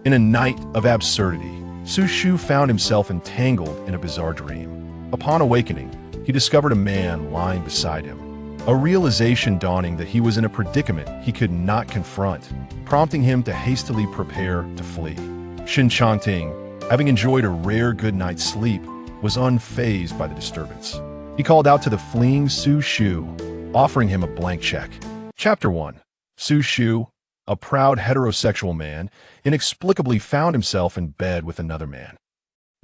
In a night of absurdity, Xu Shu found himself entangled in a bizarre dream. Upon awakening, he discovered a man lying beside him, a realization dawning that he was in a predicament he could not confront, prompting him to hastily prepare to flee. Shen Changting, having enjoyed a rare good night's sleep, was unfazed by the disturbance. He called out to the fleeing Xu Shu, offering him a blank check. Chapter 1. Xu Shu, a proud heterosexual man, inexplicably found himself in bed with another man.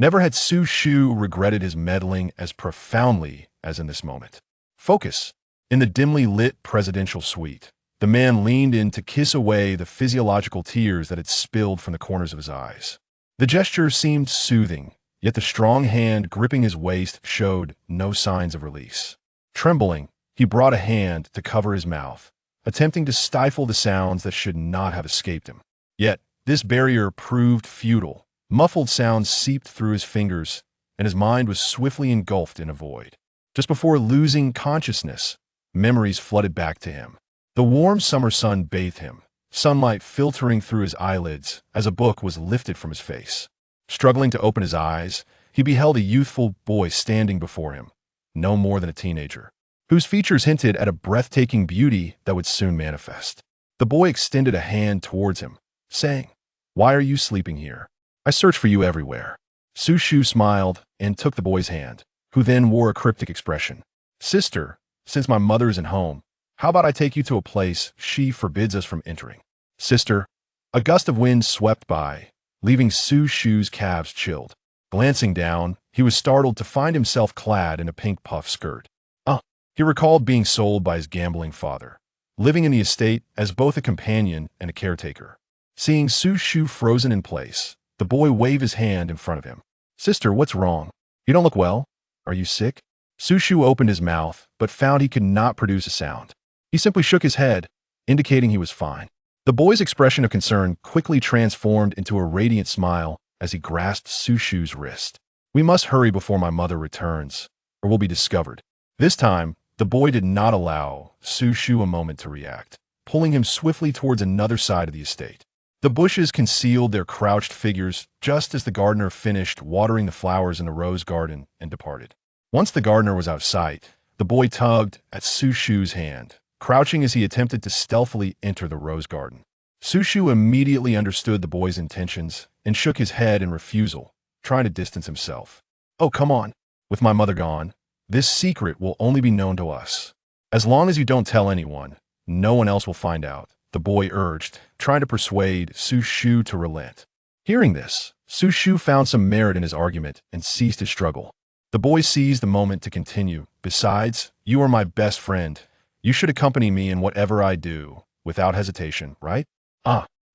Never had Xu Shu regretted his meddling as profoundly as in this moment. Focus. In the dimly lit presidential suite, the man leaned in to kiss away the physiological tears that had spilled from the corners of his eyes. The gesture seemed soothing, yet the strong hand gripping his waist showed no signs of release. Trembling, he brought a hand to cover his mouth, attempting to stifle the sounds that should not have escaped him. Yet, this barrier proved futile. Muffled sounds seeped through his fingers, and his mind was swiftly engulfed in a void. Just before losing consciousness, memories flooded back to him. The warm summer sun bathed him, sunlight filtering through his eyelids as a book was lifted from his face. Struggling to open his eyes, he beheld a youthful boy standing before him, no more than a teenager, whose features hinted at a breathtaking beauty that would soon manifest. The boy extended a hand towards him, saying, "Why are you sleeping here? I searched for you everywhere." Xu Shu smiled and took the boy's hand, who then wore a cryptic expression. "Sister, since my mother isn't home, how about I take you to a place she forbids us from entering?" "Sister." A gust of wind swept by, leaving Xu Shu's calves chilled. Glancing down, he was startled to find himself clad in a pink puff skirt. He recalled being sold by his gambling father, living in the estate as both a companion and a caretaker. Seeing Xu Shu frozen in place, the boy waved his hand in front of him. "Sister, what's wrong? You don't look well. Are you sick?" Xu Shu opened his mouth, but found he could not produce a sound. He simply shook his head, indicating he was fine. The boy's expression of concern quickly transformed into a radiant smile as he grasped Xu Shu's wrist. "We must hurry before my mother returns, or we'll be discovered." This time, the boy did not allow Xu Shu a moment to react, pulling him swiftly towards another side of the estate. The bushes concealed their crouched figures just as the gardener finished watering the flowers in the rose garden and departed. Once the gardener was out of sight, the boy tugged at Xu Shu's hand, crouching as he attempted to stealthily enter the rose garden. Xu Shu immediately understood the boy's intentions and shook his head in refusal, trying to distance himself. "Oh, come on. With my mother gone, this secret will only be known to us. As long as you don't tell anyone, no one else will find out," the boy urged, trying to persuade Xu Shu to relent. Hearing this, Xu Shu found some merit in his argument and ceased his struggle. The boy seized the moment to continue. "Besides, you are my best friend. You should accompany me in whatever I do, without hesitation, right?"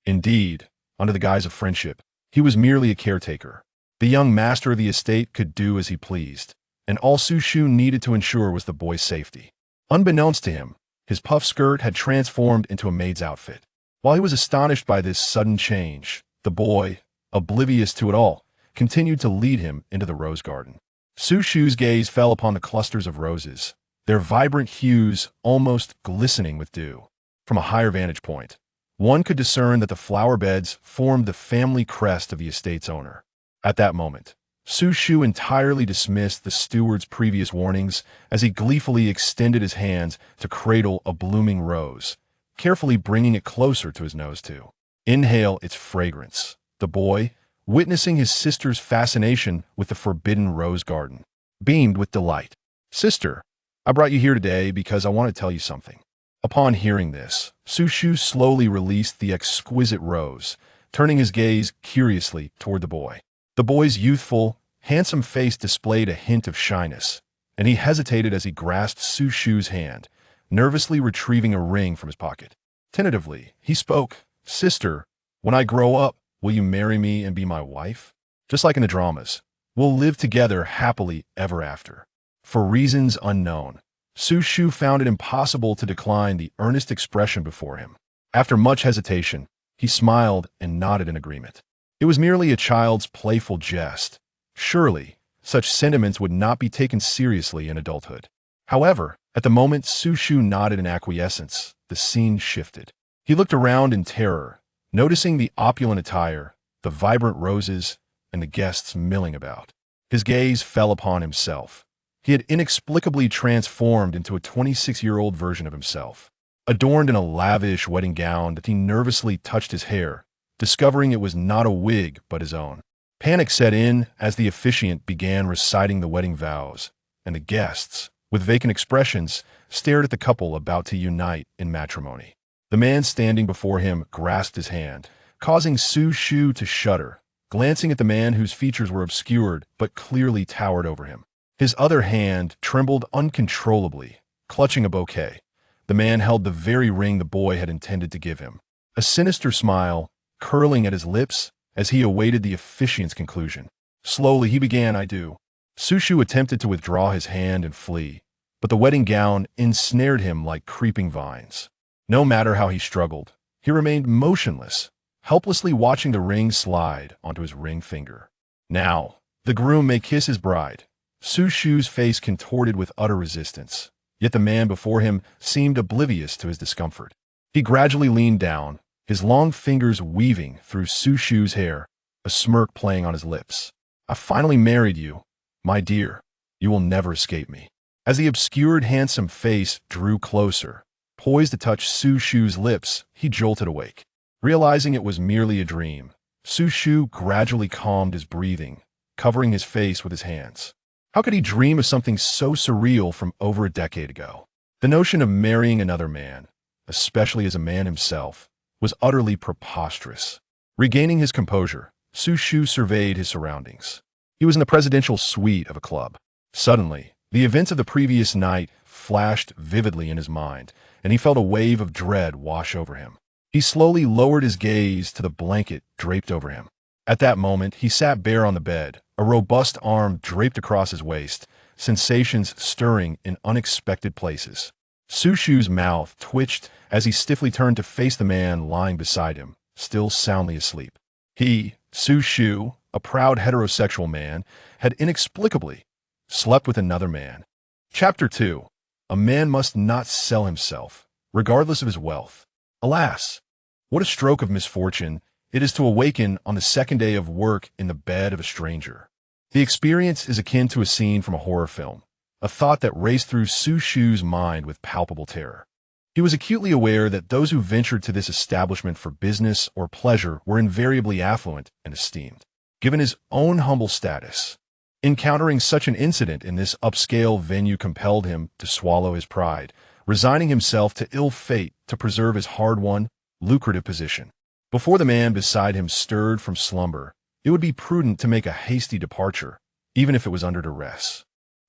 Indeed, under the guise of friendship, he was merely a caretaker. The young master of the estate could do as he pleased, and all Xu Shu needed to ensure was the boy's safety. Unbeknownst to him, his puff skirt had transformed into a maid's outfit. While he was astonished by this sudden change, the boy, oblivious to it all, continued to lead him into the rose garden. Xu Shu's gaze fell upon the clusters of roses, their vibrant hues almost glistening with dew. From a higher vantage point, one could discern that the flower beds formed the family crest of the estate's owner. At that moment, Xu Shu entirely dismissed the steward's previous warnings as he gleefully extended his hands to cradle a blooming rose, carefully bringing it closer to his nose to inhale its fragrance. The boy, witnessing his sister's fascination with the forbidden rose garden, beamed with delight. "Sister, I brought you here today because I want to tell you something." Upon hearing this, Xu Shu slowly released the exquisite rose, turning his gaze curiously toward the boy. The boy's youthful, handsome face displayed a hint of shyness, and he hesitated as he grasped Xu Shu's hand, nervously retrieving a ring from his pocket. Tentatively, he spoke, "Sister, when I grow up, will you marry me and be my wife? Just like in the dramas, we'll live together happily ever after." For reasons unknown, Xu Shu found it impossible to decline the earnest expression before him. After much hesitation, he smiled and nodded in agreement. It was merely a child's playful jest. Surely, such sentiments would not be taken seriously in adulthood. However, at the moment Xu Shu nodded in acquiescence, the scene shifted. He looked around in terror, noticing the opulent attire, the vibrant roses, and the guests milling about. His gaze fell upon himself. He had inexplicably transformed into a 26-year-old version of himself, adorned in a lavish wedding gown that he nervously touched his hair, discovering it was not a wig but his own. Panic set in as the officiant began reciting the wedding vows, and the guests, with vacant expressions, stared at the couple about to unite in matrimony. The man standing before him grasped his hand, causing Xu Shu to shudder, glancing at the man whose features were obscured but clearly towered over him. His other hand trembled uncontrollably, clutching a bouquet. The man held the very ring the boy had intended to give him, a sinister smile curling at his lips as he awaited the officiant's conclusion. Slowly he began, "I do." Xu Shu attempted to withdraw his hand and flee, but the wedding gown ensnared him like creeping vines. No matter how he struggled, he remained motionless, helplessly watching the ring slide onto his ring finger. Now, the groom may kiss his bride. Xu Shu's face contorted with utter resistance, yet the man before him seemed oblivious to his discomfort. He gradually leaned down, his long fingers weaving through Xu Shu's hair, a smirk playing on his lips. "I finally married you, my dear. You will never escape me." As the obscured, handsome face drew closer, poised to touch Xu Shu's lips, he jolted awake. Realizing it was merely a dream, Xu Shu gradually calmed his breathing, covering his face with his hands. How could he dream of something so surreal from over a decade ago? The notion of marrying another man, especially as a man himself, was utterly preposterous. Regaining his composure, Xu Shu surveyed his surroundings. He was in the presidential suite of a club. Suddenly, the events of the previous night flashed vividly in his mind, and he felt a wave of dread wash over him. He slowly lowered his gaze to the blanket draped over him. At that moment, he sat bare on the bed, a robust arm draped across his waist, sensations stirring in unexpected places. Xu Shu's mouth twitched as he stiffly turned to face the man lying beside him, still soundly asleep. He, Xu Shu, a proud heterosexual man, had inexplicably slept with another man. Chapter 2. A man must not sell himself, regardless of his wealth. Alas, what a stroke of misfortune it is to awaken on the second day of work in the bed of a stranger. The experience is akin to a scene from a horror film, a thought that raced through Xu Shu's mind with palpable terror. He was acutely aware that those who ventured to this establishment for business or pleasure were invariably affluent and esteemed. Given his own humble status, encountering such an incident in this upscale venue compelled him to swallow his pride, resigning himself to ill fate to preserve his hard-won, lucrative position. Before the man beside him stirred from slumber, it would be prudent to make a hasty departure, even if it was under duress.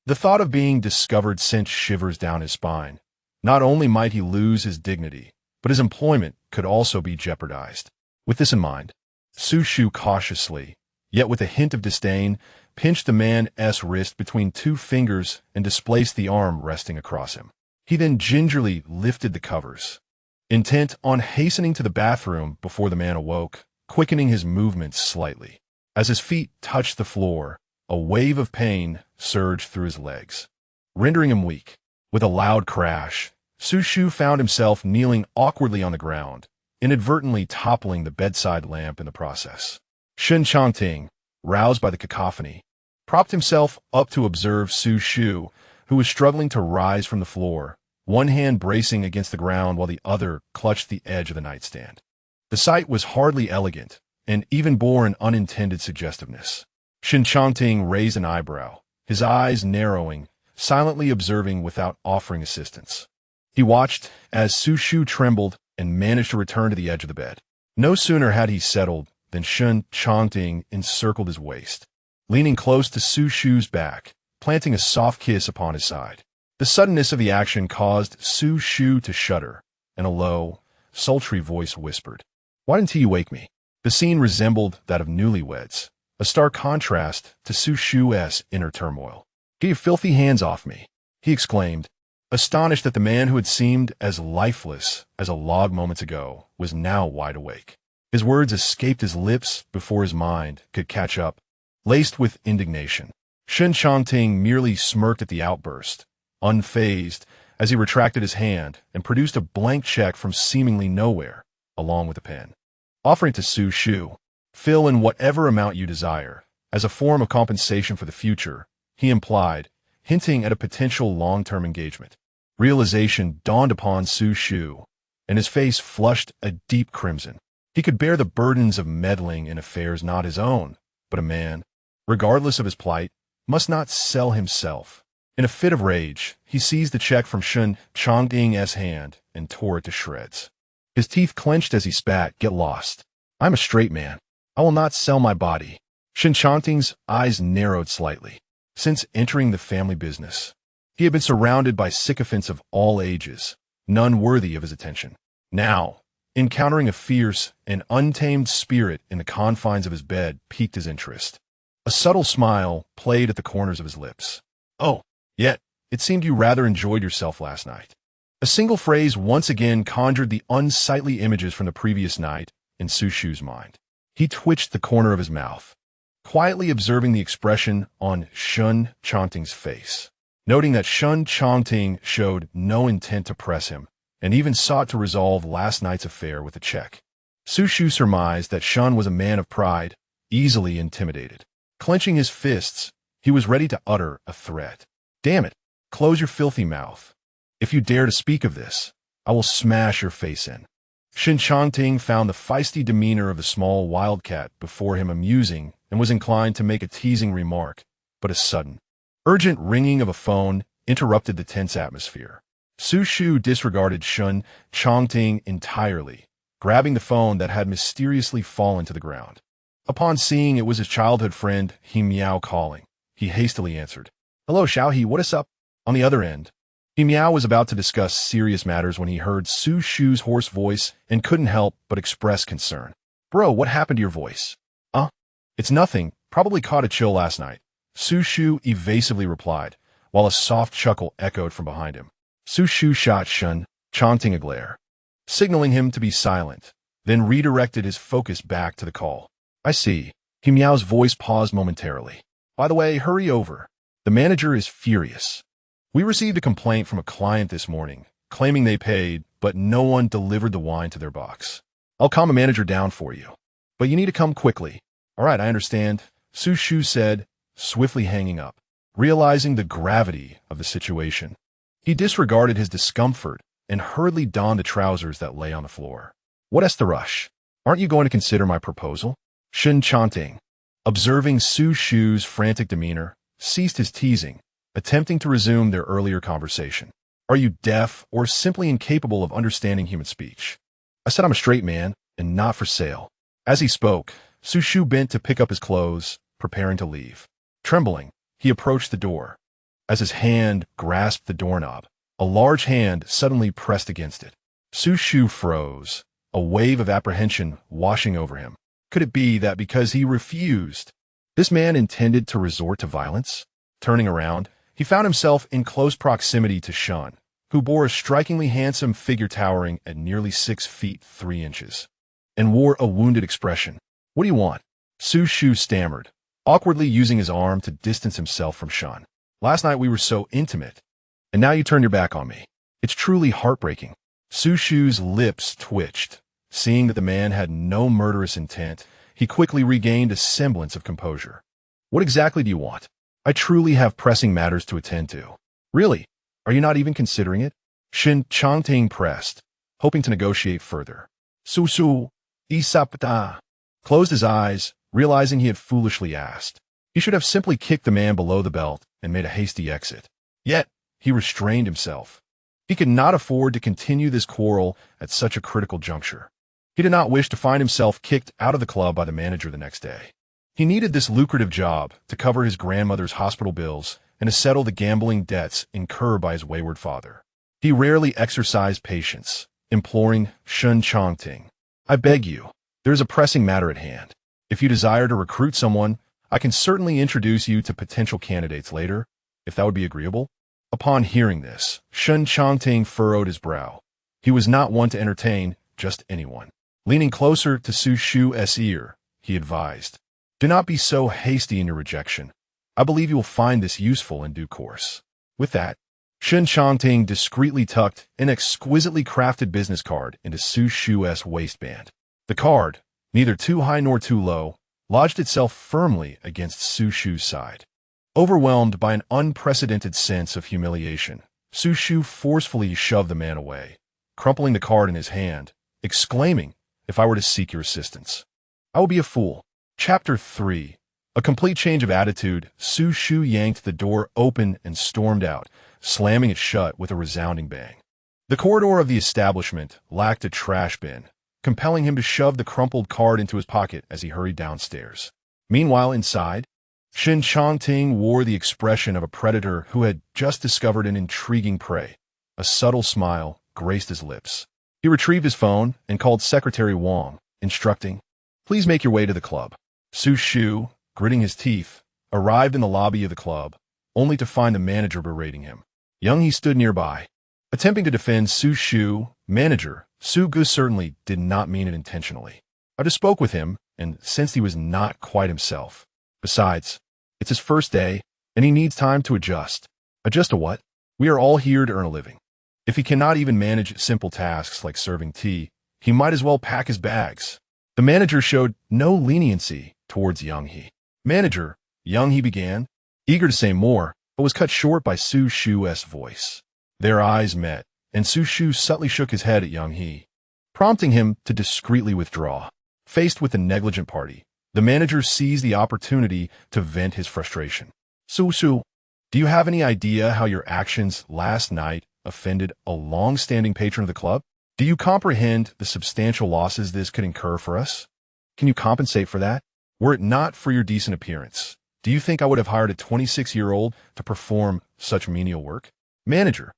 The thought of being discovered sent shivers down his spine. Not only might he lose his dignity, but his employment could also be jeopardized. With this in mind, Xu Shu cautiously, yet with a hint of disdain, pinched the man's wrist between two fingers and displaced the arm resting across him. He then gingerly lifted the covers, intent on hastening to the bathroom before the man awoke, quickening his movements slightly. As his feet touched the floor, a wave of pain surged through his legs, rendering him weak. With a loud crash, Xu Shu found himself kneeling awkwardly on the ground, inadvertently toppling the bedside lamp in the process. Shen Changting, roused by the cacophony, propped himself up to observe Xu Shu, who was struggling to rise from the floor, one hand bracing against the ground while the other clutched the edge of the nightstand. The sight was hardly elegant, and even bore an unintended suggestiveness. Shen Changting raised an eyebrow, his eyes narrowing, silently observing without offering assistance. He watched as Xu Shu trembled and managed to return to the edge of the bed. No sooner had he settled than Shen Changting encircled his waist, leaning close to Xu Shu's back, planting a soft kiss upon his side. The suddenness of the action caused Xu Shu to shudder, and a low, sultry voice whispered, "Why didn't you wake me?" The scene resembled that of newlyweds, a stark contrast to Xu Shu's inner turmoil. "Get your filthy hands off me," he exclaimed, astonished that the man who had seemed as lifeless as a log moments ago was now wide awake. His words escaped his lips before his mind could catch up, laced with indignation. Shen Changting merely smirked at the outburst, unfazed, as he retracted his hand and produced a blank check from seemingly nowhere, along with a pen. Offering it to Xu Shu, Fill in whatever amount you desire, as a form of compensation for the future, he implied, hinting at a potential long-term engagement. Realization dawned upon Xu Shu, and his face flushed a deep crimson. He could bear the burdens of meddling in affairs not his own, but a man, regardless of his plight, must not sell himself. In a fit of rage, he seized the check from Shen Changting's hand and tore it to shreds. His teeth clenched as he spat, "Get lost. I'm a straight man. I will not sell my body." Shen Changting's eyes narrowed slightly. Since entering the family business, he had been surrounded by sycophants of all ages, none worthy of his attention. Now, encountering a fierce and untamed spirit in the confines of his bed piqued his interest. A subtle smile played at the corners of his lips. "Oh, yet, it seemed you rather enjoyed yourself last night." A single phrase once again conjured the unsightly images from the previous night in Xu Shu's mind. He twitched the corner of his mouth, quietly observing the expression on Shen Changting's face. Noting that Shen Changting showed no intent to press him, and even sought to resolve last night's affair with a check. Xu Shu surmised that Shen was a man of pride, easily intimidated. Clenching his fists, he was ready to utter a threat. "Damn it, close your filthy mouth. If you dare to speak of this, I will smash your face in." Shen Changting found the feisty demeanor of the small wildcat before him amusing and was inclined to make a teasing remark, but a sudden, urgent ringing of a phone interrupted the tense atmosphere. Xu Shu disregarded Shen Changting entirely, grabbing the phone that had mysteriously fallen to the ground. Upon seeing it was his childhood friend, He Miao, calling, he hastily answered, "Hello, Xiaohe, what is up?" On the other end, He Miao was about to discuss serious matters when he heard Xu Shu's hoarse voice and couldn't help but express concern. "Bro, what happened to your voice?" It's nothing. Probably caught a chill last night," Xu Shu evasively replied, while a soft chuckle echoed from behind him. Xu Shu shot Shen Changting a glare, signaling him to be silent, then redirected his focus back to the call. "I see." He Miao's voice paused momentarily. "By the way, hurry over. The manager is furious. We received a complaint from a client this morning, claiming they paid, but no one delivered the wine to their box. I'll calm the manager down for you, but you need to come quickly." "All right, I understand," Xu Shu said, swiftly hanging up. Realizing the gravity of the situation, he disregarded his discomfort and hurriedly donned the trousers that lay on the floor. "What's the rush? Aren't you going to consider my proposal?" Shen Changting, observing Xu Shu's frantic demeanor, ceased his teasing, attempting to resume their earlier conversation. "Are you deaf or simply incapable of understanding human speech? I said I'm a straight man and not for sale." As he spoke, Xu Shu bent to pick up his clothes, preparing to leave. Trembling, he approached the door. As his hand grasped the doorknob, a large hand suddenly pressed against it. Xu Shu froze, a wave of apprehension washing over him. Could it be that because he refused, this man intended to resort to violence? Turning around, he found himself in close proximity to Shen, who bore a strikingly handsome figure towering at nearly 6 feet 3 inches, and wore a wounded expression. "What do you want?" Xu Shu stammered, awkwardly using his arm to distance himself from Shen. "Last night we were so intimate, and now you turn your back on me. It's truly heartbreaking." Xu Shu's lips twitched. Seeing that the man had no murderous intent, he quickly regained a semblance of composure. "What exactly do you want? I truly have pressing matters to attend to." "Really? Are you not even considering it?" Shen Changting pressed, hoping to negotiate further. Xu Shu, isapta, closed his eyes, realizing he had foolishly asked. He should have simply kicked the man below the belt and made a hasty exit. Yet, he restrained himself. He could not afford to continue this quarrel at such a critical juncture. He did not wish to find himself kicked out of the club by the manager the next day. He needed this lucrative job to cover his grandmother's hospital bills and to settle the gambling debts incurred by his wayward father. He rarely exercised patience, imploring Shen Changting, "I beg you, there is a pressing matter at hand. If you desire to recruit someone, I can certainly introduce you to potential candidates later, if that would be agreeable." Upon hearing this, Shen Changting furrowed his brow. He was not one to entertain just anyone. Leaning closer to Xu Shu's ear, he advised, "Do not be so hasty in your rejection. I believe you will find this useful in due course." With that, Shen Changting discreetly tucked an exquisitely crafted business card into Xu Shu's waistband. The card, neither too high nor too low, lodged itself firmly against Xu Shu's side. Overwhelmed by an unprecedented sense of humiliation, Xu Shu forcefully shoved the man away, crumpling the card in his hand, exclaiming, "If I were to seek your assistance, I would be a fool." Chapter 3. A complete change of attitude, Xu Shu yanked the door open and stormed out, slamming it shut with a resounding bang. The corridor of the establishment lacked a trash bin, compelling him to shove the crumpled card into his pocket as he hurried downstairs. Meanwhile, inside, Shen Changting wore the expression of a predator who had just discovered an intriguing prey. A subtle smile graced his lips. He retrieved his phone and called Secretary Wang, instructing, "Please make your way to the club." Xu Shu, gritting his teeth, arrived in the lobby of the club, only to find the manager berating him. Young He stood nearby, attempting to defend Xu Shu. "Manager, Xu Gu certainly did not mean it intentionally. I just spoke with him and sensed he was not quite himself. Besides, it's his first day, and he needs time to adjust." "Adjust to what? We are all here to earn a living. If he cannot even manage simple tasks like serving tea, he might as well pack his bags." The manager showed no leniency towards Young He. "Manager," Young He began, eager to say more, but was cut short by Xu Shu's voice. Their eyes met, and Xu Shu subtly shook his head at Young He, prompting him to discreetly withdraw. Faced with the negligent party, the manager seized the opportunity to vent his frustration. "Xu Shu, do you have any idea how your actions last night offended a long-standing patron of the club? Do you comprehend the substantial losses this could incur for us? Can you compensate for that? Were it not for your decent appearance, do you think I would have hired a 26-year-old to perform such menial work?" "Manager,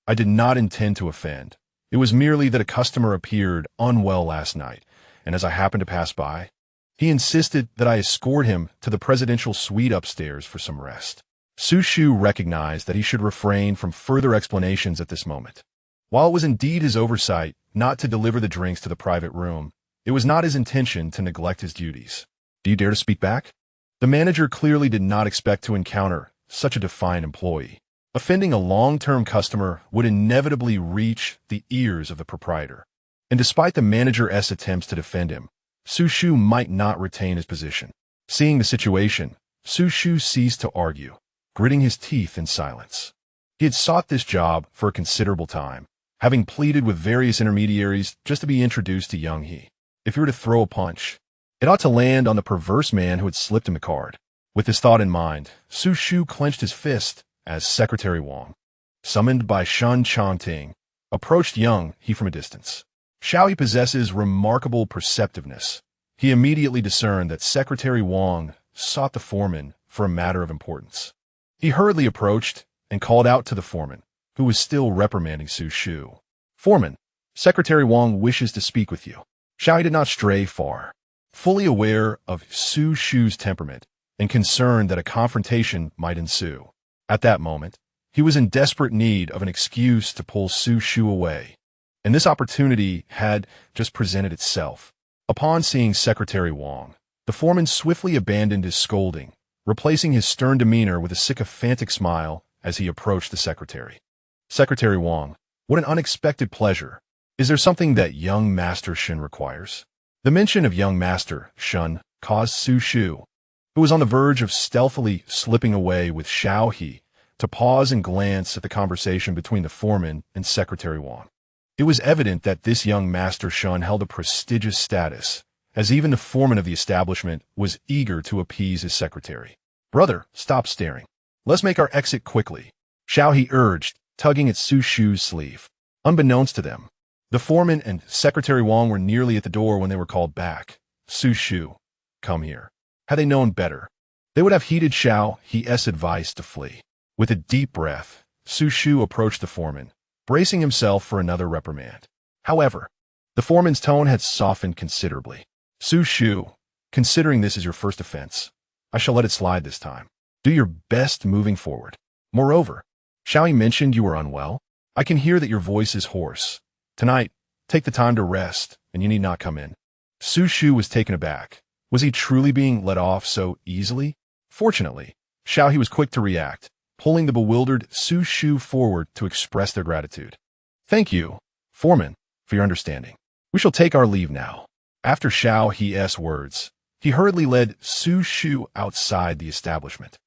I did not intend to offend. It was merely that a customer appeared unwell last night, and as I happened to pass by, he insisted that I escort him to the presidential suite upstairs for some rest." Xu Shu recognized that he should refrain from further explanations at this moment. While it was indeed his oversight not to deliver the drinks to the private room, it was not his intention to neglect his duties. "Do you dare to speak back?" The manager clearly did not expect to encounter such a defiant employee. Offending a long-term customer would inevitably reach the ears of the proprietor. And despite the manager's attempts to defend him, Xu Shu might not retain his position. Seeing the situation, Xu Shu ceased to argue, gritting his teeth in silence. He had sought this job for a considerable time, having pleaded with various intermediaries just to be introduced to Young He. If he were to throw a punch, it ought to land on the perverse man who had slipped him the card. With this thought in mind, Xu Shu clenched his fist as Secretary Wang, summoned by Shen Changting, approached Young He from a distance. Xiao He possesses remarkable perceptiveness. He immediately discerned that Secretary Wang sought the foreman for a matter of importance. He hurriedly approached and called out to the foreman, who was still reprimanding Xu Shu. "Foreman, Secretary Wang wishes to speak with you." Xiao He did not stray far. Fully aware of Xu Shu's temperament and concerned that a confrontation might ensue. At that moment, he was in desperate need of an excuse to pull Xu Shu away, and this opportunity had just presented itself. Upon seeing Secretary Wang, the foreman swiftly abandoned his scolding, replacing his stern demeanor with a sycophantic smile as he approached the secretary. "Secretary Wang, what an unexpected pleasure. Is there something that young Master Shen requires?" The mention of young Master Shen caused Xu Shu, who was on the verge of stealthily slipping away with Xiao He, to pause and glance at the conversation between the foreman and Secretary Wang. It was evident that this young Master Shen held a prestigious status, as even the foreman of the establishment was eager to appease his secretary. "Brother, stop staring. Let's make our exit quickly," Xiao He urged, tugging at Xu Shu's sleeve. Unbeknownst to them, the foreman and Secretary Wang were nearly at the door when they were called back. "Xu Shu, come here." Had they known better, they would have heeded Xiao He's advice to flee. With a deep breath, Xu Shu approached the foreman, bracing himself for another reprimand. However, the foreman's tone had softened considerably. "Xu Shu, considering this is your first offense, I shall let it slide this time. Do your best moving forward. Moreover, Xiao He mentioned you were unwell. I can hear that your voice is hoarse. Tonight, take the time to rest, and you need not come in." Xu Shu was taken aback. Was he truly being let off so easily? Fortunately, Xiao He was quick to react, pulling the bewildered Xu Shu forward to express their gratitude. "Thank you, foreman, for your understanding. We shall take our leave now. After Xiao He's words, he hurriedly led Xu Shu outside the establishment.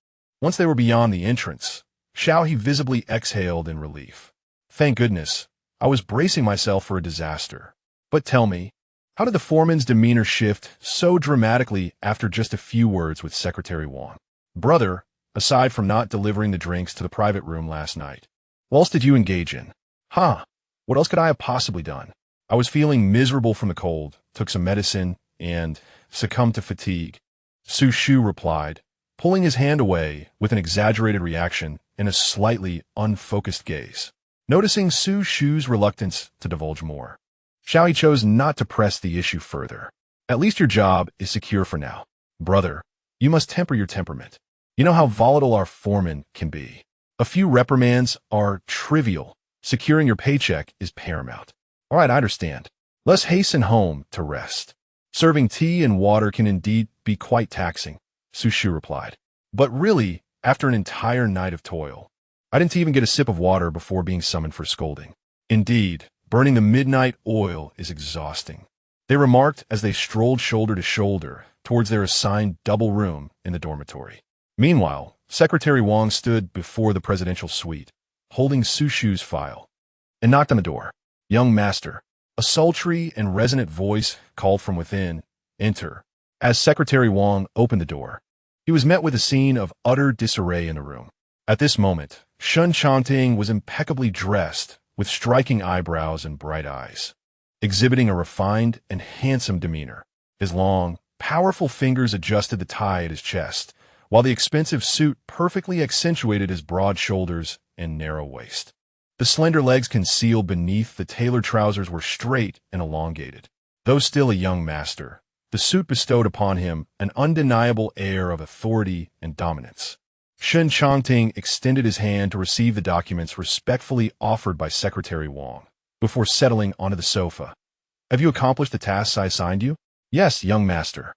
Once they were beyond the entrance, Xiao He visibly exhaled in relief. Thank goodness, I was bracing myself for a disaster. But tell me, how did the foreman's demeanor shift so dramatically after just a few words with Secretary Wang? Brother, aside from not delivering the drinks to the private room last night, what else did you engage in? What else could I have possibly done? I was feeling miserable from the cold, took some medicine, and succumbed to fatigue. Xu Shu replied, pulling his hand away with an exaggerated reaction and a slightly unfocused gaze. Noticing Xu Shu's reluctance to divulge more, Xiao He chose not to press the issue further. At least your job is secure for now. Brother, you must temper your temperament. You know how volatile our foreman can be. A few reprimands are trivial. Securing your paycheck is paramount. All right, I understand. Let's hasten home to rest. Serving tea and water can indeed be quite taxing, Xu Shu replied. But really, after an entire night of toil, I didn't even get a sip of water before being summoned for scolding. Indeed, burning the midnight oil is exhausting, they remarked as they strolled shoulder to shoulder towards their assigned double room in the dormitory. Meanwhile, Secretary Wang stood before the presidential suite, holding Xu Shu's file, and knocked on the door. Young master, a sultry and resonant voice called from within, enter. As Secretary Wang opened the door, he was met with a scene of utter disarray in the room. At this moment, Shen Changting was impeccably dressed, with striking eyebrows and bright eyes, exhibiting a refined and handsome demeanor. His long, powerful fingers adjusted the tie at his chest, while the expensive suit perfectly accentuated his broad shoulders and narrow waist. The slender legs concealed beneath the tailored trousers were straight and elongated. Though still a young master, the suit bestowed upon him an undeniable air of authority and dominance. Shen Changting extended his hand to receive the documents respectfully offered by Secretary Wang, before settling onto the sofa. Have you accomplished the tasks I assigned you? Yes, young master.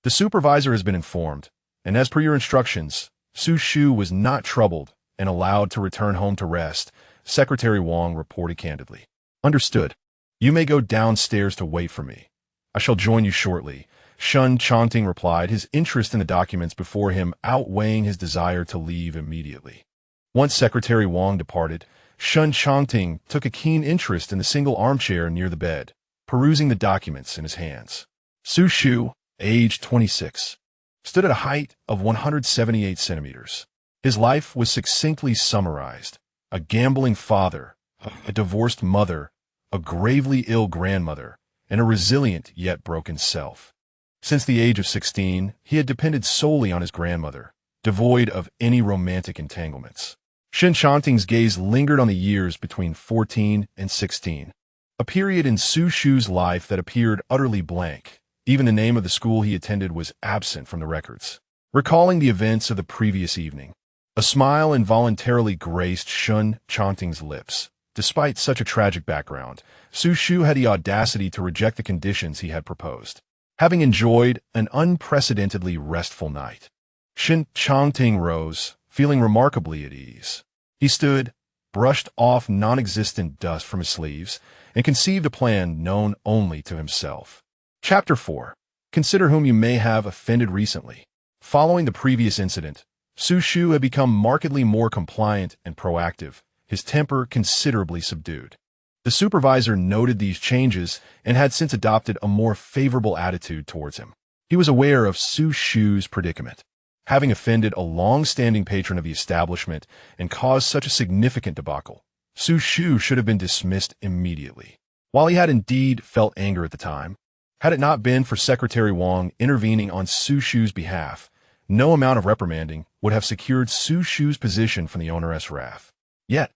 The supervisor has been informed, and as per your instructions, Xu Shu was not troubled and allowed to return home to rest, Secretary Wang reported candidly. Understood. You may go downstairs to wait for me. I shall join you shortly, Shen Changting replied, his interest in the documents before him outweighing his desire to leave immediately. Once Secretary Wang departed, Shen Changting took a keen interest in the single armchair near the bed, perusing the documents in his hands. Xu Shu, age 26, stood at a height of 178 centimeters. His life was succinctly summarized. A gambling father, a divorced mother, a gravely ill grandmother, and a resilient yet broken self. Since the age of 16, he had depended solely on his grandmother, devoid of any romantic entanglements. Shen Changting's gaze lingered on the years between 14 and 16, a period in Xu Shu's life that appeared utterly blank. Even the name of the school he attended was absent from the records. Recalling the events of the previous evening, a smile involuntarily graced Shen Changting's lips. Despite such a tragic background, Xu Shu had the audacity to reject the conditions he had proposed, having enjoyed an unprecedentedly restful night. Shen Changting rose, feeling remarkably at ease. He stood, brushed off non-existent dust from his sleeves, and conceived a plan known only to himself. Chapter 4. Consider whom you may have offended recently. Following the previous incident, Xu Shu had become markedly more compliant and proactive, his temper considerably subdued. The supervisor noted these changes and had since adopted a more favorable attitude towards him. He was aware of Xu Shu's predicament. Having offended a long-standing patron of the establishment and caused such a significant debacle, Xu Shu should have been dismissed immediately. While he had indeed felt anger at the time, had it not been for Secretary Wang intervening on Xu Shu's behalf, no amount of reprimanding would have secured Xu Shu's position from the onerous wrath. Yet,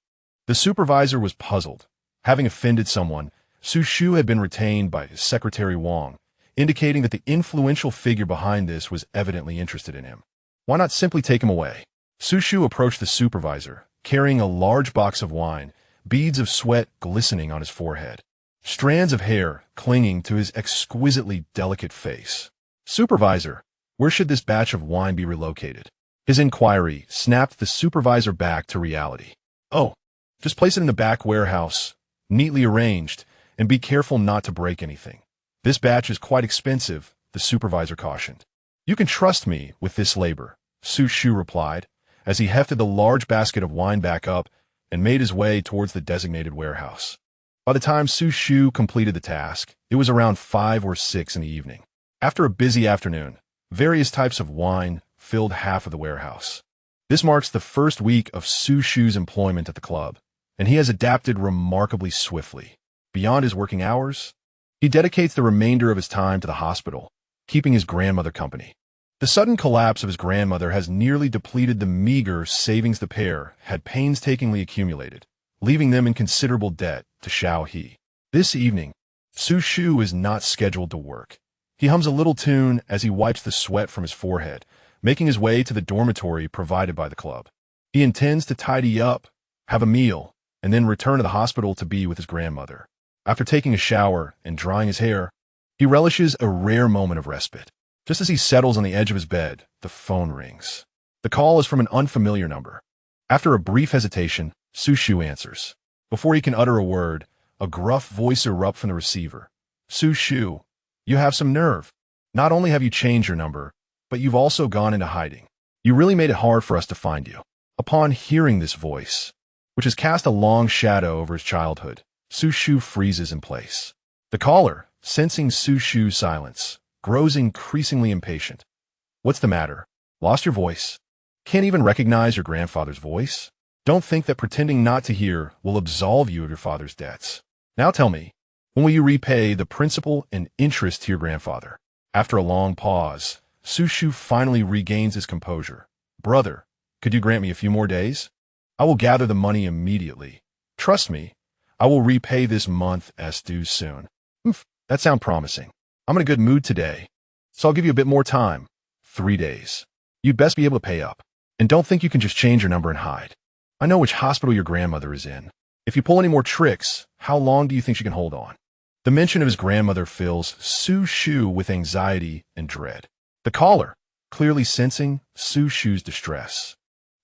the supervisor was puzzled. Having offended someone, Xu Shu had been retained by Secretary Wang, indicating that the influential figure behind this was evidently interested in him. Why not simply take him away? Xu Shu approached the supervisor, carrying a large box of wine, beads of sweat glistening on his forehead, strands of hair clinging to his exquisitely delicate face. Supervisor, where should this batch of wine be relocated? His inquiry snapped the supervisor back to reality. Oh, just place it in the back warehouse, neatly arranged, and be careful not to break anything. This batch is quite expensive, the supervisor cautioned. You can trust me with this labor, Xu Shu replied, as he hefted the large basket of wine back up and made his way towards the designated warehouse. By the time Xu Shu completed the task, it was around 5 or 6 in the evening. After a busy afternoon, various types of wine filled half of the warehouse. This marks the first week of Xu Shu's employment at the club, and he has adapted remarkably swiftly. Beyond his working hours, he dedicates the remainder of his time to the hospital, keeping his grandmother company. The sudden collapse of his grandmother has nearly depleted the meager savings the pair had painstakingly accumulated, leaving them in considerable debt to Xiao He. This evening, Xu Shu is not scheduled to work. He hums a little tune as he wipes the sweat from his forehead, making his way to the dormitory provided by the club. He intends to tidy up, have a meal, and then return to the hospital to be with his grandmother. After taking a shower and drying his hair, he relishes a rare moment of respite. Just as he settles on the edge of his bed, the phone rings. The call is from an unfamiliar number. After a brief hesitation, Xu Shu answers. Before he can utter a word, a gruff voice erupts from the receiver. Xu Shu, you have some nerve. Not only have you changed your number, but you've also gone into hiding. You really made it hard for us to find you. Upon hearing this voice, which has cast a long shadow over his childhood, Xu Shu freezes in place. The caller, sensing Xu Shu's silence, grows increasingly impatient. What's the matter? Lost your voice? Can't even recognize your grandfather's voice? Don't think that pretending not to hear will absolve you of your father's debts. Now tell me, when will you repay the principal and interest to your grandfather? After a long pause, Xu Shu finally regains his composure. Brother, could you grant me a few more days? I will gather the money immediately. Trust me, I will repay this month as due soon. That sounds promising. I'm in a good mood today, so I'll give you a bit more time. 3 days. You'd best be able to pay up. And don't think you can just change your number and hide. I know which hospital your grandmother is in. If you pull any more tricks, how long do you think she can hold on? The mention of his grandmother fills Xu Shu with anxiety and dread. The caller, clearly sensing Xu Shu's distress,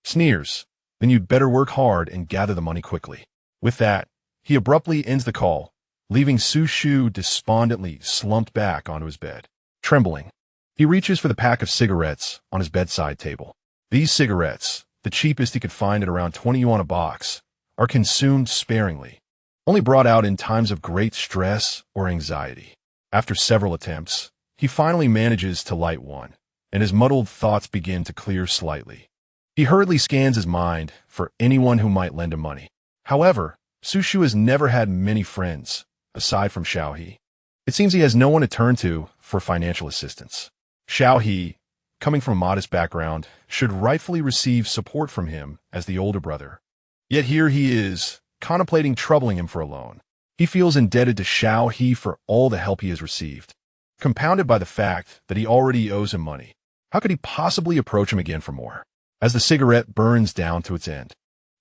sneers, then you'd better work hard and gather the money quickly. With that, he abruptly ends the call, leaving Xu Shu despondently slumped back onto his bed. Trembling, he reaches for the pack of cigarettes on his bedside table. These cigarettes, the cheapest he could find at around 20 yuan a box, are consumed sparingly, only brought out in times of great stress or anxiety. After several attempts, he finally manages to light one, and his muddled thoughts begin to clear slightly. He hurriedly scans his mind for anyone who might lend him money. However, Xu Shu has never had many friends, aside from Xiao He. It seems he has no one to turn to for financial assistance. Xiao He, coming from a modest background, should rightfully receive support from him as the older brother. Yet here he is, contemplating troubling him for a loan. He feels indebted to Xiao He for all the help he has received, compounded by the fact that he already owes him money. How could he possibly approach him again for more? As the cigarette burns down to its end,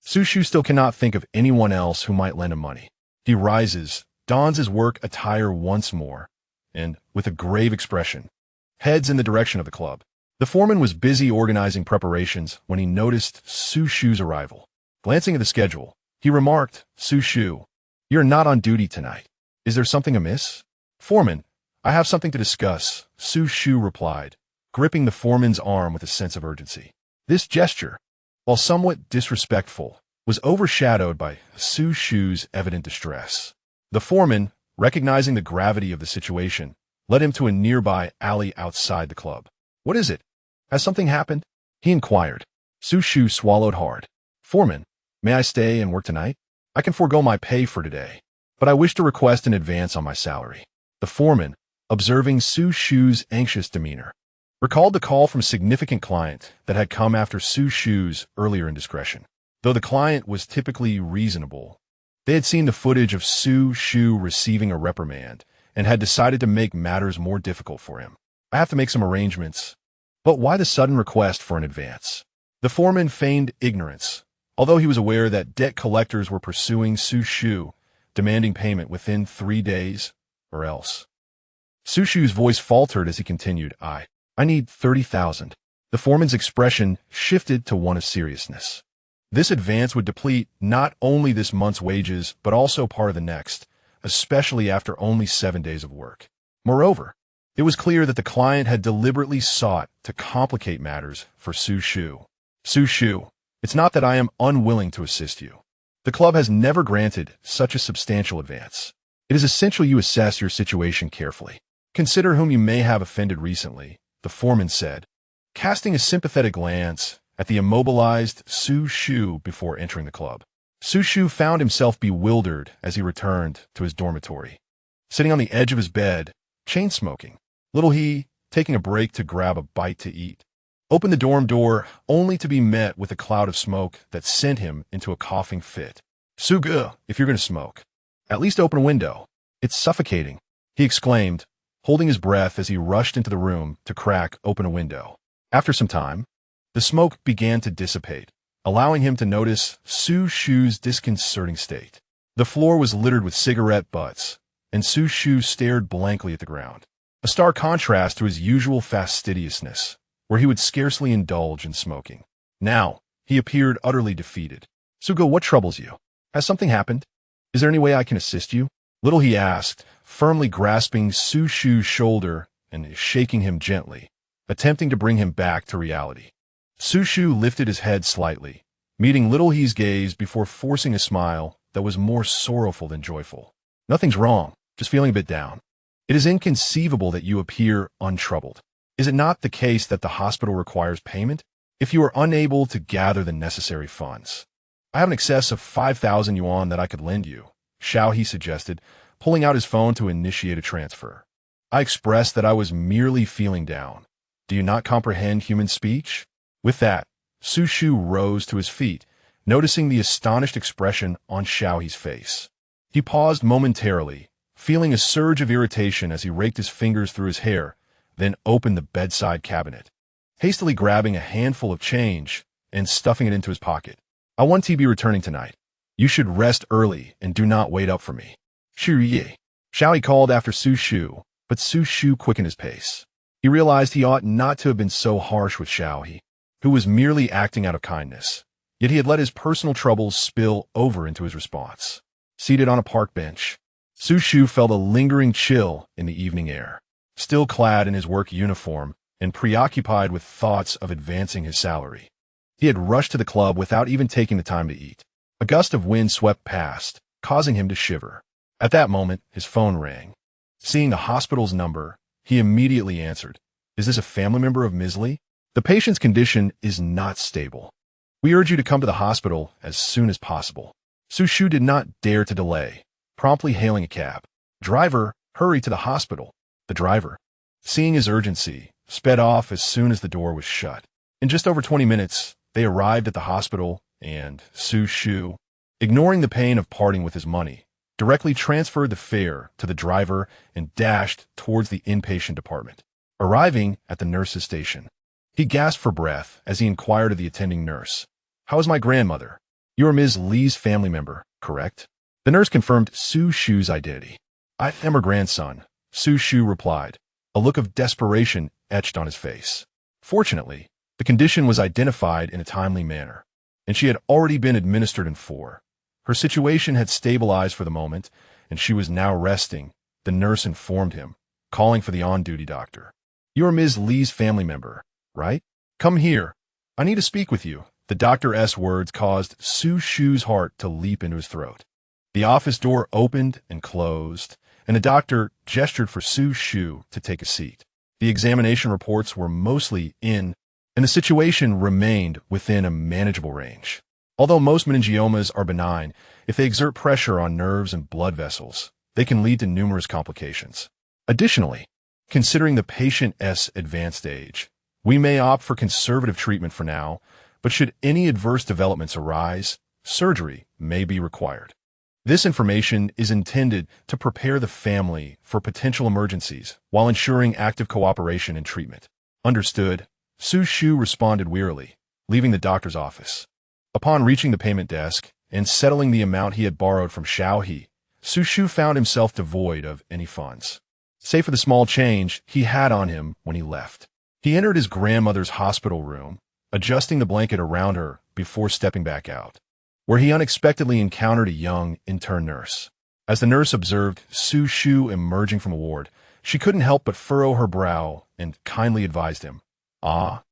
Xu Shu still cannot think of anyone else who might lend him money. He rises, dons his work attire once more, and, with a grave expression, heads in the direction of the club. The foreman was busy organizing preparations when he noticed Xu Shu's arrival. Glancing at the schedule, he remarked, Xu Shu, you're not on duty tonight. Is there something amiss? Foreman, I have something to discuss, Xu Shu replied, gripping the foreman's arm with a sense of urgency. This gesture, while somewhat disrespectful, was overshadowed by Xu Shu's evident distress. The foreman, recognizing the gravity of the situation, led him to a nearby alley outside the club. What is it? Has something happened? He inquired. Xu Shu swallowed hard. Foreman, may I stay and work tonight? I can forego my pay for today, but I wish to request an advance on my salary. The foreman, observing Xu Shu's anxious demeanor, recalled the call from a significant client that had come after Xu Shu's earlier indiscretion. Though the client was typically reasonable, they had seen the footage of Xu Shu receiving a reprimand and had decided to make matters more difficult for him. I have to make some arrangements. But why the sudden request for an advance? The foreman feigned ignorance, although he was aware that debt collectors were pursuing Xu Shu, demanding payment within 3 days, or else. Xu Shu's voice faltered as he continued, I need 30,000. The foreman's expression shifted to one of seriousness. This advance would deplete not only this month's wages, but also part of the next, especially after only 7 days of work. Moreover, it was clear that the client had deliberately sought to complicate matters for Xu Shu. Xu Shu, it's not that I am unwilling to assist you. The club has never granted such a substantial advance. It is essential you assess your situation carefully. Consider whom you may have offended recently, the foreman said, casting a sympathetic glance at the immobilized Xu Shu before entering the club. Xu Shu found himself bewildered as he returned to his dormitory. Sitting on the edge of his bed, chain-smoking, little he, taking a break to grab a bite to eat, opened the dorm door only to be met with a cloud of smoke that sent him into a coughing fit. Suga, if you're going to smoke, at least open a window. It's suffocating, he exclaimed, holding his breath as he rushed into the room to crack open a window. After some time, the smoke began to dissipate, allowing him to notice Xu Shu's disconcerting state. The floor was littered with cigarette butts, and Xu Shu stared blankly at the ground, a stark contrast to his usual fastidiousness, where he would scarcely indulge in smoking. Now, he appeared utterly defeated. Suga, what troubles you? Has something happened? Is there any way I can assist you? Little he asked, firmly grasping Xu Shu's shoulder and shaking him gently, attempting to bring him back to reality. Xu Shu lifted his head slightly, meeting Little He's gaze before forcing a smile that was more sorrowful than joyful. Nothing's wrong, just feeling a bit down. It is inconceivable that you appear untroubled. Is it not the case that the hospital requires payment? If you are unable to gather the necessary funds, I have an excess of 5,000 yuan that I could lend you, Xiao He suggested, pulling out his phone to initiate a transfer. I expressed that I was merely feeling down. Do you not comprehend human speech? With that, Xu Shu rose to his feet, noticing the astonished expression on Xiao He's face. He paused momentarily, feeling a surge of irritation as he raked his fingers through his hair, then opened the bedside cabinet, hastily grabbing a handful of change and stuffing it into his pocket. I want to be returning tonight. You should rest early and do not wait up for me. Xiao He called after Xu Shu, but Xu Shu quickened his pace. He realized he ought not to have been so harsh with Xiao He, who was merely acting out of kindness. Yet he had let his personal troubles spill over into his response. Seated on a park bench, Xu Shu felt a lingering chill in the evening air. Still clad in his work uniform and preoccupied with thoughts of advancing his salary, he had rushed to the club without even taking the time to eat. A gust of wind swept past, causing him to shiver. At that moment, his phone rang. Seeing the hospital's number, he immediately answered. Is this a family member of Ms. Li? The patient's condition is not stable. We urge you to come to the hospital as soon as possible. Xu Shu did not dare to delay, promptly hailing a cab. Driver, hurry to the hospital. The driver, seeing his urgency, sped off as soon as the door was shut. In just over 20 minutes, they arrived at the hospital, and Xu Shu, ignoring the pain of parting with his money, directly transferred the fare to the driver and dashed towards the inpatient department. Arriving at the nurse's station, he gasped for breath as he inquired of the attending nurse, "How is my grandmother? You are Ms. Li's family member, correct?" The nurse confirmed Xu Shu's identity. "I am her grandson," Xu Shu replied, a look of desperation etched on his face. Fortunately, the condition was identified in a timely manner, and she had already been administered in 4. Her situation had stabilized for the moment, and she was now resting, the nurse informed him, calling for the on-duty doctor. "You are Ms. Li's family member, right? Come here. I need to speak with you." The doctor's words caused Xu Shu's heart to leap into his throat. The office door opened and closed, and the doctor gestured for Xu Shu to take a seat. The examination reports were mostly in, and the situation remained within a manageable range. Although most meningiomas are benign, if they exert pressure on nerves and blood vessels, they can lead to numerous complications. Additionally, considering the patient's advanced age, we may opt for conservative treatment for now, but should any adverse developments arise, surgery may be required. This information is intended to prepare the family for potential emergencies while ensuring active cooperation in treatment. Understood, Xu Shu responded wearily, leaving the doctor's office. Upon reaching the payment desk and settling the amount he had borrowed from Xiao He, Xu Shu found himself devoid of any funds, save for the small change he had on him when he left. He entered his grandmother's hospital room, adjusting the blanket around her before stepping back out, where he unexpectedly encountered a young intern nurse. As the nurse observed Xu Shu emerging from a ward, She couldn't help but furrow her brow and kindly advised him, "Ah,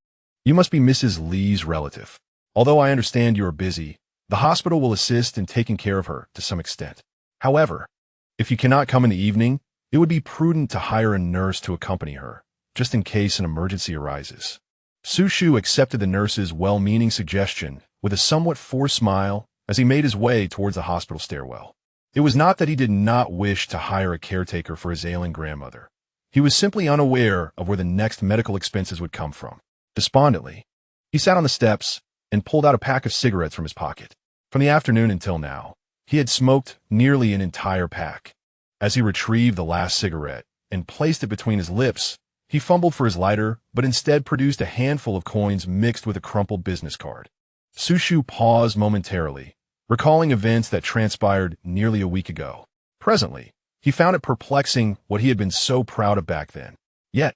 you must be Mrs. Lee's relative. Although I understand you are busy, the hospital will assist in taking care of her to some extent. However, if you cannot come in the evening, it would be prudent to hire a nurse to accompany her, just in case an emergency arises." Xu Shu accepted the nurse's well-meaning suggestion with a somewhat forced smile as he made his way towards the hospital stairwell. It was not that he did not wish to hire a caretaker for his ailing grandmother. He was simply unaware of where the next medical expenses would come from. Despondently, he sat on the steps and pulled out a pack of cigarettes from his pocket. From the afternoon until now, he had smoked nearly an entire pack. As he retrieved the last cigarette and placed it between his lips, he fumbled for his lighter, but instead produced a handful of coins mixed with a crumpled business card. Xu Shu paused momentarily, recalling events that transpired nearly a week ago. Presently, he found it perplexing what he had been so proud of back then. Yet,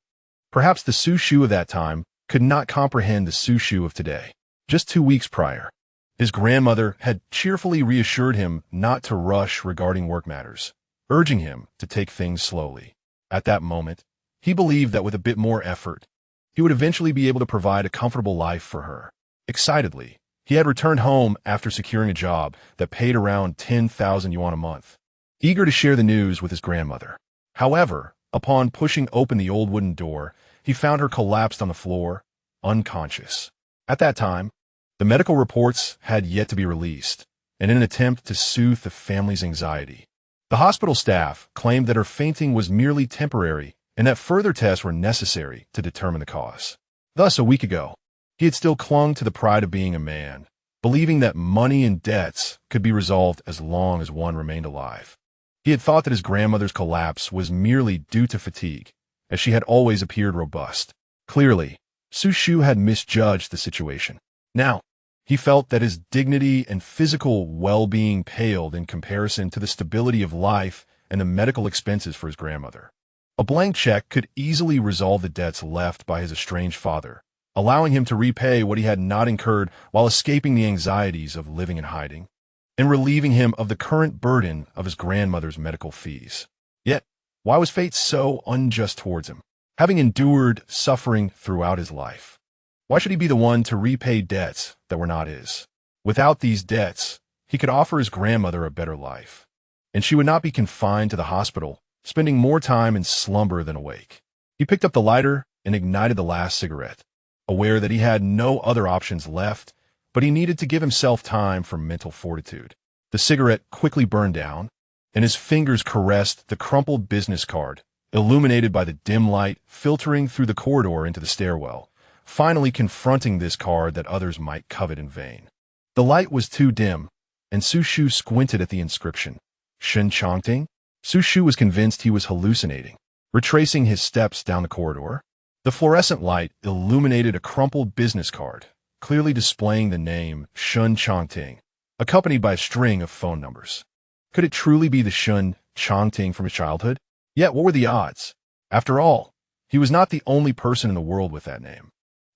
perhaps the Xu Shu of that time could not comprehend the Xu Shu of today. Just 2 weeks prior, his grandmother had cheerfully reassured him not to rush regarding work matters, urging him to take things slowly. At that moment, he believed that with a bit more effort, he would eventually be able to provide a comfortable life for her. Excitedly, he had returned home after securing a job that paid around 10,000 yuan a month, eager to share the news with his grandmother. However, upon pushing open the old wooden door, he found her collapsed on the floor, unconscious. At that time, the medical reports had yet to be released, and in an attempt to soothe the family's anxiety, the hospital staff claimed that her fainting was merely temporary and that further tests were necessary to determine the cause. Thus, a week ago, he had still clung to the pride of being a man, believing that money and debts could be resolved as long as one remained alive. He had thought that his grandmother's collapse was merely due to fatigue, as she had always appeared robust. Clearly, Xu Shu had misjudged the situation. Now, he felt that his dignity and physical well-being paled in comparison to the stability of life and the medical expenses for his grandmother. A blank check could easily resolve the debts left by his estranged father, allowing him to repay what he had not incurred while escaping the anxieties of living in hiding, and relieving him of the current burden of his grandmother's medical fees. Yet, why was fate so unjust towards him? Having endured suffering throughout his life, why should he be the one to repay debts that were not his? Without these debts, he could offer his grandmother a better life, and she would not be confined to the hospital, spending more time in slumber than awake. He picked up the lighter and ignited the last cigarette, aware that he had no other options left, but he needed to give himself time for mental fortitude. The cigarette quickly burned down, and his fingers caressed the crumpled business card, illuminated by the dim light filtering through the corridor into the stairwell, finally confronting this card that others might covet in vain. The light was too dim, and Xu Shu squinted at the inscription. Shen Changting? Xu Shu was convinced he was hallucinating. Retracing his steps down the corridor, the fluorescent light illuminated a crumpled business card, clearly displaying the name Shen Changting, accompanied by a string of phone numbers. Could it truly be the Shen Changting from his childhood? Yet what were the odds? After all, he was not the only person in the world with that name.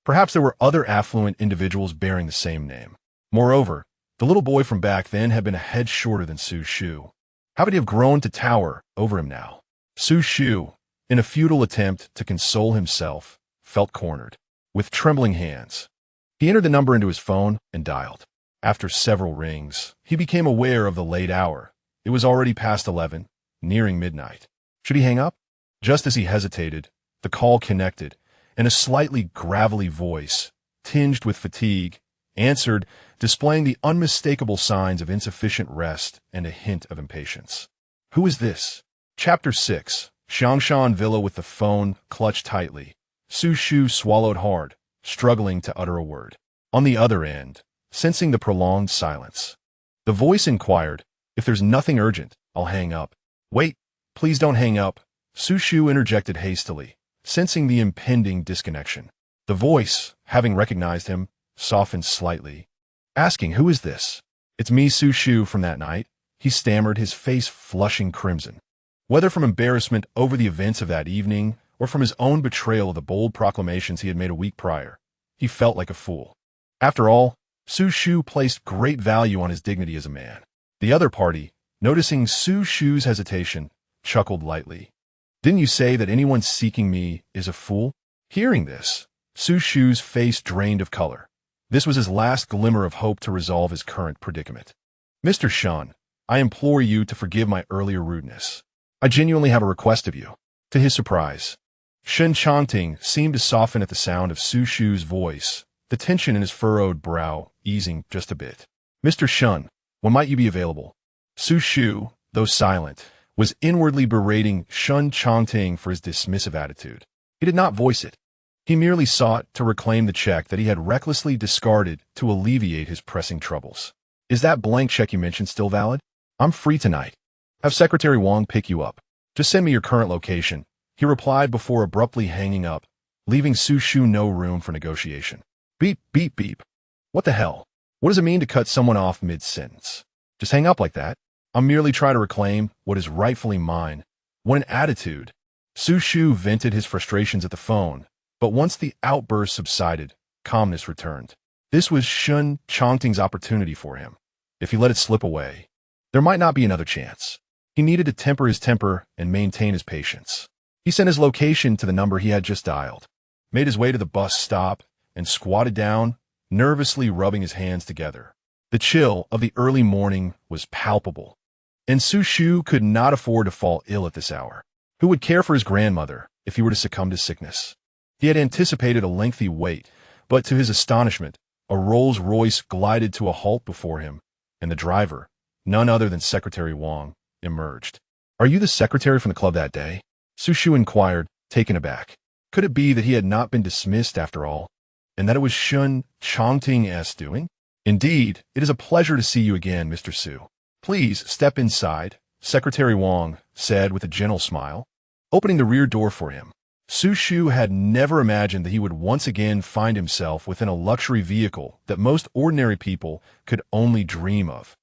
Perhaps there were other affluent individuals bearing the same name. Moreover, the little boy from back then had been a head shorter than Xu Shu. How would he have grown to tower over him now? Xu Shu, in a futile attempt to console himself, felt cornered. With trembling hands, he entered the number into his phone and dialed. After several rings, he became aware of the late hour. It was already past 11, nearing midnight. Should he hang up? Just as he hesitated, the call connected, and a slightly gravelly voice, tinged with fatigue, answered, displaying the unmistakable signs of insufficient rest and a hint of impatience. Who is this? Chapter 6. Xiangshan Villa. With the phone clutched tightly, Xu Shu swallowed hard, struggling to utter a word. On the other end, sensing the prolonged silence, the voice inquired, "If there's nothing urgent, I'll hang up." "Wait, please don't hang up," Xu Shu interjected hastily, sensing the impending disconnection. The voice, having recognized him, softened slightly, asking, "Who is this?" "It's me, Xu Shu, from that night," he stammered, his face flushing crimson. Whether from embarrassment over the events of that evening or from his own betrayal of the bold proclamations he had made a week prior, he felt like a fool. After all, Xu Shu placed great value on his dignity as a man. The other party, noticing Xu Shu's hesitation, chuckled lightly. Didn't you say that anyone seeking me is a fool? Hearing this, Xu Shu's face drained of color. This was his last glimmer of hope to resolve his current predicament. Mr. Shen, I implore you to forgive my earlier rudeness. I genuinely have a request of you. To his surprise, Shen Changting seemed to soften at the sound of Xu Shu's voice, the tension in his furrowed brow easing just a bit. Mr. Shen, when might you be available? Xu Shu, though silent, was inwardly berating Shen Changting for his dismissive attitude. He did not voice it. He merely sought to reclaim the check that he had recklessly discarded to alleviate his pressing troubles. Is that blank check you mentioned still valid? I'm free tonight. Have Secretary Wang pick you up. Just send me your current location, he replied before abruptly hanging up, leaving Xu Shu no room for negotiation. Beep, beep, beep. What the hell? What does it mean to cut someone off mid-sentence? Just hang up like that? I'm merely trying to reclaim what is rightfully mine. What an attitude. Xu Shu vented his frustrations at the phone, but once the outburst subsided, calmness returned. This was Shen Changting's opportunity for him. If he let it slip away, there might not be another chance. He needed to temper his temper and maintain his patience. He sent his location to the number he had just dialed, made his way to the bus stop, and squatted down, nervously rubbing his hands together. The chill of the early morning was palpable, and Xu Shu could not afford to fall ill at this hour. Who would care for his grandmother if he were to succumb to sickness? He had anticipated a lengthy wait, but to his astonishment, a Rolls-Royce glided to a halt before him, and the driver, none other than Secretary Wang, emerged. Are you the secretary from the club that day? Xu Shu inquired, taken aback. Could it be that he had not been dismissed after all, and that it was Shen Changting's doing? Indeed, it is a pleasure to see you again, Mr. Xu. Please step inside, Secretary Wang said with a gentle smile, opening the rear door for him. Xu Shu had never imagined that he would once again find himself within a luxury vehicle that most ordinary people could only dream of,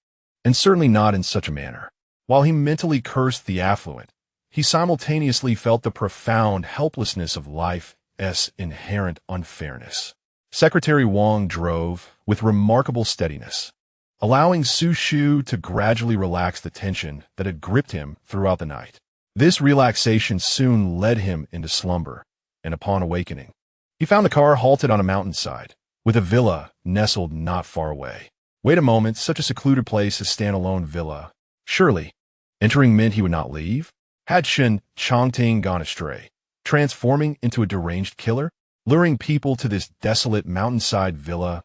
and certainly not in such a manner. While he mentally cursed the affluent, he simultaneously felt the profound helplessness of life's inherent unfairness. Secretary Wang drove with remarkable steadiness, allowing Xu Shu to gradually relax the tension that had gripped him throughout the night. This relaxation soon led him into slumber, and upon awakening, he found the car halted on a mountainside, with a villa nestled not far away. Wait a moment, such a secluded place as standalone villa. Surely, entering meant he would not leave? Had Shen Changting gone astray, transforming into a deranged killer, luring people to this desolate mountainside villa,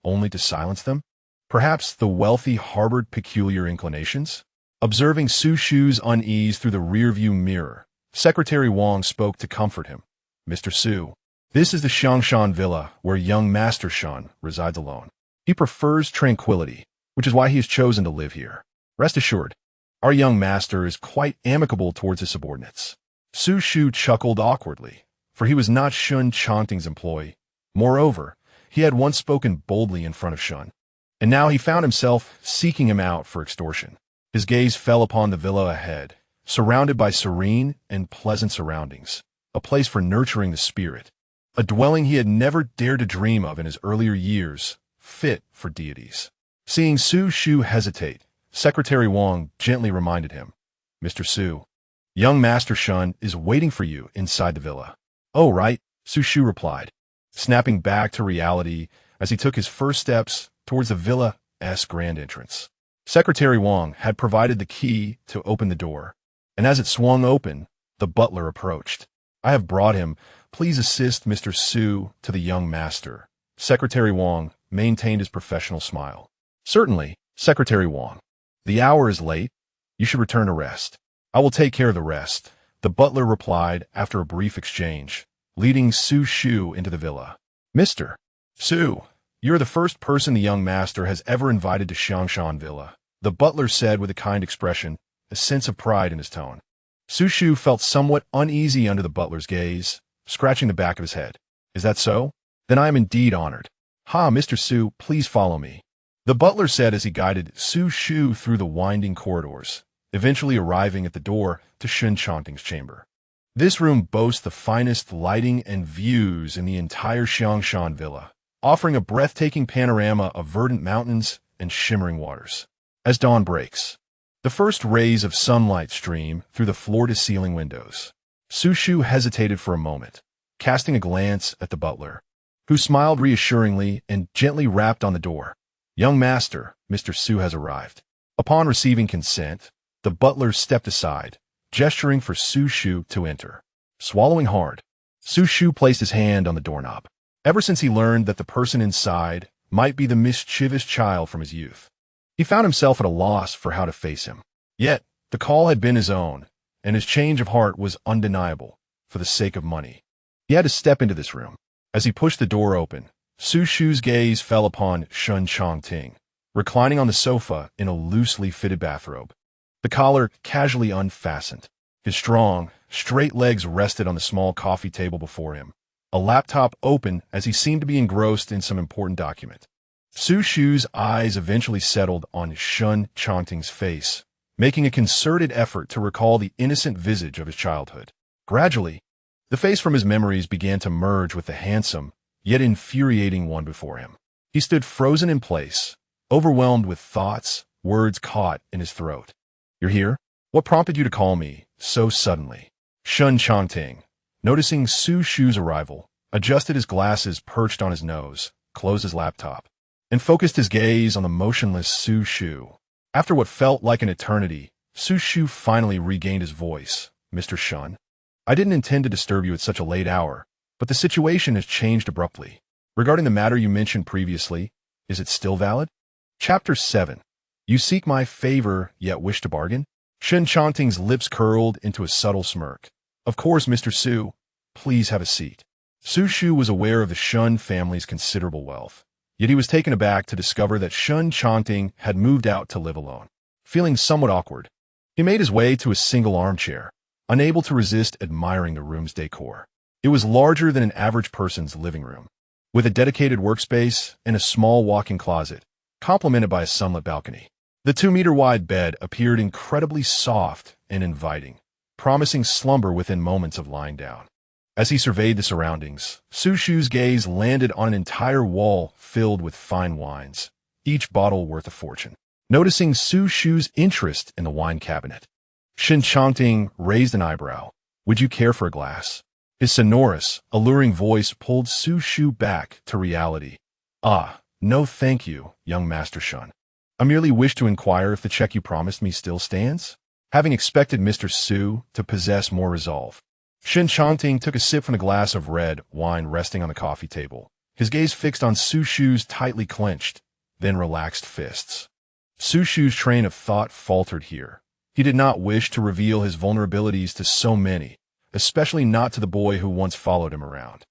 only to silence them? Perhaps the wealthy harbored peculiar inclinations? Observing Xu Shu's unease through the rearview mirror, Secretary Wang spoke to comfort him. Mr. Xu, this is the Xiangshan Villa where young Master Shen resides alone. He prefers tranquility, which is why he has chosen to live here. Rest assured, our young master is quite amicable towards his subordinates. Xu Shu chuckled awkwardly, for he was not Shen Changting's employee. Moreover, he had once spoken boldly in front of Shen, and now he found himself seeking him out for extortion. His gaze fell upon the villa ahead, surrounded by serene and pleasant surroundings, a place for nurturing the spirit, a dwelling he had never dared to dream of in his earlier years, fit for deities. Seeing Xu Shu hesitate, Secretary Wang gently reminded him, Mr. Xu, young Master Shen is waiting for you inside the villa. Oh, right, Xu Shu replied, snapping back to reality as he took his first steps towards the villa's grand entrance. Secretary Wang had provided the key to open the door, and as it swung open, the butler approached. I have brought him. Please assist Mr. Xu to the young master. Secretary Wang maintained his professional smile. Certainly, Secretary Wang. The hour is late. You should return to rest. I will take care of the rest, the butler replied after a brief exchange, leading Xu Shu into the villa. Mr. Xu, you're the first person the young master has ever invited to Xiangshan Villa, the butler said with a kind expression, a sense of pride in his tone. Xu Shu felt somewhat uneasy under the butler's gaze, scratching the back of his head. Is that so? Then I am indeed honored. Ha, Mr. Xu, please follow me, the butler said as he guided Xu Shu through the winding corridors, eventually arriving at the door to Shen Changting's chamber. This room boasts the finest lighting and views in the entire Xiangshan Villa, offering a breathtaking panorama of verdant mountains and shimmering waters. As dawn breaks, the first rays of sunlight stream through the floor-to-ceiling windows, Xu Shu hesitated for a moment, casting a glance at the butler, who smiled reassuringly and gently rapped on the door. "Young master, Mr. Su has arrived." Upon receiving consent, the butler stepped aside, gesturing for Xu Shu to enter. Swallowing hard, Xu Shu placed his hand on the doorknob. Ever since he learned that the person inside might be the mischievous child from his youth, he found himself at a loss for how to face him. Yet, the call had been his own, and his change of heart was undeniable, for the sake of money. He had to step into this room. As he pushed the door open, Xu Shu's gaze fell upon Shen Changting, reclining on the sofa in a loosely fitted bathrobe, the collar casually unfastened. His strong, straight legs rested on the small coffee table before him, a laptop open as he seemed to be engrossed in some important document. Xu Shu's eyes eventually settled on Shen Changting's face, making a concerted effort to recall the innocent visage of his childhood. Gradually, the face from his memories began to merge with the handsome, yet infuriating one before him. He stood frozen in place, overwhelmed with thoughts, words caught in his throat. "You're here? What prompted you to call me so suddenly?" Shen Changting, noticing Xu Shu's arrival, adjusted his glasses perched on his nose, closed his laptop, and focused his gaze on the motionless Xu Shu. After what felt like an eternity, Xu Shu finally regained his voice. "Mr. Shen, I didn't intend to disturb you at such a late hour, but the situation has changed abruptly. Regarding the matter you mentioned previously, is it still valid?" Chapter 7. You seek my favor, yet wish to bargain? Shen Changting's lips curled into a subtle smirk. "Of course, Mr. Su. Please have a seat." Xu Shu was aware of the Shen family's considerable wealth, yet he was taken aback to discover that Shen Changting had moved out to live alone. Feeling somewhat awkward, he made his way to a single armchair, unable to resist admiring the room's decor. It was larger than an average person's living room, with a dedicated workspace and a small walk-in closet, complemented by a sunlit balcony. The 2-meter-wide bed appeared incredibly soft and inviting, promising slumber within moments of lying down. As he surveyed the surroundings, Xu Shu's gaze landed on an entire wall filled with fine wines, each bottle worth a fortune. Noticing Xu Shu's interest in the wine cabinet, Shen Changting raised an eyebrow. "Would you care for a glass?" His sonorous, alluring voice pulled Xu Shu back to reality. "Ah, no thank you, young Master Shen. I merely wish to inquire if the check you promised me still stands." Having expected Mr. Su to possess more resolve, Shen Changting took a sip from the glass of red wine resting on the coffee table, his gaze fixed on Xu Shu's tightly clenched, then relaxed fists. Xu Shu's train of thought faltered here. He did not wish to reveal his vulnerabilities to so many, especially not to the boy who once followed him around.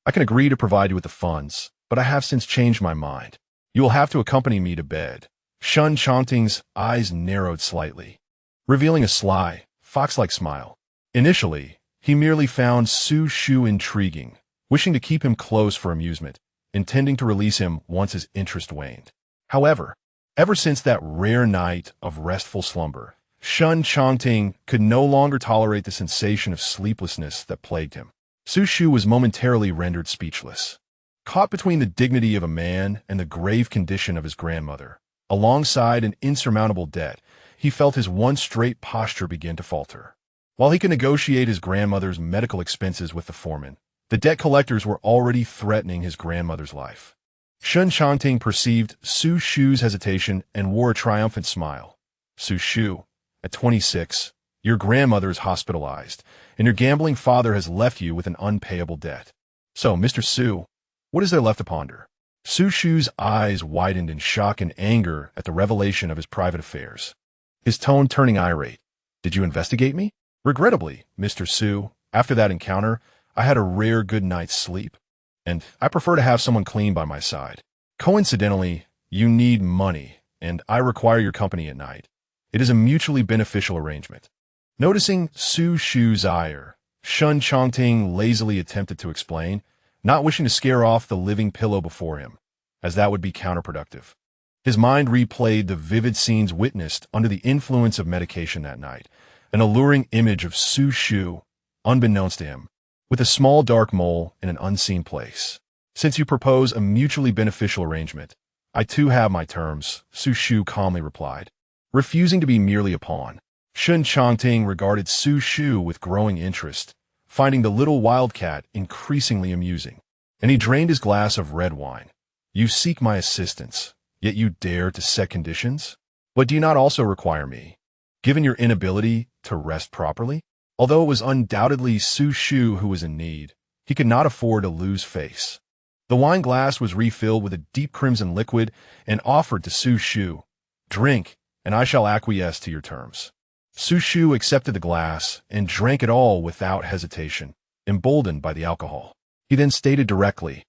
"I can agree to provide you with the funds, but I have since changed my mind. You will have to accompany me to bed." Shen Changting's eyes narrowed slightly, revealing a sly, fox-like smile. Initially, he merely found Xu Shu intriguing, wishing to keep him close for amusement, intending to release him once his interest waned. However, ever since that rare night of restful slumber, Shen Changting could no longer tolerate the sensation of sleeplessness that plagued him. Xu Shu was momentarily rendered speechless. Caught between the dignity of a man and the grave condition of his grandmother, alongside an insurmountable debt, he felt his once straight posture begin to falter. While he could negotiate his grandmother's medical expenses with the foreman, the debt collectors were already threatening his grandmother's life. Shen Changting perceived Xu Shu's hesitation and wore a triumphant smile. "Xu Shu, at 26, your grandmother is hospitalized, and your gambling father has left you with an unpayable debt. So, Mr. Su, what is there left to ponder?" Xu Shu's eyes widened in shock and anger at the revelation of his private affairs, his tone turning irate. "Did you investigate me?" "Regrettably, Mr. Su, after that encounter, I had a rare good night's sleep, and I prefer to have someone clean by my side. Coincidentally, you need money, and I require your company at night. It is a mutually beneficial arrangement." Noticing Xu Shu's ire, Shen Changting lazily attempted to explain, not wishing to scare off the living pillow before him, as that would be counterproductive. His mind replayed the vivid scenes witnessed under the influence of medication that night, an alluring image of Xu Shu, unbeknownst to him, with a small dark mole in an unseen place. "Since you propose a mutually beneficial arrangement, I too have my terms," Xu Shu calmly replied, refusing to be merely a pawn. Shen Changting regarded Xu Shu with growing interest, finding the little wildcat increasingly amusing. And he drained his glass of red wine. You seek my assistance, yet you dare to set conditions? But do you not also require me, given your inability to rest properly? Although it was undoubtedly Xu Shu who was in need, he could not afford to lose face. The wine glass was refilled with a deep crimson liquid and offered to Xu Shu. Drink, and I shall acquiesce to your terms. Xu Shu accepted the glass and drank it all without hesitation, emboldened by the alcohol. He then stated directly,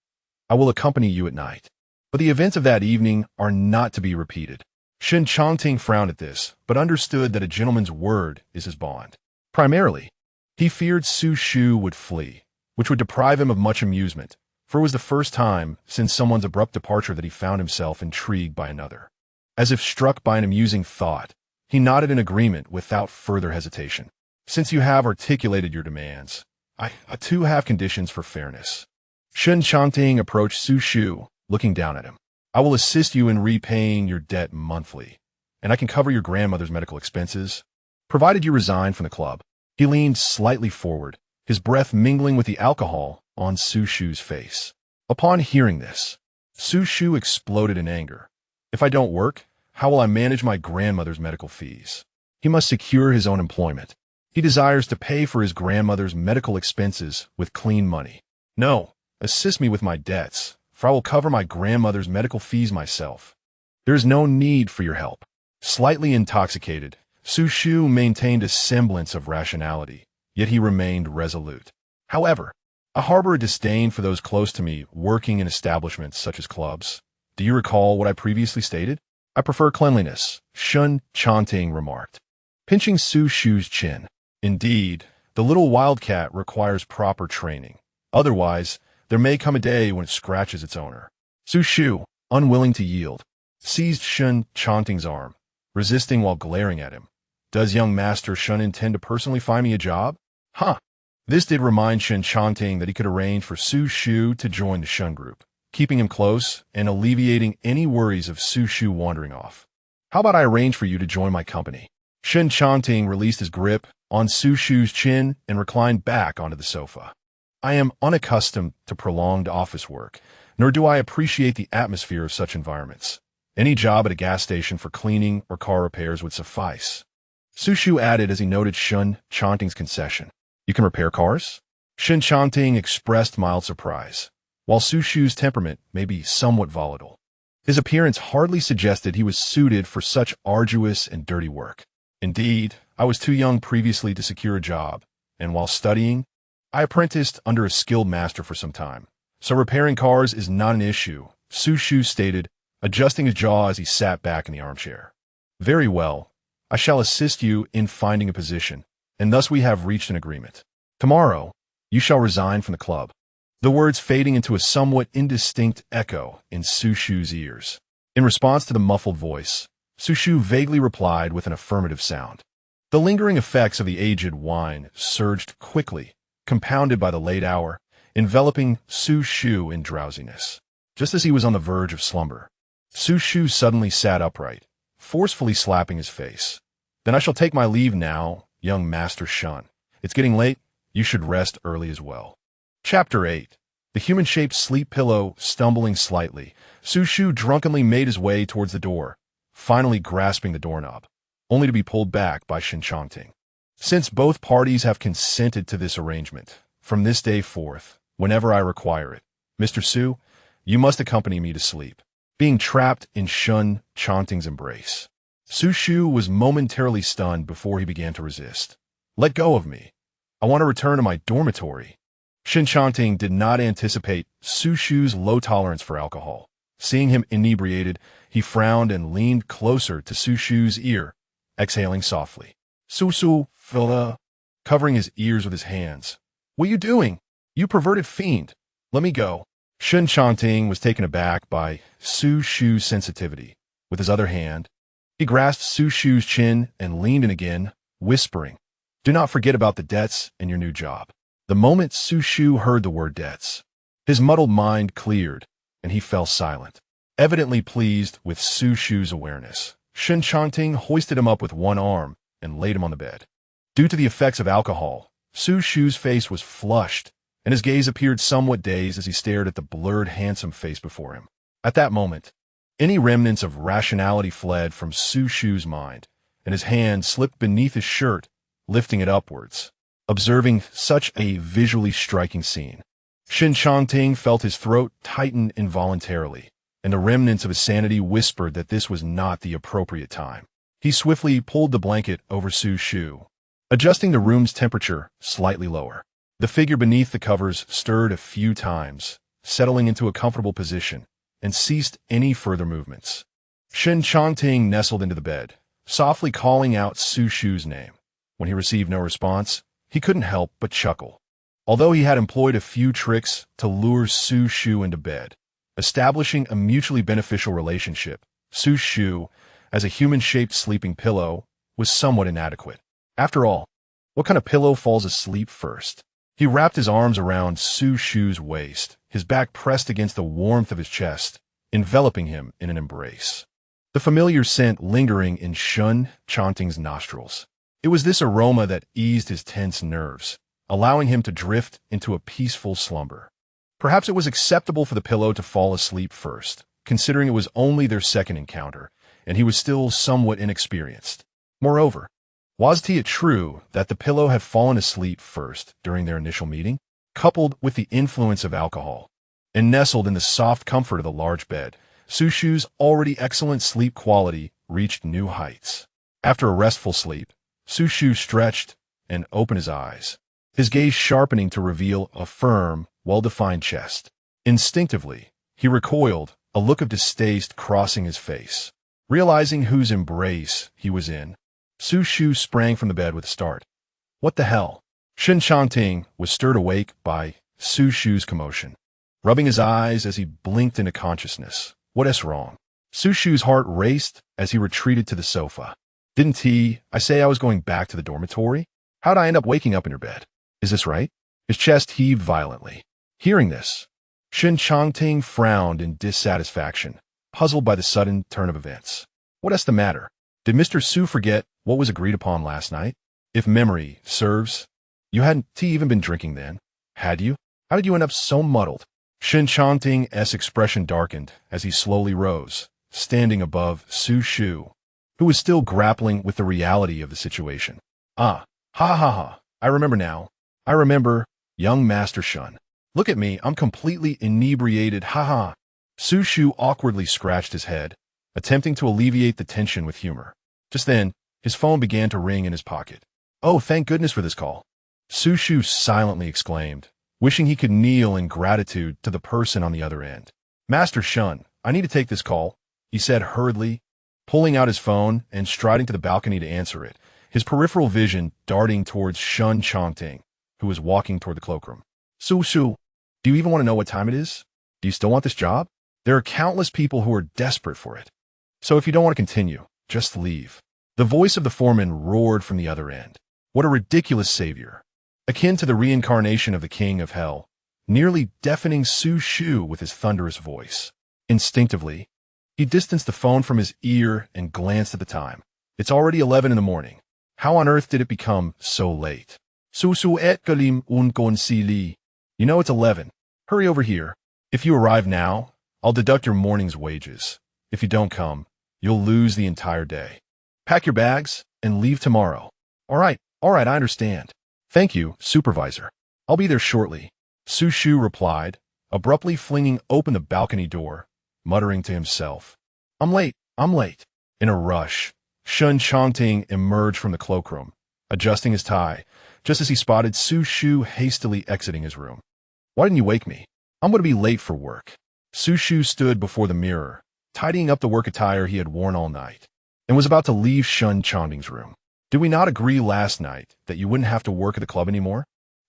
I will accompany you at night. But the events of that evening are not to be repeated. Shen Changting frowned at this, but understood that a gentleman's word is his bond. Primarily, he feared Xu Shu would flee, which would deprive him of much amusement, for it was the first time since someone's abrupt departure that he found himself intrigued by another. As if struck by an amusing thought, he nodded in agreement without further hesitation. Since you have articulated your demands, I too have conditions for fairness. Shen Changting approached Xu Shu, looking down at him. I will assist you in repaying your debt monthly, and I can cover your grandmother's medical expenses, provided you resign from the club. He leaned slightly forward, his breath mingling with the alcohol on Xu Shu's face. Upon hearing this, Xu Shu exploded in anger. If I don't work, how will I manage my grandmother's medical fees? He must secure his own employment. He desires to pay for his grandmother's medical expenses with clean money. No, assist me with my debts, for I will cover my grandmother's medical fees myself. There is no need for your help. Slightly intoxicated, Xu Shu maintained a semblance of rationality, yet he remained resolute. However, I harbor a disdain for those close to me working in establishments such as clubs. Do you recall what I previously stated? I prefer cleanliness, Shen Changting remarked, pinching Xu Shu's chin. Indeed, the little wildcat requires proper training. Otherwise, there may come a day when it scratches its owner. Xu Shu, unwilling to yield, seized Shen Changting's arm, resisting while glaring at him. Does young Master Shen intend to personally find me a job? Huh. This did remind Shen Changting that he could arrange for Xu Shu to join the Shen group, keeping him close and alleviating any worries of Xu Shu wandering off. How about I arrange for you to join my company? Shen Changting released his grip on Xu Shu's chin and reclined back onto the sofa. I am unaccustomed to prolonged office work, nor do I appreciate the atmosphere of such environments. Any job at a gas station for cleaning or car repairs would suffice. Xu Shu added as he noted Shen Changting's concession. You can repair cars? Shen Changting expressed mild surprise. While Xu Shu's temperament may be somewhat volatile, his appearance hardly suggested he was suited for such arduous and dirty work. Indeed, I was too young previously to secure a job, and while studying, I apprenticed under a skilled master for some time. So repairing cars is not an issue, Xu Shu stated, adjusting his jaw as he sat back in the armchair. Very well, I shall assist you in finding a position, and thus we have reached an agreement. Tomorrow, you shall resign from the club. The words fading into a somewhat indistinct echo in Xu Shu's ears. In response to the muffled voice, Xu Shu vaguely replied with an affirmative sound. The lingering effects of the aged wine surged quickly, compounded by the late hour, enveloping Xu Shu in drowsiness. Just as he was on the verge of slumber, Xu Shu suddenly sat upright, forcefully slapping his face. Then I shall take my leave now, young Master Shen. It's getting late. You should rest early as well. Chapter 8. The human-shaped sleep pillow stumbling slightly, Xu Shu drunkenly made his way towards the door, finally grasping the doorknob, only to be pulled back by Shen Changting. Since both parties have consented to this arrangement, from this day forth, whenever I require it, Mr. Xu, you must accompany me to sleep. Being trapped in Shen Changting's embrace, Xu Shu was momentarily stunned before he began to resist. Let go of me. I want to return to my dormitory. Shen Changting did not anticipate Xu Shu's low tolerance for alcohol. Seeing him inebriated, he frowned and leaned closer to Xu Shu's ear, exhaling softly. Xu Shu, fella, covering his ears with his hands. What are you doing? You perverted fiend. Let me go. Shen Changting was taken aback by Xu Shu's sensitivity. With his other hand, he grasped Xu Shu's chin and leaned in again, whispering, Do not forget about the debts and your new job. The moment Xu Shu heard the word debts, his muddled mind cleared, and he fell silent. Evidently pleased with Xu Shu's awareness, Shen Changting hoisted him up with one arm and laid him on the bed. Due to the effects of alcohol, Xu Shu's face was flushed, and his gaze appeared somewhat dazed as he stared at the blurred, handsome face before him. At that moment, any remnants of rationality fled from Xu Shu's mind, and his hand slipped beneath his shirt, lifting it upwards. Observing such a visually striking scene, Shen Changting felt his throat tighten involuntarily, and the remnants of his sanity whispered that this was not the appropriate time. He swiftly pulled the blanket over Xu Shu, adjusting the room's temperature slightly lower. The figure beneath the covers stirred a few times, settling into a comfortable position, and ceased any further movements. Shen Changting nestled into the bed, softly calling out Xu Shu's name. When he received no response, he couldn't help but chuckle. Although he had employed a few tricks to lure Xu Shu into bed, establishing a mutually beneficial relationship, Xu Shu, as a human-shaped sleeping pillow, was somewhat inadequate. After all, what kind of pillow falls asleep first? He wrapped his arms around Xu Shu's waist, his back pressed against the warmth of his chest, enveloping him in an embrace. The familiar scent lingering in Shen Changting's nostrils. It was this aroma that eased his tense nerves, allowing him to drift into a peaceful slumber. Perhaps it was acceptable for the pillow to fall asleep first, considering it was only their second encounter, and he was still somewhat inexperienced. Moreover, wasn't it true that the pillow had fallen asleep first during their initial meeting, coupled with the influence of alcohol? And nestled in the soft comfort of the large bed, Xu Shu's already excellent sleep quality reached new heights. After a restful sleep, Xu Shu stretched and opened his eyes, his gaze sharpening to reveal a firm, well-defined chest. Instinctively, he recoiled, a look of distaste crossing his face. Realizing whose embrace he was in, Xu Shu sprang from the bed with a start. What the hell? Shen Changting was stirred awake by Xu Shu's commotion, rubbing his eyes as he blinked into consciousness. What is wrong? Xu Shu's heart raced as he retreated to the sofa. Didn't I say I was going back to the dormitory? How'd I end up waking up in your bed? Is this right? His chest heaved violently. Hearing this, Shen Changting frowned in dissatisfaction, puzzled by the sudden turn of events. What's the matter? Did Mr. Xu forget what was agreed upon last night? If memory serves, you hadn't even been drinking then, had you? How did you end up so muddled? Shen Changting's expression darkened as he slowly rose, standing above Xu Shu, who was still grappling with the reality of the situation. Ha ha ha, I remember now. I remember, young Master Shen. Look at me, I'm completely inebriated, ha ha. Xu Shu awkwardly scratched his head, attempting to alleviate the tension with humor. Just then, his phone began to ring in his pocket. Oh, thank goodness for this call. Xu Shu silently exclaimed, wishing he could kneel in gratitude to the person on the other end. Master Shen, I need to take this call, he said hurriedly, pulling out his phone and striding to the balcony to answer it, his peripheral vision darting towards Shen Changting, who was walking toward the cloakroom. Xu Shu, do you even want to know what time it is? Do you still want this job? There are countless people who are desperate for it. So if you don't want to continue, just leave. The voice of the foreman roared from the other end. What a ridiculous savior. Akin to the reincarnation of the king of hell, nearly deafening Xu Shu with his thunderous voice. Instinctively, he distanced the phone from his ear and glanced at the time. It's already 11 in the morning. How on earth did it become so late? Xu Shu et galim un gon si li. You know it's 11. Hurry over here. If you arrive now, I'll deduct your morning's wages. If you don't come, you'll lose the entire day. Pack your bags and leave tomorrow. All right, I understand. Thank you, supervisor. I'll be there shortly. Xu Shu replied, abruptly flinging open the balcony door, muttering to himself. I'm late. In a rush, Shen Changting emerged from the cloakroom, adjusting his tie, just as he spotted Xu Shu hastily exiting his room. Why didn't you wake me? I'm going to be late for work. Xu Shu stood before the mirror, tidying up the work attire he had worn all night, and was about to leave Shen Changting's room. Did we not agree last night that you wouldn't have to work at the club anymore?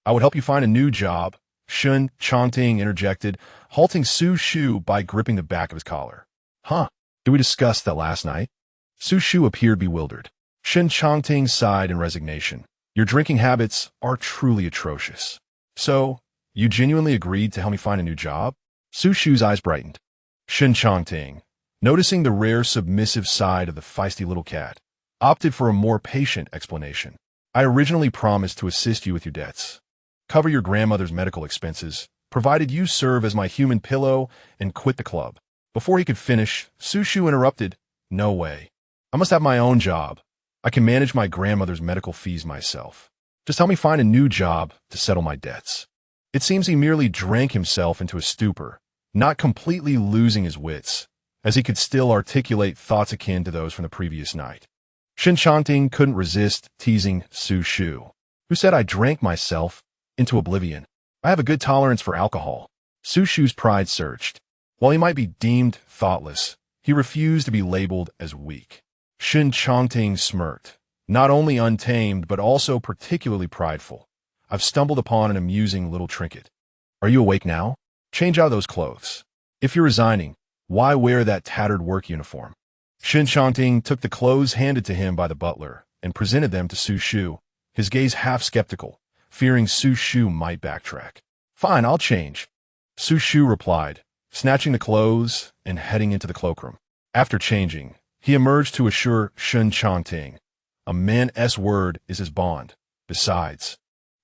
I would help you find a new job, Shen Changting interjected, halting Xu Shu by gripping the back of his collar. Huh? Did we discuss that last night? Xu Shu appeared bewildered. Shen Changting sighed in resignation. Your drinking habits are truly atrocious. So, you genuinely agreed to help me find a new job? Xu Shu's eyes brightened. Shen Changting, noticing the rare submissive side of the feisty little cat, opted for a more patient explanation. I originally promised to assist you with your debts, cover your grandmother's medical expenses, provided you serve as my human pillow, and quit the club. Before he could finish, Xu Shu interrupted. No way. I must have my own job. I can manage my grandmother's medical fees myself. Just help me find a new job to settle my debts. It seems he merely drank himself into a stupor, not completely losing his wits, as he could still articulate thoughts akin to those from the previous night. Shen Changting couldn't resist teasing Xu Shu, who said I drank myself into oblivion. I have a good tolerance for alcohol. Xu Shu's pride surged. While he might be deemed thoughtless, he refused to be labeled as weak. Shen Changting smirked, not only untamed but also particularly prideful. I've stumbled upon an amusing little trinket. Are you awake now? Change out of those clothes. If you're resigning, why wear that tattered work uniform? Shen Changting took the clothes handed to him by the butler and presented them to Xu Shu, his gaze half skeptical, fearing Xu Shu might backtrack. Fine, I'll change. Xu Shu replied, snatching the clothes and heading into the cloakroom. After changing, he emerged to assure Shen Changting, a man's word is his bond. Besides,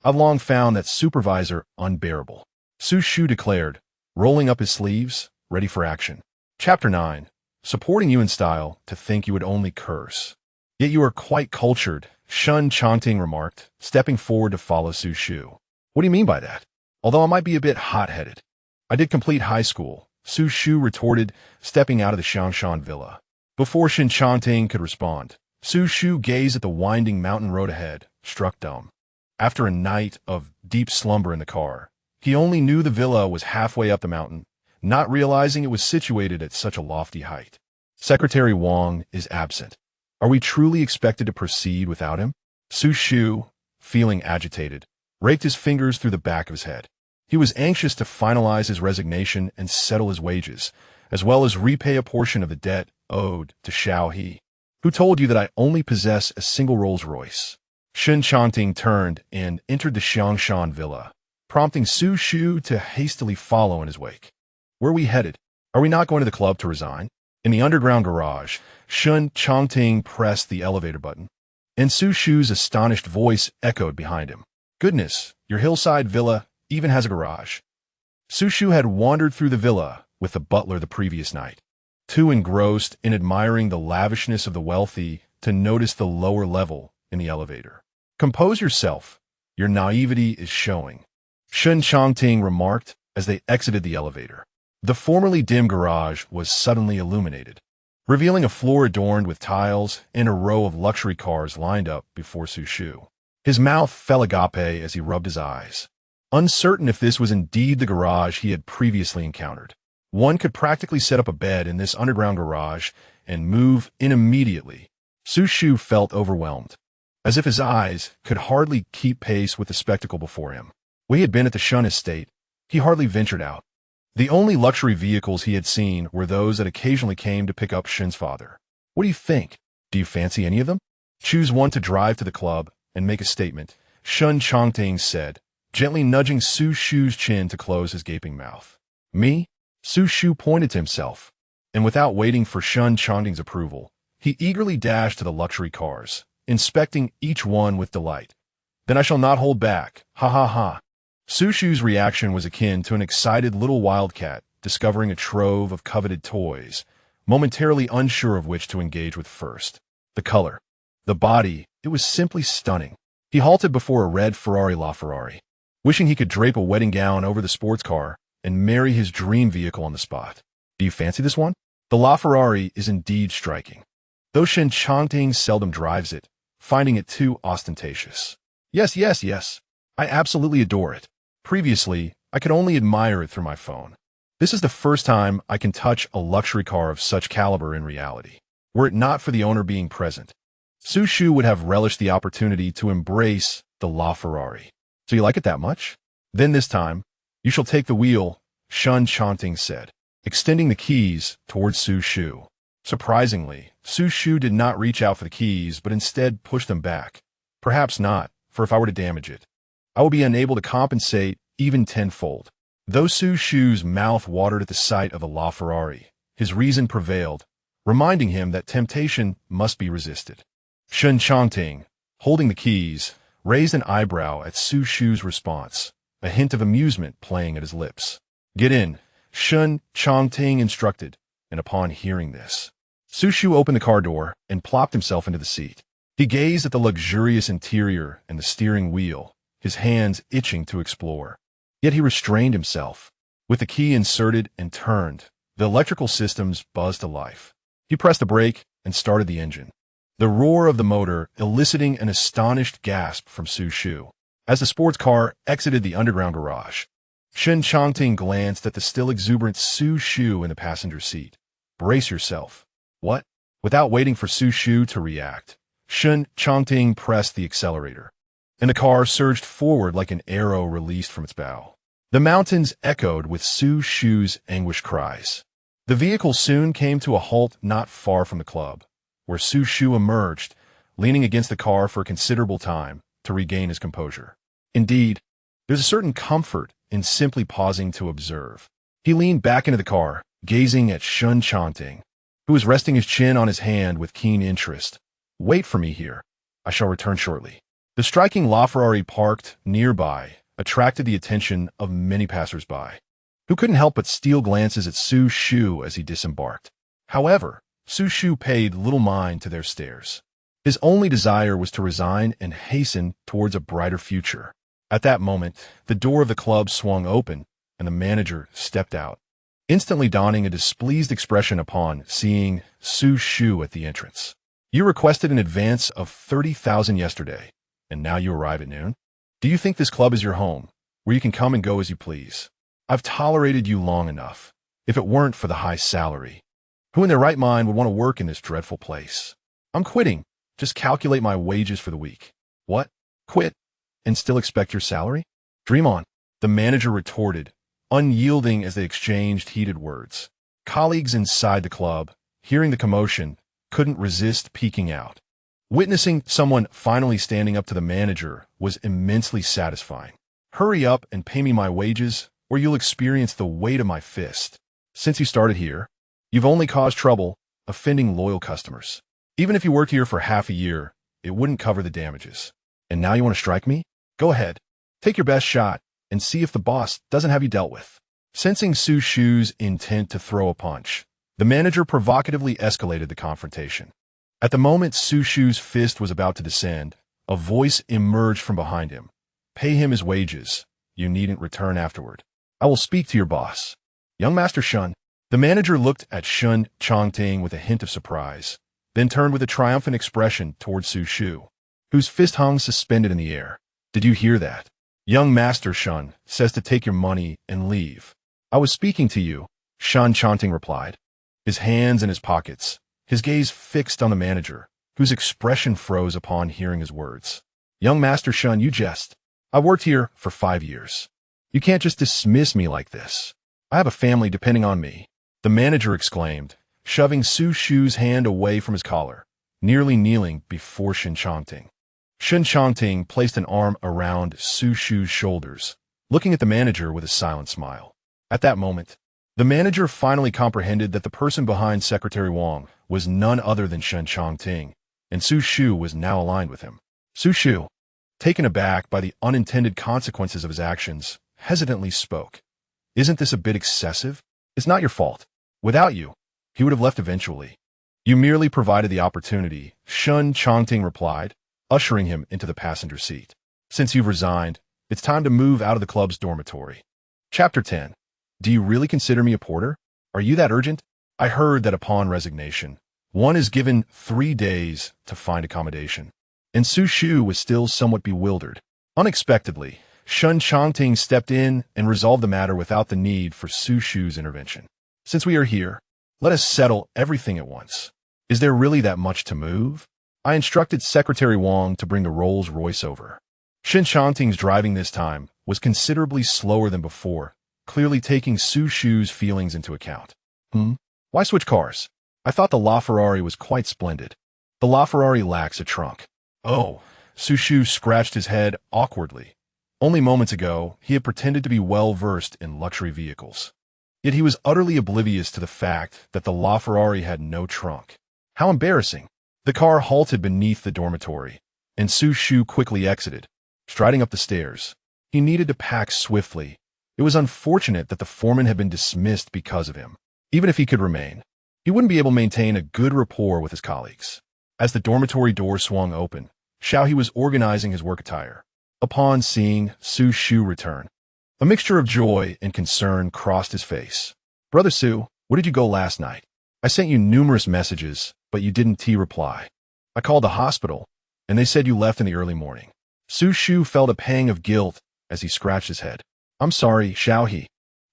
I've long found that supervisor unbearable. Xu Shu declared, rolling up his sleeves, ready for action. Chapter 9. Supporting you in style to think you would only curse. Yet you are quite cultured, Shen Changting remarked, stepping forward to follow Xu Shu. What do you mean by that? Although I might be a bit hot-headed. I did complete high school, Xu Shu retorted, stepping out of the Xiangshan villa. Before Shen Changting could respond, Xu Shu gazed at the winding mountain road ahead, struck dumb. After a night of deep slumber in the car, he only knew the villa was halfway up the mountain, not realizing it was situated at such a lofty height. Secretary Wang is absent. Are we truly expected to proceed without him? Xu Shu, feeling agitated, raked his fingers through the back of his head. He was anxious to finalize his resignation and settle his wages, as well as repay a portion of the debt owed to Xiao He. Who told you that I only possess a single Rolls-Royce? Shen Changting turned and entered the Xiangshan villa, prompting Xu Shu to hastily follow in his wake. Where are we headed? Are we not going to the club to resign? In the underground garage, Shen Changting pressed the elevator button, and Xu Shu's astonished voice echoed behind him. Goodness, your hillside villa even has a garage. Xu Shu had wandered through the villa with the butler the previous night, too engrossed in admiring the lavishness of the wealthy to notice the lower level in the elevator. Compose yourself. Your naivety is showing, Shen Changting remarked as they exited the elevator. The formerly dim garage was suddenly illuminated, revealing a floor adorned with tiles and a row of luxury cars lined up before Xu Shu. His mouth fell agape as he rubbed his eyes, uncertain if this was indeed the garage he had previously encountered. One could practically set up a bed in this underground garage and move in immediately. Xu Shu felt overwhelmed, as if his eyes could hardly keep pace with the spectacle before him. When he had been at the Shun estate, he hardly ventured out. The only luxury vehicles he had seen were those that occasionally came to pick up Shen's father. What do you think? Do you fancy any of them? Choose one to drive to the club and make a statement, Shen Changting said, gently nudging Xu Shu's chin to close his gaping mouth. Me? Xu Shu pointed to himself, and without waiting for Shen Changting's approval, he eagerly dashed to the luxury cars, inspecting each one with delight. Then I shall not hold back, ha ha ha. Xu Shu's reaction was akin to an excited little wildcat discovering a trove of coveted toys, momentarily unsure of which to engage with first. The color, the body, it was simply stunning. He halted before a red Ferrari LaFerrari, wishing he could drape a wedding gown over the sports car and marry his dream vehicle on the spot. Do you fancy this one? The LaFerrari is indeed striking, though Shen Changting seldom drives it, finding it too ostentatious. Yes. I absolutely adore it. Previously, I could only admire it through my phone. This is the first time I can touch a luxury car of such caliber in reality. Were it not for the owner being present, Xu Shu would have relished the opportunity to embrace the LaFerrari. So you like it that much? Then this time, you shall take the wheel, Shen Changting said, extending the keys towards Xu Shu. Surprisingly, Xu Shu did not reach out for the keys but instead pushed them back. Perhaps not, for if I were to damage it, I will be unable to compensate even tenfold. Though Xu Shu's mouth watered at the sight of the LaFerrari, his reason prevailed, reminding him that temptation must be resisted. Shen Changting, holding the keys, raised an eyebrow at Xu Shu's response, a hint of amusement playing at his lips. "Get in," Shen Changting instructed, and upon hearing this, Xu Shu opened the car door and plopped himself into the seat. He gazed at the luxurious interior and the steering wheel, his hands itching to explore. Yet he restrained himself. With the key inserted and turned, the electrical systems buzzed to life. He pressed the brake and started the engine, the roar of the motor eliciting an astonished gasp from Xu Shu. As the sports car exited the underground garage, Shen Changting glanced at the still exuberant Xu Shu in the passenger seat. "Brace yourself." "What?" Without waiting for Xu Shu to react, Shen Changting pressed the accelerator, and the car surged forward like an arrow released from its bow. The mountains echoed with Xu Shu's anguished cries. The vehicle soon came to a halt not far from the club, where Xu Shu emerged, leaning against the car for a considerable time to regain his composure. Indeed, there's a certain comfort in simply pausing to observe. He leaned back into the car, gazing at Shen Changting, who was resting his chin on his hand with keen interest. "Wait for me here. I shall return shortly." The striking LaFerrari parked nearby attracted the attention of many passers-by, who couldn't help but steal glances at Xu Shu as he disembarked. However, Xu Shu paid little mind to their stares. His only desire was to resign and hasten towards a brighter future. At that moment, the door of the club swung open, and the manager stepped out, instantly donning a displeased expression upon seeing Xu Shu at the entrance. "You requested an advance of 30,000 yesterday, and now you arrive at noon? Do you think this club is your home, where you can come and go as you please? I've tolerated you long enough, if it weren't for the high salary. Who in their right mind would want to work in this dreadful place? I'm quitting. Just calculate my wages for the week." "What? Quit? And still expect your salary? Dream on," the manager retorted, unyielding as they exchanged heated words. Colleagues inside the club, hearing the commotion, couldn't resist peeking out. Witnessing someone finally standing up to the manager was immensely satisfying. "Hurry up and pay me my wages, or you'll experience the weight of my fist. Since you started here, you've only caused trouble, offending loyal customers. Even if you worked here for half a year, it wouldn't cover the damages. And now you want to strike me? Go ahead. Take your best shot and see if the boss doesn't have you dealt with." Sensing Xu Shu's intent to throw a punch, the manager provocatively escalated the confrontation. At the moment Xu Shu's fist was about to descend, a voice emerged from behind him. "Pay him his wages. You needn't return afterward. I will speak to your boss." "Young Master Shen." The manager looked at Shen Changting with a hint of surprise, then turned with a triumphant expression towards Xu Shu, whose fist hung suspended in the air. "Did you hear that? Young Master Shen says to take your money and leave." "I was speaking to you," Shen Changting replied, his hands in his pockets, his gaze fixed on the manager, whose expression froze upon hearing his words. "Young Master Shen, you jest. I've worked here for 5 years. You can't just dismiss me like this. I have a family depending on me," the manager exclaimed, shoving Xu Shu's hand away from his collar, nearly kneeling before Shen Changting. Shen Changting placed an arm around Xu Shu's shoulders, looking at the manager with a silent smile. At that moment, the manager finally comprehended that the person behind Secretary Wang was none other than Shen Changting, and Xu Shu was now aligned with him. Xu Shu, taken aback by the unintended consequences of his actions, hesitantly spoke. "Isn't this a bit excessive? It's not your fault. Without you, he would have left eventually. You merely provided the opportunity," Shen Changting replied, ushering him into the passenger seat. "Since you've resigned, it's time to move out of the club's dormitory." Chapter 10. Do you really consider me a porter? Are you that urgent? I heard that upon resignation, one is given 3 days to find accommodation. And Xu Shu was still somewhat bewildered. Unexpectedly, Shen Changting stepped in and resolved the matter without the need for Xu Shu's intervention. "Since we are here, let us settle everything at once. Is there really that much to move? I instructed Secretary Wang to bring the Rolls-Royce over." Shen Changting's driving this time was considerably slower than before, clearly taking Xu Shu's feelings into account. Why switch cars? I thought the LaFerrari was quite splendid." "The LaFerrari lacks a trunk." "Oh," Xu Shu scratched his head awkwardly. Only moments ago, he had pretended to be well-versed in luxury vehicles. Yet he was utterly oblivious to the fact that the LaFerrari had no trunk. How embarrassing. The car halted beneath the dormitory, and Xu Shu quickly exited, striding up the stairs. He needed to pack swiftly. It was unfortunate that the foreman had been dismissed because of him. Even if he could remain, he wouldn't be able to maintain a good rapport with his colleagues. As the dormitory door swung open, Xiaohe was organizing his work attire. Upon seeing Xu Shu return, a mixture of joy and concern crossed his face. "Brother Xu, where did you go last night? I sent you numerous messages, but you didn't reply. I called the hospital, and they said you left in the early morning." Xu Shu felt a pang of guilt as he scratched his head. "I'm sorry, Xiaohe.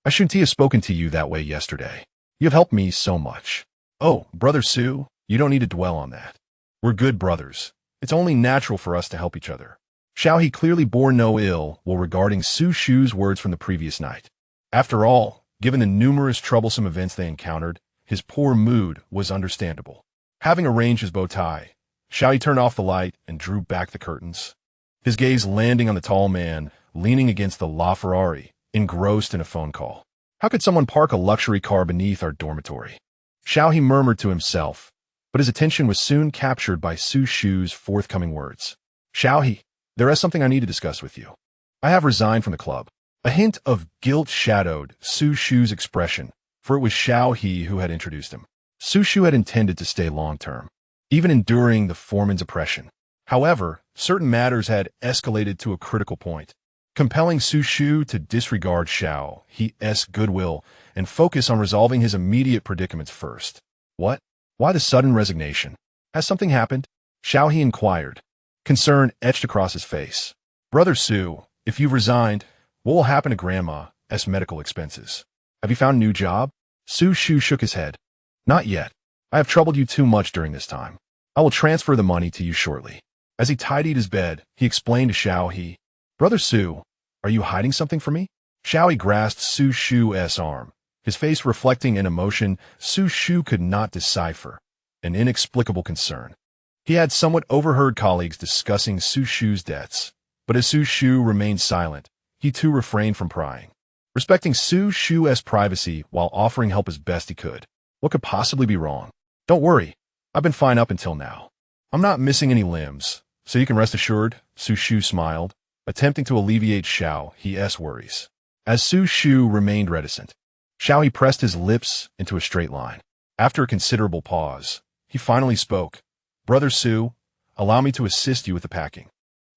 I shouldn't have spoken to you that way yesterday. You have helped me so much." "Oh, Brother Xu, you don't need to dwell on that. We're good brothers. It's only natural for us to help each other." Xiaohe clearly bore no ill will regarding Xu Shu's words from the previous night. After all, given the numerous troublesome events they encountered, his poor mood was understandable. Having arranged his bow tie, Xiaohe turned off the light and drew back the curtains, his gaze landing on the tall man leaning against the LaFerrari, engrossed in a phone call. How could someone park a luxury car beneath our dormitory? Xiaohe murmured to himself, but his attention was soon captured by Xu Shu's forthcoming words. "Xiaohe, there is something I need to discuss with you. I have resigned from the club." A hint of guilt shadowed Xu Shu's expression, for it was Xiaohe who had introduced him. Xu Shu had intended to stay long-term, even enduring the foreman's oppression. However, certain matters had escalated to a critical point, compelling Xu Shu to disregard Xiaohe's goodwill and focus on resolving his immediate predicaments first. "What? Why the sudden resignation? Has something happened?" Xiaohe inquired. Concern etched across his face. "Brother Xu, if you've resigned, what will happen to Grandma's medical expenses? Have you found a new job?" Xu Shu shook his head. "Not yet. I have troubled you too much during this time. I will transfer the money to you shortly." As he tidied his bed, he explained to Xiaohe, "Brother Xu, are you hiding something from me?" Xiaohe grasped Xu Shu's arm, his face reflecting an emotion Xu Shu could not decipher, an inexplicable concern. He had somewhat overheard colleagues discussing Xu Shu's debts, but as Xu Shu remained silent, he too refrained from prying, respecting Xu Shu's privacy while offering help as best he could. What could possibly be wrong? "Don't worry, I've been fine up until now. I'm not missing any limbs, so you can rest assured," Xu Shu smiled, attempting to alleviate Xiaohe's worries. As Xu Shu remained reticent, Xiaohe pressed his lips into a straight line. After a considerable pause, he finally spoke. "Brother Xu, allow me to assist you with the packing."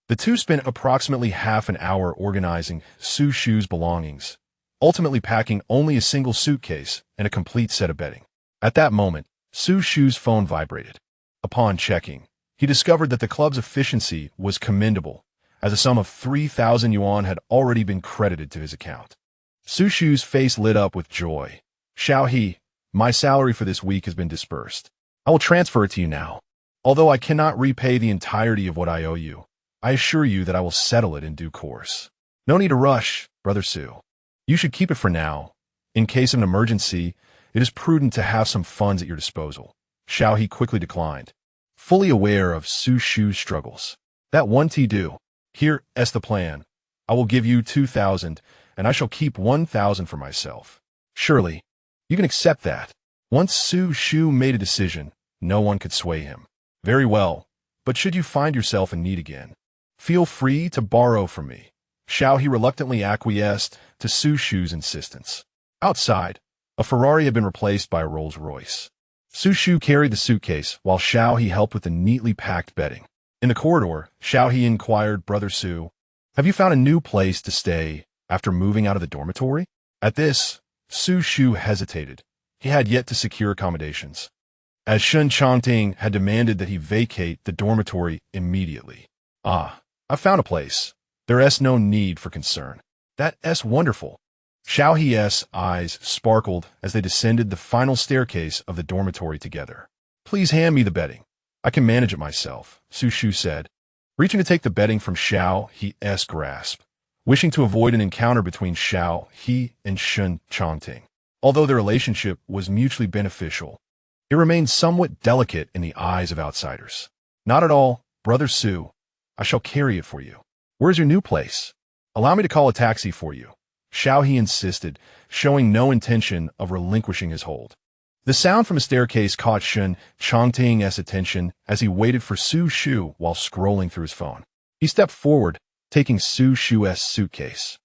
The two spent approximately half an hour organizing Xu Shu's belongings, ultimately packing only a single suitcase and a complete set of bedding. At that moment, Xu Shu's phone vibrated. Upon checking, he discovered that the club's efficiency was commendable, as a sum of 3,000 yuan had already been credited to his account. Xu Shu's face lit up with joy. "Xiaohe, my salary for this week has been dispersed. I will transfer it to you now. Although I cannot repay the entirety of what I owe you, I assure you that I will settle it in due course. No need to rush, Brother Xu. You should keep it for now. In case of an emergency, it is prudent to have some funds at your disposal." Xiaohe quickly declined, fully aware of Xu Shu's struggles. "That won't do. Here is the plan. I will give you 2,000, and I shall keep 1,000 for myself. Surely, you can accept that." Once Xu Shu made a decision, no one could sway him. "Very well, but should you find yourself in need again, feel free to borrow from me." Xiaohe reluctantly acquiesced to Xu Shu's insistence. Outside, a Ferrari had been replaced by a Rolls-Royce. Xu Shu carried the suitcase while Xiaohe helped with the neatly packed bedding. In the corridor, Xiaohe inquired, "Brother Xu, have you found a new place to stay after moving out of the dormitory?" At this, Xu Shu hesitated. He had yet to secure accommodations, as Shen Changting had demanded that he vacate the dormitory immediately. "Ah, I've found a place. There is no need for concern." "That is wonderful." Xiaohe's eyes sparkled as they descended the final staircase of the dormitory together. "Please hand me the bedding. I can manage it myself," Xu Shu said, reaching to take the bedding from Xiaohe's grasp, wishing to avoid an encounter between Xiaohe and Shen Changting. Although their relationship was mutually beneficial, it remained somewhat delicate in the eyes of outsiders. "Not at all, Brother Xu. I shall carry it for you." "Where's your new place?" "Allow me to call a taxi for you," Xiaohe insisted, showing no intention of relinquishing his hold. The sound from a staircase caught Shen Changting's attention as he waited for Xu Shu while scrolling through his phone. He stepped forward, taking Xu Shu's suitcase.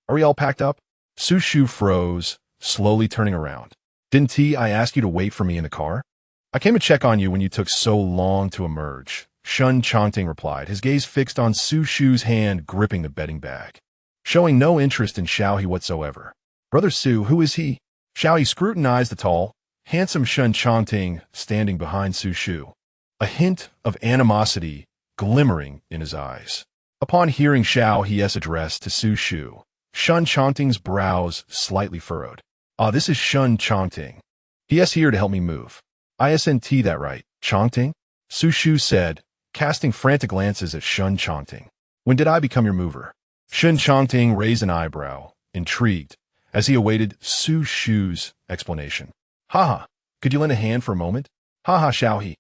Are we all packed up? Xu Shu froze, slowly turning around. Didn't I ask you to wait for me in the car? I came to check on you when you took so long to emerge, Shen Changting replied, his gaze fixed on Xu Shu's hand gripping the bedding bag. Showing no interest in Xiaohe whatsoever. Brother Xu, who is he? Xiaohe scrutinized the tall, handsome Shen Changting standing behind Xu Shu, a hint of animosity glimmering in his eyes. Upon hearing Xiaohe's address to Xu Shu, Shen Changting's brows slightly furrowed. This is Shen Changting. He is here to help me move. Isn't that right, Changting? Xu Shu said, casting frantic glances at Shen Changting. When did I become your mover? Shen Changting raised an eyebrow, intrigued, as he awaited Xu Shu's explanation. Haha, could you lend a hand for a moment? Haha, Xiaohe.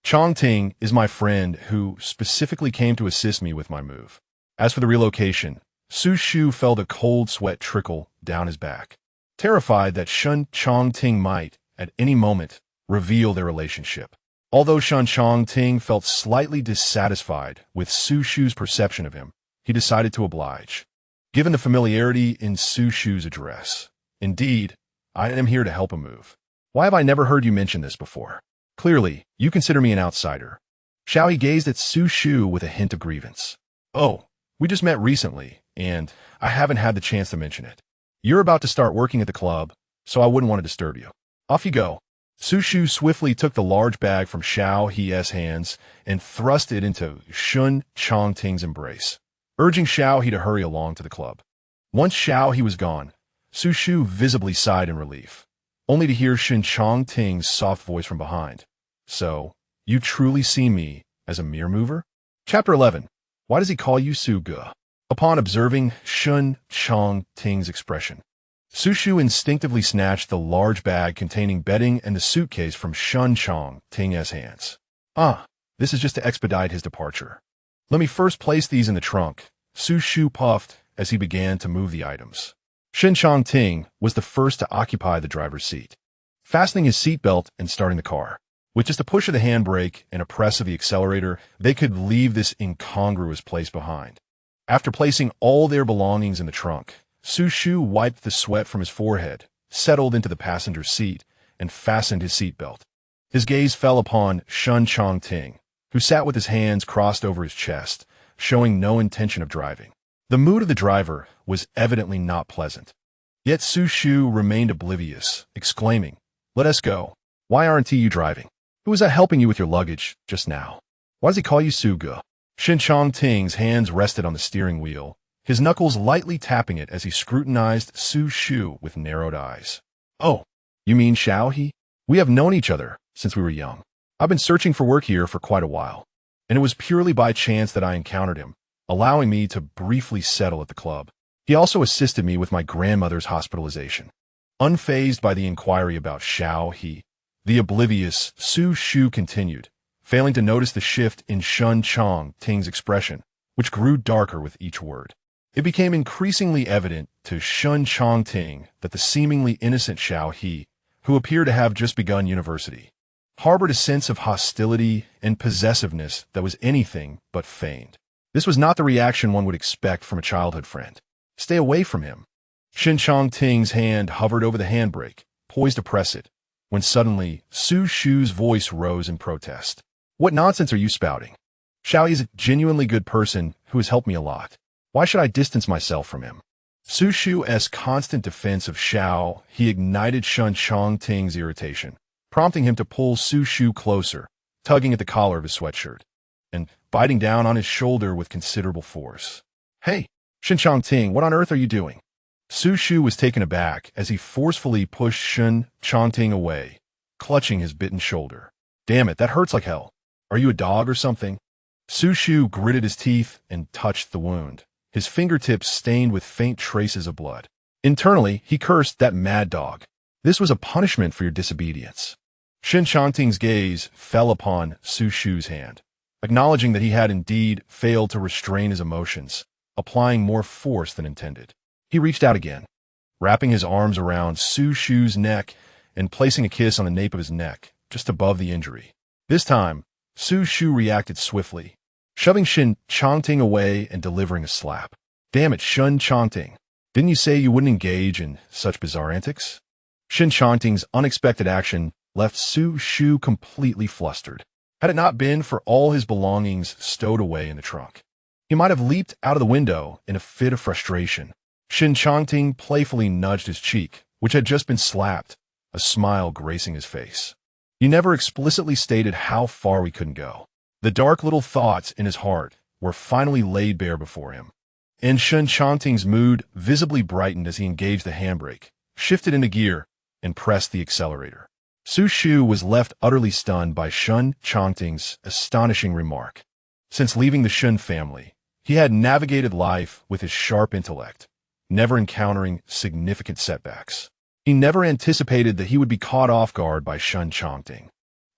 Changting is my friend who specifically came to assist me with my move. As for the relocation, Xu Shu felt a cold sweat trickle down his back, terrified that Shen Changting might, at any moment, reveal their relationship. Although Shen Changting felt slightly dissatisfied with Xu Shu's perception of him, he decided to oblige. Given the familiarity in Xu Shu's address, indeed, I am here to help him move. Why have I never heard you mention this before? Clearly, you consider me an outsider. Xiaohe gazed at Xu Shu with a hint of grievance. Oh, we just met recently, and I haven't had the chance to mention it. You're about to start working at the club, so I wouldn't want to disturb you. Off you go. Xu Shu swiftly took the large bag from Xiaohe's hands and thrust it into Shen Changting's embrace, urging Xiaohe to hurry along to the club. Once Xiaohe was gone, Xu Shu visibly sighed in relief, only to hear Shen Changting's soft voice from behind. So, you truly see me as a mere mover? Chapter 11. Why does he call you Su Ge? Upon observing Shen Changting's expression, Xu Shu instinctively snatched the large bag containing bedding and the suitcase from Shen Changting's hands. This is just to expedite his departure. Let me first place these in the trunk, Xu Shu puffed as he began to move the items. Shen Changting was the first to occupy the driver's seat, fastening his seatbelt and starting the car. With just a push of the handbrake and a press of the accelerator, they could leave this incongruous place behind. After placing all their belongings in the trunk, Xu Shu wiped the sweat from his forehead, settled into the passenger seat, and fastened his seatbelt. His gaze fell upon Shen Changting, who sat with his hands crossed over his chest, showing no intention of driving. The mood of the driver was evidently not pleasant. Yet Xu Shu remained oblivious, exclaiming, "Let us go. Why aren't you driving? Who was that helping you with your luggage just now? Why does he call you Su Ge?" Shen Changting's hands rested on the steering wheel, his knuckles lightly tapping it as he scrutinized Xu Shu with narrowed eyes. "Oh, you mean Xiaohe? We have known each other since we were young. I've been searching for work here for quite a while, and it was purely by chance that I encountered him, allowing me to briefly settle at the club. He also assisted me with my grandmother's hospitalization." Unfazed by the inquiry about Xiaohe, the oblivious Xu Shu continued, failing to notice the shift in Shen Changting's expression, which grew darker with each word. It became increasingly evident to Shen Changting that the seemingly innocent Xiaohe, who appeared to have just begun university, harbored a sense of hostility and possessiveness that was anything but feigned. This was not the reaction one would expect from a childhood friend. Stay away from him. Shen Changting's hand hovered over the handbrake, poised to press it, when suddenly Xu Shu's voice rose in protest. "What nonsense are you spouting? Xiaohe is a genuinely good person who has helped me a lot. Why should I distance myself from him?" Xu Shu's constant defense of Xiao, he ignited Shen Changting's irritation, prompting him to pull Xu Shu closer, tugging at the collar of his sweatshirt, and biting down on his shoulder with considerable force. "Hey, Shen Changting, what on earth are you doing?" Xu Shu was taken aback as he forcefully pushed Shen Changting away, clutching his bitten shoulder. "Damn it, that hurts like hell. Are you a dog or something?" Xu Shu gritted his teeth and touched the wound, his fingertips stained with faint traces of blood. Internally, he cursed that mad dog. This was a punishment for your disobedience. Shen Changting's gaze fell upon Xu Shu's hand, acknowledging that he had indeed failed to restrain his emotions, applying more force than intended. He reached out again, wrapping his arms around Xu Shu's neck and placing a kiss on the nape of his neck, just above the injury. This time, Xu Shu reacted swiftly, shoving Shen Changting away and delivering a slap. Damn it, Shen Changting. Didn't you say you wouldn't engage in such bizarre antics? Shen Changting's unexpected action left Xu Shu completely flustered. Had it not been for all his belongings stowed away in the trunk, he might have leaped out of the window in a fit of frustration. Shen Changting playfully nudged his cheek, which had just been slapped, a smile gracing his face. He never explicitly stated how far we couldn't go. The dark little thoughts in his heart were finally laid bare before him. And Shen Changting's mood visibly brightened as he engaged the handbrake, shifted into gear, and pressed the accelerator. Xu Shu was left utterly stunned by Shen Changting's astonishing remark. Since leaving the Shen family, he had navigated life with his sharp intellect, never encountering significant setbacks. He never anticipated that he would be caught off guard by Shen Changting,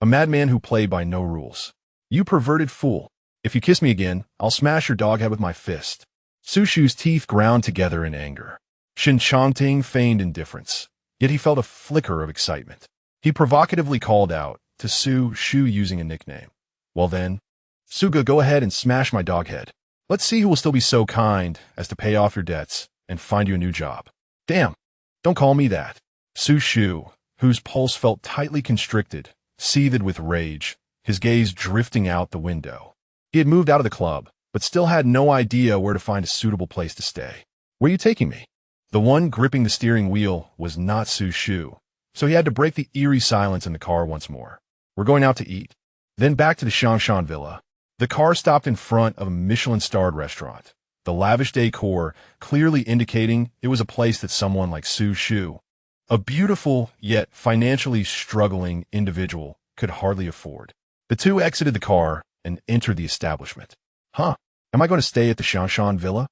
a madman who played by no rules. You perverted fool. If you kiss me again, I'll smash your dog head with my fist. Xu Shu's teeth ground together in anger. Shen Changting feigned indifference, yet he felt a flicker of excitement. He provocatively called out to Xu Shu using a nickname. Well then, Suga, go ahead and smash my dog head. Let's see who will still be so kind as to pay off your debts and find you a new job. Damn, don't call me that. Xu Shu, whose pulse felt tightly constricted, seethed with rage, his gaze drifting out the window. He had moved out of the club, but still had no idea where to find a suitable place to stay. Where are you taking me? The one gripping the steering wheel was not Xu Shu, so he had to break the eerie silence in the car once more. We're going out to eat. Then back to the Shangshan Villa. The car stopped in front of a Michelin-starred restaurant, the lavish decor clearly indicating it was a place that someone like Xu Shu, a beautiful yet financially struggling individual, could hardly afford. The two exited the car and entered the establishment. Huh, am I going to stay at the Shangshan Villa?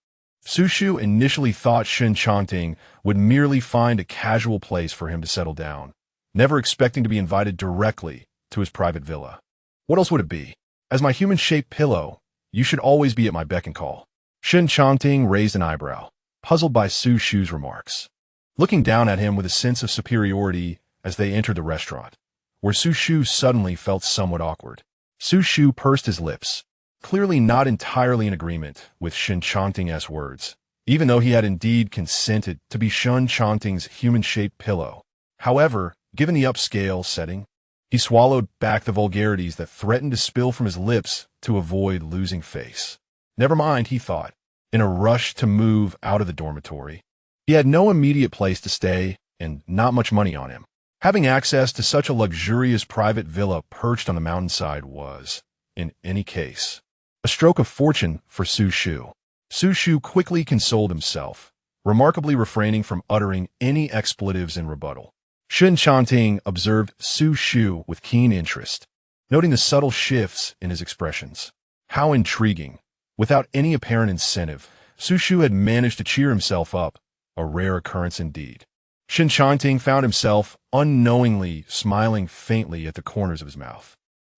Xu Shu initially thought Shen Changting would merely find a casual place for him to settle down, never expecting to be invited directly to his private villa. What else would it be? As my human-shaped pillow, you should always be at my beck and call. Shen Changting raised an eyebrow, puzzled by Xu Shu's remarks, looking down at him with a sense of superiority as they entered the restaurant, where Xu Shu suddenly felt somewhat awkward. Xu Shu pursed his lips, clearly not entirely in agreement with Shen Changting's words, even though he had indeed consented to be Shen Changting's human-shaped pillow. However, given the upscale setting, he swallowed back the vulgarities that threatened to spill from his lips to avoid losing face. Never mind, he thought, in a rush to move out of the dormitory. He had no immediate place to stay and not much money on him. Having access to such a luxurious private villa perched on the mountainside was, in any case, a stroke of fortune for Xu Shu. Xu Shu quickly consoled himself, remarkably refraining from uttering any expletives in rebuttal. Shen Changting observed Xu Shu with keen interest, noting the subtle shifts in his expressions. How intriguing. Without any apparent incentive, Xu Shu had managed to cheer himself up, a rare occurrence indeed. Shen Changting found himself unknowingly smiling faintly at the corners of his mouth.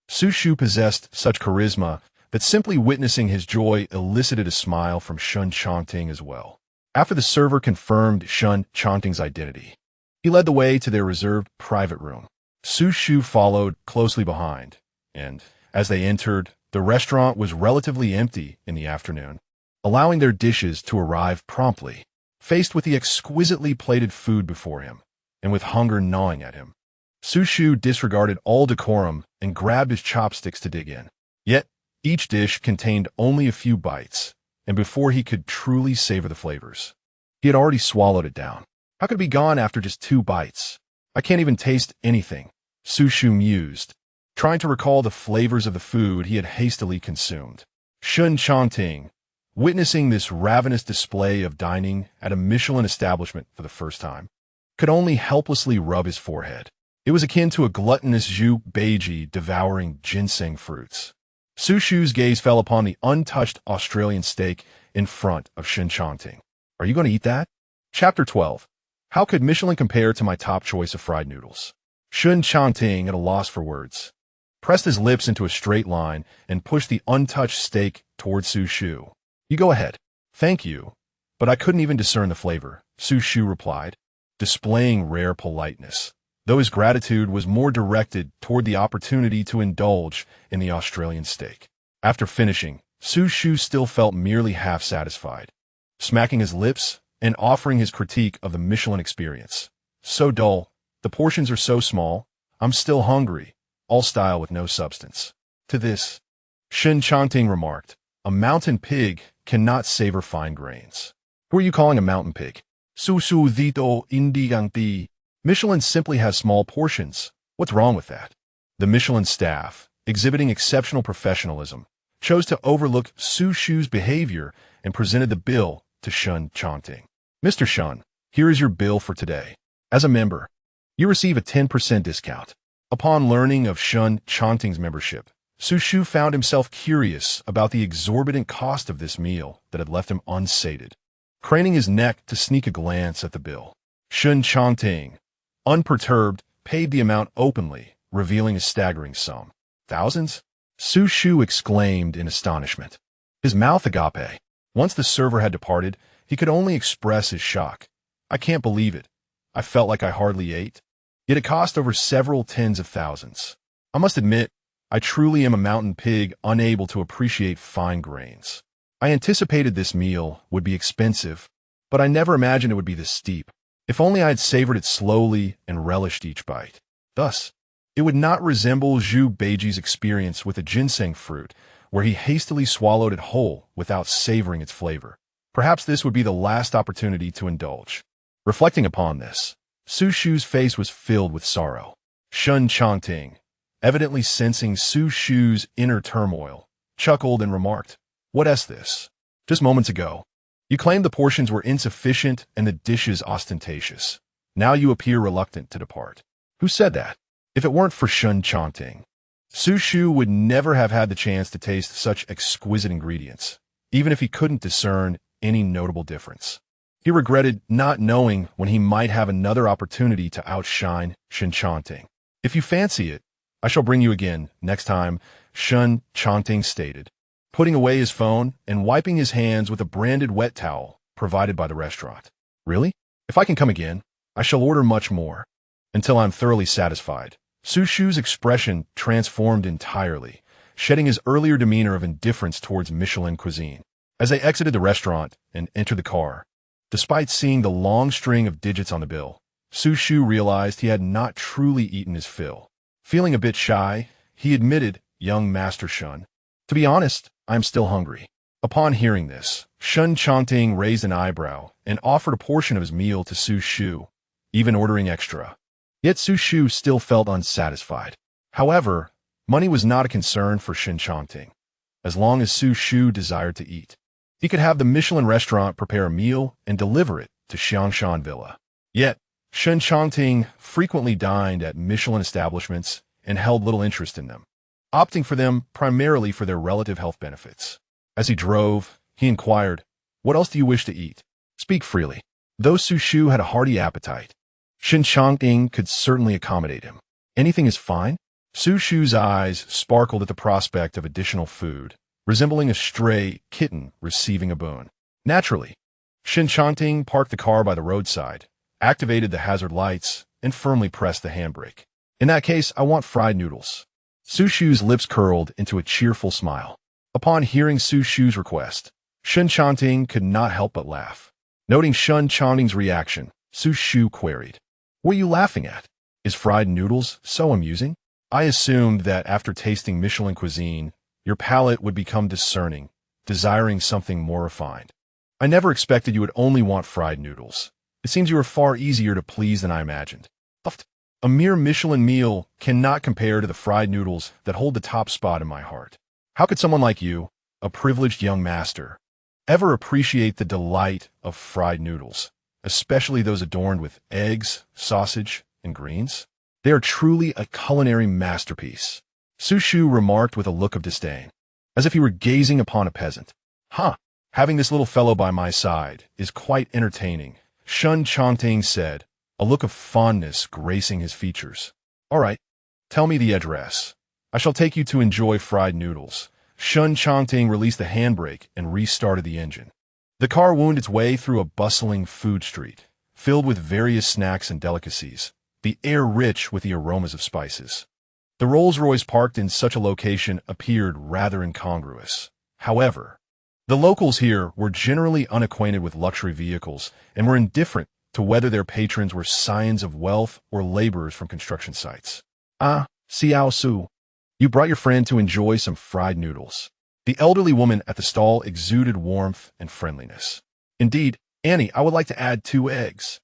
Xu Shu possessed such charisma that simply witnessing his joy elicited a smile from Shen Changting as well. After the server confirmed Shen Changting's identity, he led the way to their reserved private room. Xu Shu followed closely behind, and, as they entered, the restaurant was relatively empty in the afternoon, allowing their dishes to arrive promptly. Faced with the exquisitely plated food before him, and with hunger gnawing at him, Xu Shu disregarded all decorum and grabbed his chopsticks to dig in. Yet, each dish contained only a few bites, and before he could truly savor the flavors, he had already swallowed it down. How could it be gone after just 2 bites? I can't even taste anything, Xu Shu mused, trying to recall the flavors of the food he had hastily consumed. Shen Changting, witnessing this ravenous display of dining at a Michelin establishment for the first time, could only helplessly rub his forehead. It was akin to a gluttonous Zhu Beiji devouring ginseng fruits. Xu Shu's gaze fell upon the untouched Australian steak in front of Shen Changting. Are you going to eat that? Chapter 12. How could Michelin compare to my top choice of fried noodles? Shen Changting, at a loss for words, pressed his lips into a straight line and pushed the untouched steak towards Xu Shu. You go ahead. Thank you, but I couldn't even discern the flavor, Xu Shu replied, displaying rare politeness, though his gratitude was more directed toward the opportunity to indulge in the Australian steak. After finishing, Xu Shu still felt merely half-satisfied, smacking his lips and offering his critique of the Michelin experience. So dull, the portions are so small, I'm still hungry, all style with no substance. To this, Shen Changting remarked, a mountain pig cannot savor fine grains. Who are you calling a mountain pig? Xu Shu dito indi ganti. Michelin simply has small portions. What's wrong with that? The Michelin staff, exhibiting exceptional professionalism, chose to overlook Xu Shu's behavior and presented the bill to Shen Changting. Mr. Shen, here is your bill for today. As a member, you receive a 10% discount. Upon learning of Shen Changting's membership, Xu Shu found himself curious about the exorbitant cost of this meal that had left him unsated. Craning his neck to sneak a glance at the bill, Shen Changting, unperturbed, paid the amount openly, revealing a staggering sum. Thousands? Xu Shu exclaimed in astonishment, his mouth agape. Once the server had departed, he could only express his shock. I can't believe it. I felt like I hardly ate. Yet it cost over several tens of thousands. I must admit, I truly am a mountain pig unable to appreciate fine grains. I anticipated this meal would be expensive, but I never imagined it would be this steep. If only I had savored it slowly and relished each bite. Thus, it would not resemble Zhu Beiji's experience with the ginseng fruit, where he hastily swallowed it whole without savoring its flavor. Perhaps this would be the last opportunity to indulge. Reflecting upon this, Xu Shu's face was filled with sorrow. Shen Changting, evidently sensing Xu Shu's inner turmoil, chuckled and remarked, "What is this? Just moments ago, you claimed the portions were insufficient and the dishes ostentatious. Now you appear reluctant to depart. Who said that? If it weren't for Shen Changting, Xu Shu would never have had the chance to taste such exquisite ingredients, even if he couldn't discern any notable difference. He regretted not knowing when he might have another opportunity to outshine Shen Changting. If you fancy it, I shall bring you again next time," Shen Changting stated, putting away his phone and wiping his hands with a branded wet towel provided by the restaurant. Really? If I can come again, I shall order much more. Until I'm thoroughly satisfied. Xu Shu's expression transformed entirely, shedding his earlier demeanor of indifference towards Michelin cuisine. As they exited the restaurant and entered the car, despite seeing the long string of digits on the bill, Xu Shu realized he had not truly eaten his fill. Feeling a bit shy, he admitted, "Young Master Shen, to be honest, I'm still hungry." Upon hearing this, Shen Changting raised an eyebrow and offered a portion of his meal to Xu Shu, even ordering extra. Yet Xu Shu still felt unsatisfied. However, money was not a concern for Shen Changting. As long as Xu Shu desired to eat, he could have the Michelin restaurant prepare a meal and deliver it to Xiangshan Villa. Yet, Shen Changting frequently dined at Michelin establishments and held little interest in them, opting for them primarily for their relative health benefits. As he drove, he inquired, "What else do you wish to eat? Speak freely." Though Xu Shu had a hearty appetite, Shen Changting could certainly accommodate him. "Anything is fine?" Xu Shu's eyes sparkled at the prospect of additional food, resembling a stray kitten receiving a boon. Naturally, Shen Changting parked the car by the roadside, activated the hazard lights, and firmly pressed the handbrake. "In that case, I want fried noodles." Xu Shu's lips curled into a cheerful smile. Upon hearing Xu Shu's request, Shen Changting could not help but laugh. Noting Shen Changting's reaction, Xu Shu queried, "What are you laughing at? Is fried noodles so amusing? I assumed that after tasting Michelin cuisine, your palate would become discerning, desiring something more refined. I never expected you would only want fried noodles. It seems you are far easier to please than I imagined." A mere Michelin meal cannot compare to the fried noodles that hold the top spot in my heart. How could someone like you, a privileged young master, ever appreciate the delight of fried noodles, especially those adorned with eggs, sausage, and greens? They are truly a culinary masterpiece, Xu Shu remarked with a look of disdain, as if he were gazing upon a peasant. Having this little fellow by my side is quite entertaining, Shen Changting said, a look of fondness gracing his features. "All right, tell me the address. I shall take you to enjoy fried noodles." Shen Changting released the handbrake and restarted the engine. The car wound its way through a bustling food street, filled with various snacks and delicacies, the air rich with the aromas of spices. The Rolls-Royce parked in such a location appeared rather incongruous. However, the locals here were generally unacquainted with luxury vehicles and were indifferent to whether their patrons were scions of wealth or laborers from construction sites. Ah, Xu Shu, you brought your friend to enjoy some fried noodles. The elderly woman at the stall exuded warmth and friendliness. Indeed, Annie, I would like to add 2 eggs.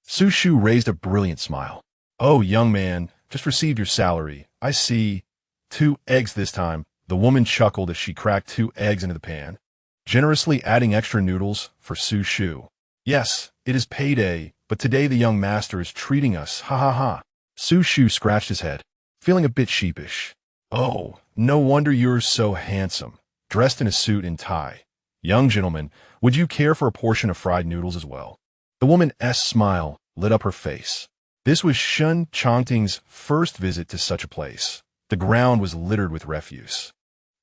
Xu Shu raised a brilliant smile. Oh, young man, just received your salary. I see. 2 eggs this time. The woman chuckled as she cracked 2 eggs into the pan, generously adding extra noodles for Xu Shu. Yes, it is payday, but today the young master is treating us, ha ha ha. Xu Shu scratched his head, feeling a bit sheepish. Oh, no wonder you're so handsome, dressed in a suit and tie. Young gentleman, would you care for a portion of fried noodles as well? The woman's smile lit up her face. This was Shen Changting's first visit to such a place. The ground was littered with refuse,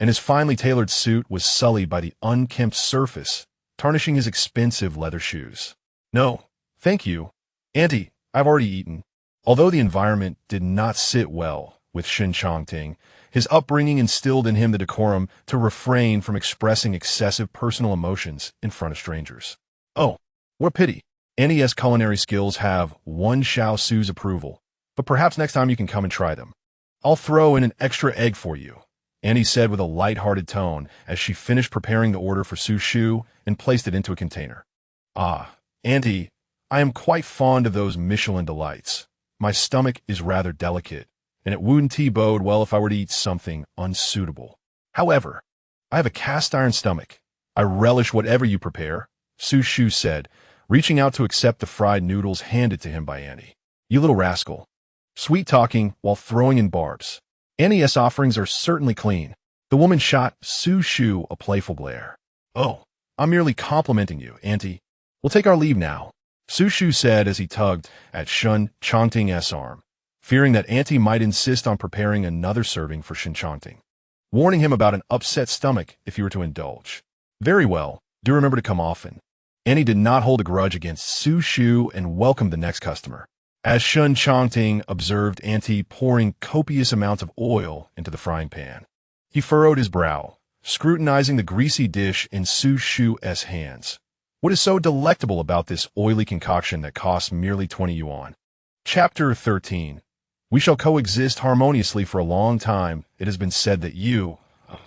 and his finely tailored suit was sullied by the unkempt surface, tarnishing his expensive leather shoes. No, thank you. Auntie, I've already eaten. Although the environment did not sit well with Shen Changting, his upbringing instilled in him the decorum to refrain from expressing excessive personal emotions in front of strangers. Oh, what a pity. Annie's culinary skills have won Xu Shu's approval, but perhaps next time you can come and try them. I'll throw in an extra egg for you, Annie said with a light-hearted tone as she finished preparing the order for Xu Shu and placed it into a container. Ah, Auntie, I am quite fond of those Michelin delights. My stomach is rather delicate, and it wouldn't bode well if I were to eat something unsuitable. However, I have a cast-iron stomach. I relish whatever you prepare, Xu Shu said, reaching out to accept the fried noodles handed to him by Annie. You little rascal. Sweet-talking while throwing in barbs. Annie's offerings are certainly clean. The woman shot Xu Shu a playful glare. Oh, I'm merely complimenting you, Auntie. We'll take our leave now, Xu Shu said as he tugged at Shen Changting's arm, fearing that Auntie might insist on preparing another serving for Shen Changting, warning him about an upset stomach if he were to indulge. Very well, do remember to come often. Annie did not hold a grudge against Xu Shu and welcomed the next customer, as Shen Changting observed Auntie pouring copious amounts of oil into the frying pan. He furrowed his brow, scrutinizing the greasy dish in Xu Shu's hands. What is so delectable about this oily concoction that costs merely 20 yuan? Chapter 13. We shall coexist harmoniously for a long time. It has been said that you,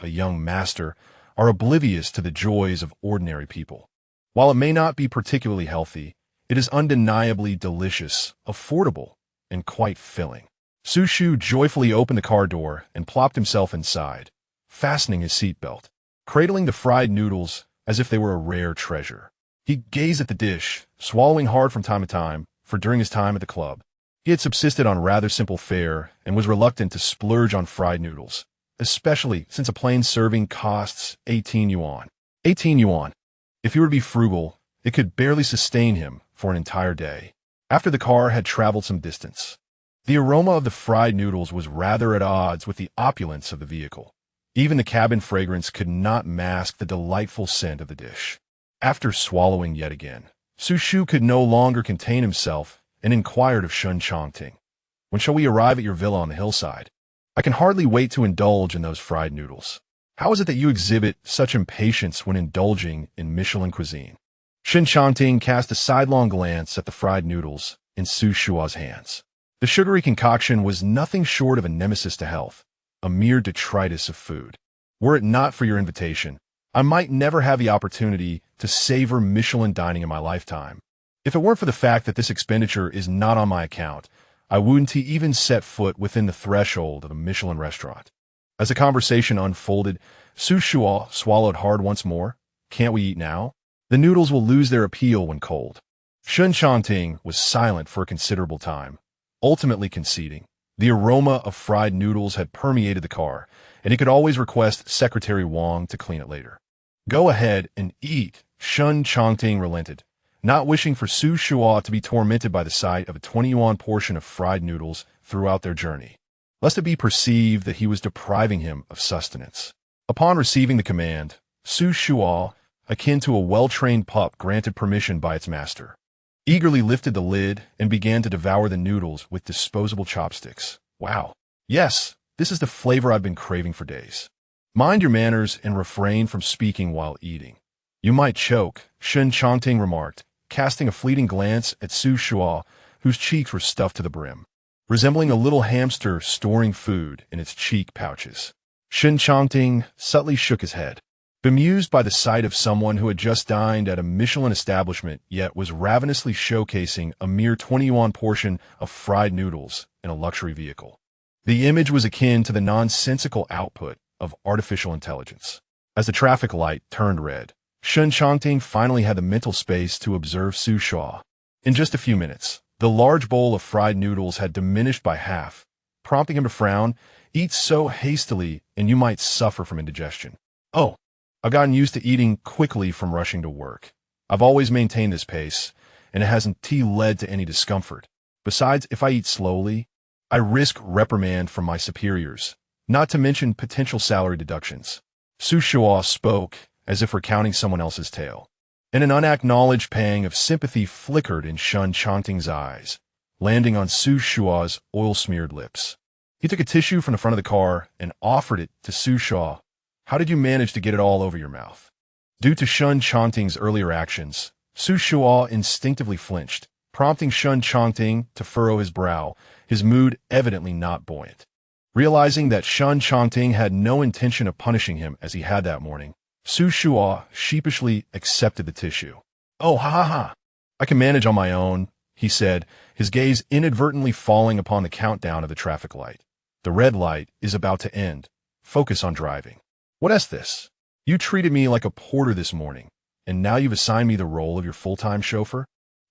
a young master, are oblivious to the joys of ordinary people. While it may not be particularly healthy, it is undeniably delicious, affordable, and quite filling. Xu Shu joyfully opened the car door and plopped himself inside, fastening his seatbelt, cradling the fried noodles as if they were a rare treasure. He gazed at the dish, swallowing hard from time to time, for during his time at the club, he had subsisted on rather simple fare and was reluctant to splurge on fried noodles, especially since a plain serving costs 18 yuan. 18 yuan. If he were to be frugal, it could barely sustain him for an entire day. After the car had traveled some distance, the aroma of the fried noodles was rather at odds with the opulence of the vehicle. Even the cabin fragrance could not mask the delightful scent of the dish. After swallowing yet again, Xu Shu could no longer contain himself and inquired of Shen Changting, "When shall we arrive at your villa on the hillside? I can hardly wait to indulge in those fried noodles. How is it that you exhibit such impatience when indulging in Michelin cuisine?" Shen Changting cast a sidelong glance at the fried noodles in Xu Shu's hands. The sugary concoction was nothing short of a nemesis to health, a mere detritus of food. Were it not for your invitation, I might never have the opportunity to savor Michelin dining in my lifetime. If it weren't for the fact that this expenditure is not on my account, I wouldn't even set foot within the threshold of a Michelin restaurant. As the conversation unfolded, Xu Shu swallowed hard once more. Can't we eat now? The noodles will lose their appeal when cold. Shen Changting was silent for a considerable time, ultimately conceding. The aroma of fried noodles had permeated the car, and he could always request Secretary Wang to clean it later. Go ahead and eat, Shen Changting relented, not wishing for Xu Shu to be tormented by the sight of a 20 yuan portion of fried noodles throughout their journey, lest it be perceived that he was depriving him of sustenance. Upon receiving the command, Xu Shu, akin to a well-trained pup granted permission by its master, eagerly lifted the lid and began to devour the noodles with disposable chopsticks. Wow. Yes, this is the flavor I've been craving for days. Mind your manners and refrain from speaking while eating. You might choke, Shen Changting remarked, casting a fleeting glance at Xu Shu, whose cheeks were stuffed to the brim, resembling a little hamster storing food in its cheek pouches. Shen Changting subtly shook his head, bemused by the sight of someone who had just dined at a Michelin establishment yet was ravenously showcasing a mere 20 yuan portion of fried noodles in a luxury vehicle. The image was akin to the nonsensical output of artificial intelligence. As the traffic light turned red, Shen Changting finally had the mental space to observe Xu Shu. In just a few minutes, the large bowl of fried noodles had diminished by half, prompting him to frown. Eat so hastily and you might suffer from indigestion. Oh, I've gotten used to eating quickly from rushing to work. I've always maintained this pace, and it hasn't led to any discomfort. Besides, if I eat slowly, I risk reprimand from my superiors, not to mention potential salary deductions. Xu Shu spoke as if recounting someone else's tale, and an unacknowledged pang of sympathy flickered in Shen Changting's eyes, landing on Xu Shu's oil-smeared lips. He took a tissue from the front of the car and offered it to Xu Shu. How did you manage to get it all over your mouth? Due to Shen Changting's earlier actions, Xu Shu instinctively flinched, prompting Shen Changting to furrow his brow, his mood evidently not buoyant. Realizing that Shen Changting had no intention of punishing him as he had that morning, Xu Shu sheepishly accepted the tissue. Oh, ha ha ha. I can manage on my own, he said, his gaze inadvertently falling upon the countdown of the traffic light. The red light is about to end. Focus on driving. What is this? You treated me like a porter this morning, and now you've assigned me the role of your full-time chauffeur?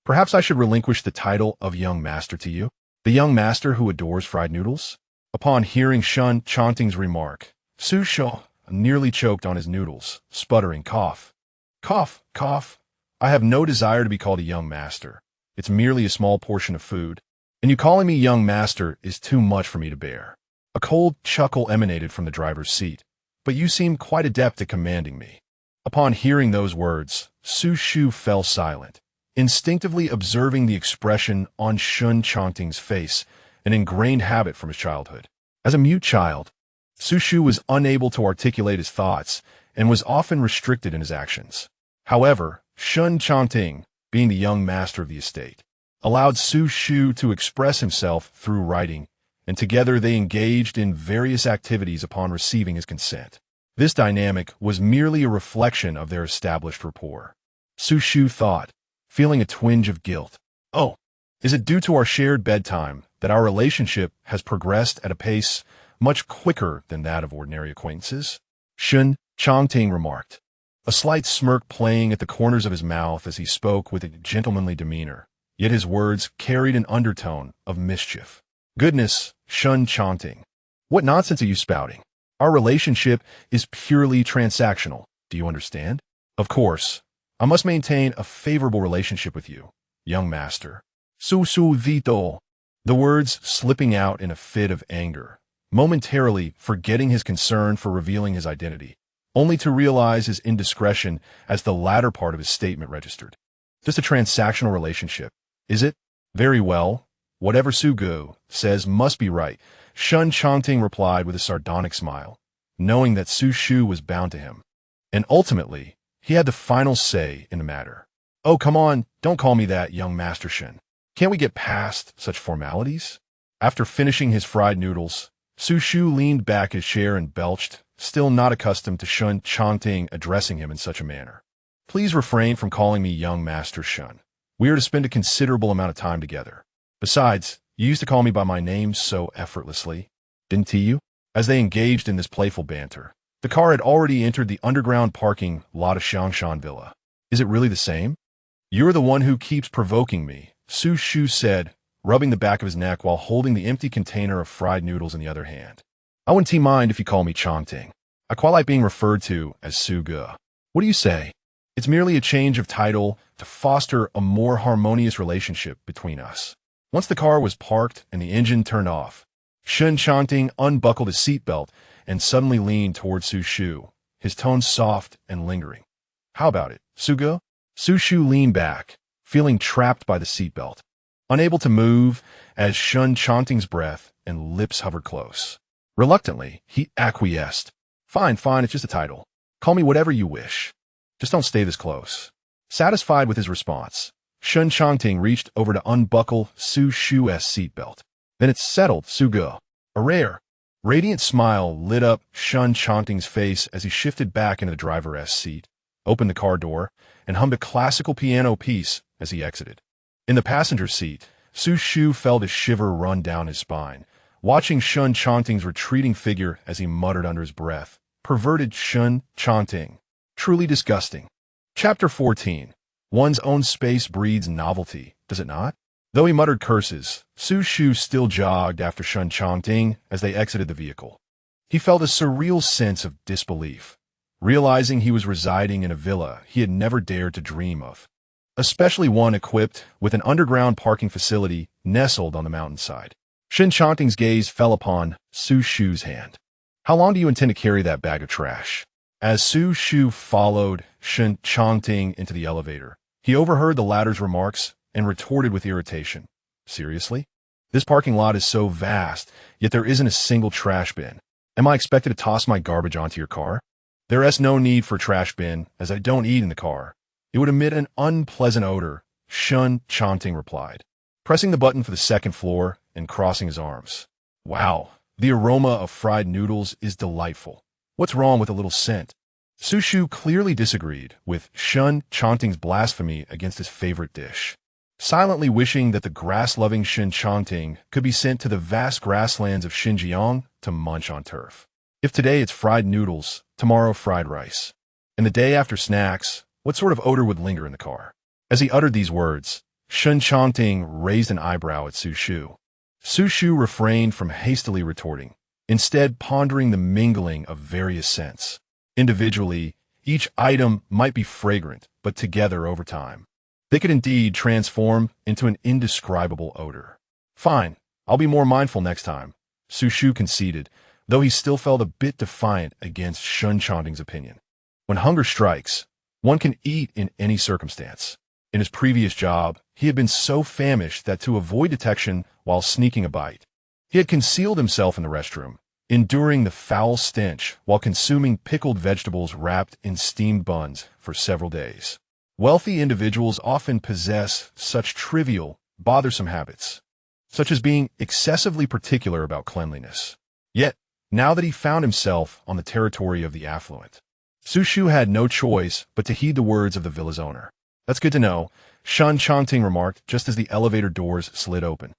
Perhaps I should relinquish the title of young master to you, the young master who adores fried noodles? Upon hearing Shen Changting's remark, Xu Shu nearly choked on his noodles, sputtering cough. Cough, cough. I have no desire to be called a young master. It's merely a small portion of food, and you calling me young master is too much for me to bear. A cold chuckle emanated from the driver's seat. But you seem quite adept at commanding me. Upon hearing those words, Xu Shu fell silent, instinctively observing the expression on Shen Changting's face, an ingrained habit from his childhood. As a mute child, Xu Shu was unable to articulate his thoughts and was often restricted in his actions. However, Shen Changting, being the young master of the estate, allowed Xu Shu to express himself through writing, and together they engaged in various activities upon receiving his consent. This dynamic was merely a reflection of their established rapport. Xu Shu thought, feeling a twinge of guilt. Oh, is it due to our shared bedtime that our relationship has progressed at a pace much quicker than that of ordinary acquaintances? Shen Changting remarked, a slight smirk playing at the corners of his mouth as he spoke with a gentlemanly demeanor, yet his words carried an undertone of mischief. Goodness, Shen Changting. What nonsense are you spouting? Our relationship is purely transactional. Do you understand? Of course, I must maintain a favorable relationship with you, young master. Xu Shu Vito. The words slipping out in a fit of anger, momentarily forgetting his concern for revealing his identity, only to realize his indiscretion as the latter part of his statement registered. Just a transactional relationship, is it? Very well. Whatever Su Gu says must be right, Shen Changting replied with a sardonic smile, knowing that Xu Shu was bound to him. And ultimately, he had the final say in the matter. Oh, come on, don't call me that, young Master Shen. Can't we get past such formalities? After finishing his fried noodles, Xu Shu leaned back his chair and belched, still not accustomed to Shen Changting addressing him in such a manner. Please refrain from calling me young Master Shen. We are to spend a considerable amount of time together. Besides, you used to call me by my name so effortlessly, didn't you? As they engaged in this playful banter, the car had already entered the underground parking lot of Xiangshan Villa. Is it really the same? You're the one who keeps provoking me, Xu Shu said, rubbing the back of his neck while holding the empty container of fried noodles in the other hand. I wouldn't mind if you call me Changting. I quite like being referred to as Su Gu. What do you say? It's merely a change of title to foster a more harmonious relationship between us. Once the car was parked and the engine turned off, Shen Changting unbuckled his seatbelt and suddenly leaned towards Xu Shu, his tone soft and lingering. How about it, Su Gu? Xu Shu leaned back, feeling trapped by the seatbelt, unable to move as Shen Changting's breath and lips hovered close. Reluctantly, he acquiesced. Fine, it's just a title. Call me whatever you wish. Just don't stay this close. Satisfied with his response, Shen Changting reached over to unbuckle Xu Shu's seatbelt. Then it settled Sugo. A radiant smile lit up Shen Changting's face as he shifted back into the driver's seat, opened the car door, and hummed a classical piano piece as he exited. In the passenger seat, Xu Shu felt a shiver run down his spine, watching Shen Changting's retreating figure as he muttered under his breath, "Perverted Shen Changting. Truly disgusting." Chapter 14. One's own space breeds novelty, does it not? Though he muttered curses, Xu Shu still jogged after Shen Changting as they exited the vehicle. He felt a surreal sense of disbelief, realizing he was residing in a villa he had never dared to dream of, especially one equipped with an underground parking facility nestled on the mountainside. Shen Changting's gaze fell upon Xu Shu's hand. "How long do you intend to carry that bag of trash?" As Xu Shu followed Shen Changting into the elevator, he overheard the latter's remarks and retorted with irritation. "Seriously? This parking lot is so vast, yet there isn't a single trash bin. Am I expected to toss my garbage onto your car?" "There is no need for a trash bin, as I don't eat in the car. It would emit an unpleasant odor," Shen Changting replied, pressing the button for the second floor and crossing his arms. "Wow, the aroma of fried noodles is delightful. What's wrong with a little scent?" Xu Shu clearly disagreed with Shen Changting's blasphemy against his favorite dish, silently wishing that the grass-loving Shen Changting could be sent to the vast grasslands of Xinjiang to munch on turf. If today it's fried noodles, tomorrow fried rice, and the day after snacks, what sort of odor would linger in the car? As he uttered these words, Shen Changting raised an eyebrow at Xu Shu. Xu Shu refrained from hastily retorting, instead pondering the mingling of various scents. Individually, each item might be fragrant, but together over time, they could indeed transform into an indescribable odor. "Fine, I'll be more mindful next time," Xu Shu conceded, though he still felt a bit defiant against Shen Changting's opinion. When hunger strikes, one can eat in any circumstance. In his previous job, he had been so famished that to avoid detection while sneaking a bite, he had concealed himself in the restroom, enduring the foul stench while consuming pickled vegetables wrapped in steamed buns for several days. Wealthy individuals often possess such trivial, bothersome habits, such as being excessively particular about cleanliness. Yet, now that he found himself on the territory of the affluent, Xu Shu had no choice but to heed the words of the villa's owner. "That's good to know," Shen Changting remarked just as the elevator doors slid open.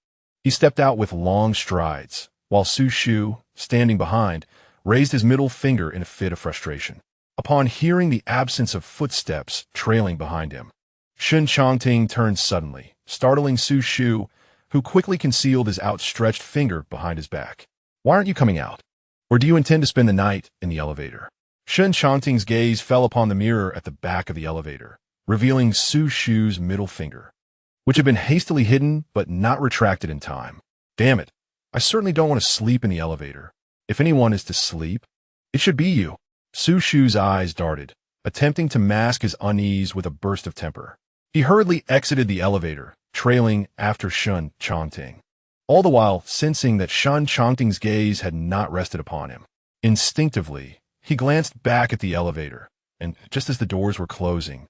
He stepped out with long strides, while Xu Shu, standing behind, raised his middle finger in a fit of frustration. Upon hearing the absence of footsteps trailing behind him, Shen Changting turned suddenly, startling Xu Shu, who quickly concealed his outstretched finger behind his back. "Why aren't you coming out? Or do you intend to spend the night in the elevator?" Shen Changting's gaze fell upon the mirror at the back of the elevator, revealing Xu Shu's middle finger, which had been hastily hidden but not retracted in time. "Damn it, I certainly don't want to sleep in the elevator. If anyone is to sleep, it should be you." Xu Shu's eyes darted, attempting to mask his unease with a burst of temper. He hurriedly exited the elevator, trailing after Shen Changting, all the while sensing that Shen Changting's gaze had not rested upon him. Instinctively, he glanced back at the elevator, and just as the doors were closing,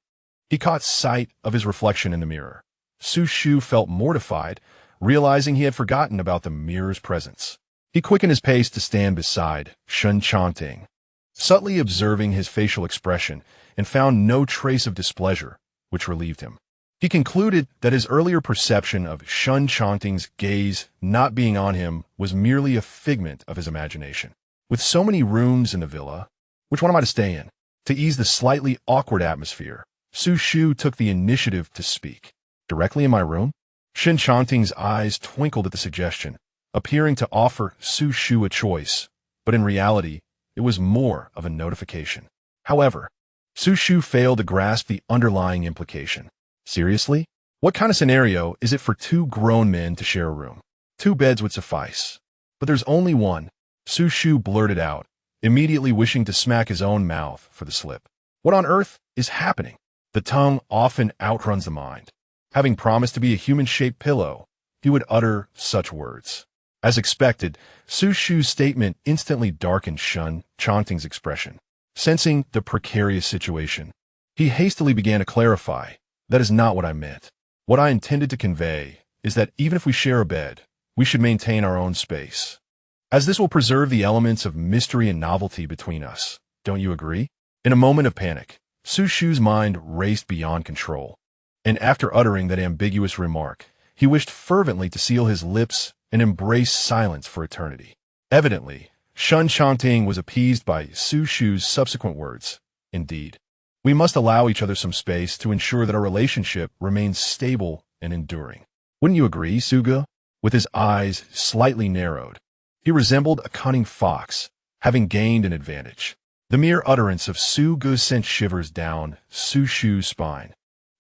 he caught sight of his reflection in the mirror. Xu Shu felt mortified, realizing he had forgotten about the mirror's presence. He quickened his pace to stand beside Shen Changting, subtly observing his facial expression, and found no trace of displeasure, which relieved him. He concluded that his earlier perception of Shen Changting's gaze not being on him was merely a figment of his imagination. With so many rooms in the villa, which one am I to stay in? To ease the slightly awkward atmosphere, Xu Shu took the initiative to speak. "Directly in my room?" Shen Changting's eyes twinkled at the suggestion, appearing to offer Xu Shu a choice, but in reality, it was more of a notification. However, Xu Shu failed to grasp the underlying implication. "Seriously? What kind of scenario is it for two grown men to share a room? 2 beds would suffice. But there's only one," Xu Shu blurted out, immediately wishing to smack his own mouth for the slip. What on earth is happening? The tongue often outruns the mind. Having promised to be a human-shaped pillow, he would utter such words. As expected, Xu Shu's statement instantly darkened Shen Changting's expression. Sensing the precarious situation, he hastily began to clarify, "That is not what I meant. What I intended to convey is that even if we share a bed, we should maintain our own space, as this will preserve the elements of mystery and novelty between us. Don't you agree?" In a moment of panic, Xu Shu's mind raced beyond control, and after uttering that ambiguous remark, he wished fervently to seal his lips and embrace silence for eternity. Evidently, Shen Changting was appeased by Xu Shu's subsequent words. "Indeed, we must allow each other some space to ensure that our relationship remains stable and enduring. Wouldn't you agree, Suga?" With his eyes slightly narrowed, he resembled a cunning fox, having gained an advantage. The mere utterance of Suga sent shivers down Xu Shu's spine.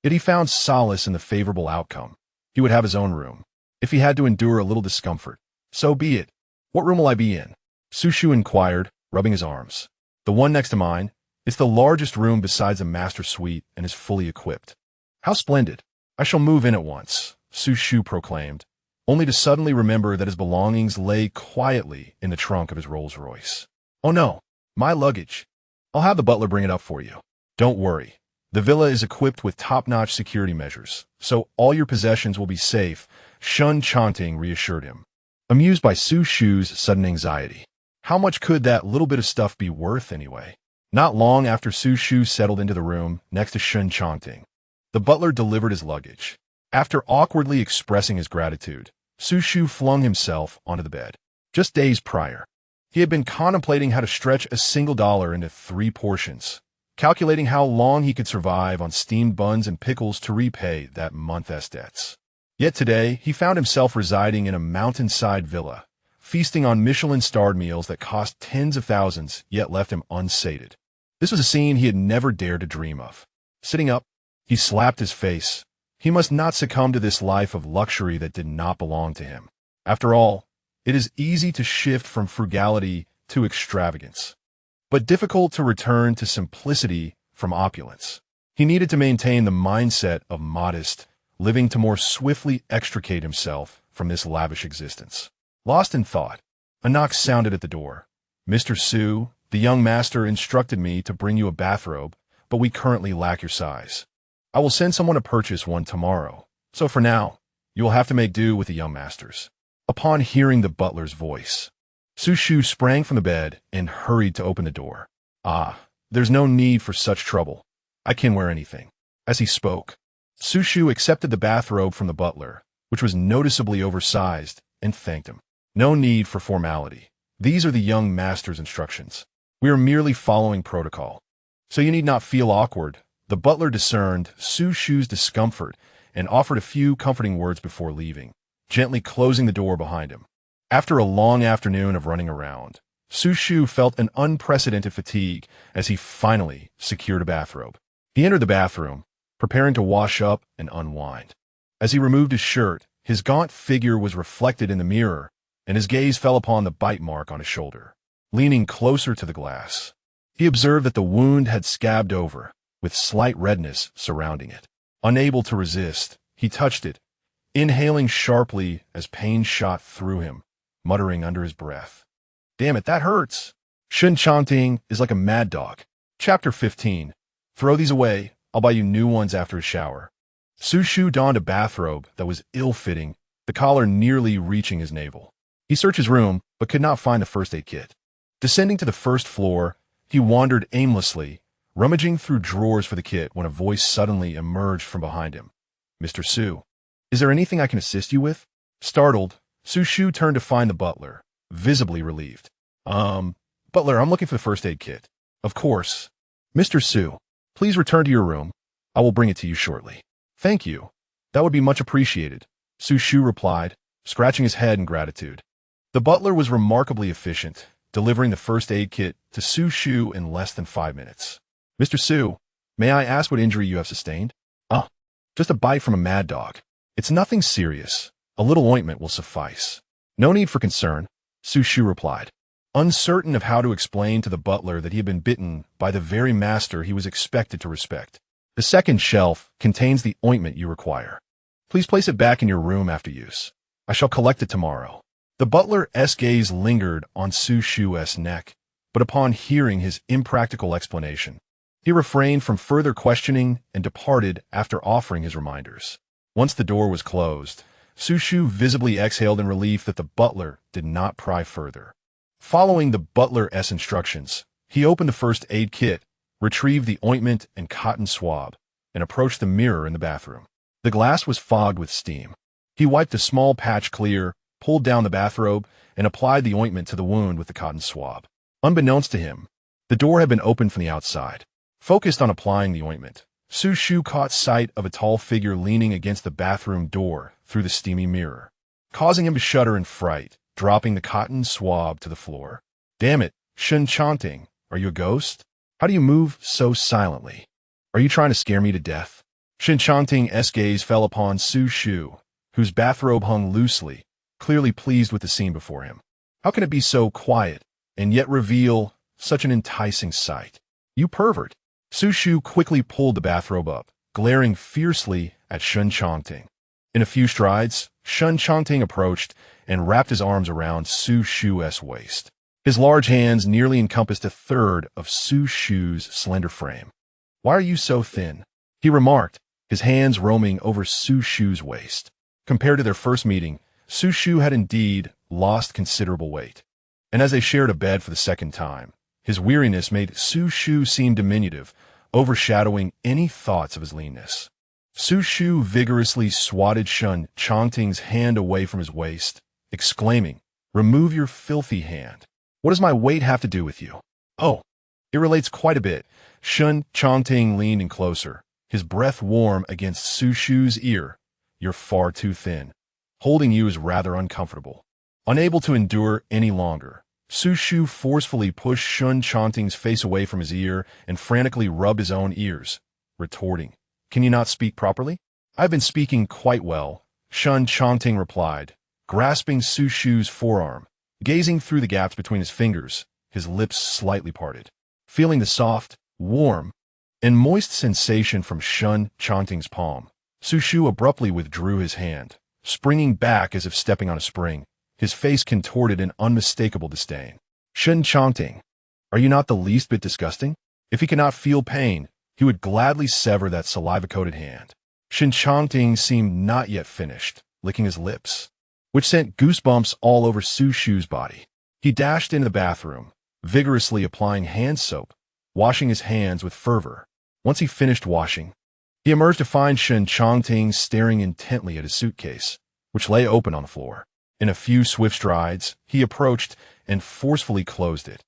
Yet he found solace in the favorable outcome. He would have his own room. If he had to endure a little discomfort, so be it. "What room will I be in?" Xu Shu inquired, rubbing his arms. "The one next to mine. It's the largest room besides a master suite and is fully equipped." "How splendid. I shall move in at once," Xu Shu proclaimed, only to suddenly remember that his belongings lay quietly in the trunk of his Rolls-Royce. "Oh no, my luggage. I'll have the butler bring it up for you." "Don't worry. The villa is equipped with top-notch security measures, so all your possessions will be safe," Shen Changting reassured him, amused by Xu Shu's sudden anxiety. How much could that little bit of stuff be worth anyway? Not long after Xu Shu settled into the room next to Shen Changting, the butler delivered his luggage. After awkwardly expressing his gratitude, Xu Shu flung himself onto the bed. Just days prior, he had been contemplating how to stretch a single dollar into 3 portions, calculating how long he could survive on steamed buns and pickles to repay that month's debts. Yet today, he found himself residing in a mountainside villa, feasting on Michelin-starred meals that cost tens of thousands, yet left him unsated. This was a scene he had never dared to dream of. Sitting up, he slapped his face. He must not succumb to this life of luxury that did not belong to him. After all, it is easy to shift from frugality to extravagance, but difficult to return to simplicity from opulence. He needed to maintain the mindset of modest living to more swiftly extricate himself from this lavish existence. Lost in thought, a knock sounded at the door. "Mr. Su, the young master instructed me to bring you a bathrobe, but we currently lack your size. I will send someone to purchase one tomorrow, so for now, you will have to make do with the young master's." Upon hearing the butler's voice, Xu Shu sprang from the bed and hurried to open the door. "Ah, there's no need for such trouble. I can wear anything." As he spoke, Xu Shu accepted the bathrobe from the butler, which was noticeably oversized, and thanked him. "No need for formality. These are the young master's instructions. We are merely following protocol. So you need not feel awkward." The butler discerned Xu Shu's discomfort and offered a few comforting words before leaving, gently closing the door behind him. After a long afternoon of running around, Xu Shu felt an unprecedented fatigue as he finally secured a bathrobe. He entered the bathroom, preparing to wash up and unwind. As he removed his shirt, his gaunt figure was reflected in the mirror, and his gaze fell upon the bite mark on his shoulder. Leaning closer to the glass, he observed that the wound had scabbed over, with slight redness surrounding it. Unable to resist, he touched it, inhaling sharply as pain shot through him, muttering under his breath, "Damn it, that hurts." Shen Changting is like a mad dog. Chapter 15. Throw these away. I'll buy you new ones after a shower. Xu Shu donned a bathrobe that was ill-fitting, the collar nearly reaching his navel. He searched his room, but could not find the first aid kit. Descending to the first floor, he wandered aimlessly, rummaging through drawers for the kit when a voice suddenly emerged from behind him. "Mr. Su, is there anything I can assist you with?" Startled, Xu Shu turned to find the butler, visibly relieved. Butler, I'm looking for the first aid kit." "Of course. Mr. Su, please return to your room. I will bring it to you shortly." "Thank you. That would be much appreciated," Xu Shu replied, scratching his head in gratitude. The butler was remarkably efficient, delivering the first aid kit to Xu Shu in less than 5 minutes. "Mr. Su, may I ask what injury you have sustained?" Just a bite from a mad dog. It's nothing serious. A little ointment will suffice." "No need for concern," Xu Shu replied, uncertain of how to explain to the butler that he had been bitten by the very master he was expected to respect. "The second shelf contains the ointment you require." Please place it back in your room after use. I shall collect it tomorrow. The butler's gaze lingered on Xu Shu's neck, but upon hearing his impractical explanation, he refrained from further questioning and departed after offering his reminders. Once the door was closed, Xu Shu visibly exhaled in relief that the butler did not pry further. Following the butler's instructions, he opened the first aid kit, retrieved the ointment and cotton swab, and approached the mirror in the bathroom. The glass was fogged with steam. He wiped a small patch clear, pulled down the bathrobe, and applied the ointment to the wound with the cotton swab. Unbeknownst to him, the door had been opened from the outside. Focused on applying the ointment, Xu Shu caught sight of a tall figure leaning against the bathroom door through the steamy mirror, causing him to shudder in fright, dropping the cotton swab to the floor. Damn it, Shen Changting, are you a ghost? How do you move so silently? Are you trying to scare me to death? Shen Changting's gaze fell upon Xu Shu, whose bathrobe hung loosely, clearly pleased with the scene before him. How can it be so quiet, and yet reveal such an enticing sight? You pervert! Xu Shu quickly pulled the bathrobe up, glaring fiercely at Shen Changting. In a few strides, Shen Changting approached and wrapped his arms around Xu Shu's waist. His large hands nearly encompassed a third of Xu Shu's slender frame. Why are you so thin? He remarked, his hands roaming over Xu Shu's waist. Compared to their first meeting, Xu Shu had indeed lost considerable weight. And as they shared a bed for the second time, his weariness made Xu Shu seem diminutive, overshadowing any thoughts of his leanness. Xu Shu vigorously swatted Shen Changting's hand away from his waist, exclaiming, "Remove your filthy hand. What does my weight have to do with you?" "Oh, it relates quite a bit." Shen Changting leaned in closer, his breath warm against Xu Shu's ear. "You're far too thin. Holding you is rather uncomfortable." Unable to endure any longer, Xu Shu forcefully pushed Shen Changting's face away from his ear and frantically rubbed his own ears, retorting, "Can you not speak properly?" "I've been speaking quite well," Shen Changting replied, grasping Xu Shu's forearm, gazing through the gaps between his fingers, his lips slightly parted. Feeling the soft, warm, and moist sensation from Shen Changting's palm, Xu Shu abruptly withdrew his hand, springing back as if stepping on a spring, his face contorted in unmistakable disdain. "Shen Changting, are you not the least bit disgusting?" If he could not feel pain, he would gladly sever that saliva-coated hand. Shen Changting seemed not yet finished, licking his lips, which sent goosebumps all over Xu Shu's body. He dashed into the bathroom, vigorously applying hand soap, washing his hands with fervor. Once he finished washing, he emerged to find Shen Changting staring intently at his suitcase, which lay open on the floor. In a few swift strides, he approached and forcefully closed it.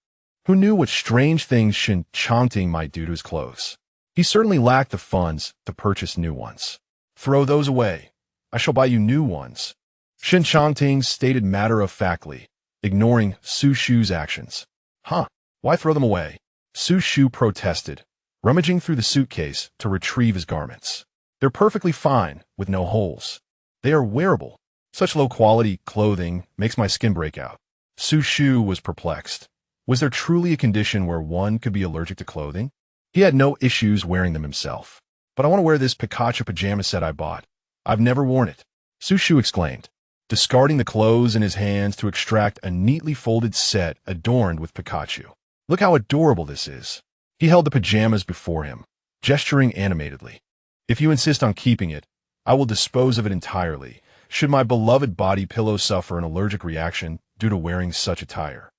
Who knew what strange things Shen Changting might do to his clothes? He certainly lacked the funds to purchase new ones. "Throw those away. I shall buy you new ones," Shen Changting stated matter-of-factly, ignoring Xu Shu's actions. "Huh, why throw them away?" Xu Shu protested, rummaging through the suitcase to retrieve his garments. "They're perfectly fine, with no holes. They are wearable. Such low-quality clothing makes my skin break out." Xu Shu was perplexed. Was there truly a condition where one could be allergic to clothing? He had no issues wearing them himself. "But I want to wear this Pikachu pajama set I bought. I've never worn it," Xu Shu exclaimed, discarding the clothes in his hands to extract a neatly folded set adorned with Pikachu. "Look how adorable this is." He held the pajamas before him, gesturing animatedly. "If you insist on keeping it, I will dispose of it entirely, should my beloved body pillow suffer an allergic reaction due to wearing such attire.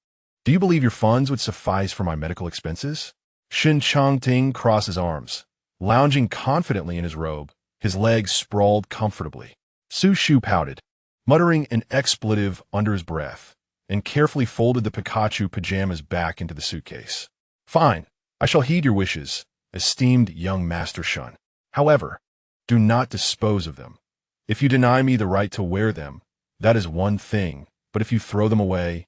Do you believe your funds would suffice for my medical expenses?" Shen Changting crossed his arms, lounging confidently in his robe, his legs sprawled comfortably. Xu Shu pouted, muttering an expletive under his breath, and carefully folded the Pikachu pajamas back into the suitcase. "Fine, I shall heed your wishes, esteemed young Master Shen. However, do not dispose of them. If you deny me the right to wear them, that is one thing, but if you throw them away,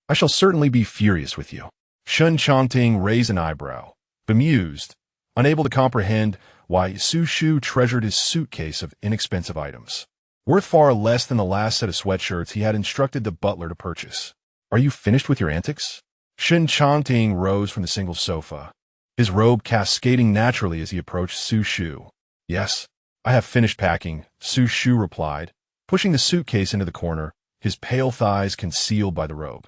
I shall certainly be furious with you." Shen Changting raised an eyebrow, bemused, unable to comprehend why Xu Shu treasured his suitcase of inexpensive items, worth far less than the last set of sweatshirts he had instructed the butler to purchase. "Are you finished with your antics?" Shen Changting rose from the single sofa, his robe cascading naturally as he approached Xu Shu. "Yes, I have finished packing, Xu Shu replied, pushing the suitcase into the corner, his pale thighs concealed by the robe.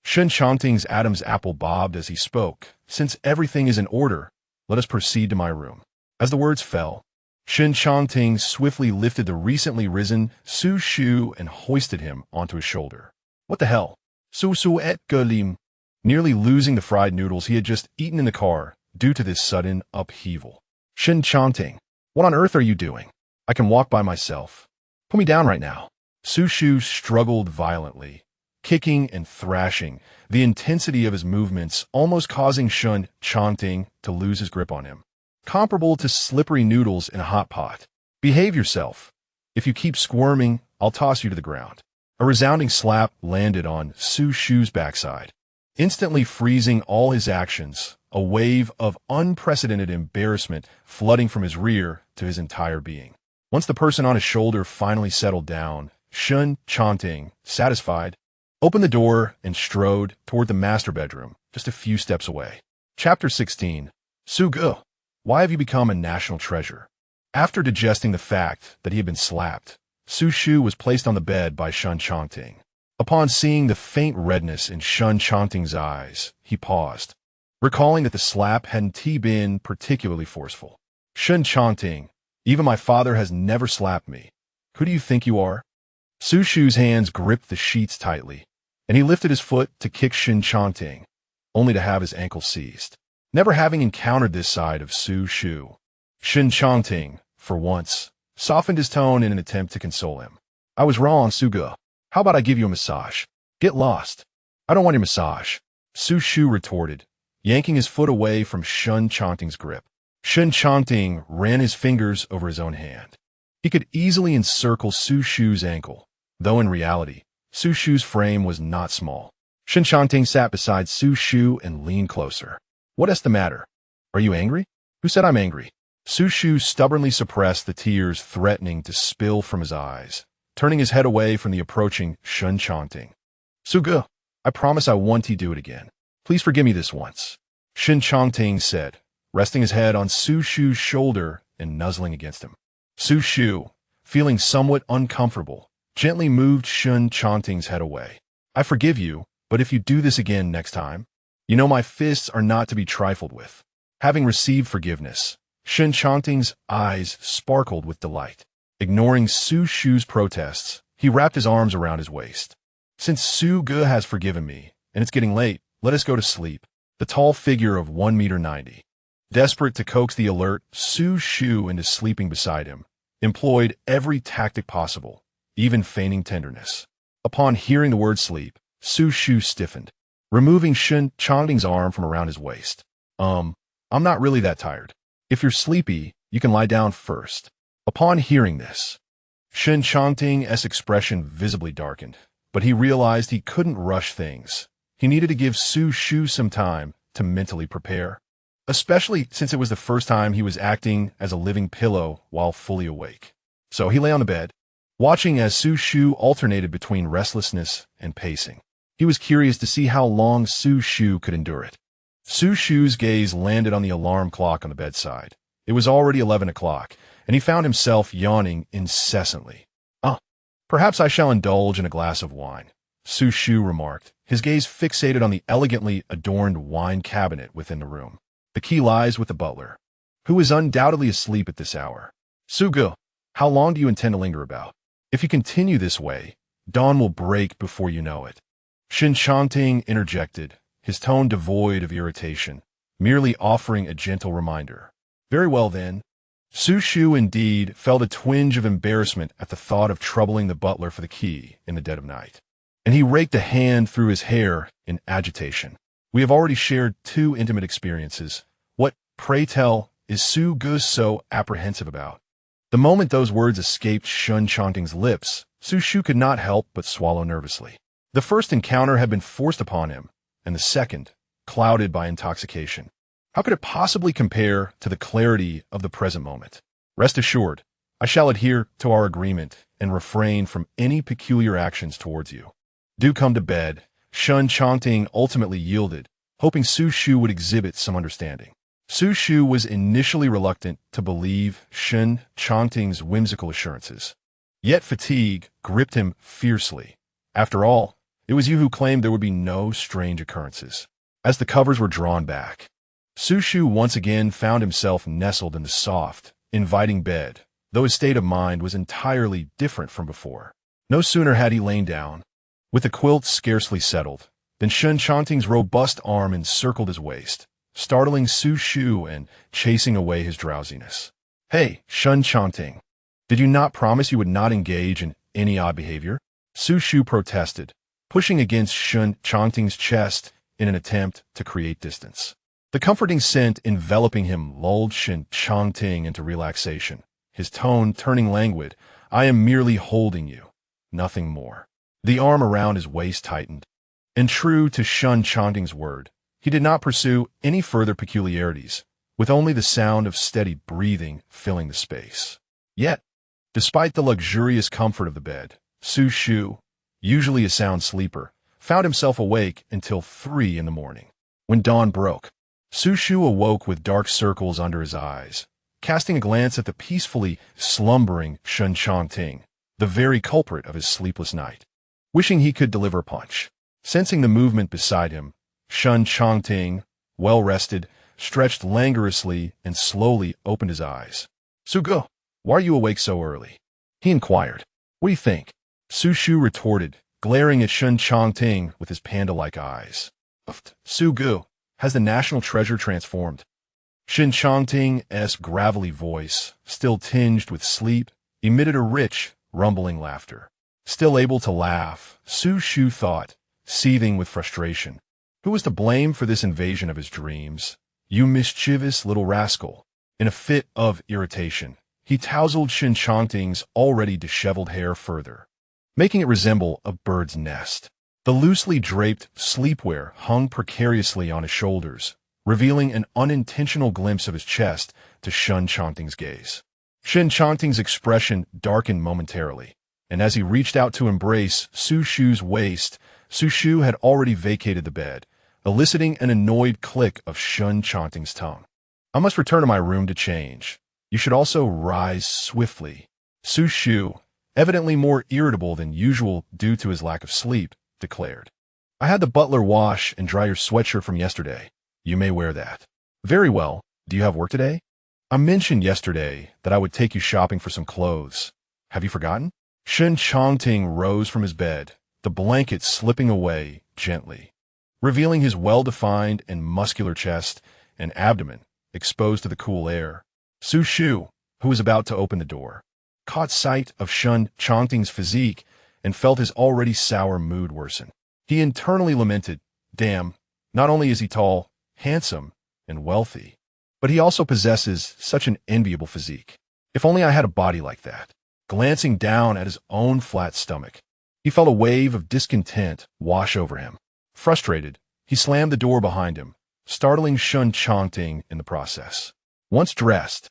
Shen Changting's Adam's apple bobbed as he spoke. Since everything is in order, let us proceed to my room. As the words fell, Shen Changting swiftly lifted the recently risen Xu Shu and hoisted him onto his shoulder. What the hell? Xu Shu et Galim. Nearly losing the fried noodles he had just eaten in the car due to this sudden upheaval. Shen Changting, what on earth are you doing? I can walk by myself. Put me down right now. Xu Shu struggled violently, kicking and thrashing, the intensity of his movements almost causing Shen Changting to lose his grip on him. Comparable to slippery noodles in a hot pot. Behave yourself. If you keep squirming, I'll toss you to the ground. A resounding slap landed on Xu Shu's backside, instantly freezing all his actions, a wave of unprecedented embarrassment flooding from his rear to his entire being. Once the person on his shoulder finally settled down, Shen Changting, satisfied, opened the door and strode toward the master bedroom, just a few steps away. Chapter 16. Xu Ge, why have you become a national treasure? After digesting the fact that he had been slapped, Xu Shu was placed on the bed by Shen Changting. Upon seeing the faint redness in Shen Changting's eyes, he paused, recalling that the slap hadn't been particularly forceful. Shen Changting, even my father has never slapped me. Who do you think you are? Xu Shu's hands gripped the sheets tightly, and he lifted his foot to kick Shen Changting, only to have his ankle seized. Never having encountered this side of Xu Shu, Shen Changting, for once, softened his tone in an attempt to console him. I was wrong, Xu Ge. How about I give you a massage? Get lost. I don't want your massage, Xu Shu retorted, yanking his foot away from Shen Changting's grip. Shen Changting ran his fingers over his own hand. He could easily encircle Xu Shu's ankle, though in reality, Xu Shu's frame was not small. Shen Changting sat beside Xu Shu and leaned closer. What is the matter? Are you angry? Who said I'm angry? Xu Shu stubbornly suppressed the tears threatening to spill from his eyes, turning his head away from the approaching Shen Changting. Xu Ge, I promise I won't do it again. Please forgive me this once, Shen Changting said, resting his head on Xu Shu's shoulder and nuzzling against him. Xu Shu, feeling somewhat uncomfortable, gently moved Shen Changting's head away. I forgive you, but if you do this again next time, you know my fists are not to be trifled with. Having received forgiveness, Shen Changting's eyes sparkled with delight. Ignoring Xu Shu's protests, he wrapped his arms around his waist. Since Xu Ge has forgiven me, and it's getting late, let us go to sleep. The tall figure of 1.90 meters, desperate to coax the alert Xu Shu into sleeping beside him, employed every tactic possible, even feigning tenderness. Upon hearing the word sleep, Xu Shu stiffened, removing Shen Changting's arm from around his waist. I'm not really that tired. If you're sleepy, you can lie down first. Upon hearing this, Shen Changting's expression visibly darkened, but he realized he couldn't rush things. He needed to give Xu Shu some time to mentally prepare, especially since it was the first time he was acting as a living pillow while fully awake. So he lay on the bed, watching as Xu Shu alternated between restlessness and pacing. He was curious to see how long Xu Shu could endure it. Xu Shu's gaze landed on the alarm clock on the bedside. It was already 11 o'clock, and he found himself yawning incessantly. Perhaps I shall indulge in a glass of wine, Xu Shu remarked, his gaze fixated on the elegantly adorned wine cabinet within the room. The key lies with the butler, who is undoubtedly asleep at this hour. Xu Ge, how long do you intend to linger about? If you continue this way, dawn will break before you know it. Shen Changting interjected, his tone devoid of irritation, merely offering a gentle reminder. Very well then. Xu Shu indeed felt a twinge of embarrassment at the thought of troubling the butler for the key in the dead of night, and he raked a hand through his hair in agitation. We have already shared 2 intimate experiences. What, pray tell, is Xu Ge so apprehensive about? The moment those words escaped Shen Changting's lips, Xu Shu could not help but swallow nervously. The first encounter had been forced upon him, and the second, clouded by intoxication. How could it possibly compare to the clarity of the present moment? Rest assured, I shall adhere to our agreement and refrain from any peculiar actions towards you. Do come to bed. Shen Changting ultimately yielded, hoping Xu Shu would exhibit some understanding. Xu Shu was initially reluctant to believe Shen Changting's whimsical assurances. Yet fatigue gripped him fiercely. After all, it was you who claimed there would be no strange occurrences. As the covers were drawn back, Xu Shu once again found himself nestled in the soft, inviting bed, though his state of mind was entirely different from before. No sooner had he lain down, with the quilt scarcely settled, than Shen Changting's robust arm encircled his waist, startling Xu Shu and chasing away his drowsiness. "Hey, Shen Changting, did you not promise you would not engage in any odd behavior?" Xu Shu protested, pushing against Shen Changting's chest in an attempt to create distance. The comforting scent enveloping him lulled Shen Changting into relaxation, his tone turning languid. "I am merely holding you, nothing more." The arm around his waist tightened, and true to Shen Changting's word, he did not pursue any further peculiarities, with only the sound of steady breathing filling the space. Yet, despite the luxurious comfort of the bed, Xu Shu, usually a sound sleeper, found himself awake until 3 in the morning. When dawn broke, Xu Shu awoke with dark circles under his eyes, casting a glance at the peacefully slumbering Shen Changting, the very culprit of his sleepless night. Wishing he could deliver a punch. Sensing the movement beside him, Shen Changting, well-rested, stretched languorously and slowly opened his eyes. "Sugo, why are you awake so early?" he inquired. "What do you think?" Xu Shu retorted, glaring at Shen Changting with his panda-like eyes. "Sugo, has the national treasure transformed?" Shen Changting's gravelly voice, still tinged with sleep, emitted a rich, rumbling laughter. Still able to laugh, Xu Shu thought, seething with frustration. Who was to blame for this invasion of his dreams? "You mischievous little rascal." In a fit of irritation, he tousled Shen Changting's already disheveled hair further, making it resemble a bird's nest. The loosely draped sleepwear hung precariously on his shoulders, revealing an unintentional glimpse of his chest to Shen Changting's gaze. Shen Changting's expression darkened momentarily, and as he reached out to embrace Xu Shu's waist, Xu Shu had already vacated the bed, eliciting an annoyed click of Shen Changting's tongue. "I must return to my room to change. You should also rise swiftly." Xu Shu, evidently more irritable than usual due to his lack of sleep, declared. "I had the butler wash and dry your sweatshirt from yesterday. You may wear that." "Very well. Do you have work today?" "I mentioned yesterday that I would take you shopping for some clothes. Have you forgotten?" Shen Changting rose from his bed, the blanket slipping away gently, revealing his well-defined and muscular chest and abdomen exposed to the cool air. Xu Shu, who was about to open the door, caught sight of Shen Changting's physique and felt his already sour mood worsen. He internally lamented, "Damn, not only is he tall, handsome, and wealthy, but he also possesses such an enviable physique. If only I had a body like that." Glancing down at his own flat stomach, he felt a wave of discontent wash over him. Frustrated, he slammed the door behind him, startling Shen Changting in the process. Once dressed,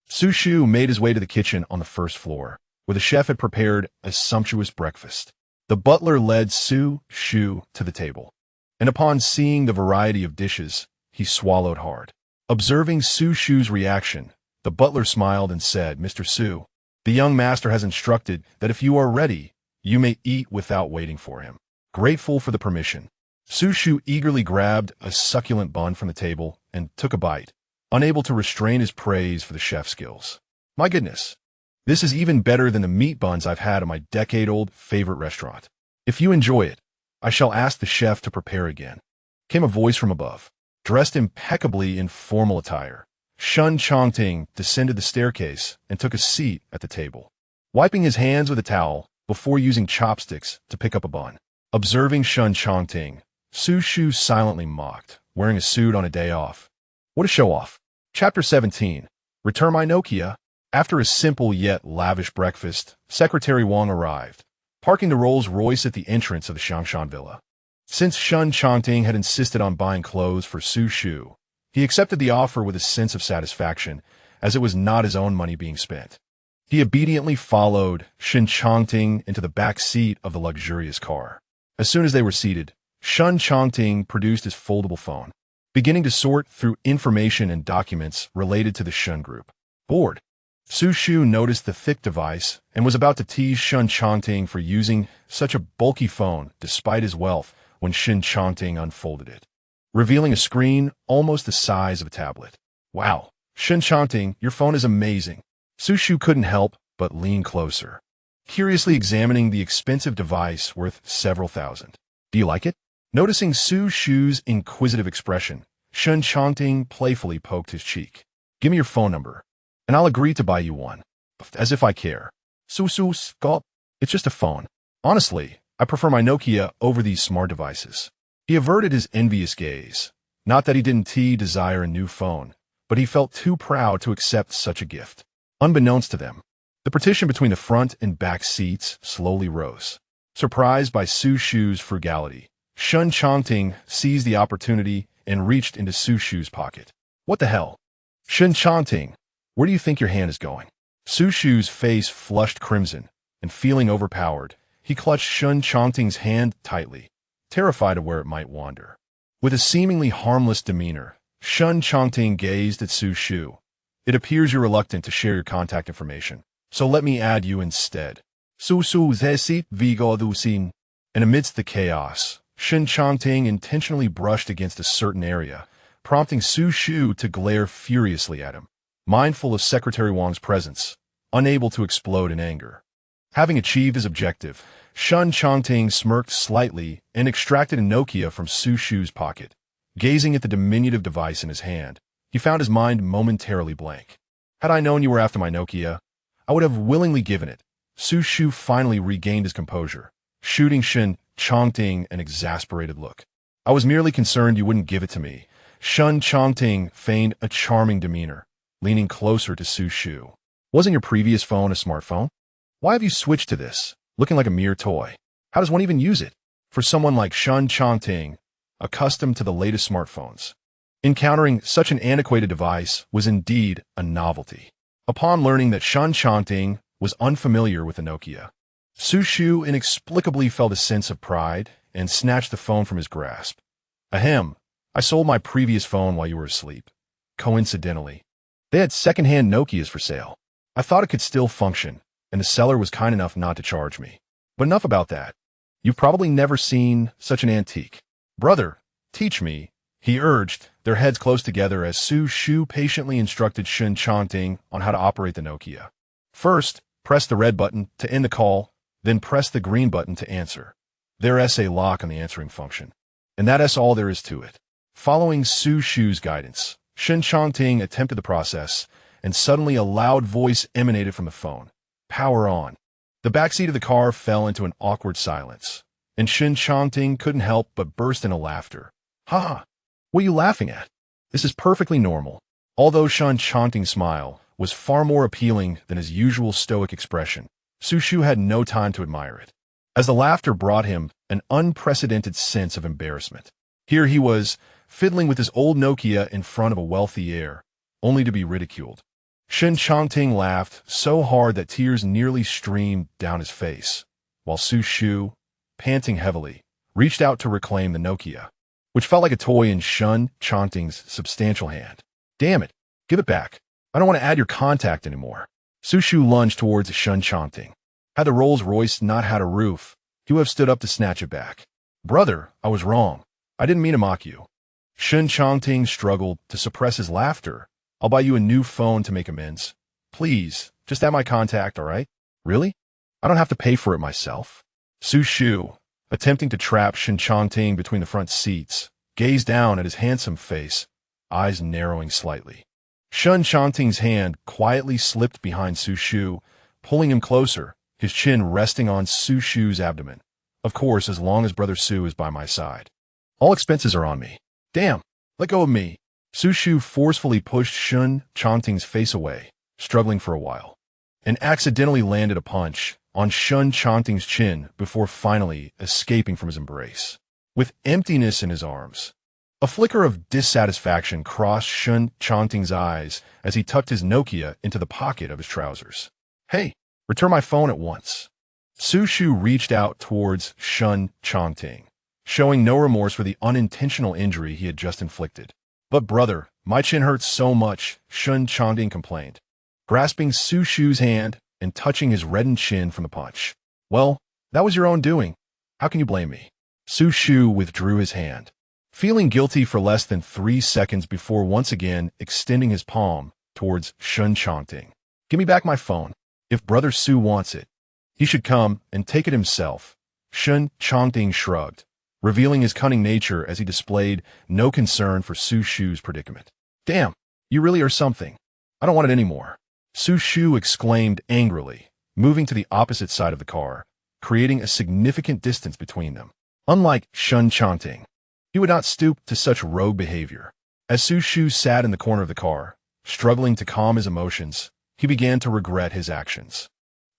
Xu Shu made his way to the kitchen on the first floor, where the chef had prepared a sumptuous breakfast. The butler led Xu Shu to the table, and upon seeing the variety of dishes, he swallowed hard. Observing Xu Shu's reaction, the butler smiled and said, "Mr. Xu, the young master has instructed that if you are ready, you may eat without waiting for him." Grateful for the permission, Xu Shu eagerly grabbed a succulent bun from the table and took a bite, unable to restrain his praise for the chef's skills. "My goodness, this is even better than the meat buns I've had at my decade-old favorite restaurant. If you enjoy it, I shall ask the chef to prepare again," came a voice from above. Dressed impeccably in formal attire, Shen Changting descended the staircase and took a seat at the table, wiping his hands with a towel before using chopsticks to pick up a bun. Observing Shen Changting, Xu Shu silently mocked, wearing a suit on a day off. What a show-off. Chapter 17. Return my Nokia. After a simple yet lavish breakfast, Secretary Wang arrived, parking the Rolls-Royce at the entrance of the Shangshan Villa. Since Shen Changting had insisted on buying clothes for Xu Shu, he accepted the offer with a sense of satisfaction, as it was not his own money being spent. He obediently followed Shen Changting into the back seat of the luxurious car. As soon as they were seated, Shen Changting produced his foldable phone. beginning to sort through information and documents related to the Shen group. Bored, Xu Shu noticed the thick device and was about to tease Shen Changting for using such a bulky phone despite his wealth when Shen Changting unfolded it, revealing a screen almost the size of a tablet. Wow, Shen Changting, your phone is amazing. Xu Shu couldn't help but lean closer, curiously examining the expensive device worth several thousand. Do you like it? Noticing Xu Shu's inquisitive expression, Shen Changting playfully poked his cheek. Give me your phone number, and I'll agree to buy you one. As if I care. Xu Shu scoffed. It's just a phone. Honestly, I prefer my Nokia over these smart devices. He averted his envious gaze. Not that he didn't desire a new phone, but he felt too proud to accept such a gift. Unbeknownst to them, the partition between the front and back seats slowly rose. Surprised by Xu Shu's frugality, Shen Changting seized the opportunity and reached into Xu Shu's pocket. What the hell? Shen Changting, where do you think your hand is going? Xu Shu's face flushed crimson, and feeling overpowered, he clutched Shen Changting's hand tightly, terrified of where it might wander. With a seemingly harmless demeanor, Shen Changting gazed at Xu Shu. It appears you're reluctant to share your contact information, so let me add you instead. Xu Shu zesi vigo dusin. And amidst the chaos, Shen Changting intentionally brushed against a certain area, prompting Xu Shu to glare furiously at him, mindful of Secretary Wang's presence, unable to explode in anger. Having achieved his objective, Shen Changting smirked slightly and extracted a Nokia from Xu Shu's pocket. Gazing at the diminutive device in his hand, he found his mind momentarily blank. Had I known you were after my Nokia, I would have willingly given it. Xu Shu finally regained his composure, shooting Shen Changting an exasperated look. I was merely concerned you wouldn't give it to me. Shen Changting feigned a charming demeanor, leaning closer to Xu Shu. Wasn't your previous phone a smartphone? Why have you switched to this, looking like a mere toy? How does one even use it? For someone like Shen Changting, accustomed to the latest smartphones, encountering such an antiquated device was indeed a novelty. Upon learning that Shen Changting was unfamiliar with the Nokia, Xu Shu inexplicably felt a sense of pride and snatched the phone from his grasp. Ahem, I sold my previous phone while you were asleep. Coincidentally, they had second-hand Nokias for sale. I thought it could still function, and the seller was kind enough not to charge me. But enough about that. You've probably never seen such an antique. Brother, teach me, he urged, their heads close together as Xu Shu patiently instructed Shen Changting on how to operate the Nokia. First, press the red button to end the call, then press the green button to answer. There's a lock on the answering function, and that's all there is to it. Following Xu Shu's guidance, Shen Changting attempted the process, and suddenly a loud voice emanated from the phone. Power on. The backseat of the car fell into an awkward silence, and Shen Changting couldn't help but burst into laughter. Ha! What are you laughing at? This is perfectly normal. Although Shen Changting's smile was far more appealing than his usual stoic expression, Xu Shu had no time to admire it, as the laughter brought him an unprecedented sense of embarrassment. Here he was, fiddling with his old Nokia in front of a wealthy heir, only to be ridiculed. Shen Changting laughed so hard that tears nearly streamed down his face, while Xu Shu, panting heavily, reached out to reclaim the Nokia, which felt like a toy in Shen Changting's substantial hand. Damn it, give it back. I don't want to add your contact anymore. Xu Shu lunged towards Shen Changting. Had the Rolls-Royce not had a roof, he would have stood up to snatch it back. Brother, I was wrong. I didn't mean to mock you. Shen Changting struggled to suppress his laughter. I'll buy you a new phone to make amends. Please, just add my contact, all right? Really? I don't have to pay for it myself. Xu Shu, attempting to trap Shen Changting between the front seats, gazed down at his handsome face, eyes narrowing slightly. Shen Changting's hand quietly slipped behind Xu Shu, pulling him closer, his chin resting on Xu Shu's abdomen. Of course, as long as Brother Xu is by my side. All expenses are on me. Damn, let go of me. Xu Shu forcefully pushed Shen Changting's face away, struggling for a while, and accidentally landed a punch on Shen Changting's chin before finally escaping from his embrace. With emptiness in his arms, a flicker of dissatisfaction crossed Shen Changting's eyes as he tucked his Nokia into the pocket of his trousers. Hey, return my phone at once. Xu Shu reached out towards Shen Changting, showing no remorse for the unintentional injury he had just inflicted. But brother, my chin hurts so much, Shen Changting complained, grasping Xu Shu's hand and touching his reddened chin from the punch. Well, that was your own doing. How can you blame me? Xu Shu withdrew his hand, feeling guilty for less than 3 seconds before once again extending his palm towards Shen Changting. Give me back my phone. If Brother Xu wants it, he should come and take it himself. Shen Changting shrugged, revealing his cunning nature as he displayed no concern for Xu Shu's predicament. Damn, you really are something. I don't want it anymore. Xu Shu exclaimed angrily, moving to the opposite side of the car, creating a significant distance between them. Unlike Shen Changting, he would not stoop to such rogue behavior. As Xu Shu sat in the corner of the car, struggling to calm his emotions, he began to regret his actions.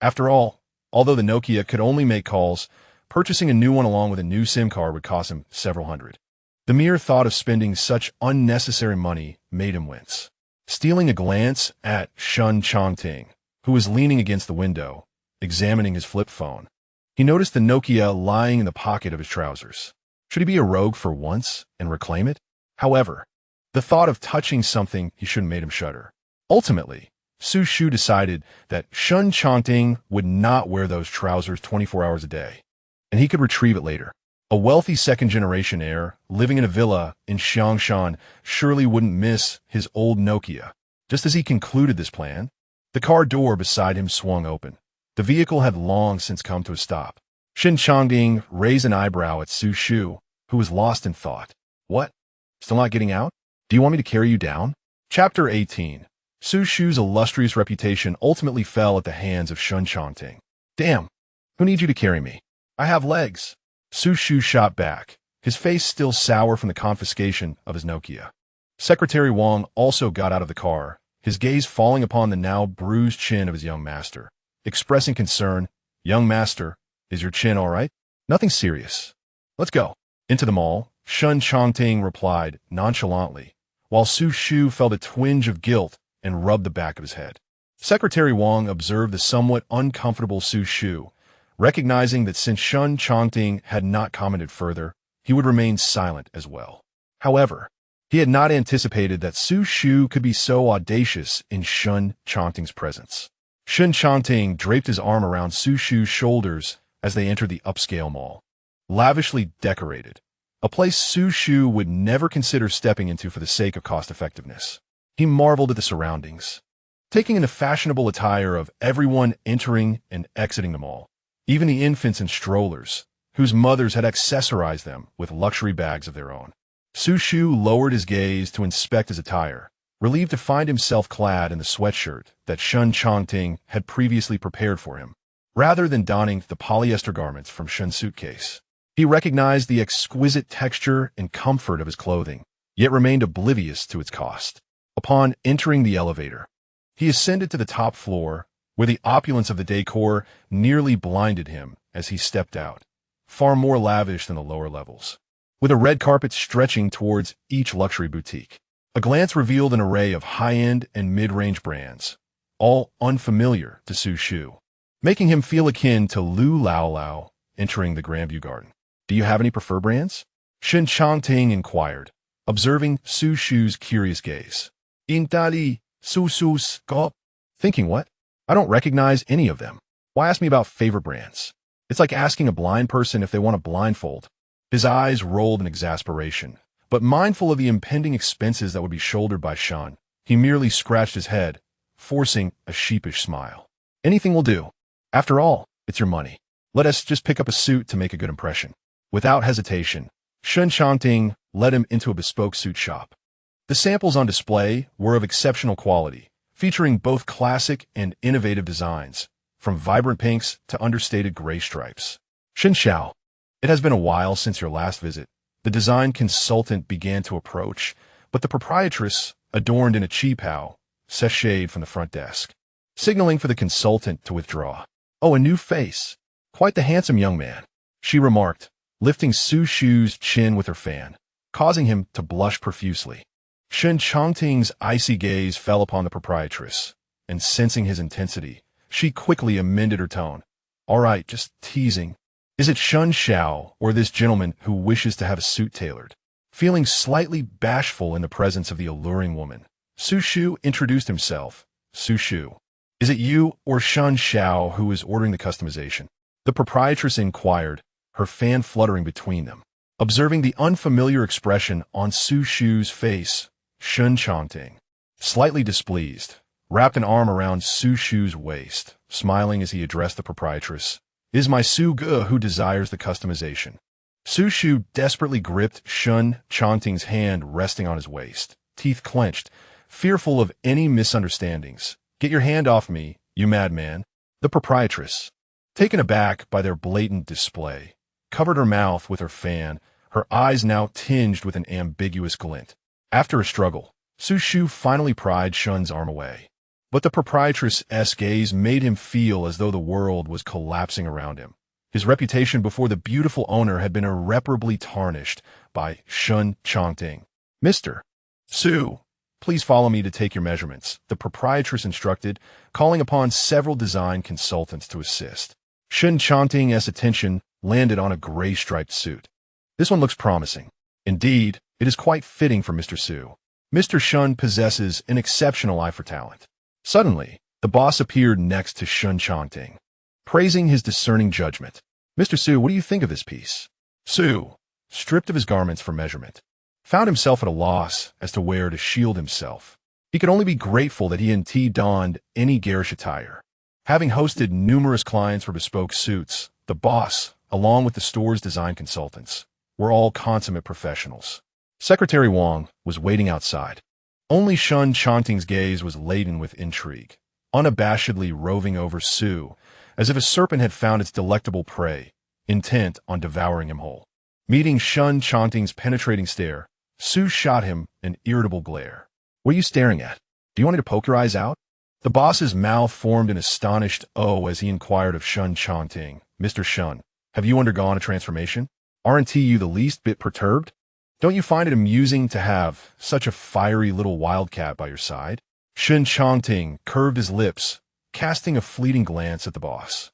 After all, although the Nokia could only make calls, purchasing a new one along with a new SIM card would cost him several hundred. The mere thought of spending such unnecessary money made him wince. Stealing a glance at Shen Changting, who was leaning against the window, examining his flip phone, he noticed the Nokia lying in the pocket of his trousers. Should he be a rogue for once and reclaim it? However, the thought of touching something he shouldn't made him shudder. Ultimately, Xu Shu decided that Shen Changting would not wear those trousers 24 hours a day, and he could retrieve it later. A wealthy second-generation heir living in a villa in Xiangshan surely wouldn't miss his old Nokia. Just as he concluded this plan, the car door beside him swung open. The vehicle had long since come to a stop. Shen Changting raised an eyebrow at Xu Shu, who was lost in thought. What? Still not getting out? Do you want me to carry you down? Chapter 18. Xu Shu's illustrious reputation ultimately fell at the hands of Shen Changting. Damn, who needs you to carry me? I have legs. Xu Shu shot back, his face still sour from the confiscation of his Nokia. Secretary Wang also got out of the car, his gaze falling upon the now bruised chin of his young master. Expressing concern, "Young master, is your chin all right?" "Nothing serious. Let's go." Into the mall, Shen Changting replied nonchalantly, while Xu Shu felt a twinge of guilt and rubbed the back of his head. Secretary Wang observed the somewhat uncomfortable Xu Shu, recognizing that since Shen Changting had not commented further, he would remain silent as well. However, he had not anticipated that Xu Shu could be so audacious in Shen Changting's presence. Shen Changting draped his arm around Xu Shu's shoulders as they entered the upscale mall. Lavishly decorated, a place Xu Shu would never consider stepping into for the sake of cost-effectiveness. He marveled at the surroundings, taking in the fashionable attire of everyone entering and exiting the mall, even the infants and strollers, whose mothers had accessorized them with luxury bags of their own. Xu Shu lowered his gaze to inspect his attire, relieved to find himself clad in the sweatshirt that Shen Changting had previously prepared for him, rather than donning the polyester garments from Shen's suitcase. He recognized the exquisite texture and comfort of his clothing, yet remained oblivious to its cost. Upon entering the elevator, he ascended to the top floor, where the opulence of the decor nearly blinded him as he stepped out, far more lavish than the lower levels. With a red carpet stretching towards each luxury boutique, a glance revealed an array of high-end and mid-range brands, all unfamiliar to Xu Shu, making him feel akin to Lu Lao Lao entering the Grandview Garden. "Do you have any preferred brands?" Shen Changting inquired, observing Xu Shu's curious gaze. "Intali, Xu Shu's go." Thinking what? I don't recognize any of them. Why ask me about favorite brands? It's like asking a blind person if they want a blindfold. His eyes rolled in exasperation, but mindful of the impending expenses that would be shouldered by Shen, he merely scratched his head, forcing a sheepish smile. "Anything will do. After all, it's your money. Let us just pick up a suit to make a good impression." Without hesitation, Shen Changting led him into a bespoke suit shop. The samples on display were of exceptional quality, featuring both classic and innovative designs, from vibrant pinks to understated gray stripes. "Shen Xiao, it has been a while since your last visit." The design consultant began to approach, but the proprietress, adorned in a cheapao, sashayed from the front desk, signaling for the consultant to withdraw. "Oh, a new face. Quite the handsome young man," she remarked, lifting Xu Shu's chin with her fan, causing him to blush profusely. Shen Changting's icy gaze fell upon the proprietress, and sensing his intensity, she quickly amended her tone. "All right, just teasing. Is it Shen Xiao or this gentleman who wishes to have a suit tailored?" Feeling slightly bashful in the presence of the alluring woman, Xu Shu introduced himself. Xu Shu. Is it you or Shen Changting who is ordering the customization? The proprietress inquired, her fan fluttering between them. Observing the unfamiliar expression on Xu Shu's face, Shen Changting, slightly displeased, wrapped an arm around Xu Shu's waist, smiling as he addressed the proprietress. It is my Xu Ge who desires the customization. Xu Shu desperately gripped Shen Changting's hand resting on his waist, teeth clenched, fearful of any misunderstandings. Get your hand off me, you madman. The proprietress, taken aback by their blatant display, covered her mouth with her fan, her eyes now tinged with an ambiguous glint. After a struggle, Xu Shu finally pried Shen's arm away. But the proprietress's gaze made him feel as though the world was collapsing around him. His reputation before the beautiful owner had been irreparably tarnished by Shen Changting. Mr. Xu, please follow me to take your measurements, the proprietress instructed, calling upon several design consultants to assist. Shen Changting's attention landed on a gray-striped suit. This one looks promising. Indeed, it is quite fitting for Mr. Xu. Mr. Shen possesses an exceptional eye for talent. Suddenly, the boss appeared next to Shen Changting, praising his discerning judgment. Mr. Xu, what do you think of this piece? Xu, stripped of his garments for measurement, found himself at a loss as to where to shield himself. He could only be grateful that he hadn't donned any garish attire. Having hosted numerous clients for bespoke suits, the boss, along with the store's design consultants, were all consummate professionals. Secretary Wang was waiting outside. Only Shen Changting's gaze was laden with intrigue, unabashedly roving over Xu, as if a serpent had found its delectable prey, intent on devouring him whole. Meeting Shen Changting's penetrating stare, Xu shot him an irritable glare. What are you staring at? Do you want me to poke your eyes out? The boss's mouth formed an astonished O as he inquired of Shen Changting. Mr. Shen, have you undergone a transformation? Aren't you the least bit perturbed? Don't you find it amusing to have such a fiery little wildcat by your side? Shen Changting curved his lips, casting a fleeting glance at the boss.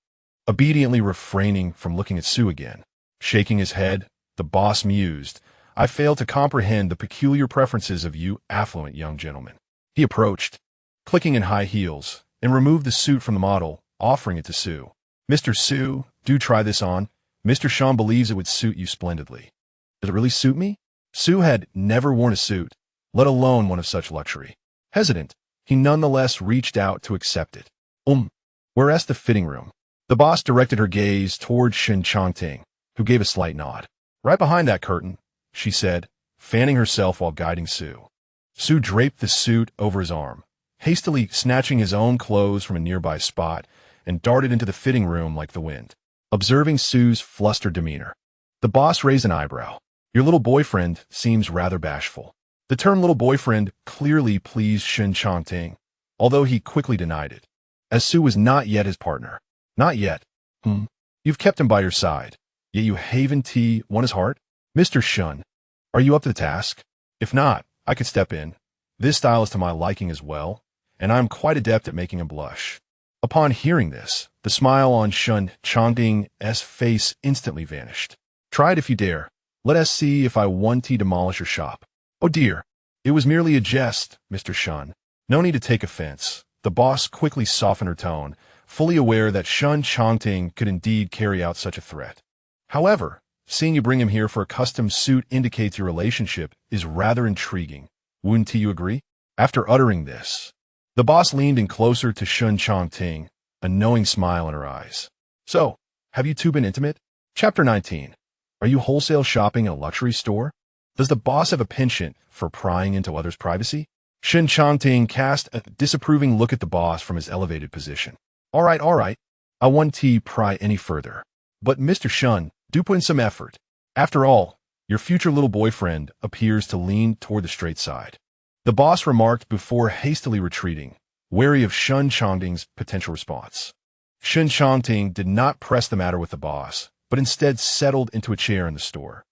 Obediently refraining from looking at Xu again. Shaking his head, the boss mused, I fail to comprehend the peculiar preferences of you affluent young gentlemen. He approached, clicking in high heels, and removed the suit from the model, offering it to Xu. Mr. Xu, do try this on. Mr. Shen believes it would suit you splendidly. Does it really suit me? Xu had never worn a suit, let alone one of such luxury. Hesitant, he nonetheless reached out to accept it. Whereas the fitting room. The boss directed her gaze toward Shen Changting, who gave a slight nod. Right behind that curtain, she said, fanning herself while guiding Xu. Xu draped the suit over his arm, hastily snatching his own clothes from a nearby spot, and darted into the fitting room like the wind. Observing Xu's flustered demeanor, the boss raised an eyebrow. Your little boyfriend seems rather bashful. The term little boyfriend clearly pleased Shen Changting, although he quickly denied it, as Xu was not yet his partner. Not yet. You've kept him by your side, yet you haven't won his heart? Mr. Shen, are you up to the task? If not, I could step in. This style is to my liking as well, and I am quite adept at making him blush. Upon hearing this, the smile on Shen Changting's face instantly vanished. Try it if you dare. Let us see if I want to demolish your shop. Oh dear, it was merely a jest, Mr. Shen. No need to take offense. The boss quickly softened her tone, fully aware that Shen Changting could indeed carry out such a threat. However, seeing you bring him here for a custom suit indicates your relationship is rather intriguing. Wouldn't you agree? After uttering this, the boss leaned in closer to Shen Changting, a knowing smile in her eyes. So, have you two been intimate? Chapter 19. Are you wholesale shopping in a luxury store? Does the boss have a penchant for prying into others' privacy? Shen Changting cast a disapproving look at the boss from his elevated position. All right. I won't pry any further. But Mr. Shen, do put in some effort. After all, your future little boyfriend appears to lean toward the straight side. The boss remarked before hastily retreating, wary of Shen Changting's potential response. Shen Changting did not press the matter with the boss, but instead settled into a chair in the store,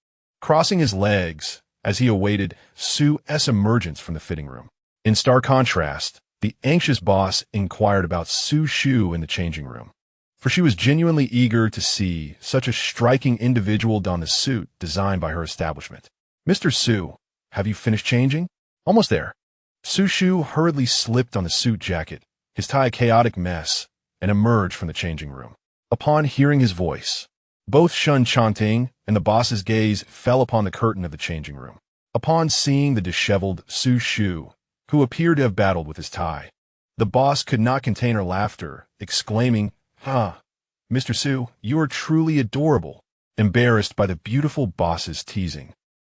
crossing his legs as he awaited Xu's emergence from the fitting room. In stark contrast, the anxious boss inquired about Xu Shu in the changing room, for she was genuinely eager to see such a striking individual don the suit designed by her establishment. Mr. Xu, have you finished changing? Almost there. Xu Shu hurriedly slipped on the suit jacket, his tie a chaotic mess, and emerged from the changing room. Upon hearing his voice, both Shen Changting and the boss's gaze fell upon the curtain of the changing room. Upon seeing the disheveled Xu Shu, who appeared to have battled with his tie, the boss could not contain her laughter, exclaiming, "Mr. Xu, you are truly adorable," embarrassed by the beautiful boss's teasing.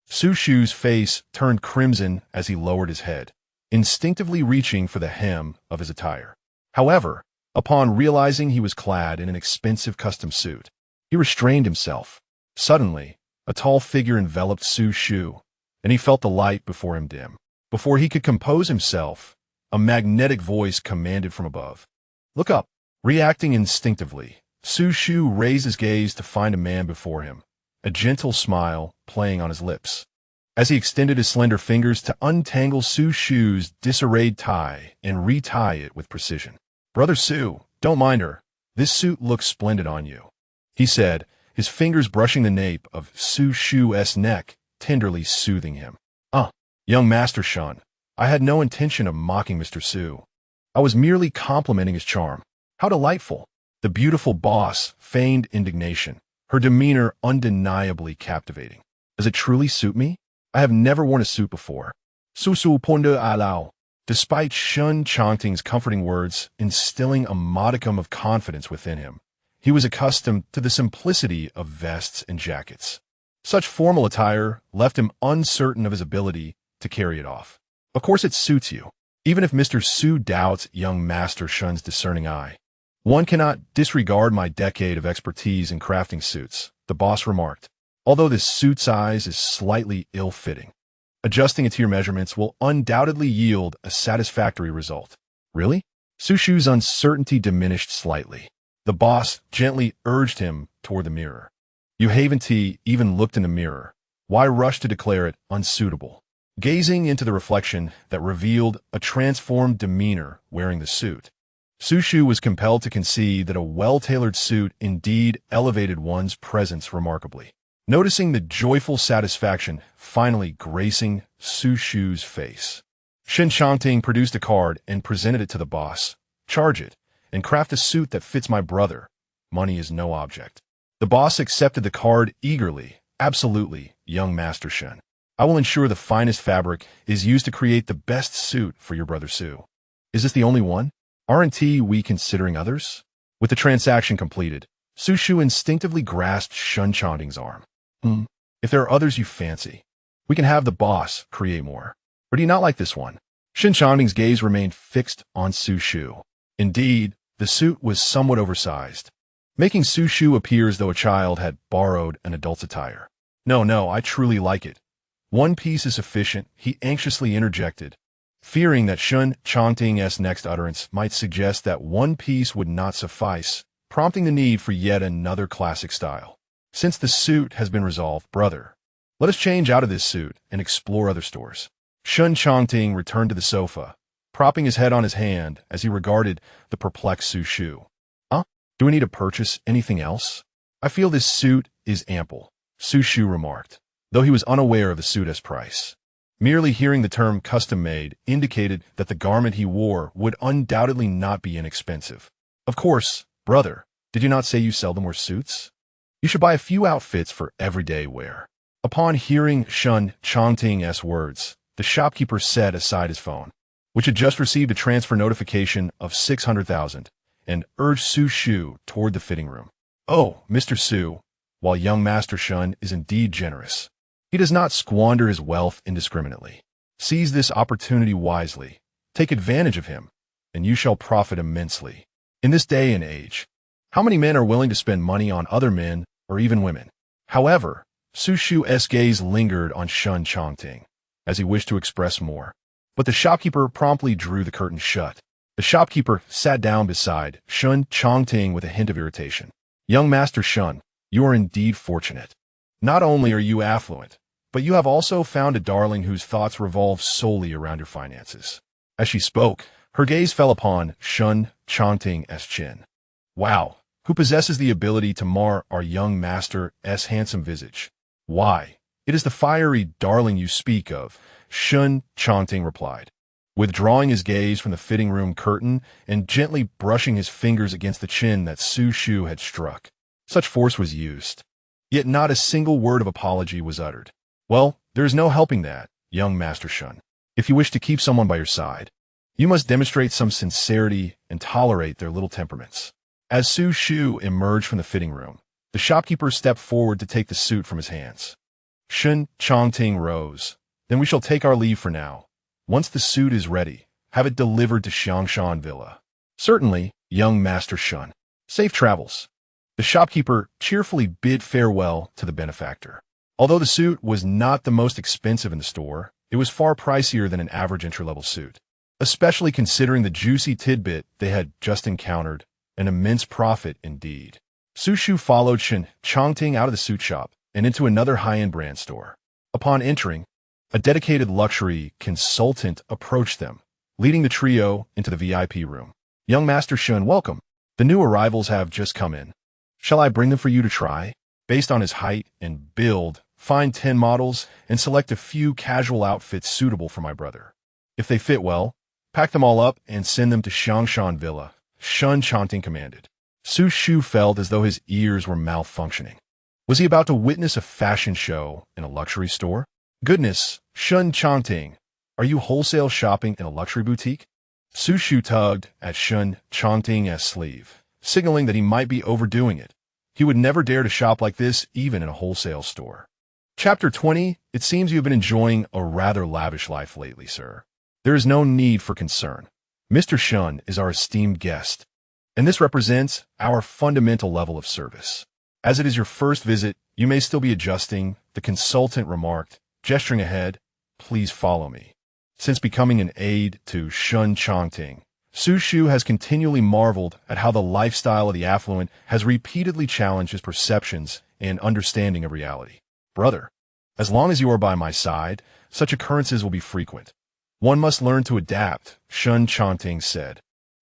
Xu Shu's face turned crimson as he lowered his head, instinctively reaching for the hem of his attire. However, upon realizing he was clad in an expensive custom suit, he restrained himself. Suddenly, a tall figure enveloped Xu Shu, and he felt the light before him dim. Before he could compose himself, a magnetic voice commanded from above, "Look up." Reacting instinctively, Xu Shu raised his gaze to find a man before him, a gentle smile playing on his lips. As he extended his slender fingers to untangle Xu Shu's disarrayed tie and retie it with precision. "Brother Xu, don't mind her. This suit looks splendid on you," he said, his fingers brushing the nape of Xu Shu's neck, tenderly soothing him. Young Master Shen, I had no intention of mocking Mr. Xu. I was merely complimenting his charm." "How delightful." The beautiful boss feigned indignation, her demeanor undeniably captivating. "Does it truly suit me? I have never worn a suit before." Xu Shu ponde alao. Despite Shen Changting's comforting words instilling a modicum of confidence within him, he was accustomed to the simplicity of vests and jackets. Such formal attire left him uncertain of his ability to carry it off. "Of course it suits you, even if Mr. Xu doubts young Master Shen's discerning eye. One cannot disregard my decade of expertise in crafting suits," the boss remarked, "although this suit size is slightly ill-fitting. Adjusting it to your measurements will undoubtedly yield a satisfactory result." "Really?" Xu Shu's uncertainty diminished slightly. The boss gently urged him toward the mirror. "You haven't even looked in the mirror. Why rush to declare it unsuitable?" Gazing into the reflection that revealed a transformed demeanor wearing the suit, Xu Shu was compelled to concede that a well-tailored suit indeed elevated one's presence remarkably. Noticing the joyful satisfaction finally gracing Xu Shu's face, Shen Changting produced a card and presented it to the boss. "Charge it, and craft a suit that fits my brother. Money is no object." The boss accepted the card eagerly. "Absolutely, young Master Shen. I will ensure the finest fabric is used to create the best suit for your brother Xu." "Is this the only one? Aren't we considering others?" With the transaction completed, Xu Shu instinctively grasped Shen Changting's arm. If there are others you fancy, we can have the boss create more. Or do you not like this one?" Shen Changting's gaze remained fixed on Xu Shu. Indeed, the suit was somewhat oversized, making Xu Shu appear as though a child had borrowed an adult's attire. No, I truly like it. One piece is sufficient," he anxiously interjected, fearing that Shen Changting's next utterance might suggest that one piece would not suffice, prompting the need for yet another classic style. "Since the suit has been resolved, brother, let us change out of this suit and explore other stores." Shen Changting returned to the sofa, propping his head on his hand as he regarded the perplexed Xu Shu. "Do we need to purchase anything else? I feel this suit is ample," Xu Shu remarked, though he was unaware of the suit's price. Merely hearing the term custom-made indicated that the garment he wore would undoubtedly not be inexpensive. "Of course, brother, did you not say you seldom wear suits? You should buy a few outfits for everyday wear." Upon hearing Shen Changting's words, the shopkeeper set aside his phone, which had just received a transfer notification of 600,000, and urged Xu Shu toward the fitting room. "Oh, Mr. Xu, while young Master Shen is indeed generous, he does not squander his wealth indiscriminately. Seize this opportunity wisely, take advantage of him, and you shall profit immensely. In this day and age, how many men are willing to spend money on other men or even women?" However, Xu Shu's gaze lingered on Shen Changting, as he wished to express more. But the shopkeeper promptly drew the curtain shut. The shopkeeper sat down beside Shen Changting with a hint of irritation. "Young Master Shen, you are indeed fortunate. Not only are you affluent, but you have also found a darling whose thoughts revolve solely around your finances." As she spoke, her gaze fell upon Shen Changting's chin. "Wow, who possesses the ability to mar our young master's handsome visage? Why, "It is the fiery darling you speak of," Shen Changting replied, withdrawing his gaze from the fitting room curtain and gently brushing his fingers against the chin that Xu Shu had struck. Such force was used, yet not a single word of apology was uttered. "Well, there is no helping that, young Master Shen. If you wish to keep someone by your side, you must demonstrate some sincerity and tolerate their little temperaments." As Xu Shu emerged from the fitting room, the shopkeeper stepped forward to take the suit from his hands. Shen Changting rose. "Then we shall take our leave for now. Once the suit is ready, have it delivered to Xiangshan Villa." "Certainly, young Master Shen. Safe travels." The shopkeeper cheerfully bid farewell to the benefactor. Although the suit was not the most expensive in the store, it was far pricier than an average entry-level suit, especially considering the juicy tidbit they had just encountered, an immense profit indeed. Xu Shu followed Shen Changting out of the suit shop and into another high-end brand store. Upon entering, a dedicated luxury consultant approached them, leading the trio into the VIP room. "Young Master Shen, welcome. The new arrivals have just come in. Shall I bring them for you to try? Based on his height and build, find 10 models and select a few casual outfits suitable for my brother. If they fit well, pack them all up and send them to Xiangshan Villa," Shen Changting commanded. Xu Shu felt as though his ears were malfunctioning. Was he about to witness a fashion show in a luxury store? "Goodness, Shen Changting, are you wholesale shopping in a luxury boutique?" Xu Shu tugged at Shen Changting's sleeve, signaling that he might be overdoing it. He would never dare to shop like this, even in a wholesale store. Chapter 20. It seems you have been enjoying a rather lavish life lately, sir. There is no need for concern. Mr. Shen is our esteemed guest, and this represents our fundamental level of service. As it is your first visit, you may still be adjusting, the consultant remarked, gesturing ahead. "Please follow me." Since becoming an aide to Shen Changting, Xu Shu has continually marveled at how the lifestyle of the affluent has repeatedly challenged his perceptions and understanding of reality. "Brother, as long as you are by my side, such occurrences will be frequent. One must learn to adapt," Shen Changting said,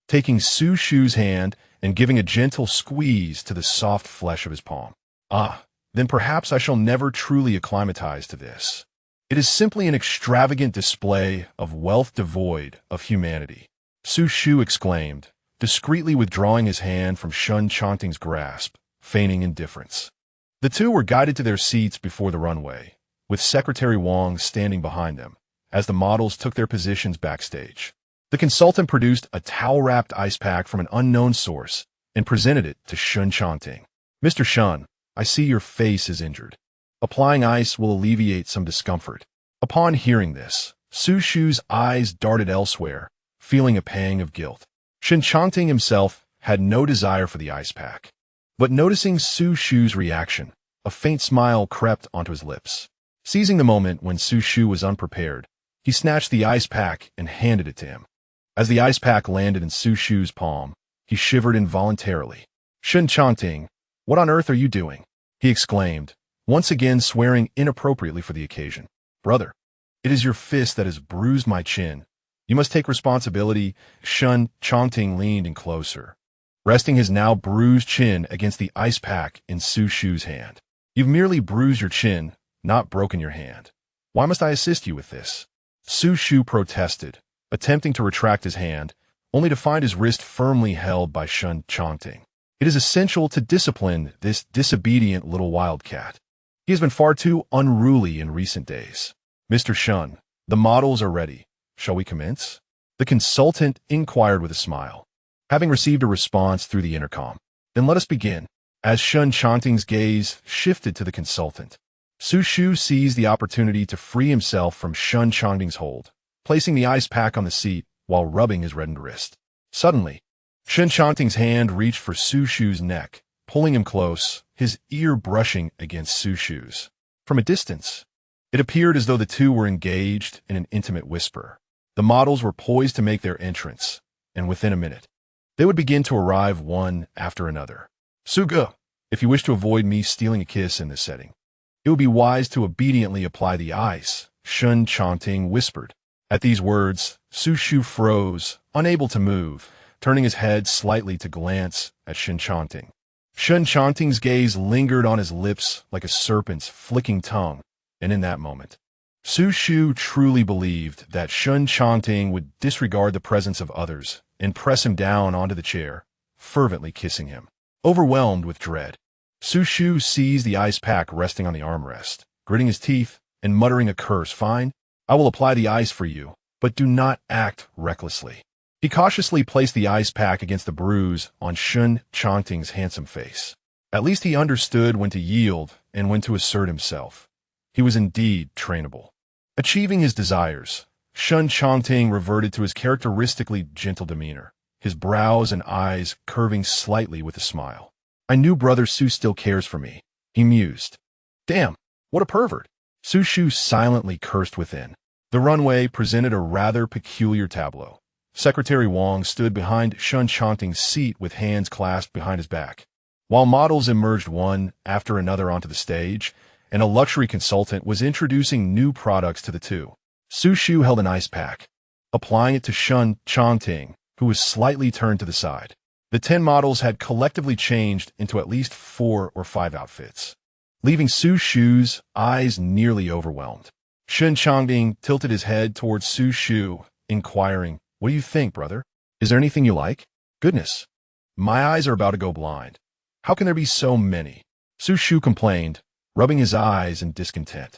taking Xu Shu's hand and giving a gentle squeeze to the soft flesh of his palm. "Ah, then perhaps I shall never truly acclimatize to this. It is simply an extravagant display of wealth devoid of humanity," Xu Shu exclaimed, discreetly withdrawing his hand from Shen Changting's grasp, feigning indifference. The two were guided to their seats before the runway, with Secretary Wang standing behind them, as the models took their positions backstage. The consultant produced a towel-wrapped ice pack from an unknown source and presented it to Shen Changting. "Mr. Shen, I see your face is injured. Applying ice will alleviate some discomfort." Upon hearing this, Xu Shu's eyes darted elsewhere, feeling a pang of guilt. Shen Changting himself had no desire for the ice pack. But noticing Xu Shu's reaction, a faint smile crept onto his lips. Seizing the moment when Xu Shu was unprepared, he snatched the ice pack and handed it to him. As the ice pack landed in Xu Shu's palm, he shivered involuntarily. "Shen Changting, what on earth are you doing?" he exclaimed, once again swearing inappropriately for the occasion. "Brother, it is your fist that has bruised my chin. You must take responsibility." Shen Changting leaned in closer, resting his now bruised chin against the ice pack in Xu Shu's hand. "You've merely bruised your chin, not broken your hand. Why must I assist you with this?" Xu Shu protested, attempting to retract his hand, only to find his wrist firmly held by Shen Changting. "It is essential to discipline this disobedient little wildcat. He has been far too unruly in recent days." "Mr. Shen, the models are ready. Shall we commence?" the consultant inquired with a smile, having received a response through the intercom. "Then let us begin." As Shen Changting's gaze shifted to the consultant, Xu Shu seized the opportunity to free himself from Shen Changting's hold, placing the ice pack on the seat while rubbing his reddened wrist. Suddenly, Shen Changting's hand reached for Xu Shu's neck, pulling him close, his ear brushing against Xu Shu's. From a distance, it appeared as though the two were engaged in an intimate whisper. The models were poised to make their entrance, and within a minute, they would begin to arrive one after another. "Suga, if you wish to avoid me stealing a kiss in this setting, it would be wise to obediently apply the ice," Shen Changting whispered. At these words, Xu Shu froze, unable to move, turning his head slightly to glance at Shen Changting. Shen Changting's gaze lingered on his lips like a serpent's flicking tongue, And in that moment, Xu Shu truly believed that Shen Changting would disregard the presence of others and press him down onto the chair, fervently kissing him. Overwhelmed with dread, Xu Shu seized the ice pack resting on the armrest, gritting his teeth and muttering a curse. "Fine, I will apply the ice for you, but do not act recklessly." He cautiously placed the ice pack against the bruise on Shen Changting's handsome face. At least he understood when to yield and when to assert himself. He was indeed trainable. Achieving his desires, Shen Changting reverted to his characteristically gentle demeanor, his brows and eyes curving slightly with a smile. "I knew Brother Xu still cares for me," he mused. "Damn, what a pervert." Xu Shu silently cursed within. The runway presented a rather peculiar tableau. Secretary Wang stood behind Shen Changting's seat with hands clasped behind his back, while models emerged one after another onto the stage, and a luxury consultant was introducing new products to the two. Xu Shu held an ice pack, applying it to Shen Changting, who was slightly turned to the side. The 10 models had collectively changed into at least 4 or 5 outfits, leaving Xu Shu's eyes nearly overwhelmed. Shen Changting tilted his head towards Xu Shu, inquiring, "What do you think, brother? Is there anything you like?" "Goodness, my eyes are about to go blind. How can there be so many?" Xu Shu complained, rubbing his eyes in discontent.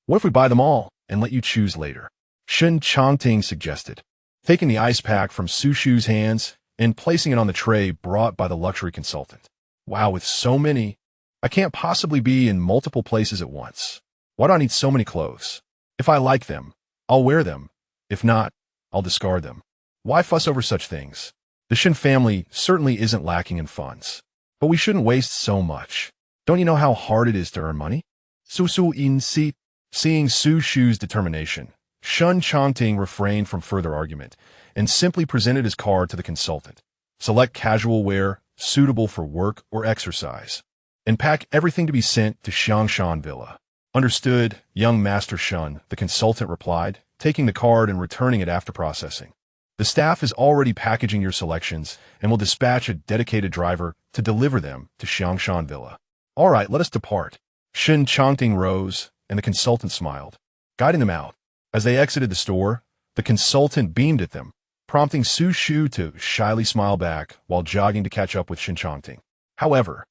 "What if we buy them all and let you choose later?" Shen Changting suggested, taking the ice pack from Xu Shu's hands and placing it on the tray brought by the luxury consultant. "Wow, with so many, I can't possibly be in multiple places at once. Why do I need so many clothes? If I like them, I'll wear them. If not, I'll discard them. Why fuss over such things? The Shen family certainly isn't lacking in funds, but we shouldn't waste so much. Don't you know how hard it is to earn money?" Xu Shu in seat. Seeing Xu Shu's determination, Shen Changting refrained from further argument and simply presented his card to the consultant. "Select casual wear suitable for work or exercise, and pack everything to be sent to Xiangshan Villa." "Understood, young Master Shen," the consultant replied, taking the card and returning it after processing. "The staff is already packaging your selections and will dispatch a dedicated driver to deliver them to Xiangshan Villa." "All right, let us depart." Shen Changting rose, and the consultant smiled, guiding them out. As they exited the store, the consultant beamed at them, prompting Xu Shu to shyly smile back while jogging to catch up with Shen Changting. However,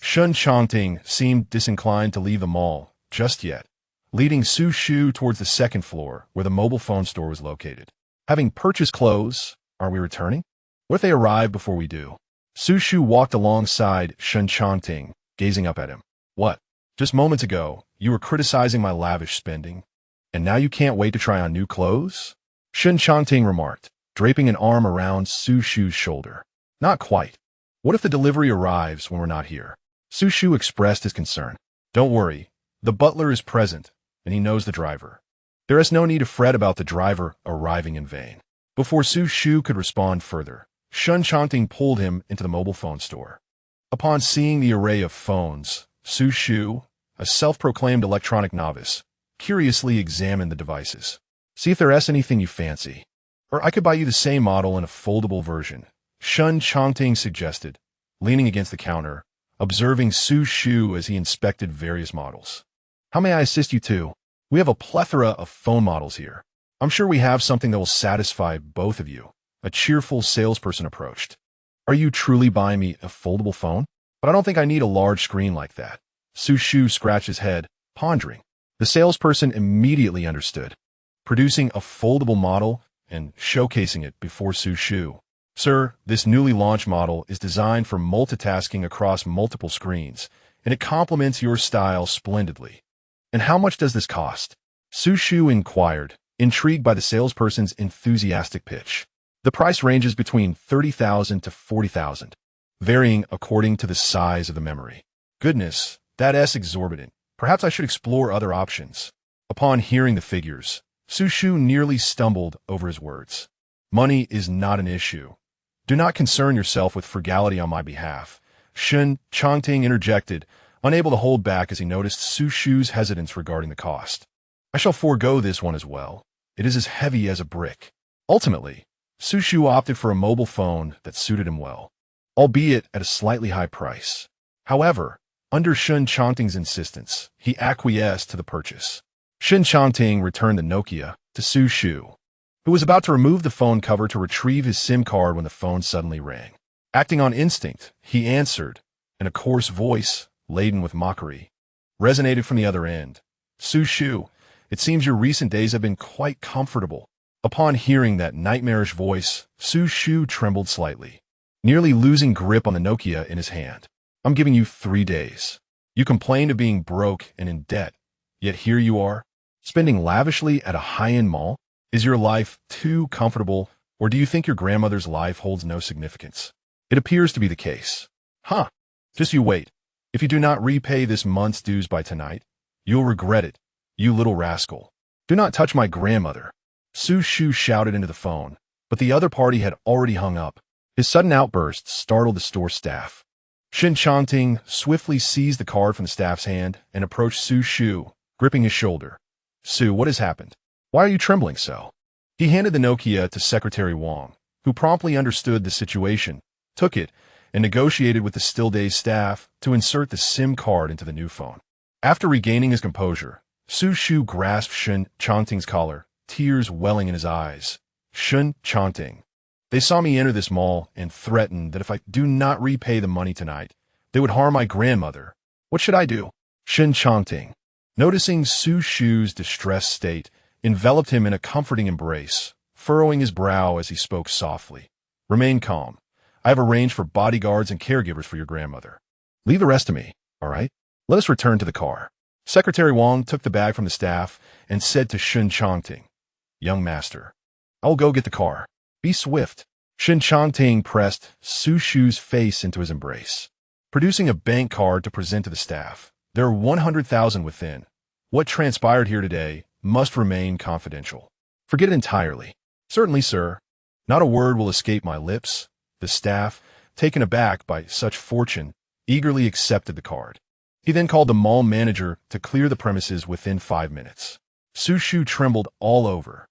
Shen Changting seemed disinclined to leave the mall just yet, leading Xu Shu towards the second floor where the mobile phone store was located. "Having purchased clothes, are we returning? What if they arrive before we do?" Xu Shu walked alongside Shen Changting, gazing up at him. "What? Just moments ago, you were criticizing my lavish spending, and now you can't wait to try on new clothes?" Shen Changting remarked, draping an arm around Xu Shu's shoulder. "Not quite. What if the delivery arrives when we're not here?" Xu Shu expressed his concern. "Don't worry, the butler is present, and he knows the driver. There is no need to fret about the driver arriving in vain." Before Xu Shu could respond further, Shen Changting pulled him into the mobile phone store. Upon seeing the array of phones, Xu Shu, a self-proclaimed electronic novice, curiously examined the devices. "See if there is anything you fancy. Or I could buy you the same model in a foldable version," Shen Changting suggested, leaning against the counter, observing Xu Shu as he inspected various models. "How may I assist you too? We have a plethora of phone models here. I'm sure we have something that will satisfy both of you," a cheerful salesperson approached. "Are you truly buying me a foldable phone? But I don't think I need a large screen like that." Xu Shu scratched his head, pondering. The salesperson immediately understood, producing a foldable model and showcasing it before Xu Shu. "Sir, this newly launched model is designed for multitasking across multiple screens, and it complements your style splendidly." "And how much does this cost?" Xu Shu inquired, intrigued by the salesperson's enthusiastic pitch. "The price ranges between 30,000 to 40,000, varying according to the size of the memory." "Goodness, that's exorbitant. Perhaps I should explore other options." Upon hearing the figures, Xu Shu nearly stumbled over his words. "Money is not an issue. Do not concern yourself with frugality on my behalf," Shen Changting interjected, unable to hold back as he noticed Xu Shu's hesitance regarding the cost. "I shall forego this one as well. It is as heavy as a brick." Ultimately, Xu Shu opted for a mobile phone that suited him well, albeit at a slightly high price. However, under Shen Changting's insistence, he acquiesced to the purchase. Shen Changting returned the Nokia to Xu Shu, who was about to remove the phone cover to retrieve his SIM card when the phone suddenly rang. Acting on instinct, he answered, and a coarse voice, laden with mockery, resonated from the other end. Xu Shu, it seems your recent days have been quite comfortable. Upon hearing that nightmarish voice, Xu Shu trembled slightly, nearly losing grip on the Nokia in his hand. I'm giving you 3 days. You complained of being broke and in debt, yet here you are, spending lavishly at a high-end mall? Is your life too comfortable, or do you think your grandmother's life holds no significance? It appears to be the case. Huh. Just you wait. If you do not repay this month's dues by tonight, you'll regret it, you little rascal. Do not touch my grandmother. Xu Shu shouted into the phone, but the other party had already hung up. His sudden outburst startled the store staff. Shen Changting swiftly seized the card from the staff's hand and approached Xu Shu, gripping his shoulder. Xu, what has happened? Why are you trembling so? He handed the Nokia to Secretary Wang, who promptly understood the situation, took it, and negotiated with the still-dazed staff to insert the SIM card into the new phone. After regaining his composure, Xu Shu grasped Shen Changting's collar, tears welling in his eyes. Shen Changting. They saw me enter this mall and threatened that if I do not repay the money tonight, they would harm my grandmother. What should I do? Shen Changting, noticing Xu Shu's distressed state, enveloped him in a comforting embrace, furrowing his brow as he spoke softly. Remain calm. I have arranged for bodyguards and caregivers for your grandmother. Leave the rest to me, all right? Let us return to the car. Secretary Wang took the bag from the staff and said to Shen Changting, Young master, I will go get the car. Be swift. Shen Changting pressed Xu Shu's face into his embrace, producing a bank card to present to the staff. There are 100,000 within. What transpired here today must remain confidential. Forget it entirely. Certainly, sir. Not a word will escape my lips. The staff, taken aback by such fortune, eagerly accepted the card. He then called the mall manager to clear the premises within 5 minutes. Xu Shu trembled all over,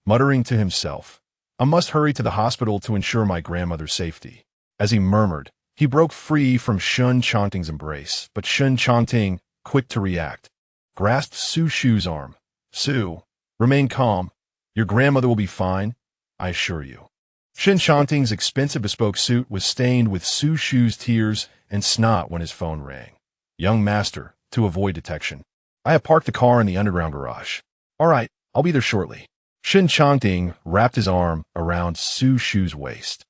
muttering to himself, I must hurry to the hospital to ensure my grandmother's safety. As he murmured, he broke free from Shen Changting's embrace, but Shen Changting, quick to react, grasped Xu Shu's arm. Xu, remain calm. Your grandmother will be fine, I assure you. Shen Changting's expensive bespoke suit was stained with Xu Shu's tears and snot when his phone rang. Young master, to avoid detection, I have parked the car in the underground garage. All right, I'll be there shortly. Shen Changting wrapped his arm around Xu Shu's waist,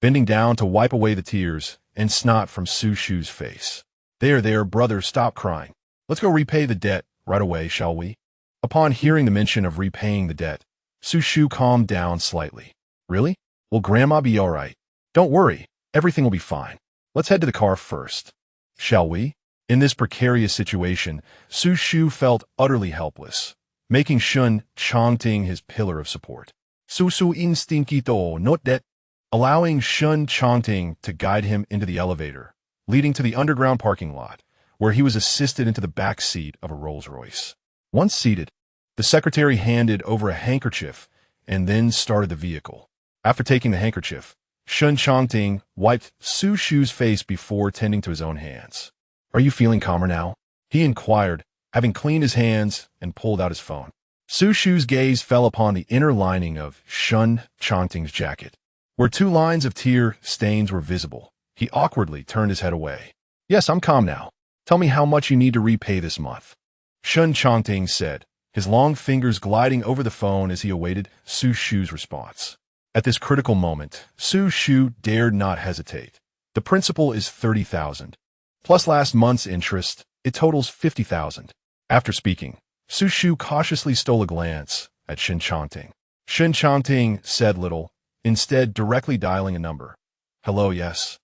bending down to wipe away the tears and snot from Xu Shu's face. There, brother, stop crying. Let's go repay the debt right away, shall we? Upon hearing the mention of repaying the debt, Xu Shu calmed down slightly. Really? Will Grandma be all right? Don't worry, everything will be fine. Let's head to the car first. Shall we? In this precarious situation, Xu Shu felt utterly helpless, making Shen Changting his pillar of support. Su instinquito, not that, allowing Shen Changting to guide him into the elevator, leading to the underground parking lot, where he was assisted into the back seat of a Rolls-Royce. Once seated, the secretary handed over a handkerchief and then started the vehicle. After taking the handkerchief, Shen Changting wiped Xu Shu's face before tending to his own hands. Are you feeling calmer now? He inquired, having cleaned his hands and pulled out his phone. Xu Shu's gaze fell upon the inner lining of Shen Changting's jacket, where 2 lines of tear stains were visible. He awkwardly turned his head away. Yes, I'm calm now. Tell me how much you need to repay this month. Shen Changting said, his long fingers gliding over the phone as he awaited Xu Shu's response. At this critical moment, Xu Shu dared not hesitate. The principal is 30,000. Plus last month's interest, it totals 50,000. After speaking, Xu Shu cautiously stole a glance at Shen Changting. Shen Changting said little, instead directly dialing a number. Hello, yes.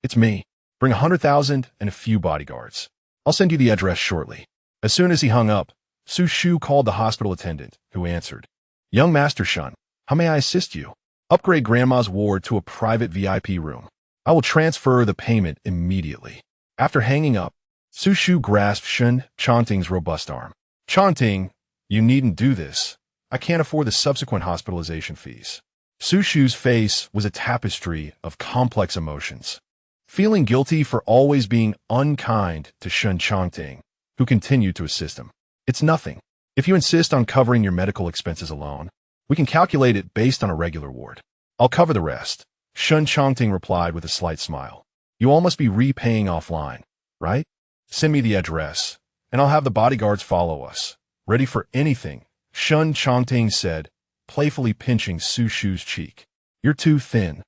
It's me. Bring 100,000 and a few bodyguards. I'll send you the address shortly. As soon as he hung up, Xu Shu called the hospital attendant, who answered. Young Master Shen, how may I assist you? Upgrade Grandma's ward to a private VIP room. I will transfer the payment immediately. After hanging up, Xu Shu grasped Shen Changting's robust arm. Changting, you needn't do this. I can't afford the subsequent hospitalization fees. Xu Shu's face was a tapestry of complex emotions. Feeling guilty for always being unkind to Shen Changting, who continued to assist him. It's nothing. If you insist on covering your medical expenses alone, we can calculate it based on a regular ward. I'll cover the rest. Shen Changting replied with a slight smile. You all must be repaying offline, right? Send me the address, and I'll have the bodyguards follow us. Ready for anything, Shen Changting said, playfully pinching Xu Shu's cheek. You're too thin.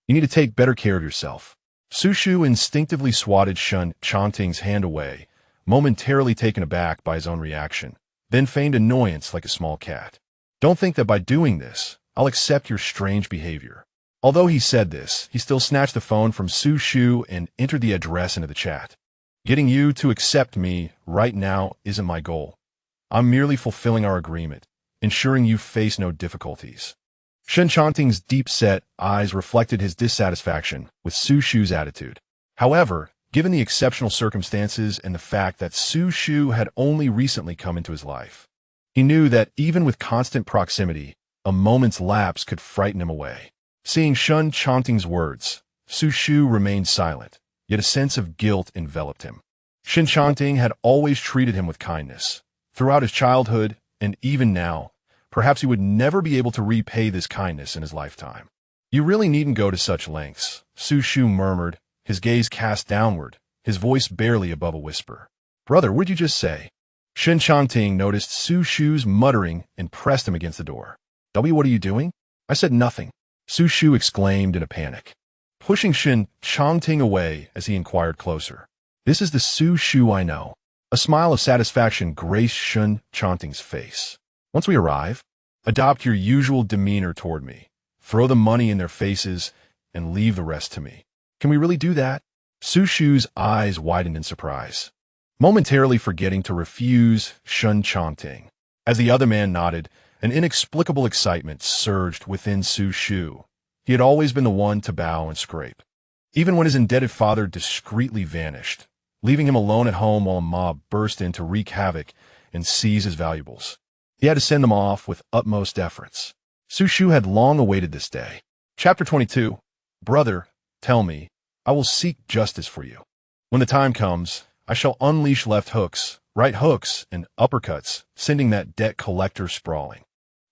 You need to take better care of yourself. Xu Shu instinctively swatted Shen Changting's hand away, momentarily taken aback by his own reaction, then feigned annoyance like a small cat. Don't think that by doing this, I'll accept your strange behavior. Although he said this, he still snatched the phone from Xu Shu and entered the address into the chat. Getting you to accept me right now isn't my goal. I'm merely fulfilling our agreement, ensuring you face no difficulties. Shen Changting's deep-set eyes reflected his dissatisfaction with Xu Shu's attitude. However, given the exceptional circumstances and the fact that Xu Shu had only recently come into his life, he knew that even with constant proximity, a moment's lapse could frighten him away. Seeing Shen Changting's words, Xu Shu remained silent, yet a sense of guilt enveloped him. Shen Changting had always treated him with kindness. Throughout his childhood, and even now, perhaps he would never be able to repay this kindness in his lifetime. You really needn't go to such lengths, Xu Shu murmured, his gaze cast downward, his voice barely above a whisper. Brother, what'd you just say? Shen Changting noticed Xu Shu's muttering and pressed him against the door. What are you doing? I said nothing, Xu Shu exclaimed in a panic, pushing Shen Changting away as he inquired closer. This is the Xu Shu I know. A smile of satisfaction graced Shen Changting's face. Once we arrive, adopt your usual demeanor toward me. Throw the money in their faces and leave the rest to me. Can we really do that? Xu Shu's eyes widened in surprise, momentarily forgetting to refuse Shen Changting. As the other man nodded, an inexplicable excitement surged within Xu Shu. He had always been the one to bow and scrape, even when his indebted father discreetly vanished, leaving him alone at home while a mob burst in to wreak havoc and seize his valuables. He had to send them off with utmost efforts. Xu Shu had long awaited this day. Chapter 22. Brother, tell me, I will seek justice for you. When the time comes, I shall unleash left hooks, right hooks, and uppercuts, sending that debt collector sprawling.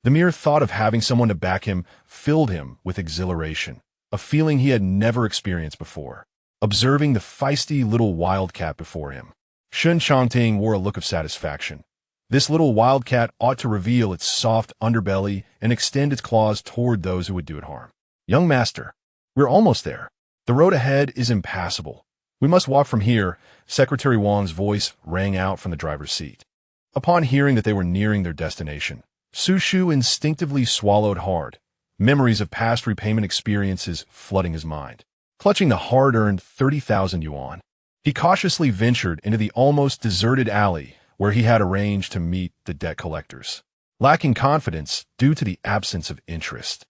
The mere thought of having someone to back him filled him with exhilaration, a feeling he had never experienced before. Observing the feisty little wildcat before him, Shen Changting wore a look of satisfaction. This little wildcat ought to reveal its soft underbelly and extend its claws toward those who would do it harm. Young master, we're almost there. The road ahead is impassable. We must walk from here, Secretary Wang's voice rang out from the driver's seat. Upon hearing that they were nearing their destination, Xu Shu instinctively swallowed hard, memories of past repayment experiences flooding his mind. Clutching the hard-earned 30,000 yuan, he cautiously ventured into the almost deserted alley where he had arranged to meet the debt collectors. Lacking confidence due to the absence of interest,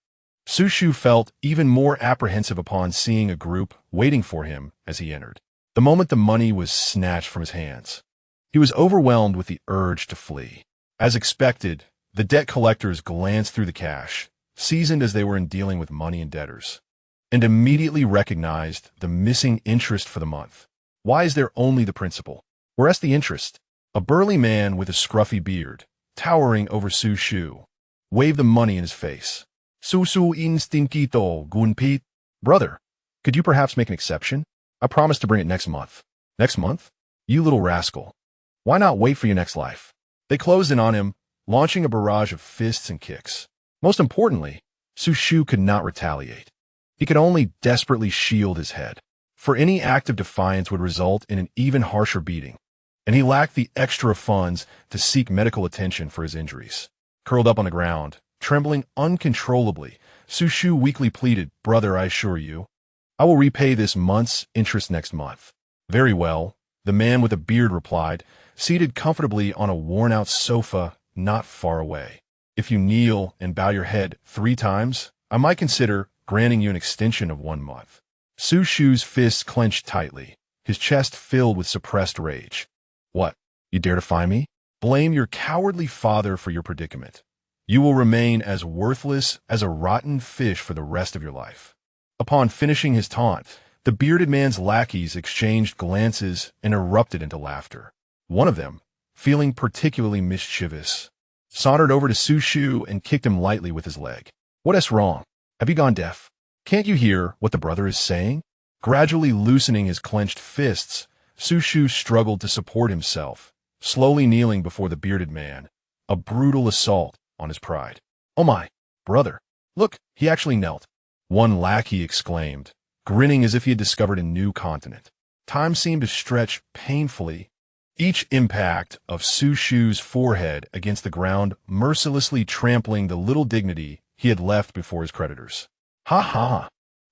Xu Shu felt even more apprehensive upon seeing a group waiting for him as he entered. The moment the money was snatched from his hands, he was overwhelmed with the urge to flee. As expected, the debt collectors glanced through the cash, seasoned as they were in dealing with money and debtors, and immediately recognized the missing interest for the month. Why is there only the principal? Where's the interest? A burly man with a scruffy beard, towering over Xu Shu, waved the money in his face. Susu instinquito, gunpit. Brother, could you perhaps make an exception? I promise to bring it next month. Next month? You little rascal. Why not wait for your next life? They closed in on him, launching a barrage of fists and kicks. Most importantly, Xu Shu could not retaliate. He could only desperately shield his head, for any act of defiance would result in an even harsher beating, and he lacked the extra funds to seek medical attention for his injuries. Curled up on the ground, trembling uncontrollably, Xu Shu weakly pleaded, Brother, I assure you, I will repay this month's interest next month. Very well, the man with a beard replied, seated comfortably on a worn-out sofa not far away. If you kneel and bow your head 3 times, I might consider granting you an extension of 1 month. Xu Shu's fists clenched tightly, his chest filled with suppressed rage. What? You dare defy me? Blame your cowardly father for your predicament. You will remain as worthless as a rotten fish for the rest of your life. Upon finishing his taunt, the bearded man's lackeys exchanged glances and erupted into laughter. One of them, feeling particularly mischievous, sauntered over to Xu Shu and kicked him lightly with his leg. "What's wrong? Have you gone deaf? Can't you hear what the brother is saying?" Gradually loosening his clenched fists, Xu Shu struggled to support himself, slowly kneeling before the bearded man, a brutal assault on his pride. "Oh my, brother, look, he actually knelt," one lackey exclaimed, grinning as if he had discovered a new continent. Time seemed to stretch painfully, each impact of Xu Shu's forehead against the ground mercilessly trampling the little dignity he had left before his creditors. "Ha ha!"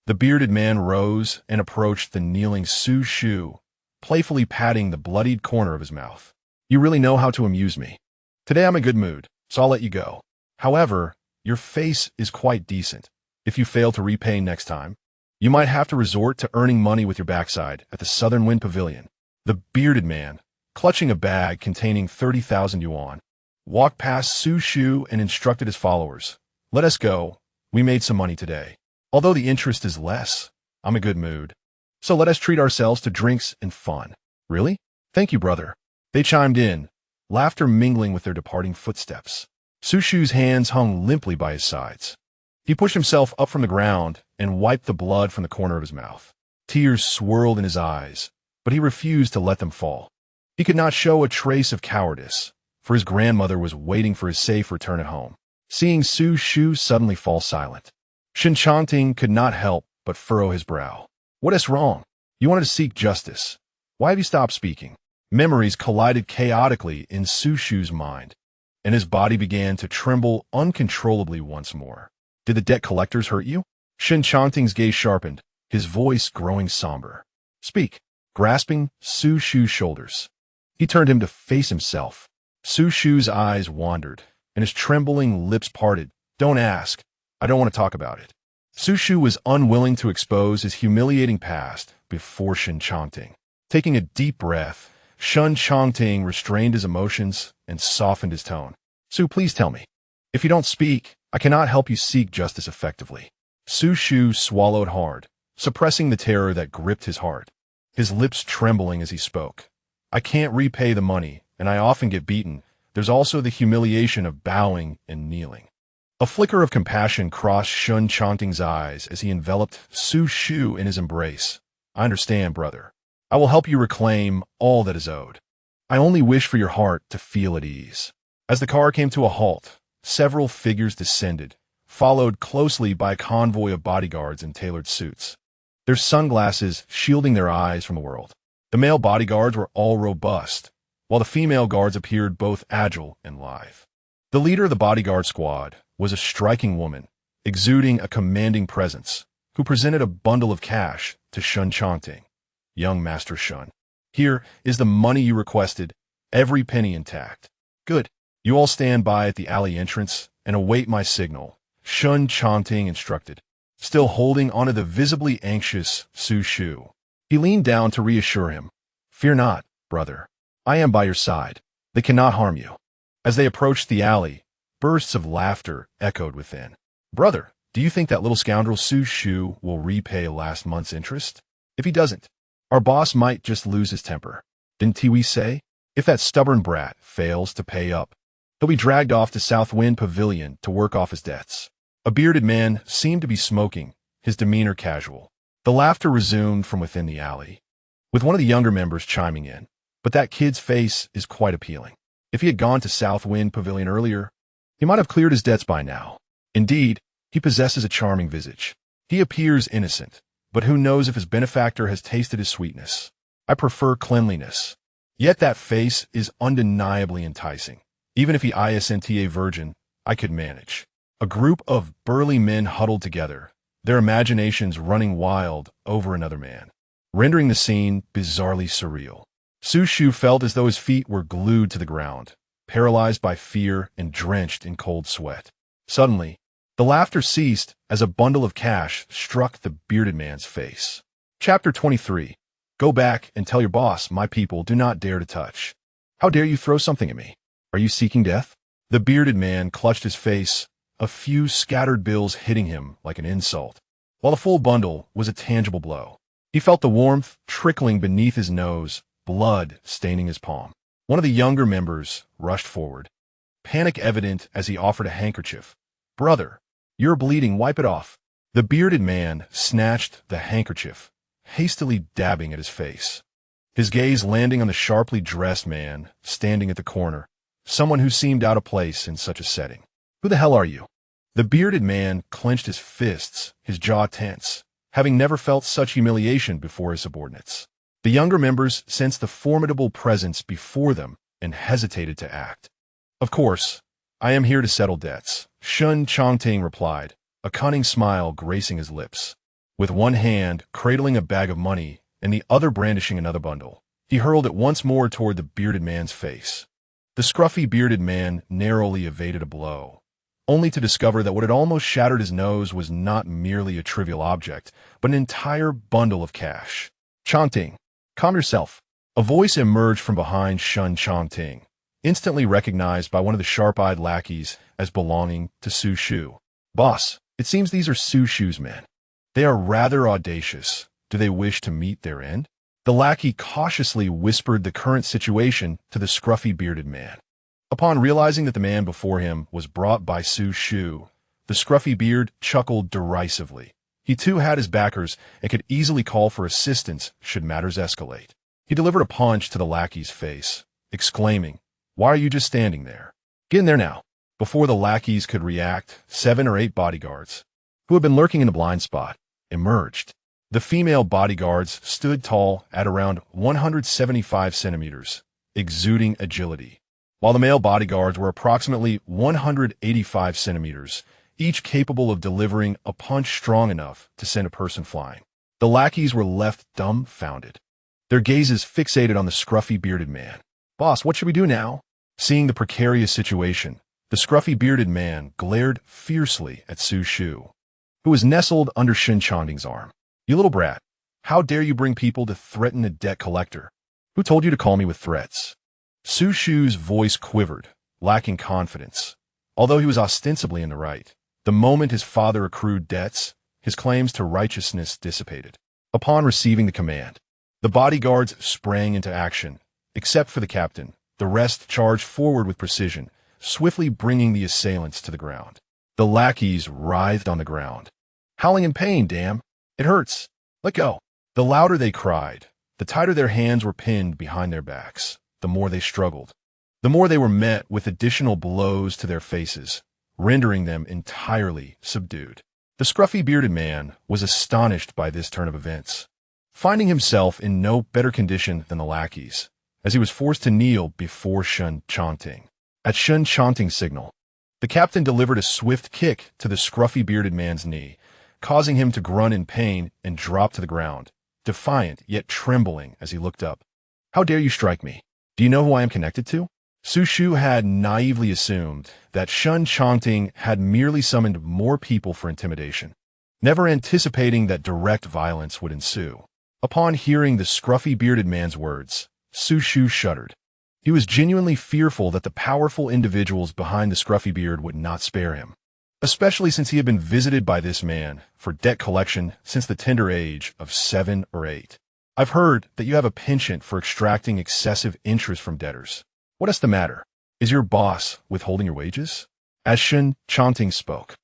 The bearded man rose and approached the kneeling Xu Shu, playfully patting the bloodied corner of his mouth. "You really know how to amuse me. Today I'm in good mood, so I'll let you go. However, your face is quite decent. If you fail to repay next time, you might have to resort to earning money with your backside at the Southern Wind Pavilion." The bearded man, clutching a bag containing 30,000 yuan, walked past Xu Shu and instructed his followers, "Let us go. We made some money today. Although the interest is less, I'm in a good mood. So let us treat ourselves to drinks and fun." "Really? Thank you, brother." They chimed in, laughter mingling with their departing footsteps. Xu Shu's hands hung limply by his sides. He pushed himself up from the ground and wiped the blood from the corner of his mouth. Tears swirled in his eyes, but he refused to let them fall. He could not show a trace of cowardice, for his grandmother was waiting for his safe return at home. Seeing Xu Shu suddenly fall silent, Shen Changting could not help but furrow his brow. "What is wrong? You wanted to seek justice. Why have you stopped speaking?" Memories collided chaotically in Xu Shu's mind, and his body began to tremble uncontrollably once more. "Did the debt collectors hurt you?" Shen Changting's gaze sharpened, his voice growing somber. "Speak." Grasping Xu Shu's shoulders, he turned him to face himself. Xu Shu's eyes wandered, and his trembling lips parted. "Don't ask. I don't want to talk about it." Xu Shu was unwilling to expose his humiliating past before Shen Changting. Taking a deep breath, Shen Changting restrained his emotions and softened his tone. "Xu, please tell me. If you don't speak, I cannot help you seek justice effectively." Xu Shu swallowed hard, suppressing the terror that gripped his heart, his lips trembling as he spoke. "I can't repay the money, and I often get beaten. There's also the humiliation of bowing and kneeling." A flicker of compassion crossed Shen Changting's eyes as he enveloped Xu Shu in his embrace. "I understand, brother. I will help you reclaim all that is owed. I only wish for your heart to feel at ease." As the car came to a halt, several figures descended, followed closely by a convoy of bodyguards in tailored suits, their sunglasses shielding their eyes from the world. The male bodyguards were all robust, while the female guards appeared both agile and lithe. The leader of the bodyguard squad was a striking woman, exuding a commanding presence, who presented a bundle of cash to Shen Changting. "Young Master Shen, here is the money you requested, every penny intact." "Good. You all stand by at the alley entrance and await my signal," Shen Changting instructed, still holding onto the visibly anxious Xu Shu. He leaned down to reassure him. "Fear not, brother. I am by your side. They cannot harm you." As they approached the alley, bursts of laughter echoed within. "Brother, do you think that little scoundrel Xu Shu will repay last month's interest? If he doesn't, our boss might just lose his temper. Didn't we say? If that stubborn brat fails to pay up, he'll be dragged off to South Wind Pavilion to work off his debts." A bearded man seemed to be smoking, his demeanor casual. The laughter resumed from within the alley, with one of the younger members chiming in. "But that kid's face is quite appealing. If he had gone to South Wind Pavilion earlier, he might have cleared his debts by now. Indeed, he possesses a charming visage. He appears innocent, but who knows if his benefactor has tasted his sweetness. I prefer cleanliness. Yet that face is undeniably enticing. Even if he isn't a virgin, I could manage." A group of burly men huddled together, their imaginations running wild over another man, rendering the scene bizarrely surreal. Xu Shu felt as though his feet were glued to the ground, paralyzed by fear and drenched in cold sweat. Suddenly, the laughter ceased as a bundle of cash struck the bearded man's face. Chapter 23. Go back and tell your boss my people do not dare to touch. How dare you throw something at me? Are you seeking death? The bearded man clutched his face, a few scattered bills hitting him like an insult, while the full bundle was a tangible blow. He felt the warmth trickling beneath his nose, blood staining his palm. One of the younger members rushed forward. panic evident as he offered a handkerchief. "Brother, you're bleeding, wipe it off." The bearded man snatched the handkerchief, hastily dabbing at his face, his gaze landing on the sharply dressed man standing at the corner, someone who seemed out of place in such a setting. "Who the hell are you?" The bearded man clenched his fists, his jaw tense, having never felt such humiliation before his subordinates. The younger members sensed the formidable presence before them and hesitated to act. "Of course, I am here to settle debts," Shen Changting replied, a cunning smile gracing his lips. With one hand cradling a bag of money and the other brandishing another bundle, he hurled it once more toward the bearded man's face. The scruffy bearded man narrowly evaded a blow, only to discover that what had almost shattered his nose was not merely a trivial object, but an entire bundle of cash. "Changting, calm yourself." A voice emerged from behind Shen Changting, instantly recognized by one of the sharp-eyed lackeys as belonging to Xu Shu. "Boss, it seems these are Xu Shu's men. They are rather audacious. Do they wish to meet their end?" The lackey cautiously whispered the current situation to the scruffy bearded man. Upon realizing that the man before him was brought by Xu Shu, the scruffy beard chuckled derisively. He too had his backers and could easily call for assistance should matters escalate. He delivered a punch to the lackey's face, exclaiming, "Why are you just standing there? Get in there now." Before the lackeys could react, 7 or 8 bodyguards, who had been lurking in a blind spot, emerged. The female bodyguards stood tall at around 175 centimeters, exuding agility, while the male bodyguards were approximately 185 centimeters, each capable of delivering a punch strong enough to send a person flying. The lackeys were left dumbfounded, their gazes fixated on the scruffy bearded man. "Boss, what should we do now?" Seeing the precarious situation, the scruffy bearded man glared fiercely at Xu Shu, who was nestled under Shen Changting's arm. "You little brat, how dare you bring people to threaten a debt collector? Who told you to call me with threats?" Xu Shu's voice quivered, lacking confidence. Although he was ostensibly in the right, the moment his father accrued debts, his claims to righteousness dissipated. Upon receiving the command, the bodyguards sprang into action. Except for the captain, the rest charged forward with precision, swiftly bringing the assailants to the ground. The lackeys writhed on the ground, howling in pain. "Damn, it hurts. Let go." The louder they cried, the tighter their hands were pinned behind their backs. The more they struggled, the more they were met with additional blows to their faces, rendering them entirely subdued. The scruffy bearded man was astonished by this turn of events, finding himself in no better condition than the lackeys, as he was forced to kneel before Shen Changting. At Shen Changting's signal, the captain delivered a swift kick to the scruffy bearded man's knee, causing him to grunt in pain and drop to the ground, defiant yet trembling as he looked up. "How dare you strike me? Do you know who I am connected to?" Xu Shu had naively assumed that Shen Changting had merely summoned more people for intimidation, never anticipating that direct violence would ensue. Upon hearing the scruffy bearded man's words, Xu Shu shuddered. He was genuinely fearful that the powerful individuals behind the scruffy beard would not spare him, especially since he had been visited by this man for debt collection since the tender age of 7 or 8. "I've heard that you have a penchant for extracting excessive interest from debtors. What is the matter? Is your boss withholding your wages?" As Shen Changting spoke,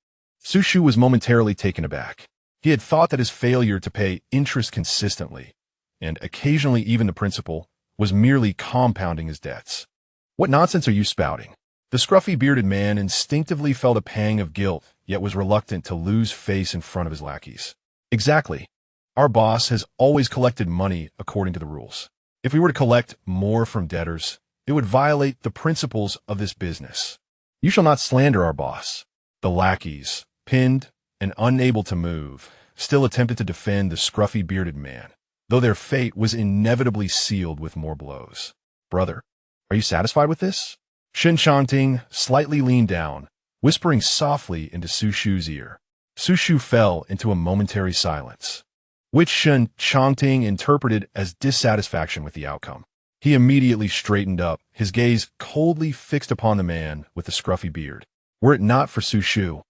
Xu Shu was momentarily taken aback. He had thought that his failure to pay interest consistently, and occasionally even the principal, was merely compounding his debts. "What nonsense are you spouting?" The scruffy bearded man instinctively felt a pang of guilt, yet was reluctant to lose face in front of his lackeys. "Exactly. Our boss has always collected money according to the rules. If we were to collect more from debtors, it would violate the principles of this business. You shall not slander our boss." The lackeys, pinned and unable to move, still attempted to defend the scruffy bearded man, though their fate was inevitably sealed with more blows. "Brother, are you satisfied with this?" Shen Changting slightly leaned down, whispering softly into Xu Shu's ear. Xu Shu fell into a momentary silence, which Shen Changting interpreted as dissatisfaction with the outcome. He immediately straightened up, his gaze coldly fixed upon the man with the scruffy beard. Were it not for Xu Shu,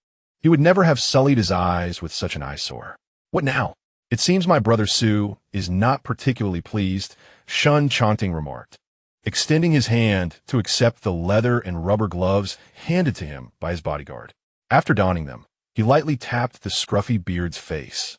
he would never have sullied his eyes with such an eyesore. "What now? It seems my brother Xu is not particularly pleased," Shen Changting remarked. extending his hand to accept the leather and rubber gloves handed to him by his bodyguard. After donning them, he lightly tapped the scruffy beard's face.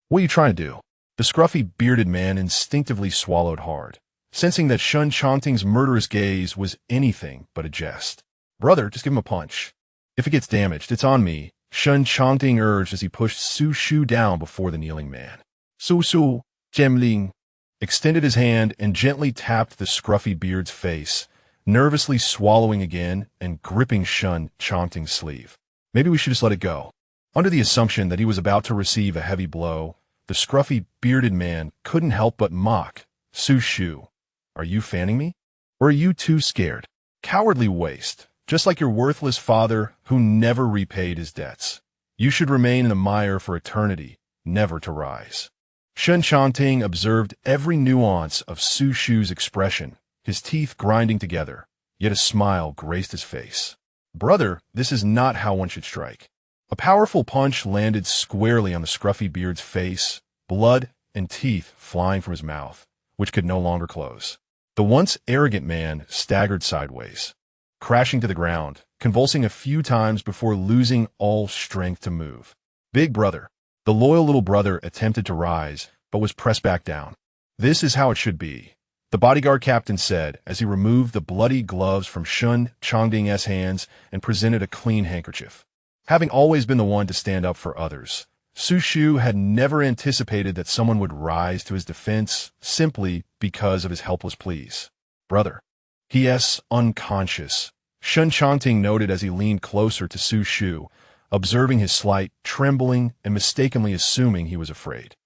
"What are you trying to do?" The scruffy bearded man instinctively swallowed hard, sensing that Shen Changting's murderous gaze was anything but a jest. "Brother, just give him a punch. If it gets damaged, it's on me," Shen Changting urged as he pushed Xu Shu down before the kneeling man. Xu Shu, Gemling, extended his hand and gently tapped the scruffy beard's face, nervously swallowing again and gripping Shen Changting's sleeve. Maybe we should just let it go. Under the assumption that he was about to receive a heavy blow, the scruffy bearded man couldn't help but mock. "Xu Shu, are you fanning me? Or are you too scared? Cowardly waste, just like your worthless father who never repaid his debts. You should remain in the mire for eternity, never to rise." Shen Changting observed every nuance of Xu Shu's expression, his teeth grinding together, yet a smile graced his face. "Brother, this is not how one should strike." A powerful punch landed squarely on the scruffy beard's face, blood and teeth flying from his mouth, which could no longer close. The once arrogant man staggered sideways, crashing to the ground, convulsing a few times before losing all strength to move. "Big brother." The loyal little brother attempted to rise, but was pressed back down. "This is how it should be," the bodyguard captain said as he removed the bloody gloves from Shen Changting's hands and presented a clean handkerchief. Having always been the one to stand up for others, Xu Shu had never anticipated that someone would rise to his defense simply because of his helpless pleas. "Brother." "He is unconscious," Shen Changting noted as he leaned closer to Xu Shu, observing his slight trembling and mistakenly assuming he was afraid.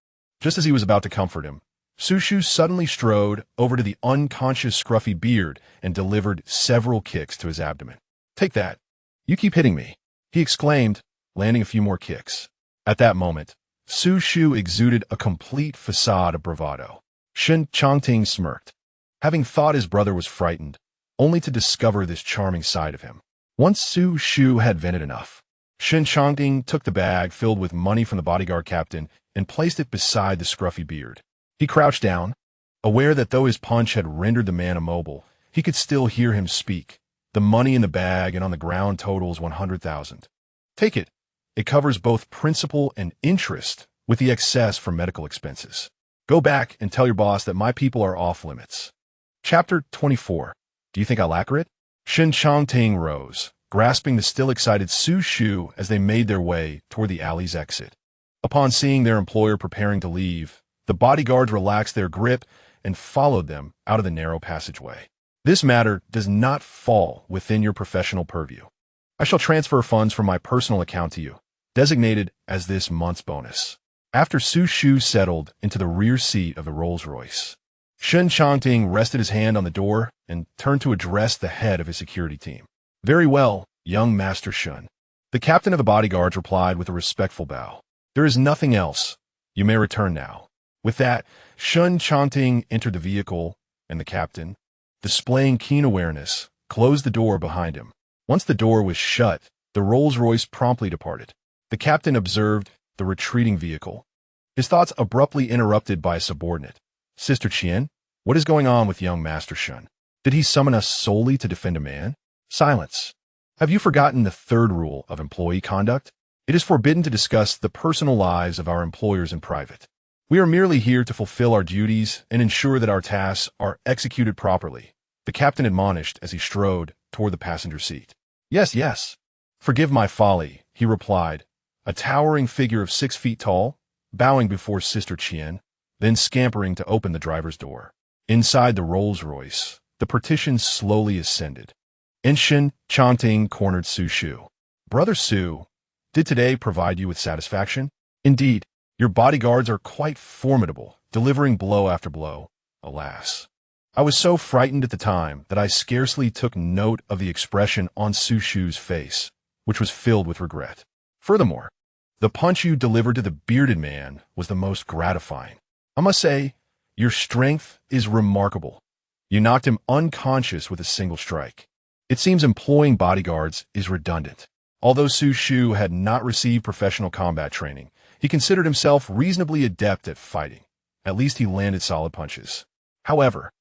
Just as he was about to comfort him, Xu Shu suddenly strode over to the unconscious scruffy beard and delivered several kicks to his abdomen. "Take that. You keep hitting me," he exclaimed, landing a few more kicks. At that moment, Xu Shu exuded a complete facade of bravado. Shen Changting smirked, having thought his brother was frightened, only to discover this charming side of him. Once Xu Shu had vented enough, Shen Changting took the bag filled with money from the bodyguard captain and placed it beside the scruffy beard. He crouched down, aware that though his punch had rendered the man immobile, he could still hear him speak. "The money in the bag and on the ground totals 100,000. Take it. It covers both principal and interest, with the excess for medical expenses. Go back and tell your boss that my people are off limits." Chapter 24. Do you think I'll accurate? Shen Changting rose, grasping the still excited Xu Shu as they made their way toward the alley's exit. Upon seeing their employer preparing to leave, the bodyguards relaxed their grip and followed them out of the narrow passageway. "This matter does not fall within your professional purview. I shall transfer funds from my personal account to you, designated as this month's bonus." After Xu Shu settled into the rear seat of the Rolls-Royce, Shen Changting rested his hand on the door and turned to address the head of his security team. "Very well, young Master Shen." The captain of the bodyguards replied with a respectful bow. "There is nothing else. You may return now." With that, Shen Changting entered the vehicle, and the captain, displaying keen awareness, closed the door behind him. Once the door was shut, the Rolls-Royce promptly departed. The captain observed the retreating vehicle, his thoughts abruptly interrupted by a subordinate. "Sister Qian, what is going on with young Master Shen? Did he summon us solely to defend a man?" "Silence. Have you forgotten the third rule of employee conduct? It is forbidden to discuss the personal lives of our employers in private. We are merely here to fulfill our duties and ensure that our tasks are executed properly," the captain admonished as he strode toward the passenger seat. Yes, yes. Forgive my folly," he replied, a towering figure of 6 feet tall, bowing before Sister Qian, then scampering to open the driver's door. Inside the Rolls-Royce, the partition slowly ascended. Shen Changting cornered Xu Shu. "Brother Xu, did today provide you with satisfaction? Indeed, your bodyguards are quite formidable, delivering blow after blow. Alas, I was so frightened at the time that I scarcely took note of the expression on Xu Shu's face, which was filled with regret. Furthermore, the punch you delivered to the bearded man was the most gratifying. I must say, your strength is remarkable. You knocked him unconscious with a single strike. It seems employing bodyguards is redundant." Although Xu Shu had not received professional combat training, he considered himself reasonably adept at fighting. At least he landed solid punches. However,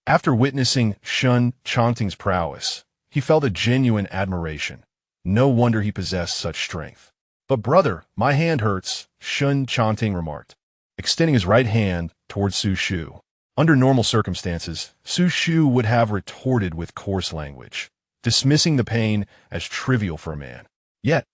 After witnessing Shen Changting's prowess, he felt a genuine admiration. No wonder he possessed such strength. But brother, my hand hurts, Shen Changting remarked, extending his right hand towards Xu Shu. Under normal circumstances, Xu Shu would have retorted with coarse language, dismissing the pain as trivial for a man. Yet,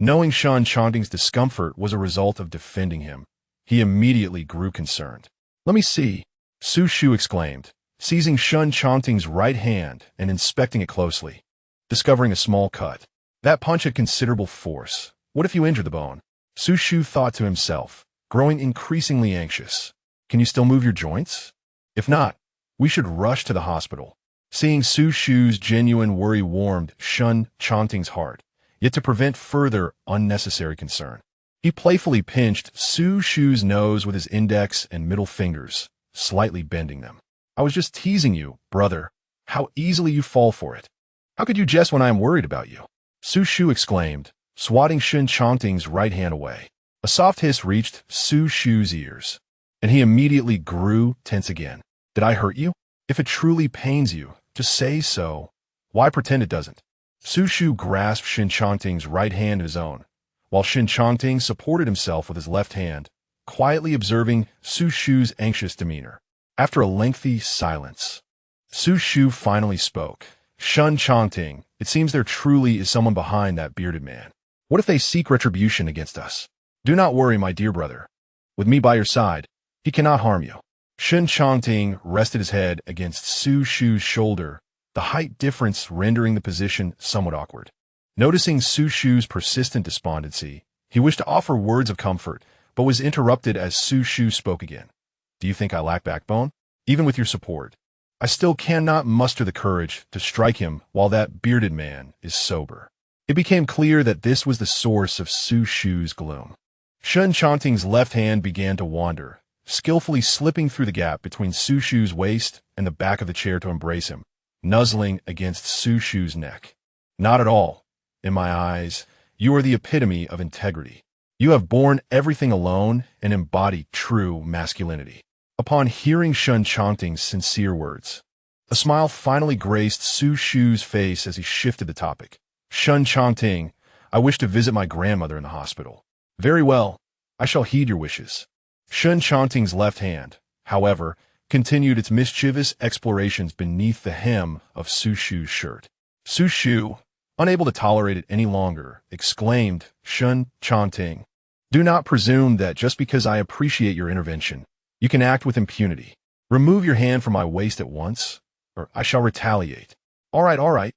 knowing Shen Changting's discomfort was a result of defending him, he immediately grew concerned. Let me see, Xu Shu exclaimed, seizing Shen Changting's right hand and inspecting it closely, discovering a small cut. That punch had considerable force. What if you injure the bone? Xu Shu thought to himself, growing increasingly anxious. Can you still move your joints? If not, we should rush to the hospital. Seeing Xu Shu's genuine worry warmed Shen Changting's heart, yet to prevent further unnecessary concern, he playfully pinched Xu Shu's nose with his index and middle fingers, slightly bending them. I was just teasing you, brother. How easily you fall for it. How could you jest when I am worried about you? Xu Shu exclaimed, swatting Shen Changting's right hand away. A soft hiss reached Xu Shu's ears, and he immediately grew tense again. Did I hurt you? If it truly pains you, just say so. Why pretend it doesn't? Xu Shu grasped Shen Changting's right hand in his own, while Shen Changting supported himself with his left hand, quietly observing Xu Shu's anxious demeanor. After a lengthy silence, Xu Shu finally spoke. Shen Changting, it seems there truly is someone behind that bearded man. What if they seek retribution against us? Do not worry, my dear brother. With me by your side, he cannot harm you. Shen Changting rested his head against Xu Shu's shoulder, the height difference rendering the position somewhat awkward. Noticing Xu Shu's persistent despondency, he wished to offer words of comfort, but was interrupted as Xu Shu spoke again. Do you think I lack backbone? Even with your support, I still cannot muster the courage to strike him while that bearded man is sober. It became clear that this was the source of Xu Shu's gloom. Shen Changting's left hand began to wander, skillfully slipping through the gap between Xu Shu's waist and the back of the chair to embrace him, nuzzling against Xu Shu's neck. Not at all. In my eyes, you are the epitome of integrity. You have borne everything alone and embodied true masculinity. Upon hearing Shen Changting's sincere words, a smile finally graced Xu Shu's face as he shifted the topic. Shen Changting, I wish to visit my grandmother in the hospital. Very well, I shall heed your wishes. Shen Changting's left hand, however, continued its mischievous explorations beneath the hem of Xu Shu's shirt. Xu Shu, unable to tolerate it any longer, exclaimed, Shen Changting, do not presume that just because I appreciate your intervention, you can act with impunity. Remove your hand from my waist at once, or I shall retaliate. All right.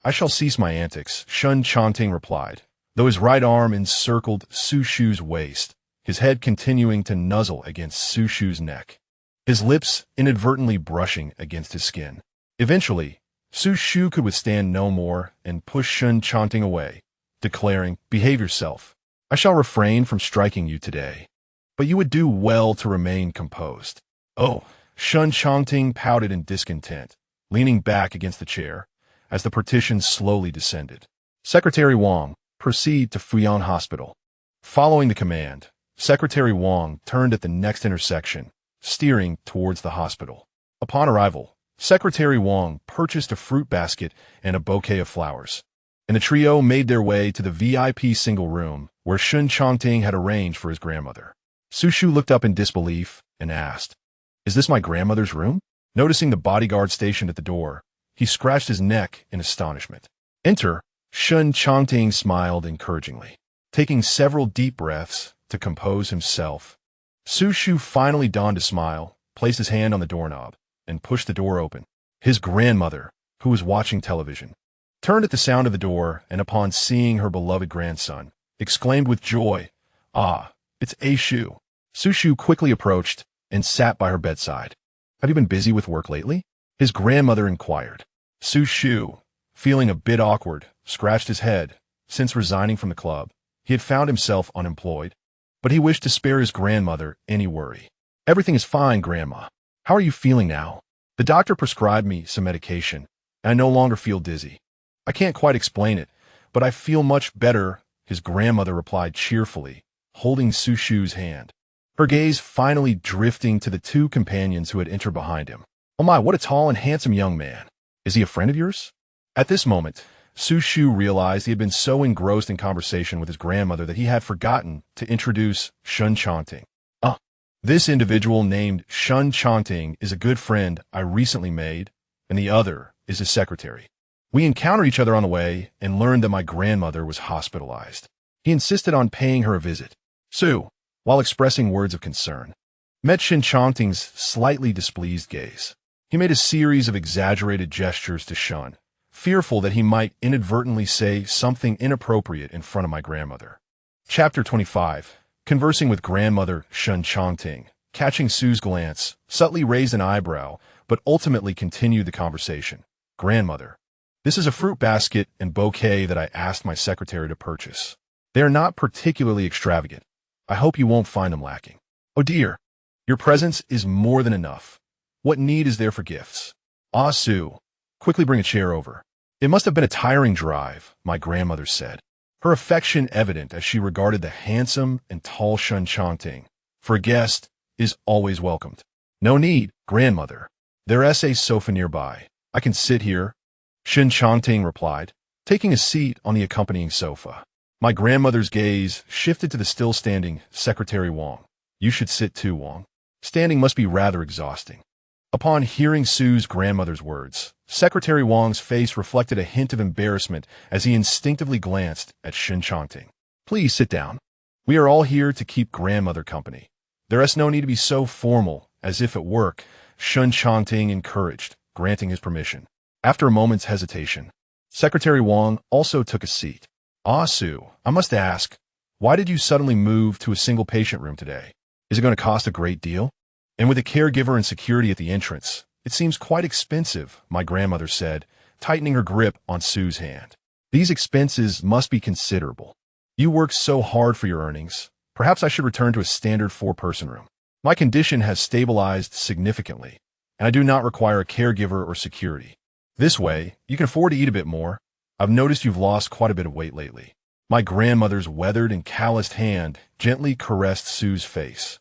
I shall cease my antics, Shen Changting replied, though his right arm encircled Xu Shu's waist, his head continuing to nuzzle against Xu Shu's neck, his lips inadvertently brushing against his skin. Eventually, Xu Shu could withstand no more and pushed Shen Changting away, declaring, behave yourself. I shall refrain from striking you today, but you would do well to remain composed. Oh, Shen Changting pouted in discontent, leaning back against the chair as the partition slowly descended. Secretary Wang, proceed to Fuyang Hospital. Following the command, Secretary Wang turned at the next intersection, steering towards the hospital. Upon arrival, Secretary Wang purchased a fruit basket and a bouquet of flowers, and the trio made their way to the VIP single room where Shen Changting had arranged for his grandmother. Xu Shu looked up in disbelief and asked, Is this my grandmother's room? Noticing the bodyguard stationed at the door, he scratched his neck in astonishment. Enter, Shen Changting smiled encouragingly. Taking several deep breaths to compose himself, Xu Shu finally donned a smile, placed his hand on the doorknob, and pushed the door open. His grandmother, who was watching television, turned at the sound of the door and upon seeing her beloved grandson, exclaimed with joy, Ah, it's Xu. Xu Shu quickly approached and sat by her bedside. Have you been busy with work lately? His grandmother inquired. Xu Shu, feeling a bit awkward, scratched his head. Since resigning from the club, he had found himself unemployed, but he wished to spare his grandmother any worry. Everything is fine, Grandma. How are you feeling now? The doctor prescribed me some medication, and I no longer feel dizzy. I can't quite explain it, but I feel much better, his grandmother replied cheerfully, holding Xu Shu's hand, her gaze finally drifting to the two companions who had entered behind him. Oh my, what a tall and handsome young man. Is he a friend of yours? At this moment, Xu Shu realized he had been so engrossed in conversation with his grandmother that he had forgotten to introduce Shen Changting. This individual named Shen Changting is a good friend I recently made, and the other is his secretary. We encountered each other on the way and learned that my grandmother was hospitalized. He insisted on paying her a visit. Su, while expressing words of concern, met Shen Changting's slightly displeased gaze. He made a series of exaggerated gestures to Shen, fearful that he might inadvertently say something inappropriate in front of my grandmother. Chapter 25. Conversing with grandmother Shen Changting, catching Su's glance, subtly raised an eyebrow, but ultimately continued the conversation. Grandmother, this is a fruit basket and bouquet that I asked my secretary to purchase. They are not particularly extravagant. I hope you won't find them lacking. Oh dear, your presence is more than enough. What need is there for gifts? Ah, Su, quickly bring a chair over. It must have been a tiring drive, my grandmother said, her affection evident as she regarded the handsome and tall Shen Changting. For a guest is always welcomed. No need, grandmother. There's a sofa nearby. I can sit here, Shen Changting replied, taking a seat on the accompanying sofa. My grandmother's gaze shifted to the still-standing Secretary Wang. You should sit too, Wang. Standing must be rather exhausting. Upon hearing Su's grandmother's words, Secretary Wang's face reflected a hint of embarrassment as he instinctively glanced at Shen Changting. Please sit down. We are all here to keep grandmother company. There is no need to be so formal, as if at work, Shen Changting encouraged, granting his permission. After a moment's hesitation, Secretary Wang also took a seat. Ah, Su, I must ask, why did you suddenly move to a single patient room today? Is it going to cost a great deal? And with a caregiver and security at the entrance, it seems quite expensive, my grandmother said, tightening her grip on Su's hand. These expenses must be considerable. You work so hard for your earnings. Perhaps I should return to a standard 4-person room. My condition has stabilized significantly, and I do not require a caregiver or security. This way, you can afford to eat a bit more. I've noticed you've lost quite a bit of weight lately. My grandmother's weathered and calloused hand gently caressed Su's face.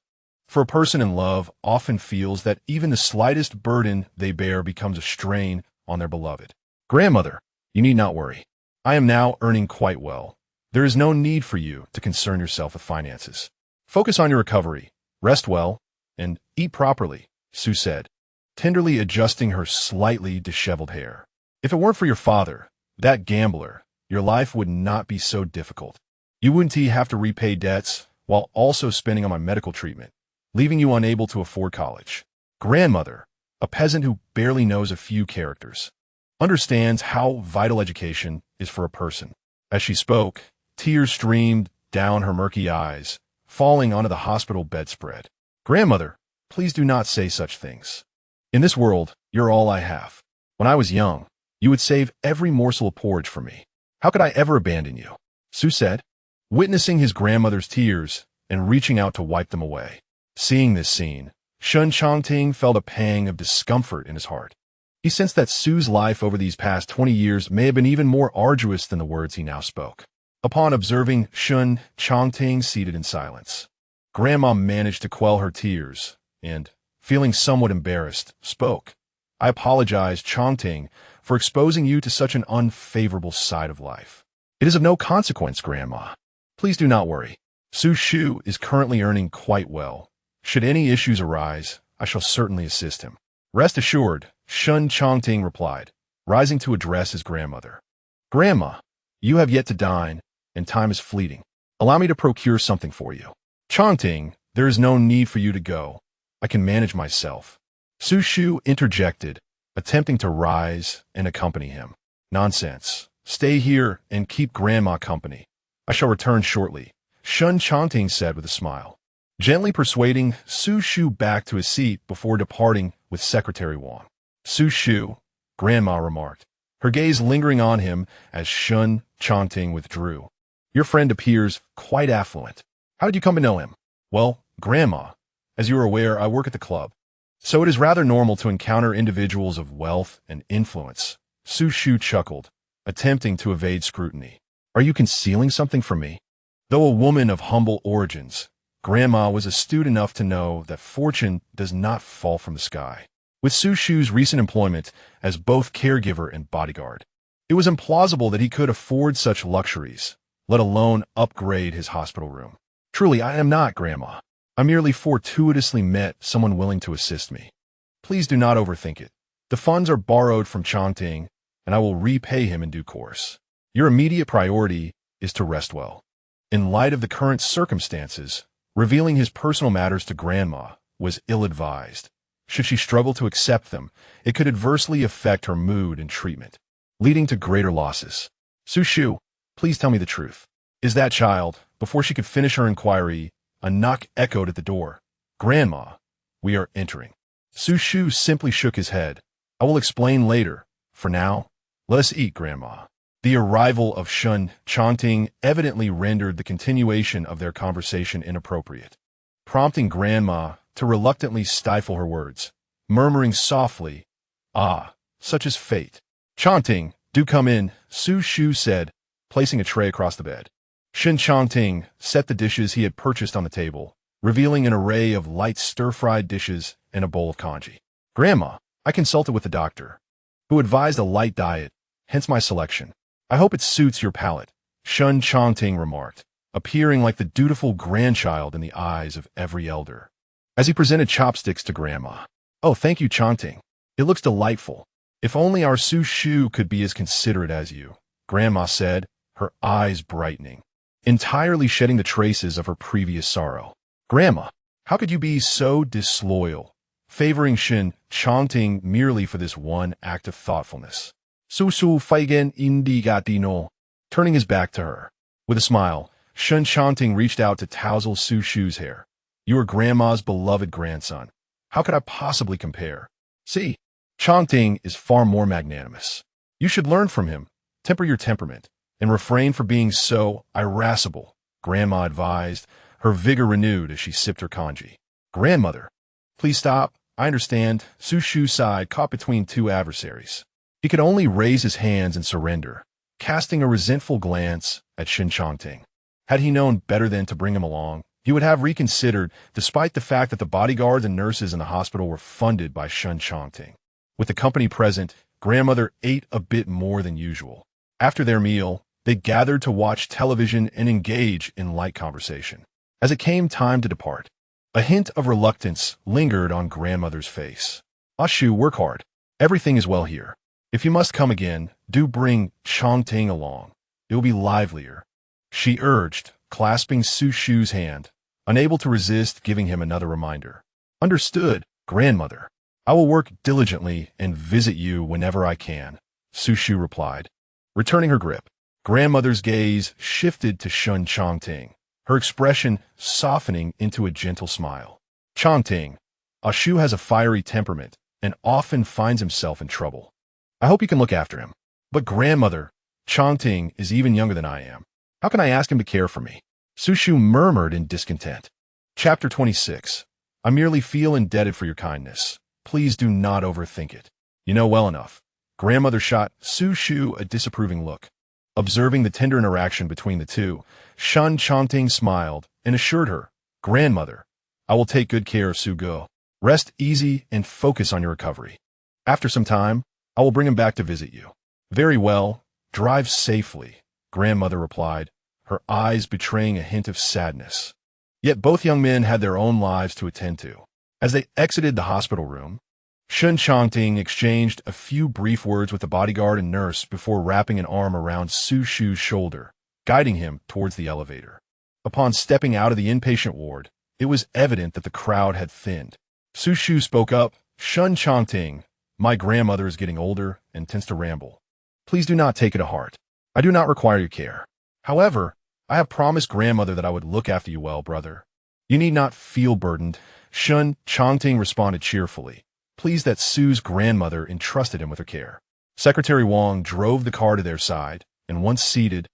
For a person in love often feels that even the slightest burden they bear becomes a strain on their beloved. Grandmother, you need not worry. I am now earning quite well. There is no need for you to concern yourself with finances. Focus on your recovery, rest well, and eat properly, Su said, tenderly adjusting her slightly disheveled hair. If it weren't for your father, that gambler, your life would not be so difficult. You wouldn't have to repay debts while also spending on my medical treatment, leaving you unable to afford college. Grandmother, a peasant who barely knows a few characters, understands how vital education is for a person. As she spoke, tears streamed down her murky eyes, falling onto the hospital bedspread. Grandmother, please do not say such things. In this world, you're all I have. When I was young, you would save every morsel of porridge for me. How could I ever abandon you? Su said, witnessing his grandmother's tears and reaching out to wipe them away. Seeing this scene, Shen Changting felt a pang of discomfort in his heart. He sensed that Su's life over these past 20 years may have been even more arduous than the words he now spoke. Upon observing Shen Changting seated in silence, Grandma managed to quell her tears and, feeling somewhat embarrassed, spoke. I apologize, Changting, for exposing you to such an unfavorable side of life. It is of no consequence, Grandma. Please do not worry. Xu Shu is currently earning quite well. Should any issues arise, I shall certainly assist him. Rest assured, Shen Changting replied, rising to address his grandmother. Grandma, you have yet to dine, and time is fleeting. Allow me to procure something for you. Changting, there is no need for you to go. I can manage myself. Xu Shu interjected, attempting to rise and accompany him. Nonsense. Stay here and keep Grandma company. I shall return shortly, Shen Changting said with a smile, gently persuading Xu Shu back to his seat before departing with Secretary Wang. Xu Shu, Grandma remarked, her gaze lingering on him as Shen Changting withdrew. Your friend appears quite affluent. How did you come to know him? Well, Grandma, as you are aware, I work at the club, so it is rather normal to encounter individuals of wealth and influence. Xu Shu chuckled, attempting to evade scrutiny. Are you concealing something from me? Though a woman of humble origins, Grandma was astute enough to know that fortune does not fall from the sky. With Xu Shu's recent employment as both caregiver and bodyguard, it was implausible that he could afford such luxuries, let alone upgrade his hospital room. Truly, I am not, Grandma. I merely fortuitously met someone willing to assist me. Please do not overthink it. The funds are borrowed from Changting, and I will repay him in due course. Your immediate priority is to rest well. In light of the current circumstances, revealing his personal matters to Grandma was ill-advised. Should she struggle to accept them, it could adversely affect her mood and treatment, leading to greater losses. Xu Shu, please tell me the truth. Is that child? Before she could finish her inquiry, a knock echoed at the door. Grandma, we are entering. Xu Shu simply shook his head. I will explain later. For now, let us eat, Grandma. The arrival of Shen Changting evidently rendered the continuation of their conversation inappropriate, prompting Grandma to reluctantly stifle her words, murmuring softly, "Ah, such is fate." Changting, do come in, Xu Shu said, placing a tray across the bed. Shen Changting set the dishes he had purchased on the table, revealing an array of light stir-fried dishes and a bowl of congee. Grandma, I consulted with the doctor, who advised a light diet, hence my selection. I hope it suits your palate, Shen Changting remarked, appearing like the dutiful grandchild in the eyes of every elder, as he presented chopsticks to Grandma. Oh, thank you, Changting. It looks delightful. If only our Xu Shu could be as considerate as you, Grandma said, her eyes brightening, entirely shedding the traces of her previous sorrow. Grandma, how could you be so disloyal, favoring Shen Changting merely for this one act of thoughtfulness? Xu Shu feigen indigatino. Turning his back to her. With a smile, Shen Changting reached out to tousle Xu Shu's hair. You are Grandma's beloved grandson. How could I possibly compare? See, Changting is far more magnanimous. You should learn from him, temper your temperament, and refrain from being so irascible, Grandma advised, her vigor renewed as she sipped her congee. Grandmother, please stop. I understand. Xu Shu sighed, caught between two adversaries. He could only raise his hands and surrender, casting a resentful glance at Shen Changting. Had he known better than to bring him along, he would have reconsidered, despite the fact that the bodyguards and nurses in the hospital were funded by Shen Changting. With the company present, Grandmother ate a bit more than usual. After their meal, they gathered to watch television and engage in light conversation. As it came time to depart, a hint of reluctance lingered on Grandmother's face. Shu, work hard. Everything is well here. If you must come again, do bring Changting along. It will be livelier, she urged, clasping Xu Shu's hand, unable to resist giving him another reminder. Understood, Grandmother. I will work diligently and visit you whenever I can, Xu Shu replied. Returning her grip, Grandmother's gaze shifted to Shen Changting, her expression softening into a gentle smile. Changting, Xu has a fiery temperament and often finds himself in trouble. I hope you can look after him. But Grandmother, Changting is even younger than I am. How can I ask him to care for me? Xu Shu murmured in discontent. Chapter 26. I merely feel indebted for your kindness. Please do not overthink it. You know well enough. Grandmother shot Xu Shu a disapproving look. Observing the tender interaction between the two, Shen Changting smiled and assured her, Grandmother, I will take good care of Xu Go. Rest easy and focus on your recovery. After some time, I will bring him back to visit you. Very well. Drive safely, Grandmother replied, her eyes betraying a hint of sadness. Yet both young men had their own lives to attend to. As they exited the hospital room, Shen Changting exchanged a few brief words with the bodyguard and nurse before wrapping an arm around Xu Shu's shoulder, guiding him towards the elevator. Upon stepping out of the inpatient ward, it was evident that the crowd had thinned. Xu Shu spoke up, Shen Changting, my grandmother is getting older and tends to ramble. Please do not take it to heart. I do not require your care. However, I have promised Grandmother that I would look after you well, brother. You need not feel burdened, Shen Changting responded cheerfully, pleased that Su's grandmother entrusted him with her care. Secretary Wang drove the car to their side, and once seated,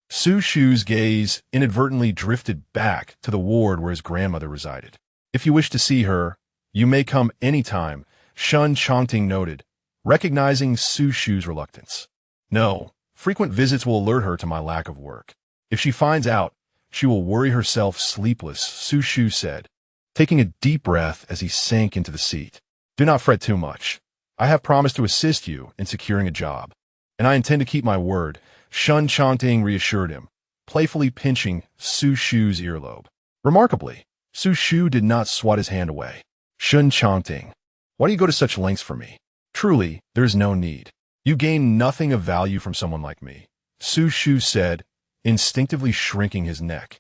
Xu Shu's gaze inadvertently drifted back to the ward where his grandmother resided. If you wish to see her, you may come any time, Shen Changting noted, recognizing Xu Shu's reluctance. No, frequent visits will alert her to my lack of work. If she finds out, she will worry herself sleepless, Xu Shu said, taking a deep breath as he sank into the seat. Do not fret too much. I have promised to assist you in securing a job, and I intend to keep my word, Shen Changting reassured him, playfully pinching Xu Shu's earlobe. Remarkably, Xu Shu did not swat his hand away. Shen Changting, why do you go to such lengths for me? Truly, there is no need. You gain nothing of value from someone like me, Xu Shu said, instinctively shrinking his neck,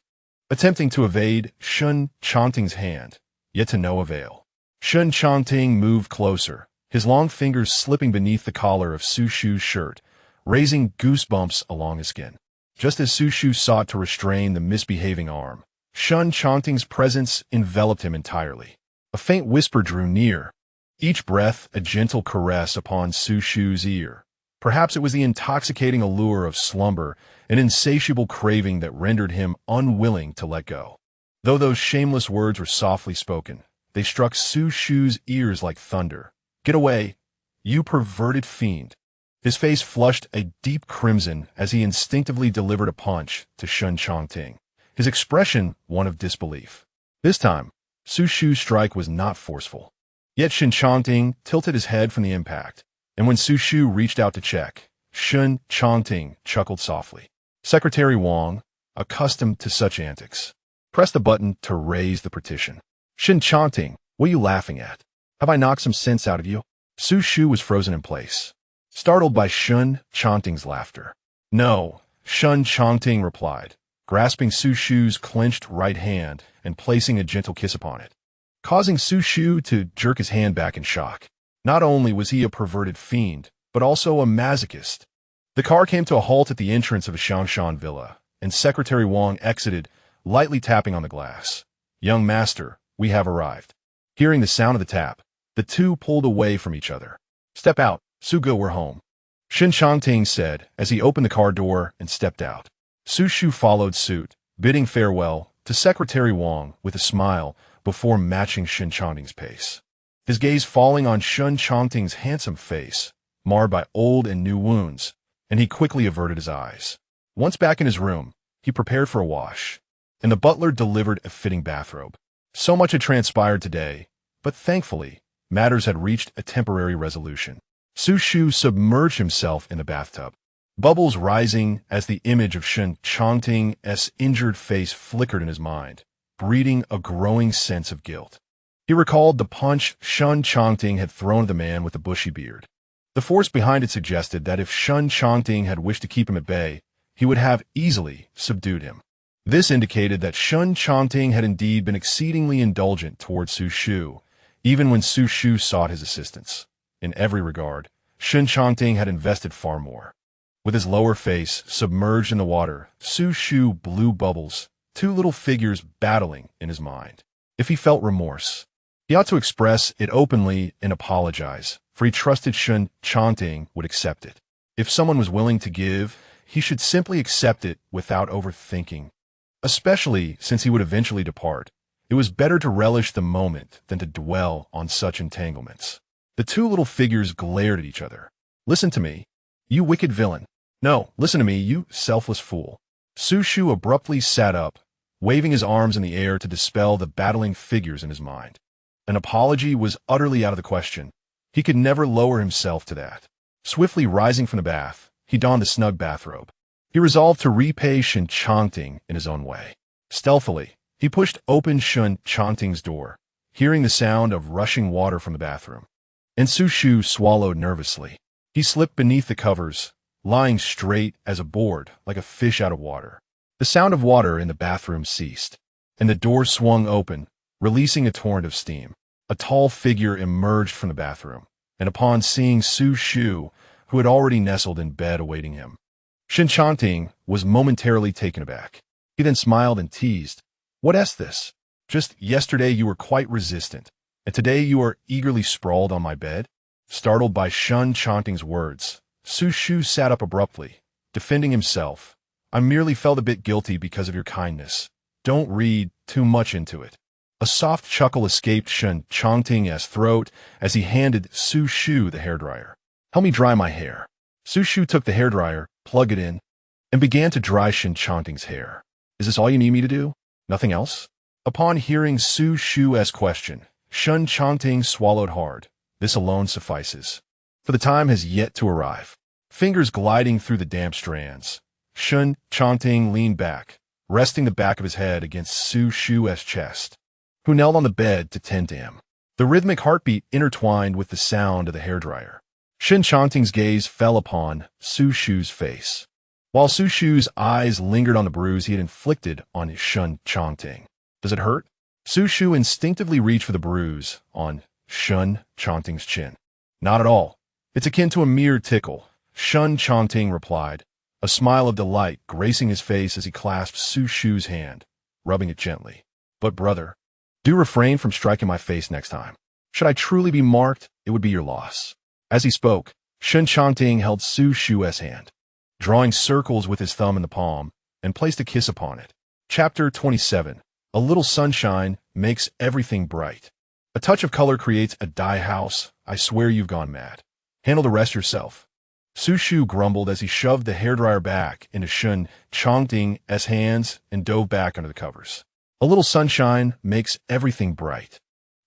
attempting to evade Shen Changting's hand, yet to no avail. Shen Changting moved closer, his long fingers slipping beneath the collar of Xu Shu's shirt, raising goosebumps along his skin. Just as Xu Shu sought to restrain the misbehaving arm, Shen Changting's presence enveloped him entirely. A faint whisper drew near, each breath a gentle caress upon Xu Shu's ear. Perhaps it was the intoxicating allure of slumber, an insatiable craving that rendered him unwilling to let go. Though those shameless words were softly spoken, they struck Xu Shu's ears like thunder. Get away, you perverted fiend. His face flushed a deep crimson as he instinctively delivered a punch to Shen Changting, his expression one of disbelief. This time, Xu Shu's strike was not forceful. Yet Shen Changting tilted his head from the impact, and when Xu Shu reached out to check, Shen Changting chuckled softly. Secretary Wang, accustomed to such antics, pressed the button to raise the partition. Shen Changting, what are you laughing at? Have I knocked some sense out of you? Xu Shu was frozen in place, startled by Shen Changting's laughter. No, Shen Changting replied, grasping Xu Shu's clenched right hand and placing a gentle kiss upon it, causing Xu Shu to jerk his hand back in shock. Not only was he a perverted fiend, but also a masochist. The car came to a halt at the entrance of a Shangshan villa, and Secretary Wang exited, lightly tapping on the glass. Young master, we have arrived. Hearing the sound of the tap, the two pulled away from each other. Step out, Sugo, we're home, Shen Changting said as he opened the car door and stepped out. Xu Shu followed suit, bidding farewell to Secretary Wang with a smile before matching Shen Changting's pace. His gaze falling on Shen Changting's handsome face, marred by old and new wounds, and he quickly averted his eyes. Once back in his room, he prepared for a wash, and the butler delivered a fitting bathrobe. So much had transpired today, but thankfully, matters had reached a temporary resolution. Xu Shu submerged himself in the bathtub, bubbles rising as the image of Shen Changting's injured face flickered in his mind, breeding a growing sense of guilt. He recalled the punch Shen Changting had thrown at the man with the bushy beard. The force behind it suggested that if Shen Changting had wished to keep him at bay, he would have easily subdued him. This indicated that Shen Changting had indeed been exceedingly indulgent towards Xu Shu, even when Xu Shu sought his assistance. In every regard, Shen Changting had invested far more. With his lower face submerged in the water, Xu Shu blew bubbles, two little figures battling in his mind. If he felt remorse, he ought to express it openly and apologize, for he trusted Shen Changting would accept it. If someone was willing to give, he should simply accept it without overthinking. Especially since he would eventually depart, it was better to relish the moment than to dwell on such entanglements. The two little figures glared at each other. Listen to me, you wicked villain. No, listen to me, you selfless fool. Xu Shu abruptly sat up, waving his arms in the air to dispel the battling figures in his mind. An apology was utterly out of the question. He could never lower himself to that. Swiftly rising from the bath, he donned the snug bathrobe. He resolved to repay Shen Changting in his own way. Stealthily, he pushed open Shen Changting's door, hearing the sound of rushing water from the bathroom. And Xu Shu swallowed nervously. He slipped beneath the covers, lying straight as a board like a fish out of water. The sound of water in the bathroom ceased, and the door swung open, releasing a torrent of steam. A tall figure emerged from the bathroom, and upon seeing Xu Shu, who had already nestled in bed awaiting him, Shen Changting was momentarily taken aback. He then smiled and teased, "What's this? Just yesterday you were quite resistant, and today you are eagerly sprawled on my bed?" Startled by Shen Changting's words, Xu Shu sat up abruptly, defending himself. "I merely felt a bit guilty because of your kindness. Don't read too much into it." A soft chuckle escaped Shen Changting's throat as he handed Xu Shu the hairdryer. "Help me dry my hair." Xu Shu took the hairdryer, plugged it in, and began to dry Shen Changting's hair. "Is this all you need me to do? Nothing else?" Upon hearing Xu Shu's question, Shen Changting swallowed hard, This alone suffices. For the time has yet to arrive. Fingers gliding through the damp strands. Shen Changting leaned back, resting the back of his head against Xu Shu's chest, who knelt on the bed to tend to him. The rhythmic heartbeat intertwined with the sound of the hairdryer. Shen Changting's gaze fell upon Xu Shu's face, while Xu Shu's eyes lingered on the bruise he had inflicted on Shen Changting. Does it hurt? Xu Shu instinctively reached for the bruise on Shen Changting's chin. Not at all. It's akin to a mere tickle, Shen Changting replied, a smile of delight gracing his face as he clasped Xu Shu's hand, rubbing it gently. But brother, do refrain from striking my face next time. Should I truly be marked, it would be your loss. As he spoke, Shen Changting held Xu Shu's hand, drawing circles with his thumb in the palm, and placed a kiss upon it. Chapter 27. A little sunshine makes everything bright. A touch of color creates a dye house. I swear you've gone mad. Handle the rest yourself. Xu Shu grumbled as he shoved the hairdryer back into Shen Changting's hands and dove back under the covers. A little sunshine makes everything bright.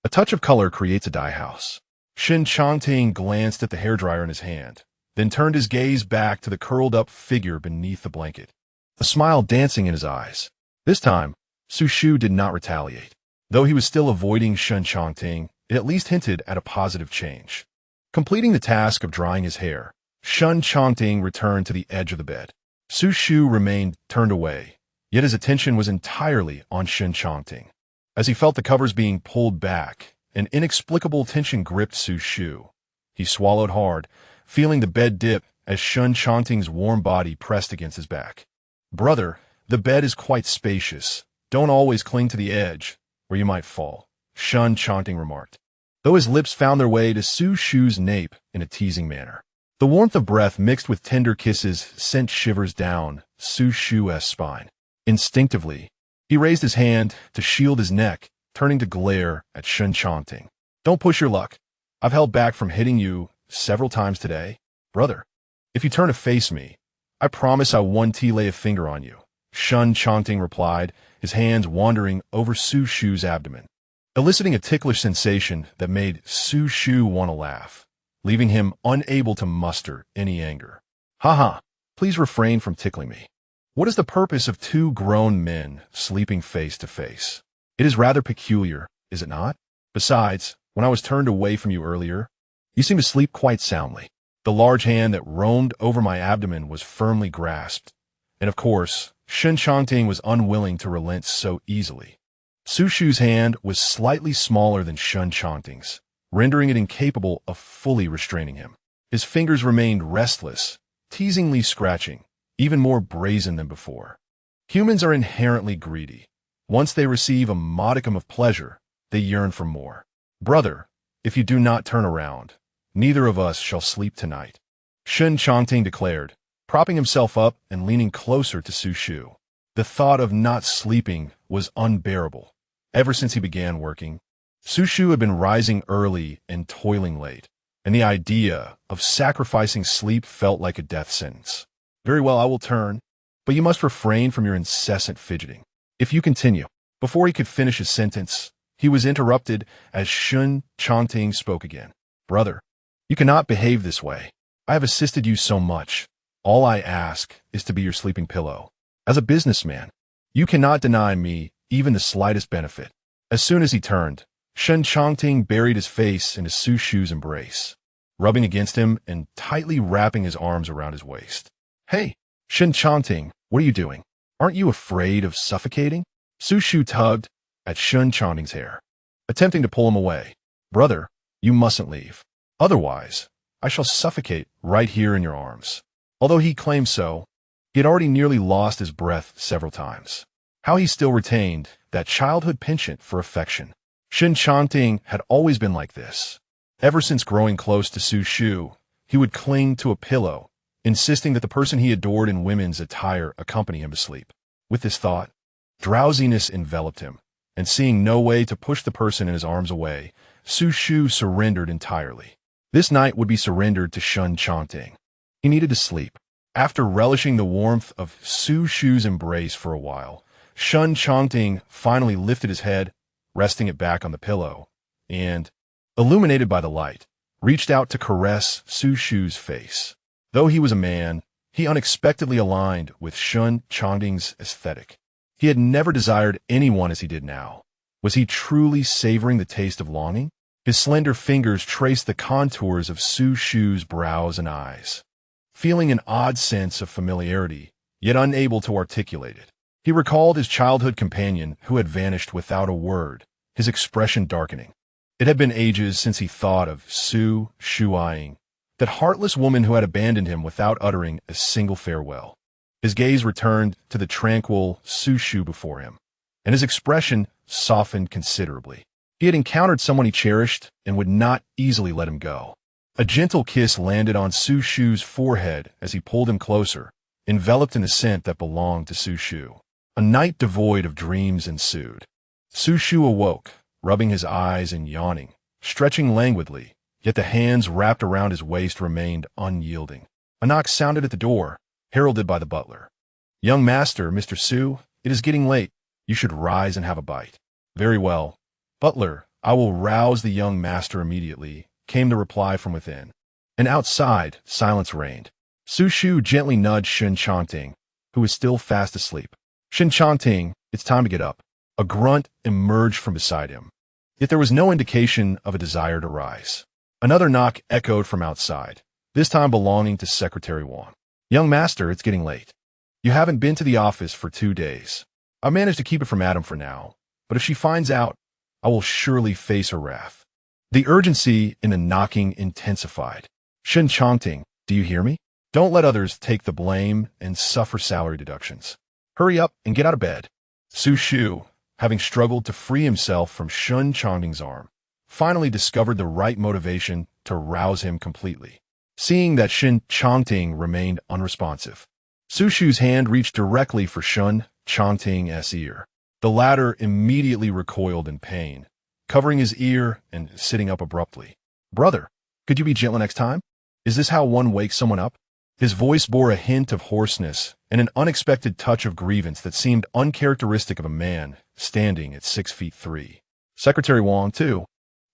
A touch of color creates a dye house. Shen Changting glanced at the hairdryer in his hand, then turned his gaze back to the curled-up figure beneath the blanket, a smile dancing in his eyes. This time, Xu Shu did not retaliate. Though he was still avoiding Shen Changting, it at least hinted at a positive change. Completing the task of drying his hair, Shen Changting returned to the edge of the bed. Xu Shu remained turned away, yet his attention was entirely on Shen Changting. As he felt the covers being pulled back, an inexplicable tension gripped Xu Shu. He swallowed hard, feeling the bed dip as Shen Changting's warm body pressed against his back. Brother, the bed is quite spacious. Don't always cling to the edge, or you might fall, Shen Changting remarked, though his lips found their way to Xu Shu's nape in a teasing manner. The warmth of breath mixed with tender kisses sent shivers down Xu Shu's spine. Instinctively, he raised his hand to shield his neck, turning to glare at Shen Changting. Don't push your luck. I've held back from hitting you several times today. Brother, if you turn to face me, I promise I won't lay a finger on you, Shen Changting replied, his hands wandering over Xu Shu's abdomen, eliciting a ticklish sensation that made Xu Shu want to laugh, leaving him unable to muster any anger. Haha, please refrain from tickling me. What is the purpose of two grown men sleeping face to face? It is rather peculiar, is it not? Besides, when I was turned away from you earlier, you seemed to sleep quite soundly. The large hand that roamed over my abdomen was firmly grasped, and of course, Shen Changting was unwilling to relent so easily. Xu Shu's hand was slightly smaller than Shen Changting's, rendering it incapable of fully restraining him. His fingers remained restless, teasingly scratching, even more brazen than before. Humans are inherently greedy. Once they receive a modicum of pleasure, they yearn for more. Brother, if you do not turn around, neither of us shall sleep tonight, Shen Changting declared, propping himself up and leaning closer to Xu Shu. The thought of not sleeping was unbearable. Ever since he began working, Xu Shu had been rising early and toiling late, and the idea of sacrificing sleep felt like a death sentence. Very well, I will turn, but you must refrain from your incessant fidgeting. If you continue. Before he could finish his sentence, he was interrupted as Shen Changting spoke again. Brother, you cannot behave this way. I have assisted you so much. All I ask is to be your sleeping pillow. As a businessman, you cannot deny me even the slightest benefit. As soon as he turned, Shen Changting buried his face into Xu Shu's embrace, rubbing against him and tightly wrapping his arms around his waist. Hey, Shen Changting, what are you doing? Aren't you afraid of suffocating? Xu Shu tugged at Shen Changting's hair, attempting to pull him away. Brother, you mustn't leave. Otherwise, I shall suffocate right here in your arms. Although he claimed so, he had already nearly lost his breath several times. How he still retained that childhood penchant for affection. Shen Changting had always been like this. Ever since growing close to Xu Shu, he would cling to a pillow, insisting that the person he adored in women's attire accompany him to sleep. With this thought, drowsiness enveloped him, and seeing no way to push the person in his arms away, Xu Shu surrendered entirely. This night would be surrendered to Shen Changting. He needed to sleep. After relishing the warmth of Xu Shu's embrace for a while, Shen Changting finally lifted his head, resting it back on the pillow, and, illuminated by the light, reached out to caress Xu Shu's face. Though he was a man, he unexpectedly aligned with Shen Changting's aesthetic. He had never desired anyone as he did now. Was he truly savoring the taste of longing? His slender fingers traced the contours of Xu Shu's brows and eyes. Feeling an odd sense of familiarity, yet unable to articulate it, he recalled his childhood companion who had vanished without a word, his expression darkening. It had been ages since he thought of Xu Shu, that heartless woman who had abandoned him without uttering a single farewell. His gaze returned to the tranquil Xu Shu before him, and his expression softened considerably. He had encountered someone he cherished and would not easily let him go. A gentle kiss landed on Xu Shu's forehead as he pulled him closer, enveloped in the scent that belonged to Xu Shu. A night devoid of dreams ensued. Xu Shu awoke, rubbing his eyes and yawning, stretching languidly, yet the hands wrapped around his waist remained unyielding. A knock sounded at the door, heralded by the butler. "Young master, Mr. Xu, it is getting late. You should rise and have a bite." "Very well. Butler, I will rouse the young master immediately," came the reply from within. And outside, silence reigned. Xu Shu gently nudged Shen Changting, who was still fast asleep. "Shen Changting, it's time to get up." A grunt emerged from beside him, yet there was no indication of a desire to rise. Another knock echoed from outside, this time belonging to Secretary Wang. "Young master, it's getting late. You haven't been to the office for 2 days. I managed to keep it from Madam for now, but if she finds out, I will surely face her wrath." The urgency in the knocking intensified. "Shen Changting, do you hear me? Don't let others take the blame and suffer salary deductions. Hurry up and get out of bed." Xu Shu, having struggled to free himself from Shen Changting's arm, finally discovered the right motivation to rouse him completely. Seeing that Shen Changting remained unresponsive, Xu Shu's hand reached directly for Shen Changting's ear. The latter immediately recoiled in pain, covering his ear and sitting up abruptly. "Brother, could you be gentle next time? Is this how one wakes someone up?" His voice bore a hint of hoarseness and an unexpected touch of grievance that seemed uncharacteristic of a man standing at 6'3". Secretary Wang, too,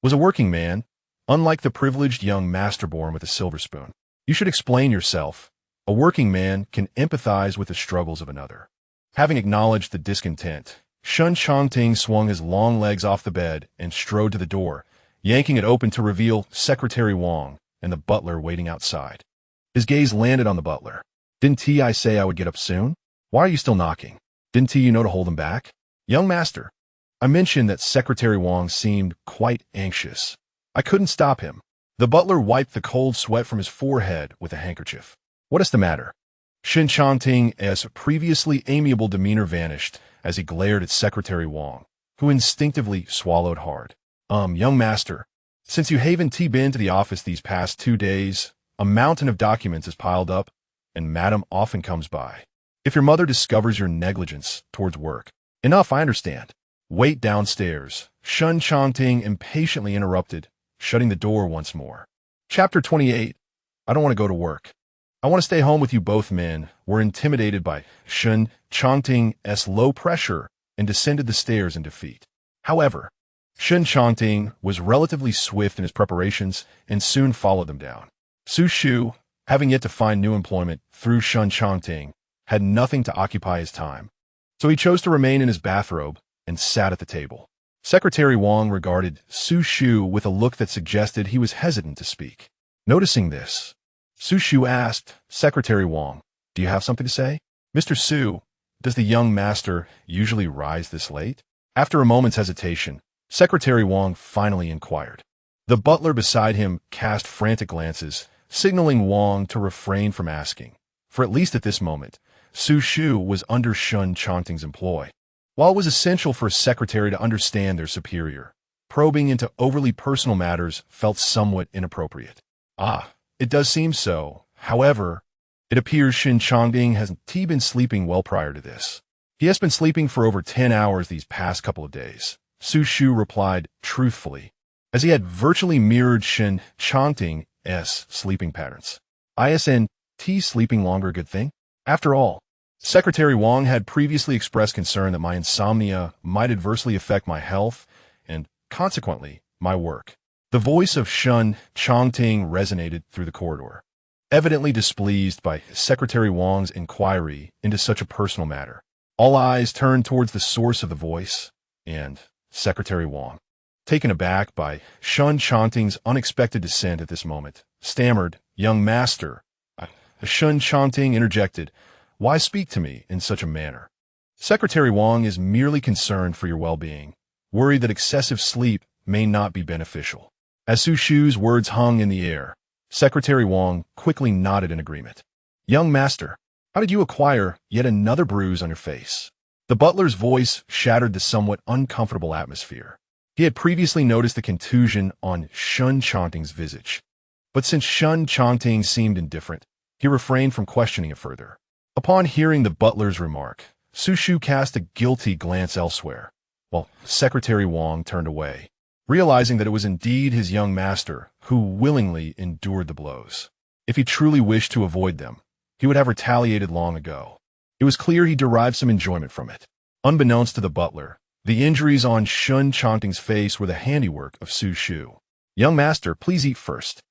was a working man, unlike the privileged young master born with a silver spoon. "You should explain yourself. A working man can empathize with the struggles of another." Having acknowledged the discontent, Shen Changting swung his long legs off the bed and strode to the door, yanking it open to reveal Secretary Wang and the butler waiting outside. His gaze landed on the butler. "Didn't I say I would get up soon? Why are you still knocking? Didn't you know to hold him back?" "Young master, I mentioned that Secretary Wang seemed quite anxious. I couldn't stop him." The butler wiped the cold sweat from his forehead with a handkerchief. "What is the matter?" Shen Changting's previously amiable demeanor vanished as he glared at Secretary Wang, who instinctively swallowed hard. Young master, since you haven't been to the office these past 2 days, a mountain of documents is piled up, and Madam often comes by. If your mother discovers your negligence towards work..." "Enough, I understand." "Wait downstairs," Shen Changting impatiently interrupted, shutting the door once more. Chapter 28. I don't want to go to work. I want to stay home with you. Both men were intimidated by Shen Changting's low pressure and descended the stairs in defeat. However, Shen Changting was relatively swift in his preparations and soon followed them down. Xu Shu, having yet to find new employment through Shen Changting, had nothing to occupy his time, so he chose to remain in his bathrobe and sat at the table. Secretary Wang regarded Xu Shu with a look that suggested he was hesitant to speak. Noticing this, Xu Shu asked, "Secretary Wang, do you have something to say?" "Mr. Xu, does the young master usually rise this late?" After a moment's hesitation, Secretary Wang finally inquired. The butler beside him cast frantic glances, signaling Wang to refrain from asking, for at least at this moment, Xu Shu was under Shen Changting's employ. While it was essential for a secretary to understand their superior, probing into overly personal matters felt somewhat inappropriate. It does seem so. However, it appears Shen Changting hasn't been sleeping well prior to this. He has been sleeping for over 10 hours these past couple of days, Xu Shu replied truthfully, as he had virtually mirrored Shen Changting's sleeping patterns. Isn't sleeping longer a good thing? After all, Secretary Wang had previously expressed concern that my insomnia might adversely affect my health and, consequently, my work. The voice of Shen Changting resonated through the corridor, evidently displeased by Secretary Wang's inquiry into such a personal matter. All eyes turned towards the source of the voice, and Secretary Wang, taken aback by Shen Changting's unexpected descent at this moment, stammered, "Young master." Shen Changting interjected, "Why speak to me in such a manner? Secretary Wang is merely concerned for your well-being, worried that excessive sleep may not be beneficial." As Xu Shu's words hung in the air, Secretary Wang quickly nodded in agreement. "Young master, how did you acquire yet another bruise on your face?" The butler's voice shattered the somewhat uncomfortable atmosphere. He had previously noticed the contusion on Shen Changting's visage, but since Shen Changting seemed indifferent, he refrained from questioning it further. Upon hearing the butler's remark, Xu Shu cast a guilty glance elsewhere, while Secretary Wang turned away, realizing that it was indeed his young master who willingly endured the blows. If he truly wished to avoid them, he would have retaliated long ago. It was clear he derived some enjoyment from it. Unbeknownst to the butler, the injuries on Shen Changting's face were the handiwork of Xu Shu. "Young master, please eat first.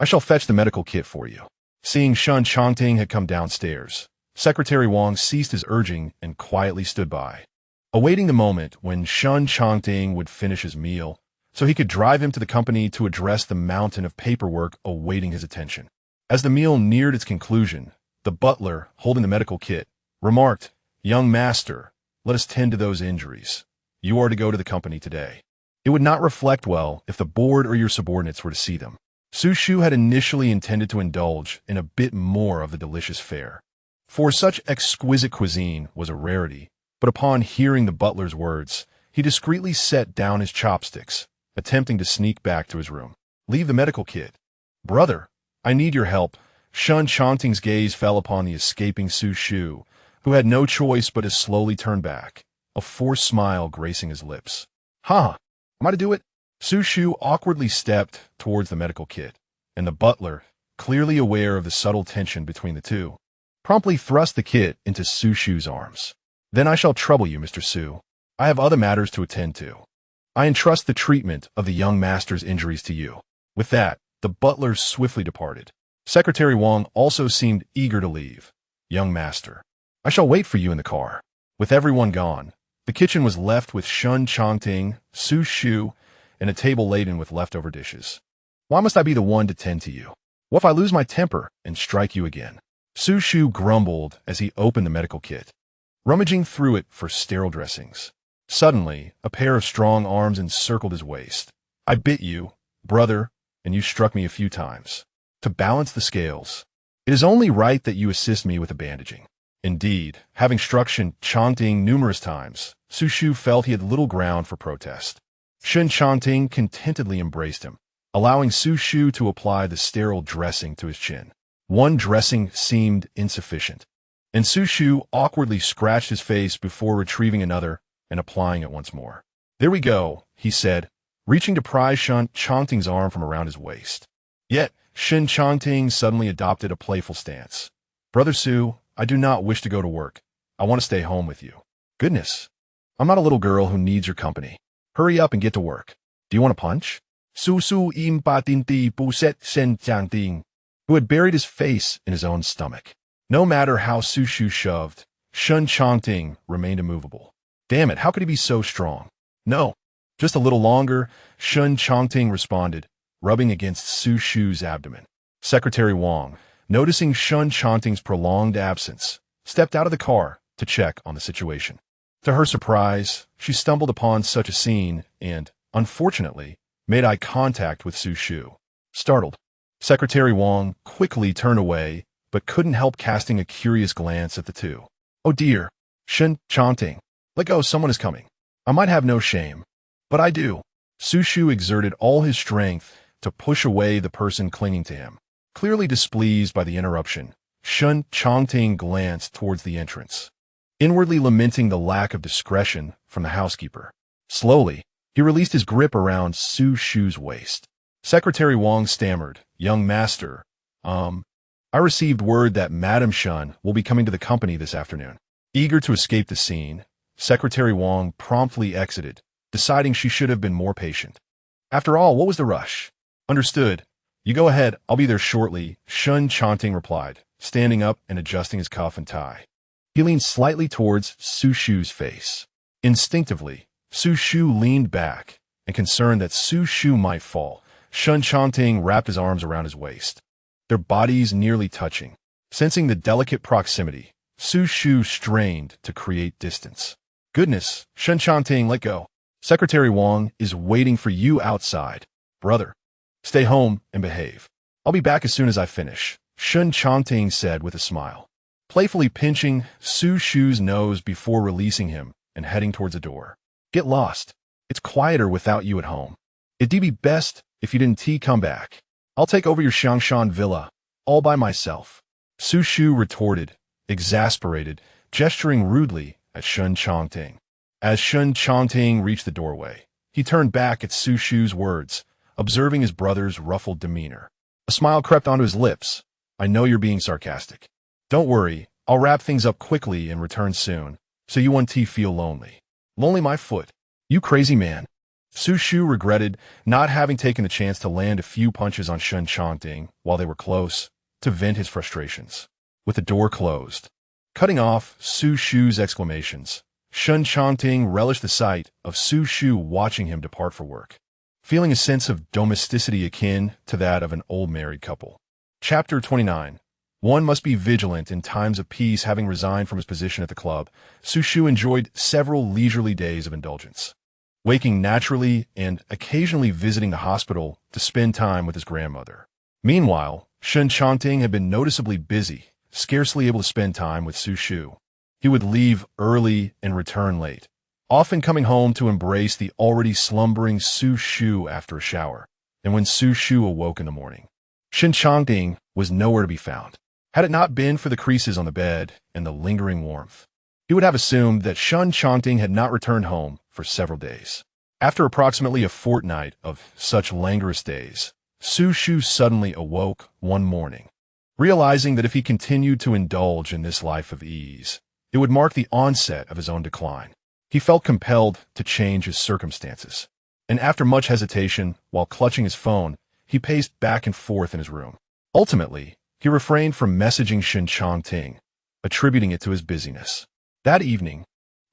I shall fetch the medical kit for you." Seeing Shen Changting had come downstairs, Secretary Wang ceased his urging and quietly stood by, awaiting the moment when Shen Changting would finish his meal, so he could drive him to the company to address the mountain of paperwork awaiting his attention. As the meal neared its conclusion, the butler, holding the medical kit, remarked, "Young master, let us tend to those injuries. You are to go to the company today. It would not reflect well if the board or your subordinates were to see them." Xu Shu had initially intended to indulge in a bit more of the delicious fare, for such exquisite cuisine was a rarity, but upon hearing the butler's words, he discreetly set down his chopsticks, attempting to sneak back to his room. "Leave the medical kit. Brother, I need your help." Shen Changting's gaze fell upon the escaping Xu Shu, who had no choice but to slowly turn back, a forced smile gracing his lips. "Huh, am I to do it?" Xu Shu awkwardly stepped towards the medical kit, and the butler, clearly aware of the subtle tension between the two, promptly thrust the kit into Xu Shu's arms. "Then I shall trouble you, Mr. Xu. I have other matters to attend to. I entrust the treatment of the young master's injuries to you." With that, the butler swiftly departed. Secretary Wang also seemed eager to leave. "Young master, I shall wait for you in the car." With everyone gone, the kitchen was left with Shen Changting, Xu Shu, and a table laden with leftover dishes. "Why must I be the one to tend to you? What if I lose my temper and strike you again?" Xu Shu grumbled as he opened the medical kit, rummaging through it for sterile dressings. Suddenly, a pair of strong arms encircled his waist. "I bit you, brother, and you struck me a few times. To balance the scales, it is only right that you assist me with the bandaging." Indeed, having struck Shen Changting numerous times, Xu Shu felt he had little ground for protest. Shen Changting contentedly embraced him, allowing Xu Shu to apply the sterile dressing to his chin. One dressing seemed insufficient, and Xu Shu awkwardly scratched his face before retrieving another and applying it once more. "There we go," he said, reaching to prise Shen Changting's arm from around his waist. Yet, Shen Changting suddenly adopted a playful stance. "Brother Xu, I do not wish to go to work. I want to stay home with you." "Goodness, I'm not a little girl who needs your company. Hurry up and get to work. Do you want a punch?" Xu Shu im ba din di bu set Shen Changting, who had buried his face in his own stomach. No matter how Xu Shu shoved, Shen Changting remained immovable. Damn it, how could he be so strong? "No, just a little longer," Shen Changting responded, rubbing against Xu Shu's abdomen. Secretary Wang, noticing Shen Changting's prolonged absence, stepped out of the car to check on the situation. To her surprise, she stumbled upon such a scene and, unfortunately, made eye contact with Xu Shu. Startled, Secretary Wang quickly turned away but couldn't help casting a curious glance at the two. "Oh dear, Shen Changting, let go, someone is coming. I might have no shame, but I do." Xu Shu exerted all his strength to push away the person clinging to him. Clearly displeased by the interruption, Shen Changting glanced towards the entrance, inwardly lamenting the lack of discretion from the housekeeper. Slowly, he released his grip around Xu Shu's waist. Secretary Wang stammered, "Young master, I received word that Madame Shen will be coming to the company this afternoon." Eager to escape the scene, Secretary Wang promptly exited, deciding she should have been more patient. After all, what was the rush? Understood. You go ahead, I'll be there shortly, Shen Changting replied, standing up and adjusting his cuff and tie. He leaned slightly towards Xu Shu's face. Instinctively, Xu Shu leaned back, and concerned that Xu Shu might fall, Shen Changting wrapped his arms around his waist, their bodies nearly touching. Sensing the delicate proximity, Xu Shu strained to create distance. Goodness, Shen Changting, let go. Secretary Wang is waiting for you outside. Brother, stay home and behave. I'll be back as soon as I finish, Shen Changting said with a smile, playfully pinching Xu Shu's nose before releasing him and heading towards the door. Get lost. It's quieter without you at home. It'd be best if you didn't come back. I'll take over your Xiangshan villa, all by myself. Xu Shu retorted, exasperated, gesturing rudely at Shen Changting. As Shen Changting reached the doorway, he turned back at Xu Shu's words, observing his brother's ruffled demeanor. A smile crept onto his lips. I know you're being sarcastic. Don't worry, I'll wrap things up quickly and return soon, so you won't feel lonely. Lonely my foot. You crazy man. Xu Shu regretted not having taken the chance to land a few punches on Shen Changting while they were close, to vent his frustrations. With the door closed, cutting off Xu Shu's exclamations, Shen Changting relished the sight of Xu Shu watching him depart for work, feeling a sense of domesticity akin to that of an old married couple. Chapter 29. One must be vigilant in times of peace. Having resigned from his position at the club, Xu Shu enjoyed several leisurely days of indulgence, waking naturally and occasionally visiting the hospital to spend time with his grandmother. Meanwhile, Shen Changting had been noticeably busy, scarcely able to spend time with Xu Shu. He would leave early and return late, often coming home to embrace the already slumbering Xu Shu after a shower. And when Xu Shu awoke in the morning, Shen Changting was nowhere to be found. Had it not been for the creases on the bed and the lingering warmth, he would have assumed that Shen Changting had not returned home for several days. After approximately a fortnight of such languorous days, Xu Shu suddenly awoke one morning, realizing that if he continued to indulge in this life of ease, it would mark the onset of his own decline. He felt compelled to change his circumstances, and after much hesitation, while clutching his phone, he paced back and forth in his room. Ultimately, he refrained from messaging Shen Changting, attributing it to his busyness. That evening,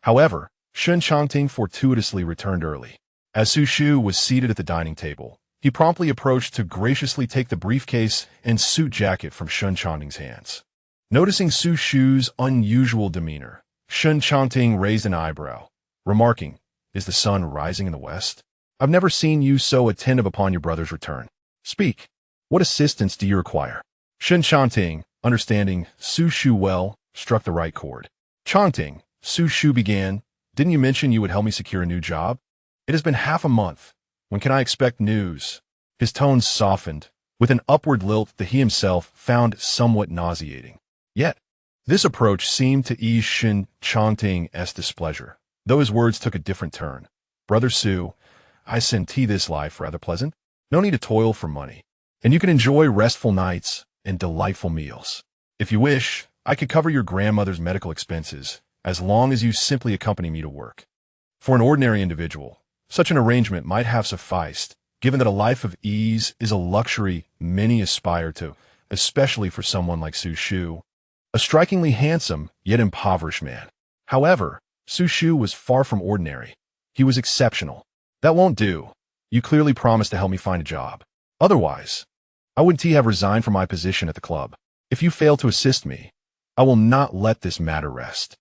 however, Shen Changting fortuitously returned early. As Xu Shu was seated at the dining table, he promptly approached to graciously take the briefcase and suit jacket from Shen Changting's hands. Noticing Xu Shu's unusual demeanor, Shen Changting raised an eyebrow, remarking, "Is the sun rising in the west? I've never seen you so attentive upon your brother's return. Speak. What assistance do you require?" Shen Changting, understanding Xu Shu well, struck the right chord. "Changting," Xu Shu began, "didn't you mention you would help me secure a new job? It has been half a month. When can I expect news?" His tones softened, with an upward lilt that he himself found somewhat nauseating. Yet, this approach seemed to ease Shen Changting's displeasure, though his words took a different turn. "Brother Xu, I senti this life rather pleasant. No need to toil for money, and you can enjoy restful nights and delightful meals. If you wish, I could cover your grandmother's medical expenses, as long as you simply accompany me to work." For an ordinary individual, such an arrangement might have sufficed, given that a life of ease is a luxury many aspire to, especially for someone like Xu Shu, a strikingly handsome yet impoverished man. However, Xu Shu was far from ordinary. He was exceptional. "That won't do. You clearly promised to help me find a job. Otherwise, I wouldn't have resigned from my position at the club. If you fail to assist me, I will not let this matter rest."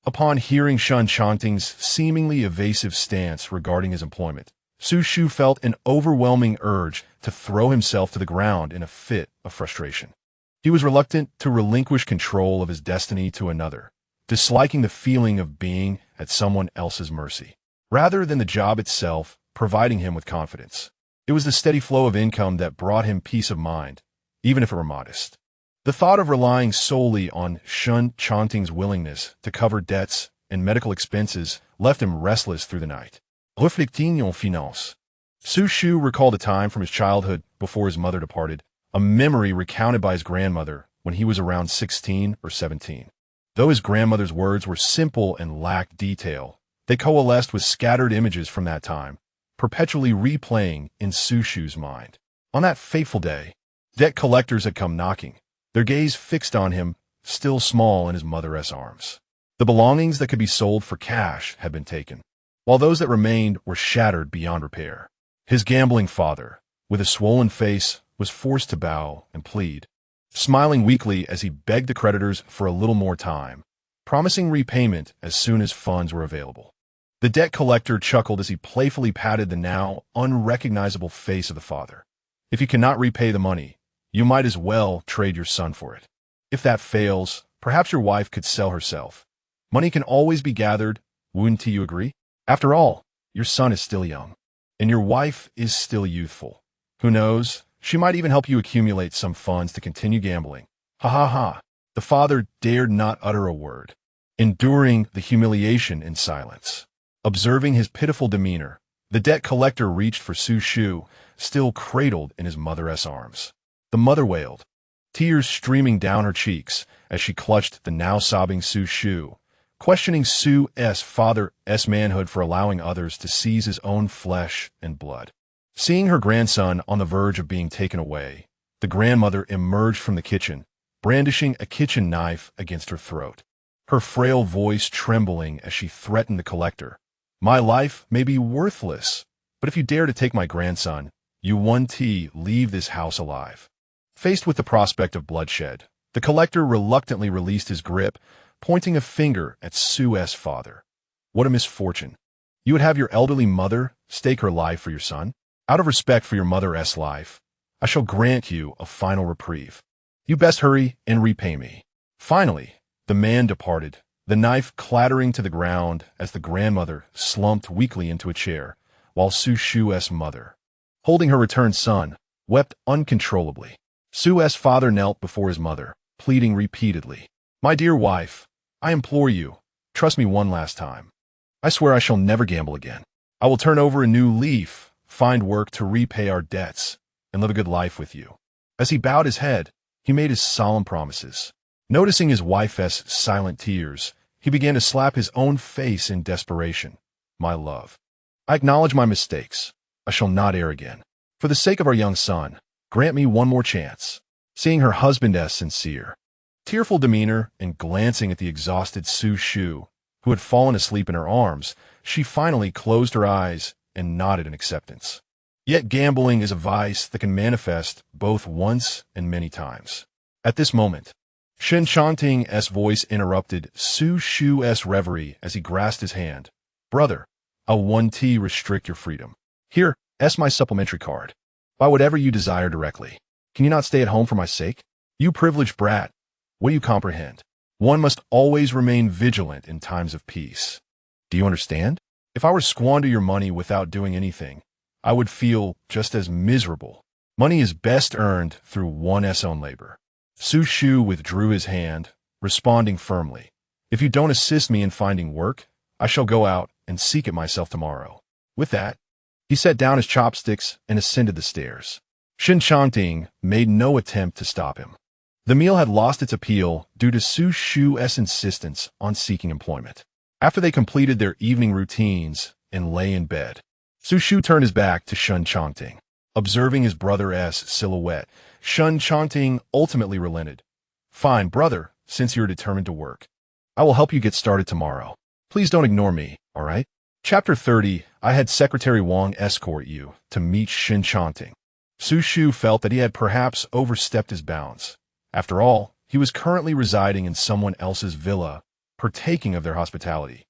Upon hearing Shen Changting's seemingly evasive stance regarding his employment, Xu Shu felt an overwhelming urge to throw himself to the ground in a fit of frustration. He was reluctant to relinquish control of his destiny to another, disliking the feeling of being at someone else's mercy, rather than the job itself providing him with confidence. It was the steady flow of income that brought him peace of mind, even if it were modest. The thought of relying solely on Shen Changting's willingness to cover debts and medical expenses left him restless through the night. Réflecting en finance. Xu Shu recalled a time from his childhood before his mother departed, a memory recounted by his grandmother when he was around 16 or 17. Though his grandmother's words were simple and lacked detail, they coalesced with scattered images from that time, perpetually replaying in Xu Shu's mind. On that fateful day, debt collectors had come knocking, their gaze fixed on him, still small in his mother's arms. The belongings that could be sold for cash had been taken, while those that remained were shattered beyond repair. His gambling father, with a swollen face, was forced to bow and plead, smiling weakly as he begged the creditors for a little more time, promising repayment as soon as funds were available. The debt collector chuckled as he playfully patted the now unrecognizable face of the father. If you cannot repay the money, you might as well trade your son for it. If that fails, perhaps your wife could sell herself. Money can always be gathered, wouldn't you agree? After all, your son is still young, and your wife is still youthful. Who knows, she might even help you accumulate some funds to continue gambling. Ha ha ha. The father dared not utter a word, enduring the humiliation in silence. Observing his pitiful demeanor, the debt collector reached for Xu Shu, still cradled in his mother's arms. The mother wailed, tears streaming down her cheeks as she clutched the now sobbing Xu Shu, questioning Xu's father's manhood for allowing others to seize his own flesh and blood. Seeing her grandson on the verge of being taken away, the grandmother emerged from the kitchen, brandishing a kitchen knife against her throat, her frail voice trembling as she threatened the collector. My life may be worthless, but if you dare to take my grandson, you won't leave this house alive. Faced with the prospect of bloodshed, the collector reluctantly released his grip, pointing a finger at Xu's father. What a misfortune. You would have your elderly mother stake her life for your son? Out of respect for your mother's life, I shall grant you a final reprieve. You best hurry and repay me. Finally, the man departed, the knife clattering to the ground as the grandmother slumped weakly into a chair, while Xu Shu's mother, holding her returned son, wept uncontrollably. Xu's father knelt before his mother, pleading repeatedly. My dear wife, I implore you, trust me one last time. I swear I shall never gamble again. I will turn over a new leaf, find work to repay our debts, and live a good life with you. As he bowed his head, he made his solemn promises. Noticing his wife's silent tears, he began to slap his own face in desperation. My love, I acknowledge my mistakes. I shall not err again. For the sake of our young son, grant me one more chance. Seeing her husband's sincere, tearful demeanor and glancing at the exhausted Xu Shu, who had fallen asleep in her arms, she finally closed her eyes and nodded in acceptance. Yet gambling is a vice that can manifest both once and many times. At this moment, Shen Changting's voice interrupted Xu Shu's reverie as he grasped his hand. Brother, I'll restrict your freedom. Here, my supplementary card. Buy whatever you desire directly. Can you not stay at home for my sake? You privileged brat, what do you comprehend? One must always remain vigilant in times of peace. Do you understand? If I were to squander your money without doing anything, I would feel just as miserable. Money is best earned through one's own labor. Xu Shu withdrew his hand, responding firmly. If you don't assist me in finding work, I shall go out and seek it myself tomorrow. With that, he set down his chopsticks and ascended the stairs. Shen Changting made no attempt to stop him. The meal had lost its appeal due to Xu Shu's insistence on seeking employment. After they completed their evening routines and lay in bed, Xu Shu turned his back to Shen Changting. Observing his brother's silhouette, Shen Changting ultimately relented. Fine, brother, since you're determined to work. I will help you get started tomorrow. Please don't ignore me, all right? Chapter 30, I had Secretary Wang escort you to meet Shen Changting. Xu Shu felt that he had perhaps overstepped his bounds. After all, he was currently residing in someone else's villa, partaking of their hospitality.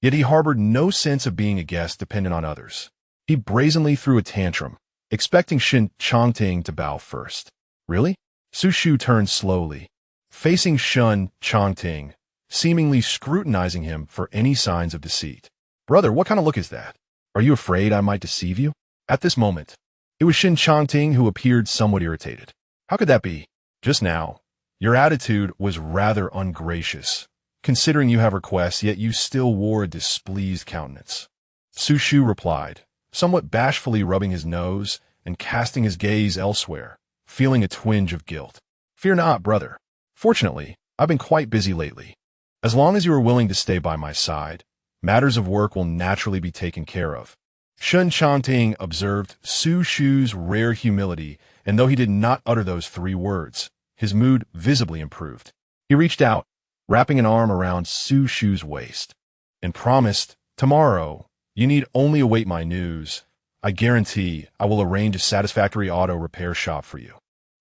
Yet he harbored no sense of being a guest dependent on others. He brazenly threw a tantrum, expecting Shen Changting to bow first. Really? Xu Shu turned slowly, facing Shen Changting, seemingly scrutinizing him for any signs of deceit. Brother, what kind of look is that? Are you afraid I might deceive you? At this moment, it was Shen Changting who appeared somewhat irritated. How could that be? Just now, your attitude was rather ungracious, considering you have requests, yet you still wore a displeased countenance. Xu Shu replied, somewhat bashfully rubbing his nose and casting his gaze elsewhere, feeling a twinge of guilt. Fear not, brother. Fortunately, I've been quite busy lately. As long as you are willing to stay by my side, matters of work will naturally be taken care of. Shen Changting observed Xu Shu's rare humility, and though he did not utter those 3 words, his mood visibly improved. He reached out, wrapping an arm around Xu Shu's waist, and promised, "Tomorrow, you need only await my news. I guarantee I will arrange a satisfactory auto repair shop for you."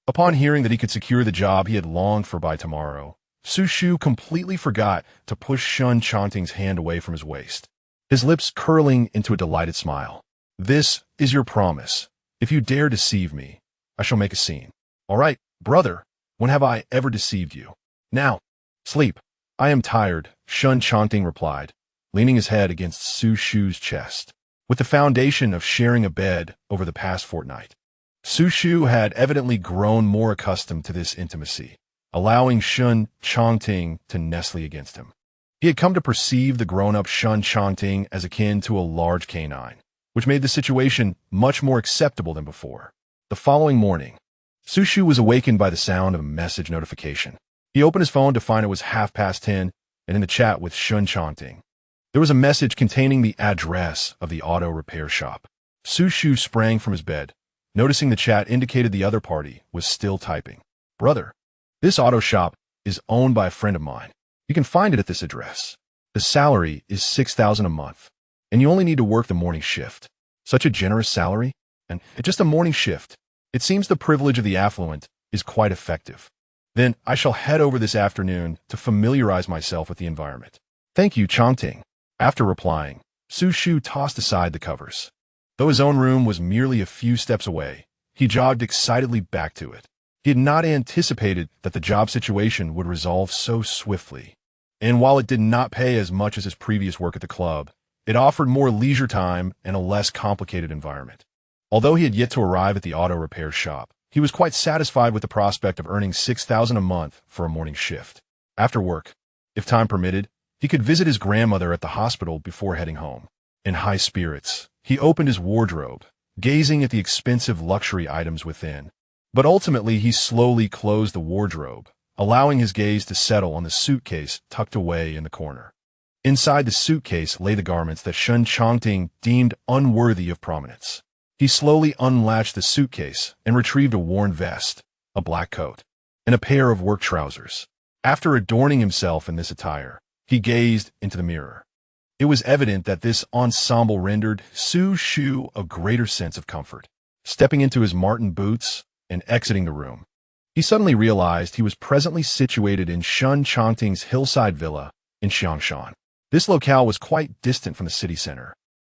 Upon hearing that he could secure the job he had longed for by tomorrow, Xu Shu completely forgot to push Shen Changting's hand away from his waist, his lips curling into a delighted smile. "This is your promise. If you dare deceive me, I shall make a scene." "All right, brother, when have I ever deceived you?" "Now, sleep. I am tired," Shen Changting replied, leaning his head against Xu Shu's chest. With the foundation of sharing a bed over the past fortnight, Xu Shu had evidently grown more accustomed to this intimacy, allowing Shen Changting to nestle against him. He had come to perceive the grown-up Shen Changting as akin to a large canine, which made the situation much more acceptable than before. The following morning, Xu Shu was awakened by the sound of a message notification. He opened his phone to find it was 10:30 and in the chat with Shen Changting. There was a message containing the address of the auto repair shop. Xu Shu sprang from his bed, noticing the chat indicated the other party was still typing. "Brother, this auto shop is owned by a friend of mine. You can find it at this address. The salary is $6,000 a month, and you only need to work the morning shift." Such a generous salary? And just a morning shift. It seems the privilege of the affluent is quite effective. Then I shall head over this afternoon to familiarize myself with the environment. "Thank you, Changting." After replying, Xu Shu tossed aside the covers. Though his own room was merely a few steps away, he jogged excitedly back to it. He had not anticipated that the job situation would resolve so swiftly. And while it did not pay as much as his previous work at the club, it offered more leisure time and a less complicated environment. Although he had yet to arrive at the auto repair shop, he was quite satisfied with the prospect of earning $6,000 a month for a morning shift. After work, if time permitted, he could visit his grandmother at the hospital before heading home. In high spirits, he opened his wardrobe, gazing at the expensive luxury items within. But ultimately, he slowly closed the wardrobe, allowing his gaze to settle on the suitcase tucked away in the corner. Inside the suitcase lay the garments that Shen Changting deemed unworthy of prominence. He slowly unlatched the suitcase and retrieved a worn vest, a black coat, and a pair of work trousers. After adorning himself in this attire, he gazed into the mirror. It was evident that this ensemble rendered Xu Shu a greater sense of comfort. Stepping into his marten boots and exiting the room, he suddenly realized he was presently situated in Shen Changting's hillside villa in Xiangshan. This locale was quite distant from the city center,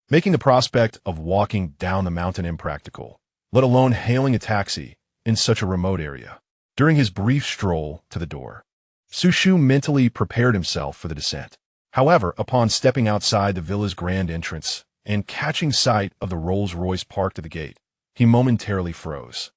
making the prospect of walking down the mountain impractical, let alone hailing a taxi in such a remote area. During his brief stroll to the door, Xu Shu mentally prepared himself for the descent. However, upon stepping outside the villa's grand entrance and catching sight of the Rolls-Royce parked at the gate, he momentarily froze.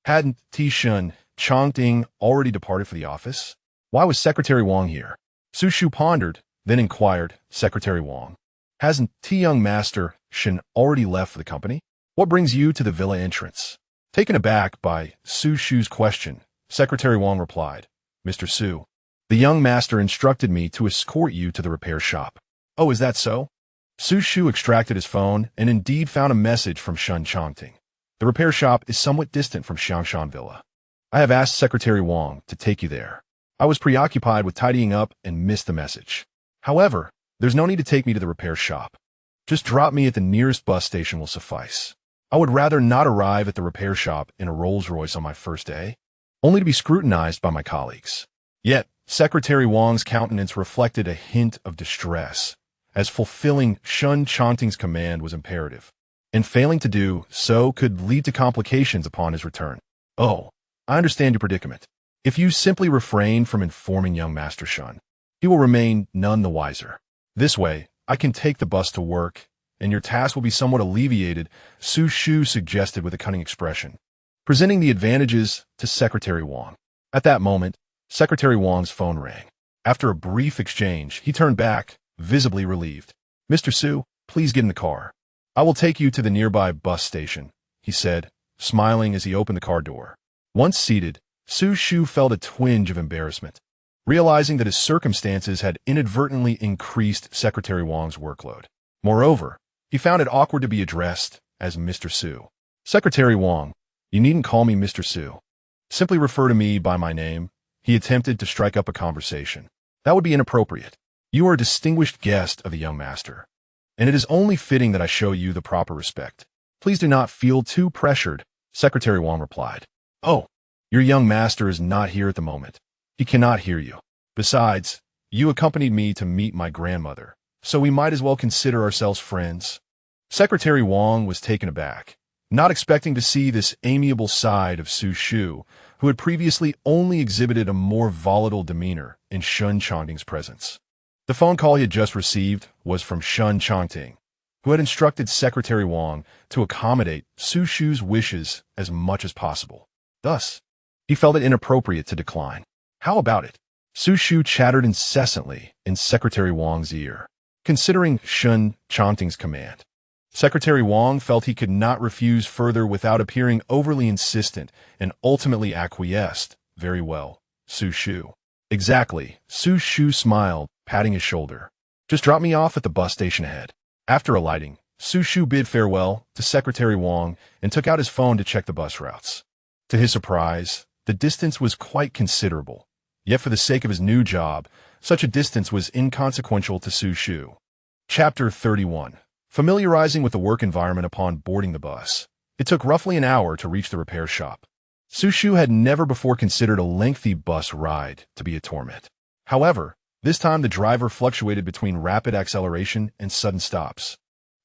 Hadn't Shen Changting already departed for the office? Why was Secretary Wang here? Xu Shu pondered, then inquired, "Secretary Wang, hasn't young master Shen already left for the company? What brings you to the villa entrance?" Taken aback by Xu Shu's question, Secretary Wang replied, "Mr. Xu, the young master instructed me to escort you to the repair shop." "Oh, is that so?" Xu Shu extracted his phone and indeed found a message from Shen Changting. "The repair shop is somewhat distant from Xiangshan Villa. I have asked Secretary Wang to take you there. I was preoccupied with tidying up and missed the message. However, there's no need to take me to the repair shop. Just drop me at the nearest bus station will suffice. I would rather not arrive at the repair shop in a Rolls-Royce on my first day, only to be scrutinized by my colleagues." Yet, Secretary Wang's countenance reflected a hint of distress, as fulfilling Shen Changting's command was imperative, and failing to do so could lead to complications upon his return. "Oh, I understand your predicament. If you simply refrain from informing young Master Shen, he will remain none the wiser. This way, I can take the bus to work, and your task will be somewhat alleviated," Xu Shu suggested with a cunning expression, presenting the advantages to Secretary Wang. At that moment, Secretary Wang's phone rang. After a brief exchange, he turned back, visibly relieved. "Mr. Xu, please get in the car. I will take you to the nearby bus station," he said, smiling as he opened the car door. Once seated, Xu Shu felt a twinge of embarrassment, realizing that his circumstances had inadvertently increased Secretary Wang's workload. Moreover, He found it awkward to be addressed as Mr. Su. Secretary Wang, you needn't call me Mr. Su. Simply refer to me by my name. He attempted to strike up a conversation. That would be inappropriate. You are a distinguished guest of the young master, and it is only fitting that I show you the proper respect. Please do not feel too pressured, Secretary Wang replied. Oh, your young master is not here at the moment. He cannot hear you. Besides, you accompanied me to meet my grandmother, so we might as well consider ourselves friends. Secretary Wang was taken aback, not expecting to see this amiable side of Xu Shu, who had previously only exhibited a more volatile demeanor in Shen Changting's presence. The phone call he had just received was from Shen Changting, who had instructed Secretary Wang to accommodate Xu Shu's wishes as much as possible. Thus, he felt it inappropriate to decline. How about it? Xu Shu chattered incessantly in Secretary Wang's ear, considering Shen Changting's command. Secretary Wang felt he could not refuse further without appearing overly insistent and ultimately acquiesced. Very well, Xu Shu. Exactly, Xu Shu smiled, patting his shoulder. Just drop me off at the bus station ahead. After alighting, Xu Shu bid farewell to Secretary Wang and took out his phone to check the bus routes. To his surprise, the distance was quite considerable. Yet for the sake of his new job, such a distance was inconsequential to Xu Shu. Chapter 31. Familiarizing with the work environment upon boarding the bus. It took roughly an hour to reach the repair shop. Xu Shu had never before considered a lengthy bus ride to be a torment. However, this time the driver fluctuated between rapid acceleration and sudden stops,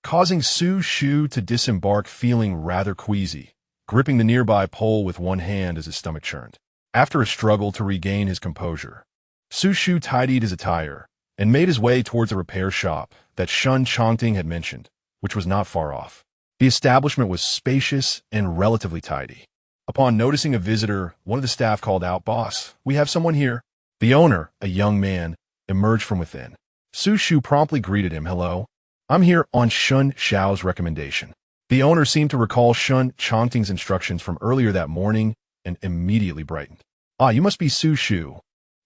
causing Xu Shu to disembark feeling rather queasy, gripping the nearby pole with one hand as his stomach churned. After a struggle to regain his composure, Xu Shu tidied his attire and made his way towards a repair shop that Shen Changting had mentioned, which was not far off. The establishment was spacious and relatively tidy. Upon noticing a visitor, one of the staff called out, "Boss, we have someone here." The owner, a young man, emerged from within. Xu Shu promptly greeted him. "Hello. I'm here on Shen Xiao's recommendation." The owner seemed to recall Shen Changting's instructions from earlier that morning and immediately brightened. "Ah, you must be Xu Shu.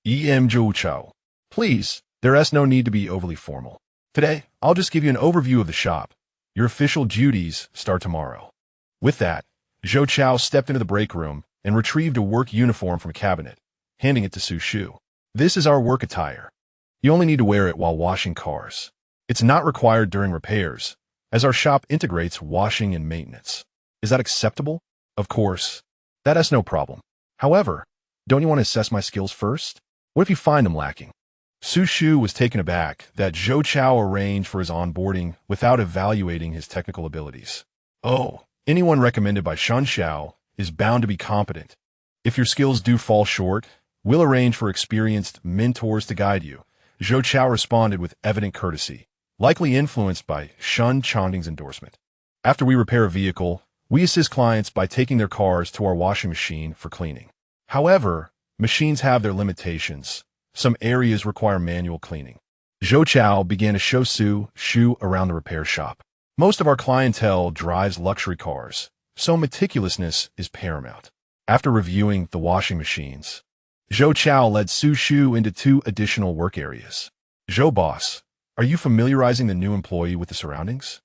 Zhou Chao. Please, there is no need to be overly formal. Today, I'll just give you an overview of the shop. Your official duties start tomorrow." With that, Zhou Chao stepped into the break room and retrieved a work uniform from a cabinet, handing it to Xu Shu. "This is our work attire. You only need to wear it while washing cars. It's not required during repairs, as our shop integrates washing and maintenance. Is that acceptable?" "Of course. That is no problem. However, don't you want to assess my skills first? What if you find them lacking?" Xu Shu was taken aback that Zhou Chao arranged for his onboarding without evaluating his technical abilities. "Oh, anyone recommended by Shen Xiao is bound to be competent. If your skills do fall short, we'll arrange for experienced mentors to guide you," Zhou Chao responded with evident courtesy, likely influenced by Shen Changting's endorsement. "After we repair a vehicle, we assist clients by taking their cars to our washing machine for cleaning. However, machines have their limitations. Some areas require manual cleaning." Zhou Chao began to show Xu Shu around the repair shop. Most of our clientele drives luxury cars, so meticulousness is paramount. After reviewing the washing machines, Zhou Chao led Xu Shu into 2 additional work areas. "Zhou boss, are you familiarizing the new employee with the surroundings?"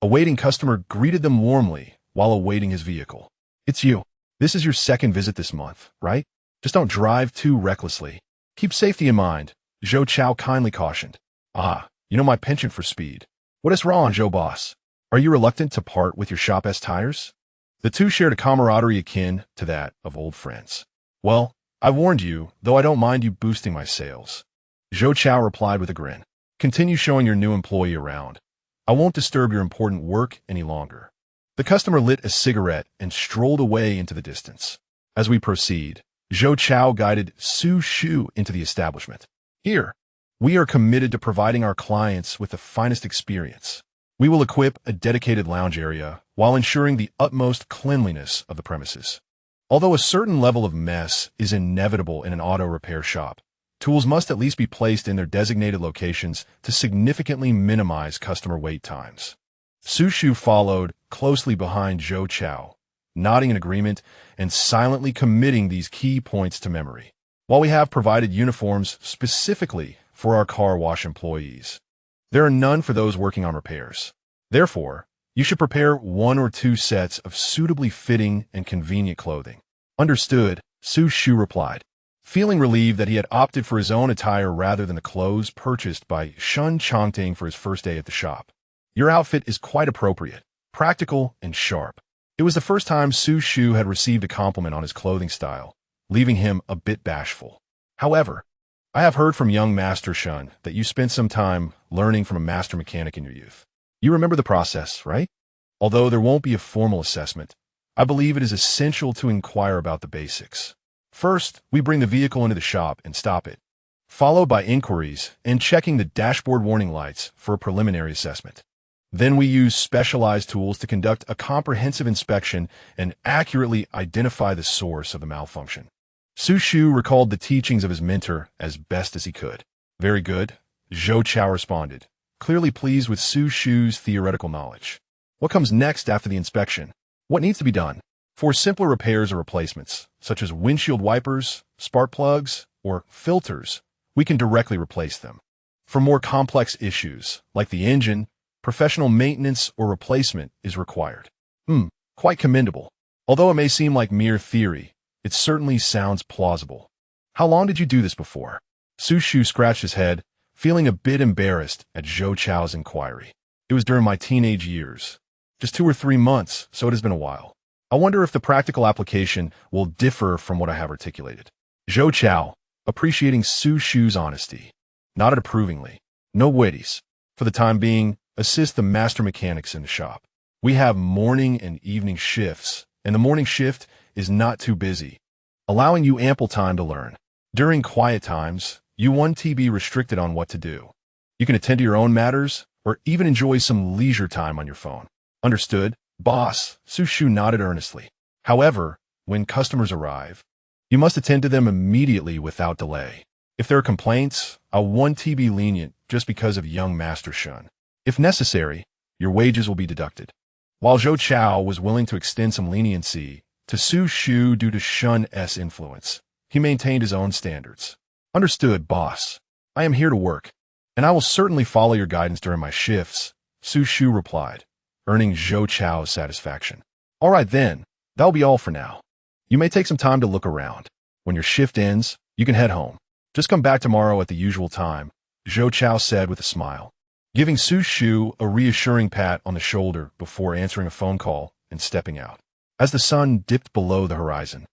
A waiting customer greeted them warmly while awaiting his vehicle. "It's you. This is your second visit this month, right? Just don't drive too recklessly. Keep safety in mind," Zhou Chao kindly cautioned. "Ah, you know my penchant for speed. What is wrong, Zhou boss? Are you reluctant to part with your shop's tires?" The two shared a camaraderie akin to that of old friends. "Well, I warned you, though I don't mind you boosting my sales," Zhou Chao replied with a grin. "Continue showing your new employee around. I won't disturb your important work any longer." The customer lit a cigarette and strolled away into the distance. As we proceed, Zhou Chao guided Xu Shu into the establishment. "Here, we are committed to providing our clients with the finest experience. We will equip a dedicated lounge area while ensuring the utmost cleanliness of the premises. Although a certain level of mess is inevitable in an auto repair shop, tools must at least be placed in their designated locations to significantly minimize customer wait times." Xu Shu followed closely behind Zhou Chao, nodding in agreement and silently committing these key points to memory. While we have provided uniforms specifically for our car wash employees, there are none for those working on repairs. Therefore, you should prepare 1 or 2 sets of suitably fitting and convenient clothing. Understood, Xu Shu replied, feeling relieved that he had opted for his own attire rather than the clothes purchased by Shen Changting for his first day at the shop. Your outfit is quite appropriate, practical, and sharp. It was the first time Xu Shu had received a compliment on his clothing style, leaving him a bit bashful. However, I have heard from young Master Shen that you spent some time learning from a master mechanic in your youth. You remember the process, right? Although there won't be a formal assessment, I believe it is essential to inquire about the basics. First, we bring the vehicle into the shop and stop it, followed by inquiries and checking the dashboard warning lights for a preliminary assessment. Then we use specialized tools to conduct a comprehensive inspection and accurately identify the source of the malfunction. Xu Shu recalled the teachings of his mentor as best as he could. Very good, Zhou Chao responded, clearly pleased with Xu Shu's theoretical knowledge. What comes next after the inspection? What needs to be done? For simpler repairs or replacements, such as windshield wipers, spark plugs, or filters, we can directly replace them. For more complex issues, like the engine, professional maintenance or replacement is required. Quite commendable. Although it may seem like mere theory, it certainly sounds plausible. How long did you do this before? Xu Shu scratched his head, feeling a bit embarrassed at Zhou Chao's inquiry. It was during my teenage years. Just 2 or 3 months, so it has been a while. I wonder if the practical application will differ from what I have articulated. Zhou Chao, appreciating Xu Shu's honesty, nodded approvingly. No worries. For the time being, assist the master mechanics in the shop. We have morning and evening shifts, and the morning shift is not too busy, allowing you ample time to learn. During quiet times, you won't be restricted on what to do. You can attend to your own matters, or even enjoy some leisure time on your phone. Understood, boss, Xu Shu nodded earnestly. However, when customers arrive, you must attend to them immediately without delay. If there are complaints, I won't be lenient just because of young Master Shen. If necessary, your wages will be deducted. While Zhou Chao was willing to extend some leniency to Xu Shu due to Shen's influence, he maintained his own standards. Understood, boss. I am here to work, and I will certainly follow your guidance during my shifts, Xu Shu replied, earning Zhou Chao's satisfaction. All right then, that'll be all for now. You may take some time to look around. When your shift ends, you can head home. Just come back tomorrow at the usual time, Zhou Chao said with a smile, giving Xu Shu a reassuring pat on the shoulder before answering a phone call and stepping out. As the sun dipped below the horizon,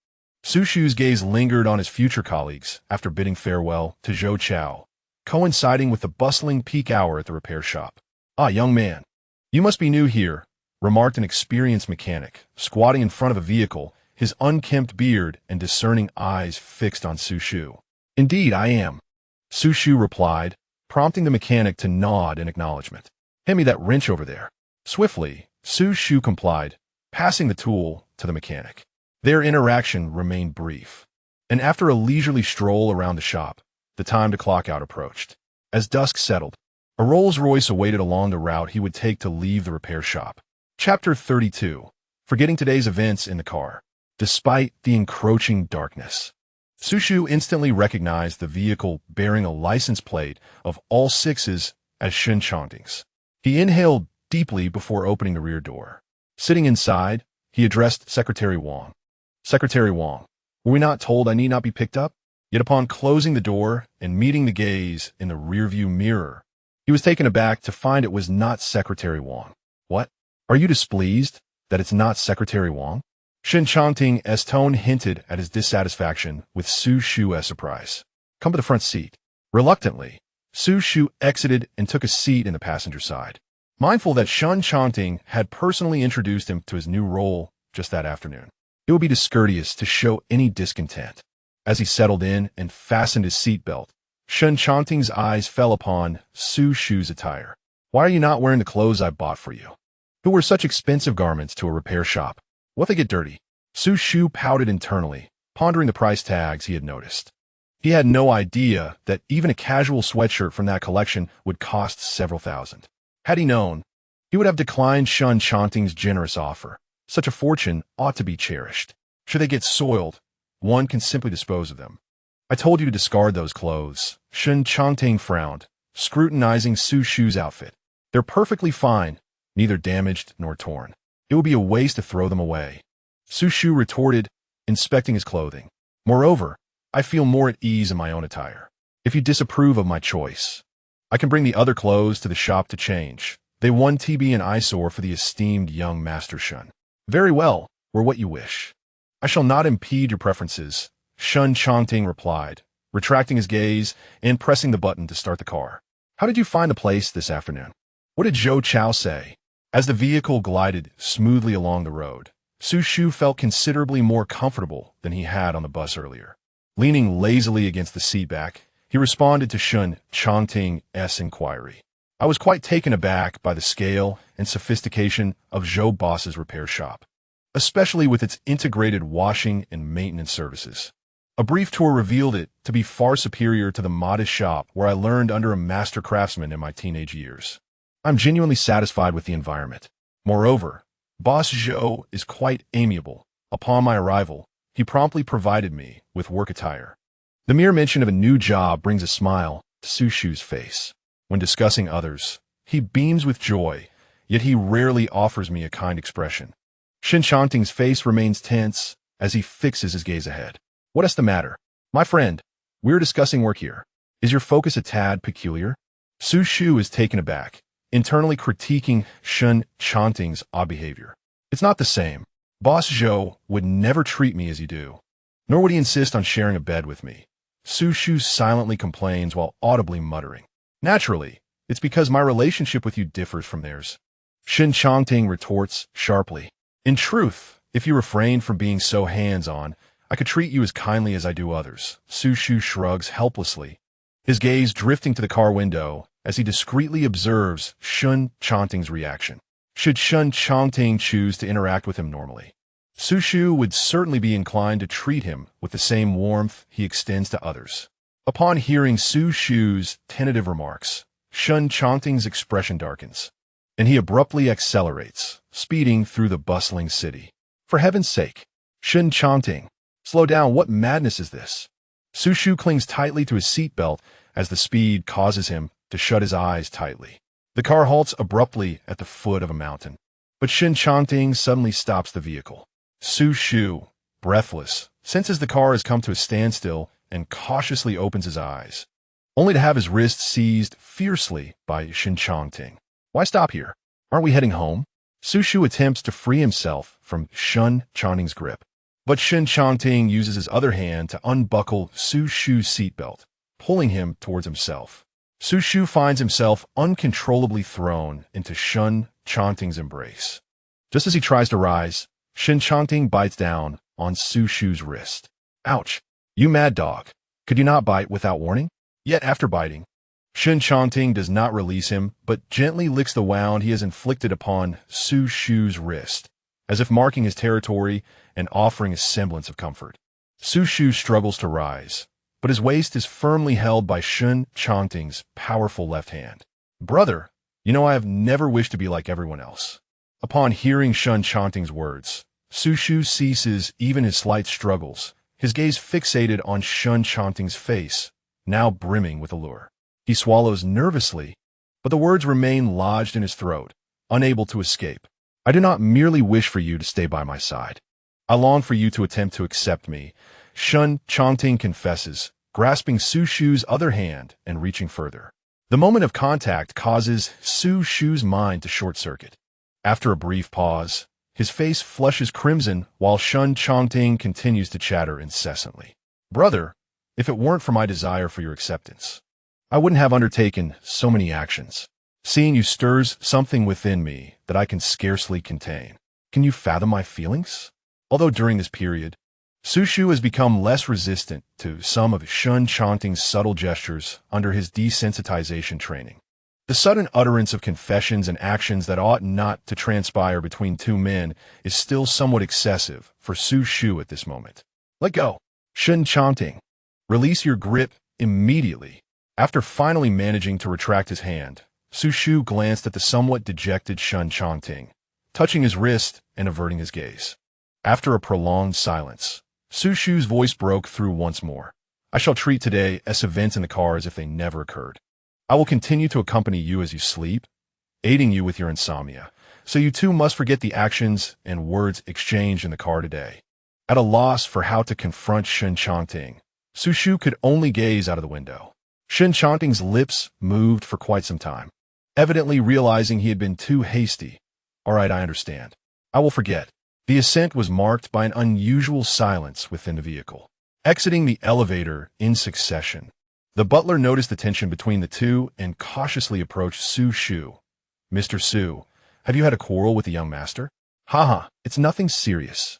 Xu Shu's gaze lingered on his future colleagues after bidding farewell to Zhou Chao, coinciding with the bustling peak hour at the repair shop. Ah, young man, you must be new here, remarked an experienced mechanic, squatting in front of a vehicle, his unkempt beard and discerning eyes fixed on Xu Shu. Indeed, I am, Xu Shu replied, prompting the mechanic to nod in acknowledgement. Hand me that wrench over there. Swiftly, Xu Shu complied, passing the tool to the mechanic. Their interaction remained brief, and after a leisurely stroll around the shop, the time to clock out approached. As dusk settled, a Rolls-Royce awaited along the route he would take to leave the repair shop. Chapter 32. Forgetting today's events in the car. Despite the encroaching darkness, Xu Shu instantly recognized the vehicle bearing a license plate of all 6s as Shen Changting's. He inhaled deeply before opening the rear door. Sitting inside, he addressed Secretary Wang. Secretary Wang, were we not told I need not be picked up? Yet upon closing the door and meeting the gaze in the rearview mirror, he was taken aback to find it was not Secretary Wang. What? Are you displeased that it's not Secretary Wang? Shen Changting's tone hinted at his dissatisfaction with Xu Shu's surprise. Come to the front seat. Reluctantly, Xu Shu exited and took a seat in the passenger side, mindful that Shen Changting had personally introduced him to his new role just that afternoon. It would be discourteous to show any discontent. As he settled in and fastened his seatbelt, Shen Changting's eyes fell upon Xu Shu's attire. Why are you not wearing the clothes I bought for you? Who wear such expensive garments to a repair shop? What if they get dirty? Xu Shu pouted internally, pondering the price tags he had noticed. He had no idea that even a casual sweatshirt from that collection would cost several thousand. Had he known, he would have declined Shen Changting's generous offer. Such a fortune ought to be cherished. Should they get soiled, one can simply dispose of them. I told you to discard those clothes. Shen Changting frowned, scrutinizing Xu Shu's outfit. They're perfectly fine, neither damaged nor torn. It would be a waste to throw them away. Xu Shu retorted, inspecting his clothing. Moreover, I feel more at ease in my own attire. If you disapprove of my choice, I can bring the other clothes to the shop to change. They won TB an eyesore for the esteemed young Master Shen. Very well, wear what you wish. I shall not impede your preferences, Shen Changting replied, retracting his gaze and pressing the button to start the car. How did you find the place this afternoon? What did Zhou Chao say? As the vehicle glided smoothly along the road, Xu Shu felt considerably more comfortable than he had on the bus earlier. Leaning lazily against the seat back, he responded to Shen Changting's inquiry. I was quite taken aback by the scale and sophistication of Zhou Boss's repair shop, especially with its integrated washing and maintenance services. A brief tour revealed it to be far superior to the modest shop where I learned under a master craftsman in my teenage years. I'm genuinely satisfied with the environment. Moreover, Boss Zhou is quite amiable. Upon my arrival, he promptly provided me with work attire. The mere mention of a new job brings a smile to Xu Shu's face. When discussing others, he beams with joy, yet he rarely offers me a kind expression. Shen Changting's face remains tense as he fixes his gaze ahead. What is the matter? My friend, we're discussing work here. Is your focus a tad peculiar? Xu Shu is taken aback, internally critiquing Shen Changting's odd behavior. It's not the same. Boss Zhou would never treat me as you do, nor would he insist on sharing a bed with me. Xu Shu silently complains while audibly muttering. Naturally, it's because my relationship with you differs from theirs. Shen Changting retorts sharply. In truth, if you refrained from being so hands-on, I could treat you as kindly as I do others. Xu Shu shrugs helplessly, his gaze drifting to the car window as he discreetly observes Shen Changting's reaction. Should Shen Changting choose to interact with him normally, Xu Shu would certainly be inclined to treat him with the same warmth he extends to others. Upon hearing Xu Shu's tentative remarks, Shen Changting's expression darkens, and he abruptly accelerates, speeding through the bustling city. For heaven's sake, Shen Changting, slow down, what madness is this? Xu Shu clings tightly to his seatbelt as the speed causes him to shut his eyes tightly. The car halts abruptly at the foot of a mountain, but Shen Changting suddenly stops the vehicle. Xu Shu, breathless, senses the car has come to a standstill and cautiously opens his eyes, only to have his wrist seized fiercely by Shen Changting. Why stop here? Aren't we heading home? Xu Shu attempts to free himself from Shen Changting's grip, but Shen Changting uses his other hand to unbuckle Xu Shu's seatbelt, pulling him towards himself. Xu Shu finds himself uncontrollably thrown into Shen Changting's embrace. Just as he tries to rise, Shen Changting bites down on Xu Shu's wrist. Ouch! You mad dog! Could you not bite without warning? Yet after biting, Shen Changting does not release him, but gently licks the wound he has inflicted upon Xu Shu's wrist, as if marking his territory and offering a semblance of comfort. Xu Shu struggles to rise, but his waist is firmly held by Shen Changting's powerful left hand. Brother, you know I have never wished to be like everyone else. Upon hearing Shen Changting's words, Xu Shu ceases even his slight struggles, his gaze fixated on Shen Changting's face, now brimming with allure. He swallows nervously, but the words remain lodged in his throat, unable to escape. I do not merely wish for you to stay by my side. I long for you to attempt to accept me, Shen Changting confesses, grasping Xu Shu's other hand and reaching further. The moment of contact causes Xu Shu's mind to short-circuit. After a brief pause, his face flushes crimson while Shen Changting continues to chatter incessantly. Brother, if it weren't for my desire for your acceptance, I wouldn't have undertaken so many actions. Seeing you stirs something within me that I can scarcely contain. Can you fathom my feelings? Although during this period, Xu Shu has become less resistant to some of Shen Changting's subtle gestures under his desensitization training. The sudden utterance of confessions and actions that ought not to transpire between two men is still somewhat excessive for Xu Shu at this moment. Let go. Shen Changting, release your grip immediately. After finally managing to retract his hand, Xu Shu glanced at the somewhat dejected Shen Changting, touching his wrist and averting his gaze. After a prolonged silence, Xu Shu's voice broke through once more. I shall treat today's events in the car as if they never occurred. I will continue to accompany you as you sleep, aiding you with your insomnia, so you two must forget the actions and words exchanged in the car today. At a loss for how to confront Shen Changting, Xu Shu could only gaze out of the window. Shen Changting's lips moved for quite some time, evidently realizing he had been too hasty. All right, I understand. I will forget. The ascent was marked by an unusual silence within the vehicle. Exiting the elevator in succession, the butler noticed the tension between the two and cautiously approached Xu Shu. Mr. Xu, have you had a quarrel with the young master? Haha, it's nothing serious.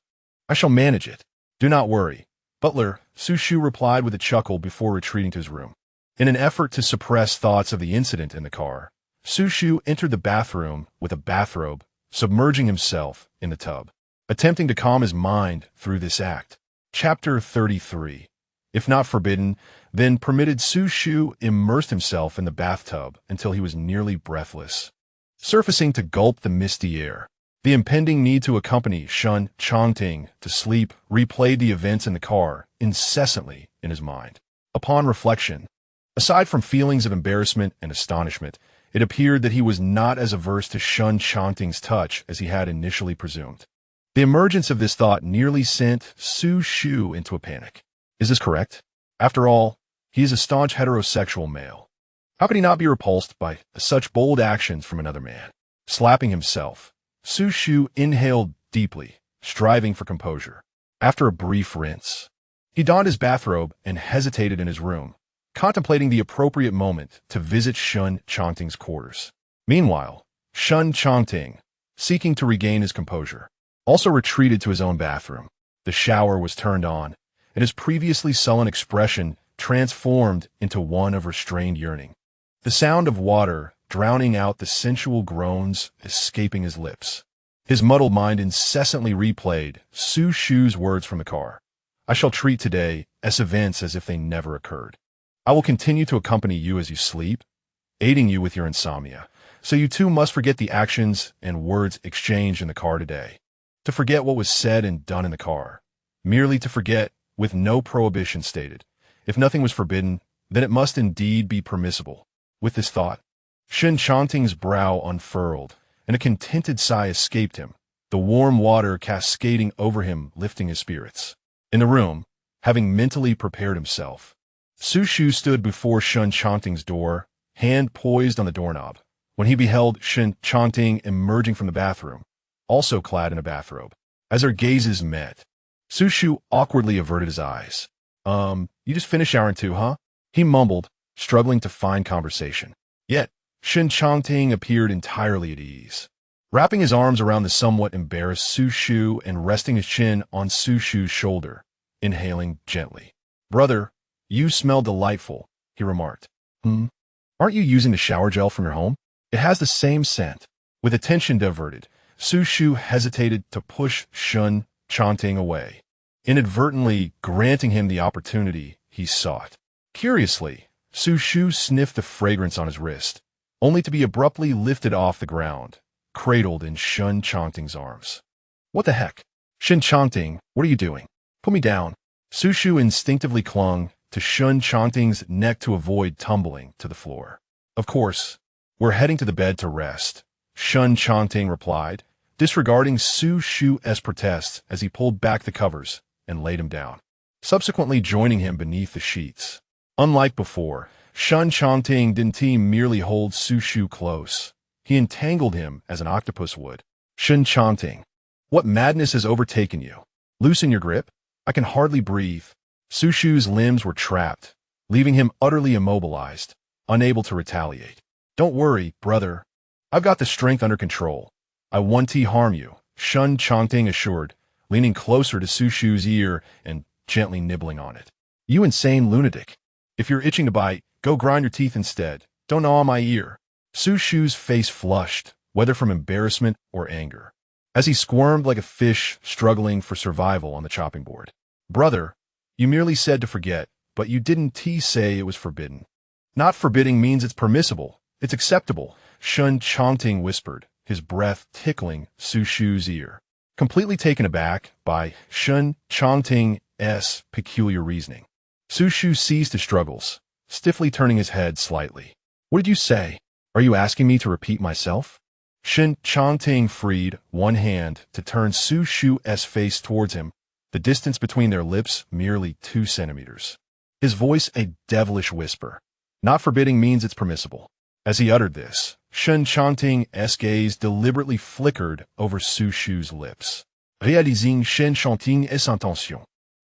I shall manage it. Do not worry. Butler, Xu Shu replied with a chuckle before retreating to his room. In an effort to suppress thoughts of the incident in the car, Xu Shu entered the bathroom with a bathrobe, submerging himself in the tub, attempting to calm his mind through this act. Chapter 33. If not forbidden, then permitted, Xu Shu immersed himself in the bathtub until he was nearly breathless, surfacing to gulp the misty air. The impending need to accompany Shen Changting to sleep replayed the events in the car incessantly in his mind. Upon reflection, aside from feelings of embarrassment and astonishment, it appeared that he was not as averse to Shen Changting's touch as he had initially presumed. The emergence of this thought nearly sent Xu Shu into a panic. Is this correct? After all, he is a staunch heterosexual male. How could he not be repulsed by such bold actions from another man? Slapping himself, Xu Shu inhaled deeply, striving for composure. After a brief rinse, he donned his bathrobe and hesitated in his room, contemplating the appropriate moment to visit Shen Changting's quarters. Meanwhile, Shen Changting, seeking to regain his composure, also retreated to his own bathroom. The shower was turned on, and his previously sullen expression transformed into one of restrained yearning. The sound of water drowning out the sensual groans escaping his lips. His muddled mind incessantly replayed Xu Shu's words from the car. I shall treat today as events as if they never occurred. I will continue to accompany you as you sleep, aiding you with your insomnia, so you too must forget the actions and words exchanged in the car today. To forget what was said and done in the car. Merely to forget, with no prohibition stated. If nothing was forbidden, then it must indeed be permissible. With this thought, Shen Changting's brow unfurled, and a contented sigh escaped him, the warm water cascading over him lifting his spirits. In the room, having mentally prepared himself, Xu Shu stood before Shen Changting's door, hand poised on the doorknob, when he beheld Shen Changting emerging from the bathroom, also clad in a bathrobe. As their gazes met, Xu Shu awkwardly averted his eyes. You just finished showering too, huh? He mumbled, struggling to find conversation. Yet, Shen Changting appeared entirely at ease. Wrapping his arms around the somewhat embarrassed Xu Shu and resting his chin on Xu Shu's shoulder, inhaling gently. Brother, you smell delightful, he remarked. Aren't you using the shower gel from your home? It has the same scent. With attention diverted, Xu Shu hesitated to push Shen Changting away, inadvertently granting him the opportunity he sought. Curiously, Xu Shu sniffed the fragrance on his wrist, only to be abruptly lifted off the ground, cradled in Shen Changting's arms. What the heck? Shen Changting, what are you doing? Put me down. Xu Shu instinctively clung to Shen Changting's neck to avoid tumbling to the floor. Of course, we're heading to the bed to rest, Shen Changting replied, disregarding Xu Shu's protests as he pulled back the covers and laid him down, subsequently joining him beneath the sheets. Unlike before, Shen Changting didn't merely hold Xu Shu close. He entangled him as an octopus would. Shen Changting, what madness has overtaken you? Loosen your grip. I can hardly breathe. Xu Shu's limbs were trapped, leaving him utterly immobilized, unable to retaliate. Don't worry, brother. I've got the strength under control. I won't harm you, Shen Changting assured, leaning closer to Xu Shu's ear and gently nibbling on it. You insane lunatic. If you're itching to bite, go grind your teeth instead. Don't gnaw on my ear. Xu Shu's face flushed, whether from embarrassment or anger, as he squirmed like a fish struggling for survival on the chopping board. Brother, you merely said to forget, but you didn't say it was forbidden. Not forbidding means it's permissible. It's acceptable, Shen Changting whispered, his breath tickling Xu Shu's ear, completely taken aback by Shen Changting's peculiar reasoning. Xu Shu ceased his struggles, stiffly turning his head slightly. What did you say? Are you asking me to repeat myself? Shen Changting freed one hand to turn Xu Shu's face towards him, the distance between their lips merely 2 centimeters. His voice a devilish whisper. Not forbidding means it's permissible. As he uttered this, Shen Changting's gaze deliberately flickered over Xu Shu's lips. Réalising Shen Changting's intention,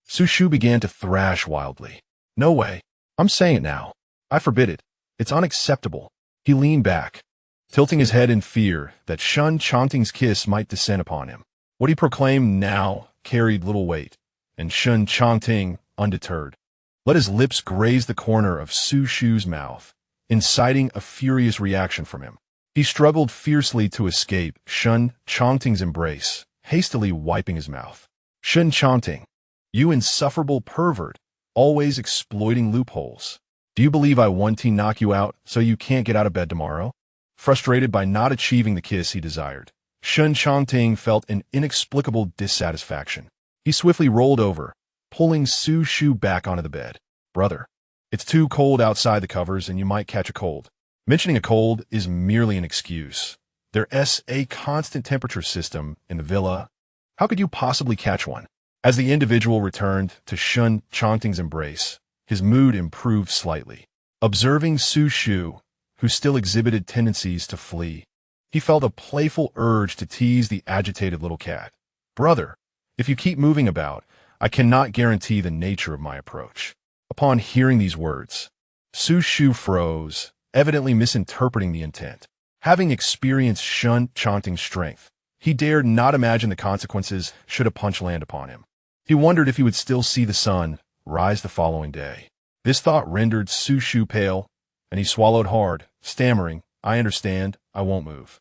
Xu Shu began to thrash wildly. No way. I'm saying it now. I forbid it. It's unacceptable. He leaned back, tilting his head in fear that Shen Changting's kiss might descend upon him. What he proclaimed now carried little weight, and Shen Changting, undeterred, let his lips graze the corner of Xu Shu's mouth, inciting a furious reaction from him. He struggled fiercely to escape Shen Changting's embrace, hastily wiping his mouth. Shen Changting, you insufferable pervert, always exploiting loopholes. Do you believe I want to knock you out so you can't get out of bed tomorrow? Frustrated by not achieving the kiss he desired, Shen Changting felt an inexplicable dissatisfaction. He swiftly rolled over, pulling Xu Shu back onto the bed. Brother, it's too cold outside the covers and you might catch a cold. Mentioning a cold is merely an excuse. There's a constant temperature system in the villa. How could you possibly catch one? As the individual returned to Shen Changting's embrace, his mood improved slightly. Observing Xu Shu, who still exhibited tendencies to flee, he felt a playful urge to tease the agitated little cat. Brother, if you keep moving about, I cannot guarantee the nature of my approach. Upon hearing these words, Xu Shu froze, evidently misinterpreting the intent. Having experienced Shen Changting's strength, he dared not imagine the consequences should a punch land upon him. He wondered if he would still see the sun rise the following day. This thought rendered Xu Shu pale, and he swallowed hard, stammering, I understand, I won't move.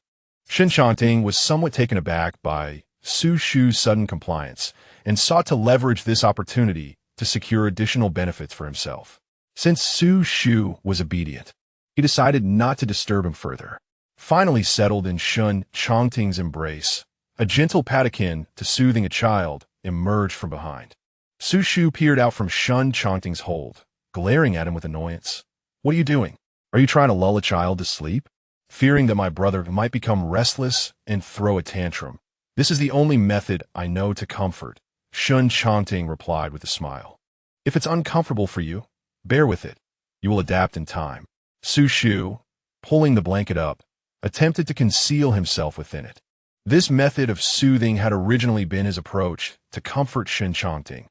Shen Changting was somewhat taken aback by Xu Shu's sudden compliance and sought to leverage this opportunity to secure additional benefits for himself. Since Xu Shu was obedient, he decided not to disturb him further. Finally settled in Shen Changting's embrace, a gentle pat akin to soothing a child emerged from behind. Xu Shu peered out from Shen Changting's hold, glaring at him with annoyance. What are you doing? Are you trying to lull a child to sleep? Fearing that my brother might become restless and throw a tantrum. This is the only method I know to comfort, Shen Changting replied with a smile. If it's uncomfortable for you, bear with it. You will adapt in time. Xu Shu, pulling the blanket up, attempted to conceal himself within it. This method of soothing had originally been his approach to comfort Shen Changting.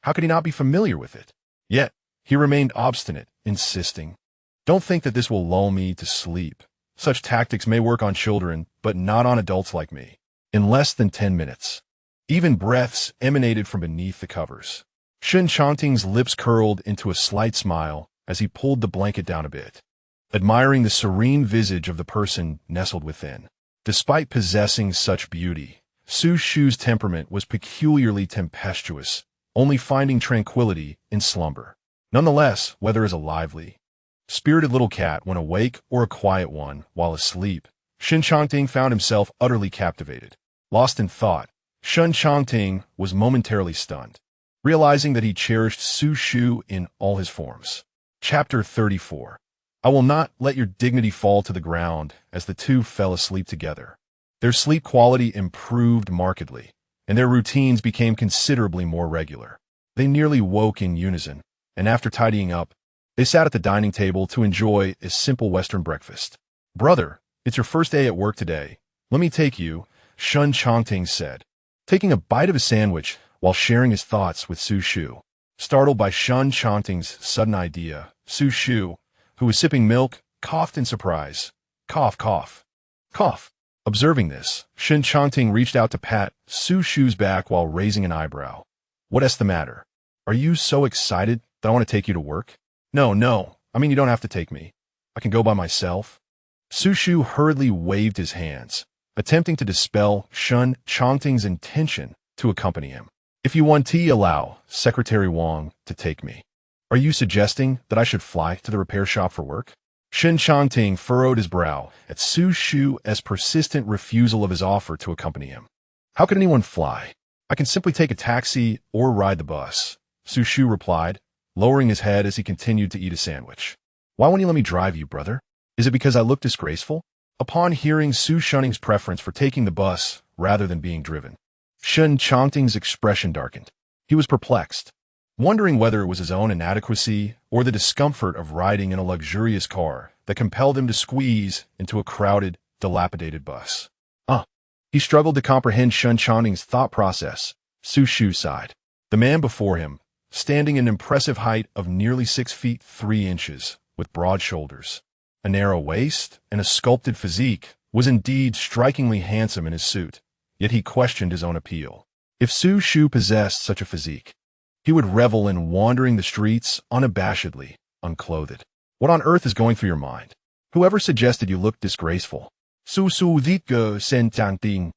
How could he not be familiar with it? Yet, he remained obstinate, insisting, don't think that this will lull me to sleep. Such tactics may work on children, but not on adults like me. In less than 10 minutes, even breaths emanated from beneath the covers. Shen Changting's lips curled into a slight smile as he pulled the blanket down a bit, admiring the serene visage of the person nestled within. Despite possessing such beauty, Xu Shu's temperament was peculiarly tempestuous, only finding tranquility in slumber. Nonetheless, whether as a lively, spirited little cat when awake or a quiet one while asleep, Shen Changting found himself utterly captivated. Lost in thought, Shen Changting was momentarily stunned, realizing that he cherished Xu Shu in all his forms. Chapter 34. I will not let your dignity fall to the ground as the two fell asleep together. Their sleep quality improved markedly, and their routines became considerably more regular. They nearly woke in unison, and after tidying up, they sat at the dining table to enjoy a simple Western breakfast. Brother, it's your first day at work today. Let me take you, Shen Changting said, taking a bite of a sandwich while sharing his thoughts with Xu Shu. Startled by Shen Changting's sudden idea, Xu Shu, who was sipping milk, coughed in surprise. Cough, cough, cough. Observing this, Shen Changting reached out to pat Xu Shu's back while raising an eyebrow. What's the matter? Are you so excited that I want to take you to work? No, I mean you don't have to take me. I can go by myself. Xu Shu hurriedly waved his hands, attempting to dispel Shen Changting's intention to accompany him. If you want to allow Secretary Wang to take me. Are you suggesting that I should fly to the repair shop for work? Shen Changting furrowed his brow at Xu Shu's persistent refusal of his offer to accompany him. How could anyone fly? I can simply take a taxi or ride the bus, Xu Shu replied, lowering his head as he continued to eat a sandwich. Why won't you let me drive you, brother? Is it because I look disgraceful? upon hearing Xu Shuning's preference for taking the bus rather than being driven. Shen Changting's expression darkened. He was perplexed, wondering whether it was his own inadequacy or the discomfort of riding in a luxurious car that compelled him to squeeze into a crowded, dilapidated bus. He struggled to comprehend Shen Changting's thought process. Xu Shu sighed. The man before him, standing an impressive height of nearly 6 feet 3 inches, with broad shoulders, a narrow waist, and a sculpted physique, was indeed strikingly handsome in his suit, yet he questioned his own appeal. If Xu Shu possessed such a physique, he would revel in wandering the streets unabashedly, unclothed. What on earth is going through your mind? Whoever suggested you looked disgraceful? Xu Shu Shen Changting,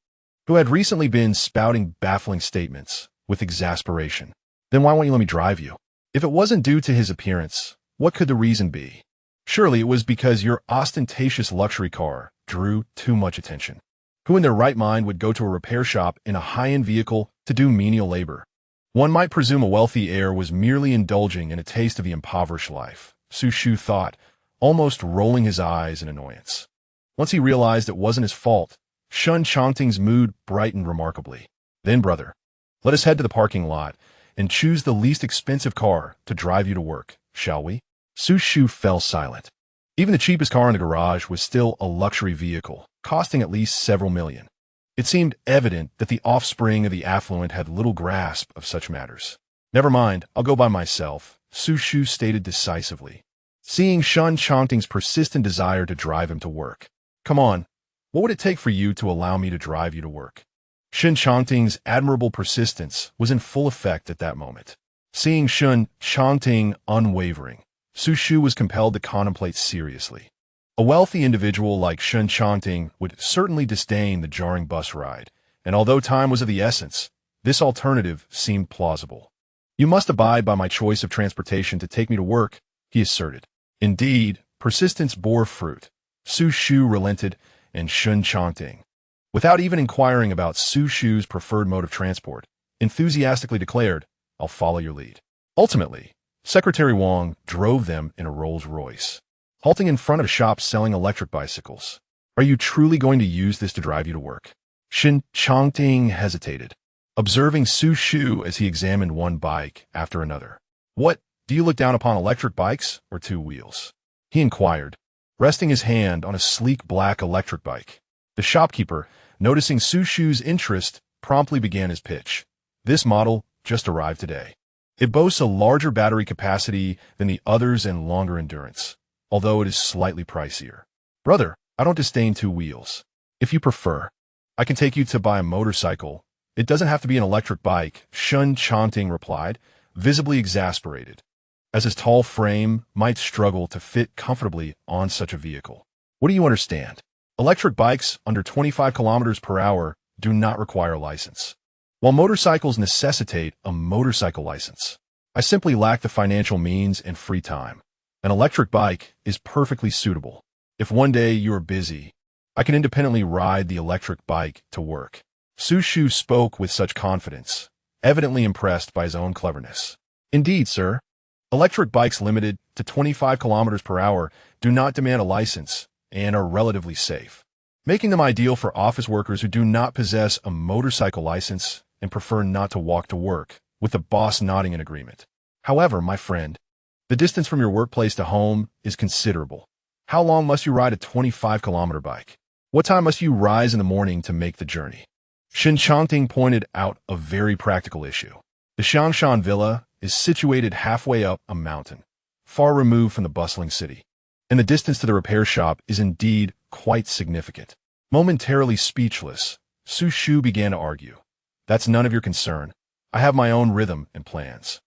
who had recently been spouting baffling statements with exasperation. Then why won't you let me drive you? If it wasn't due to his appearance, what could the reason be? Surely it was because your ostentatious luxury car drew too much attention. Who in their right mind would go to a repair shop in a high-end vehicle to do menial labor? One might presume a wealthy heir was merely indulging in a taste of the impoverished life, Xu Shu thought, almost rolling his eyes in annoyance. Once he realized it wasn't his fault, Shen Changting's mood brightened remarkably. Then, brother, let us head to the parking lot and choose the least expensive car to drive you to work, shall we? Xu Shu fell silent. Even the cheapest car in the garage was still a luxury vehicle, costing at least several million. It seemed evident that the offspring of the affluent had little grasp of such matters. Never mind, I'll go by myself, Xu Shu stated decisively, seeing Shen Changting's persistent desire to drive him to work. Come on, what would it take for you to allow me to drive you to work? Shen Changting's admirable persistence was in full effect at that moment. Seeing Shen Changting unwavering, Xu Shu was compelled to contemplate seriously. A wealthy individual like Shen Changting would certainly disdain the jarring bus ride, and although time was of the essence, this alternative seemed plausible. You must abide by my choice of transportation to take me to work, he asserted. Indeed, persistence bore fruit. Xu Shu relented, and Shen Changting, without even inquiring about Xu Shu's preferred mode of transport, enthusiastically declared, I'll follow your lead. Ultimately, Secretary Wang drove them in a Rolls-Royce, halting in front of a shop selling electric bicycles. Are you truly going to use this to drive you to work? Shen Changting hesitated, observing Xu Shu as he examined one bike after another. What, do you look down upon electric bikes or 2 wheels? He inquired, resting his hand on a sleek black electric bike. The shopkeeper, noticing Xu Shu's interest, promptly began his pitch. This model just arrived today. It boasts a larger battery capacity than the others and longer endurance, although it is slightly pricier. Brother, I don't disdain 2 wheels. If you prefer, I can take you to buy a motorcycle. It doesn't have to be an electric bike, Shen Changting replied, visibly exasperated, as his tall frame might struggle to fit comfortably on such a vehicle. What do you understand? Electric bikes under 25 kilometers per hour do not require a license, while motorcycles necessitate a motorcycle license. I simply lack the financial means and free time. An electric bike is perfectly suitable. If one day you are busy, I can independently ride the electric bike to work. Xu Shu spoke with such confidence, evidently impressed by his own cleverness. Indeed, sir. Electric bikes limited to 25 kilometers per hour do not demand a license and are relatively safe, making them ideal for office workers who do not possess a motorcycle license and prefer not to walk to work, with the boss nodding in agreement. However, my friend, the distance from your workplace to home is considerable. How long must you ride a 25-kilometer bike? What time must you rise in the morning to make the journey? Shen Changting pointed out a very practical issue. The Xiangshan Villa is situated halfway up a mountain, far removed from the bustling city, and the distance to the repair shop is indeed quite significant. Momentarily speechless, Xu Shu began to argue. That's none of your concern. I have my own rhythm and plans.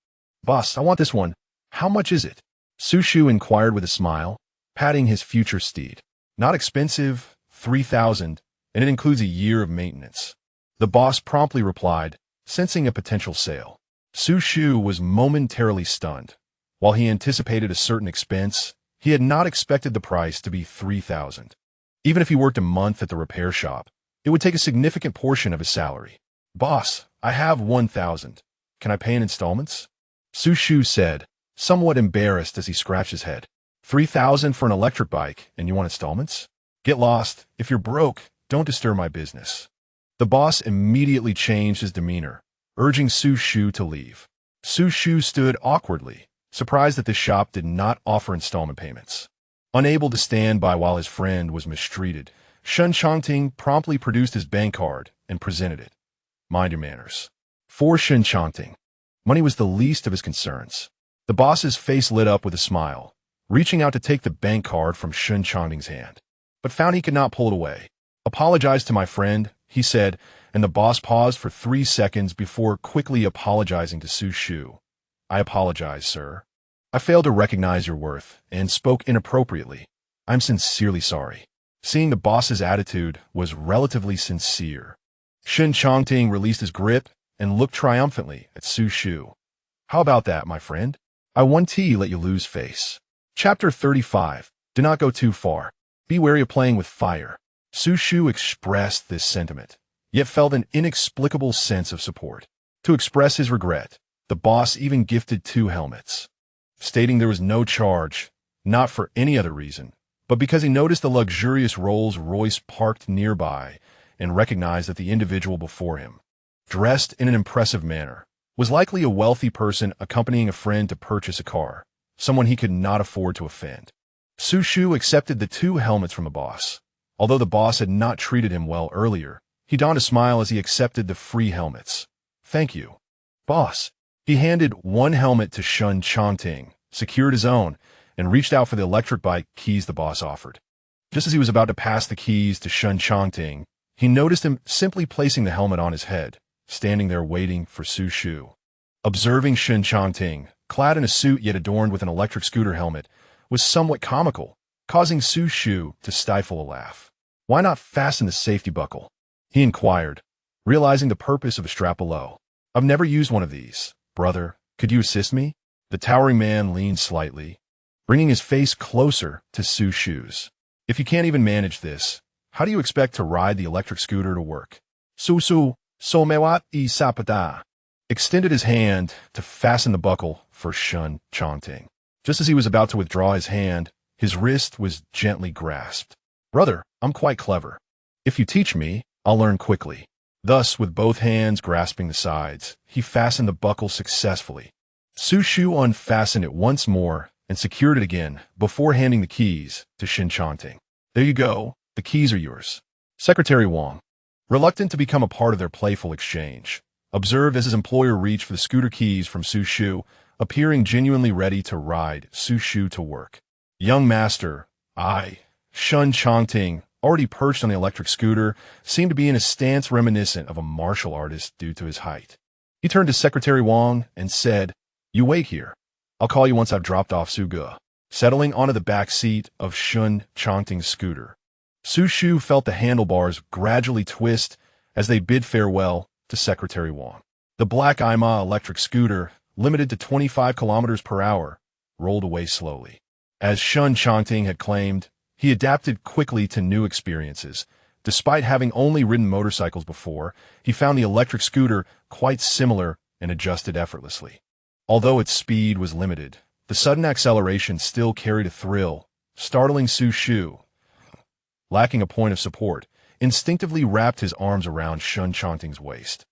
Boss, I want this one. How much is it? Xu Shu inquired with a smile, patting his future steed. Not expensive, 3,000, and it includes a year of maintenance. The boss promptly replied, sensing a potential sale. Xu Shu was momentarily stunned. While he anticipated a certain expense, he had not expected the price to be 3,000. Even if he worked a month at the repair shop, it would take a significant portion of his salary. Boss, I have 1,000. Can I pay in installments? Xu Shu said, somewhat embarrassed as he scratched his head. 3,000 for an electric bike, and you want installments? Get lost. If you're broke, don't disturb my business. The boss immediately changed his demeanor, urging Xu Shu to leave. Xu Shu stood awkwardly, surprised that the shop did not offer installment payments. Unable to stand by while his friend was mistreated, Shen Changting promptly produced his bank card and presented it. Mind your manners. For Shen Changting, money was the least of his concerns. The boss's face lit up with a smile, reaching out to take the bank card from Shen Changting's hand, but found he could not pull it away. Apologize to my friend, he said, and the boss paused for 3 seconds before quickly apologizing to Xu Shu. I apologize, sir. I failed to recognize your worth and spoke inappropriately. I'm sincerely sorry. Seeing the boss's attitude was relatively sincere, Shen Changting released his grip and looked triumphantly at Xu Shu. How about that, my friend? I won tea, let you lose face. Chapter 35. Do not go too far. Be wary of playing with fire. Xu Shu expressed this sentiment, yet felt an inexplicable sense of support. To express his regret, the boss even gifted 2 helmets, stating there was no charge, not for any other reason, but because he noticed the luxurious Rolls-Royce parked nearby and recognized that the individual before him, dressed in an impressive manner, was likely a wealthy person accompanying a friend to purchase a car, someone he could not afford to offend. Xu Shu accepted the 2 helmets from the boss. Although the boss had not treated him well earlier, he donned a smile as he accepted the free helmets. Thank you, boss. He handed 1 helmet to Shen Changting, secured his own, and reached out for the electric bike keys the boss offered. Just as he was about to pass the keys to Shen Changting, he noticed him simply placing the helmet on his head, standing there waiting for Xu Shu. Observing Shen Changting, clad in a suit yet adorned with an electric scooter helmet, was somewhat comical, causing Xu Shu to stifle a laugh. Why not fasten the safety buckle? He inquired, realizing the purpose of a strap below. I've never used one of these. Brother, could you assist me? The towering man leaned slightly, bringing his face closer to Xu Shu's. If you can't even manage this, how do you expect to ride the electric scooter to work? Xu Shu, somewat I sapada, extended his hand to fasten the buckle for Shen Changting. Just as he was about to withdraw his hand, his wrist was gently grasped. Brother, I'm quite clever. If you teach me, I'll learn quickly. Thus, with both hands grasping the sides, he fastened the buckle successfully. Xu Shu unfastened it once more and secured it again before handing the keys to Shen Changting. There you go. The keys are yours. Secretary Wang, reluctant to become a part of their playful exchange, observed as his employer reached for the scooter keys from Xu Shu, appearing genuinely ready to ride Xu Shu to work. Young master, Shen Changting, already perched on the electric scooter, seemed to be in a stance reminiscent of a martial artist due to his height. He turned to Secretary Wang and said, You wait here. I'll call you once I've dropped off Su Ge, settling onto the back seat of Shen Changting's scooter. Xu Shu felt the handlebars gradually twist as they bid farewell to Secretary Wang. The black Ima electric scooter, limited to 25 kilometers per hour, rolled away slowly. As Shen Changting had claimed, he adapted quickly to new experiences. Despite having only ridden motorcycles before, he found the electric scooter quite similar and adjusted effortlessly. Although its speed was limited, the sudden acceleration still carried a thrill, startling Xu Shu. Lacking a point of support, instinctively wrapped his arms around Shen Changting's waist.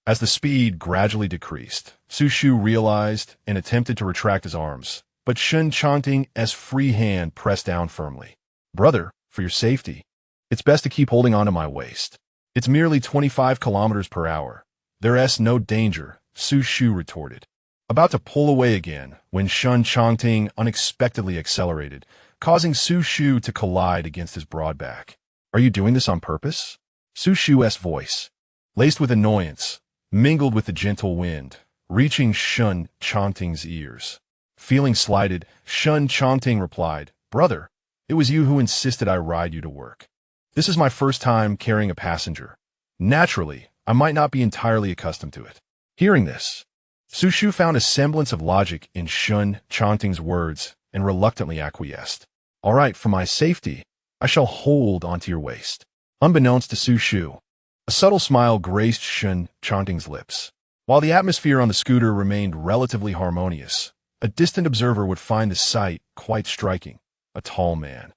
As the speed gradually decreased, Xu Shu realized and attempted to retract his arms, but Shen Changting's free hand pressed down firmly. Brother, for your safety, it's best to keep holding onto my waist. It's merely 25 kilometers per hour. There's no danger, Xu Shu retorted. About to pull away again when Shen Changting unexpectedly accelerated, causing Xu Shu to collide against his broad back. Are you doing this on purpose? Xu Shu's voice, laced with annoyance, mingled with the gentle wind, reaching Shen Changting's ears. Feeling slighted, Shen Changting replied, Brother, it was you who insisted I ride you to work. This is my first time carrying a passenger. Naturally, I might not be entirely accustomed to it. Hearing this, Xu Shu found a semblance of logic in Shen Changting's words and reluctantly acquiesced. All right, for my safety, I shall hold onto your waist. Unbeknownst to Xu Shu, a subtle smile graced Shen Changting's lips. While the atmosphere on the scooter remained relatively harmonious, a distant observer would find the sight quite striking. A tall man,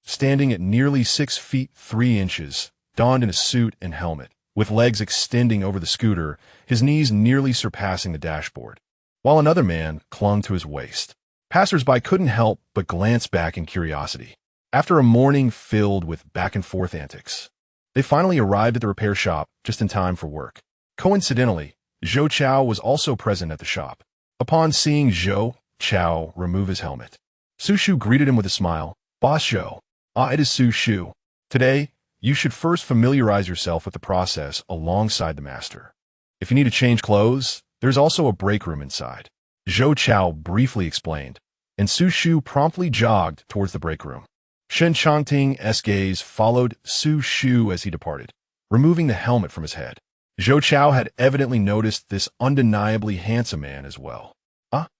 standing at nearly 6 feet 3 inches, donned in a suit and helmet, with legs extending over the scooter, his knees nearly surpassing the dashboard, while another man clung to his waist. Passers-by couldn't help but glance back in curiosity. After a morning filled with back-and-forth antics, they finally arrived at the repair shop just in time for work. Coincidentally, Zhou Chao was also present at the shop. Upon seeing Zhou Chao remove his helmet, Xu Shu greeted him with a smile. "Boss Zhou, it is Xu Shu. Today, you should first familiarize yourself with the process alongside the master. If you need to change clothes, there's also a break room inside," Zhou Chao briefly explained, and Xu Shu promptly jogged towards the break room. Shen Changting's gaze followed Xu Shu as he departed, removing the helmet from his head. Zhou Chao had evidently noticed this undeniably handsome man as well.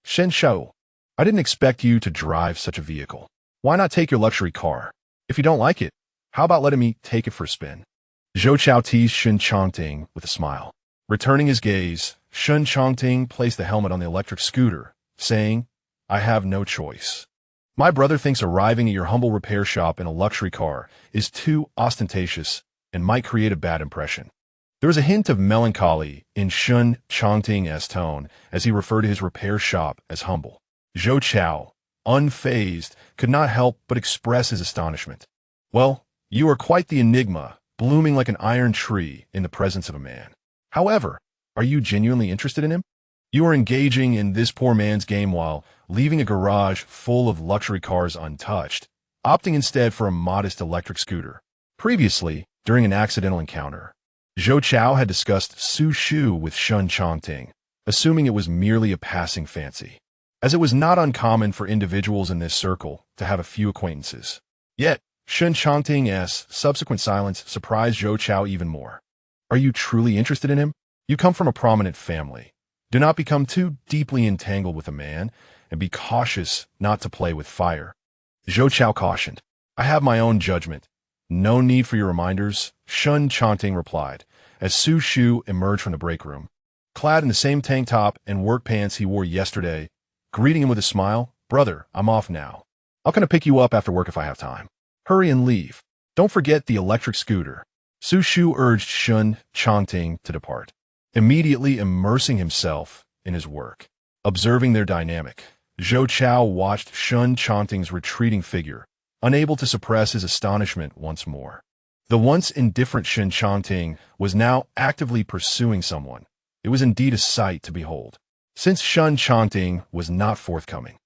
Shen Chao, I didn't expect you to drive such a vehicle. Why not take your luxury car? If you don't like it, how about letting me take it for a spin?" Zhou Chao teased Shen Changting with a smile. Returning his gaze, Shen Changting placed the helmet on the electric scooter, saying, "I have no choice. My brother thinks arriving at your humble repair shop in a luxury car is too ostentatious and might create a bad impression." There was a hint of melancholy in Shen Changting's tone as he referred to his repair shop as humble. Zhou Chao, unfazed, could not help but express his astonishment. "Well, you are quite the enigma, blooming like an iron tree in the presence of a man. However, are you genuinely interested in him? You are engaging in this poor man's game while leaving a garage full of luxury cars untouched, opting instead for a modest electric scooter." Previously, during an accidental encounter, Zhou Chao had discussed Xu Shu with Shen Changting, assuming it was merely a passing fancy, as it was not uncommon for individuals in this circle to have a few acquaintances. Yet, Shen Changting's subsequent silence surprised Zhou Chao even more. "Are you truly interested in him? You come from a prominent family. Do not become too deeply entangled with a man, and be cautious not to play with fire," Zhou Chao cautioned. "I have my own judgment. No need for your reminders," Shen Changting replied, as Xu Shu emerged from the break room, clad in the same tank top and work pants he wore yesterday, greeting him with a smile. "Brother, I'm off now. I'll come to pick you up after work if I have time. Hurry and leave. Don't forget the electric scooter." Xu Shu urged Shen Changting to depart, immediately immersing himself in his work. Observing their dynamic, Zhou Chao watched Shen Changting's retreating figure, unable to suppress his astonishment once more. The once indifferent Shen Changting was now actively pursuing someone. It was indeed a sight to behold. Since Shen Changting was not forthcoming,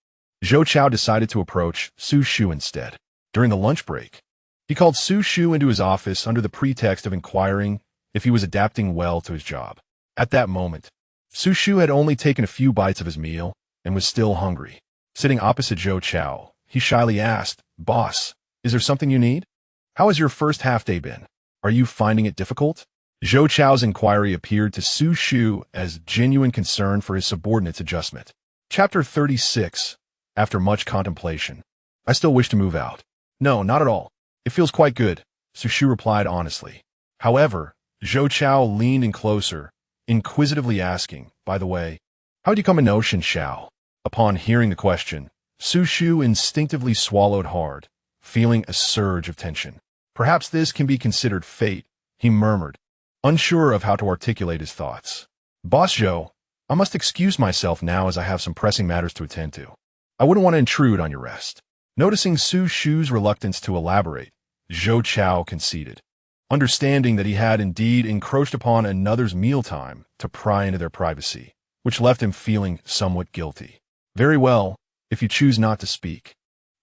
Zhou Chao decided to approach Xu Shu instead. During the lunch break, he called Xu Shu into his office under the pretext of inquiring if he was adapting well to his job. At that moment, Xu Shu had only taken a few bites of his meal and was still hungry. Sitting opposite Zhou Chao, he shyly asked, "Boss, is there something you need? How has your first half-day been? Are you finding it difficult?" Zhou Chao's inquiry appeared to Xu Shu as genuine concern for his subordinate's adjustment. Chapter 36. After much contemplation, "I still wish to move out." "No, not at all. It feels quite good," Xu Shu replied honestly. However, Zhou Chao leaned in closer, inquisitively asking, "By the way, how did you come to know Shen Chao?" Upon hearing the question, Xu Shu instinctively swallowed hard, feeling a surge of tension. "Perhaps this can be considered fate," he murmured, unsure of how to articulate his thoughts. "Boss Zhou, I must excuse myself now as I have some pressing matters to attend to. I wouldn't want to intrude on your rest." Noticing Xu Shu's reluctance to elaborate, Zhou Chao conceded, understanding that he had indeed encroached upon another's mealtime to pry into their privacy, which left him feeling somewhat guilty. "Very well, if you choose not to speak.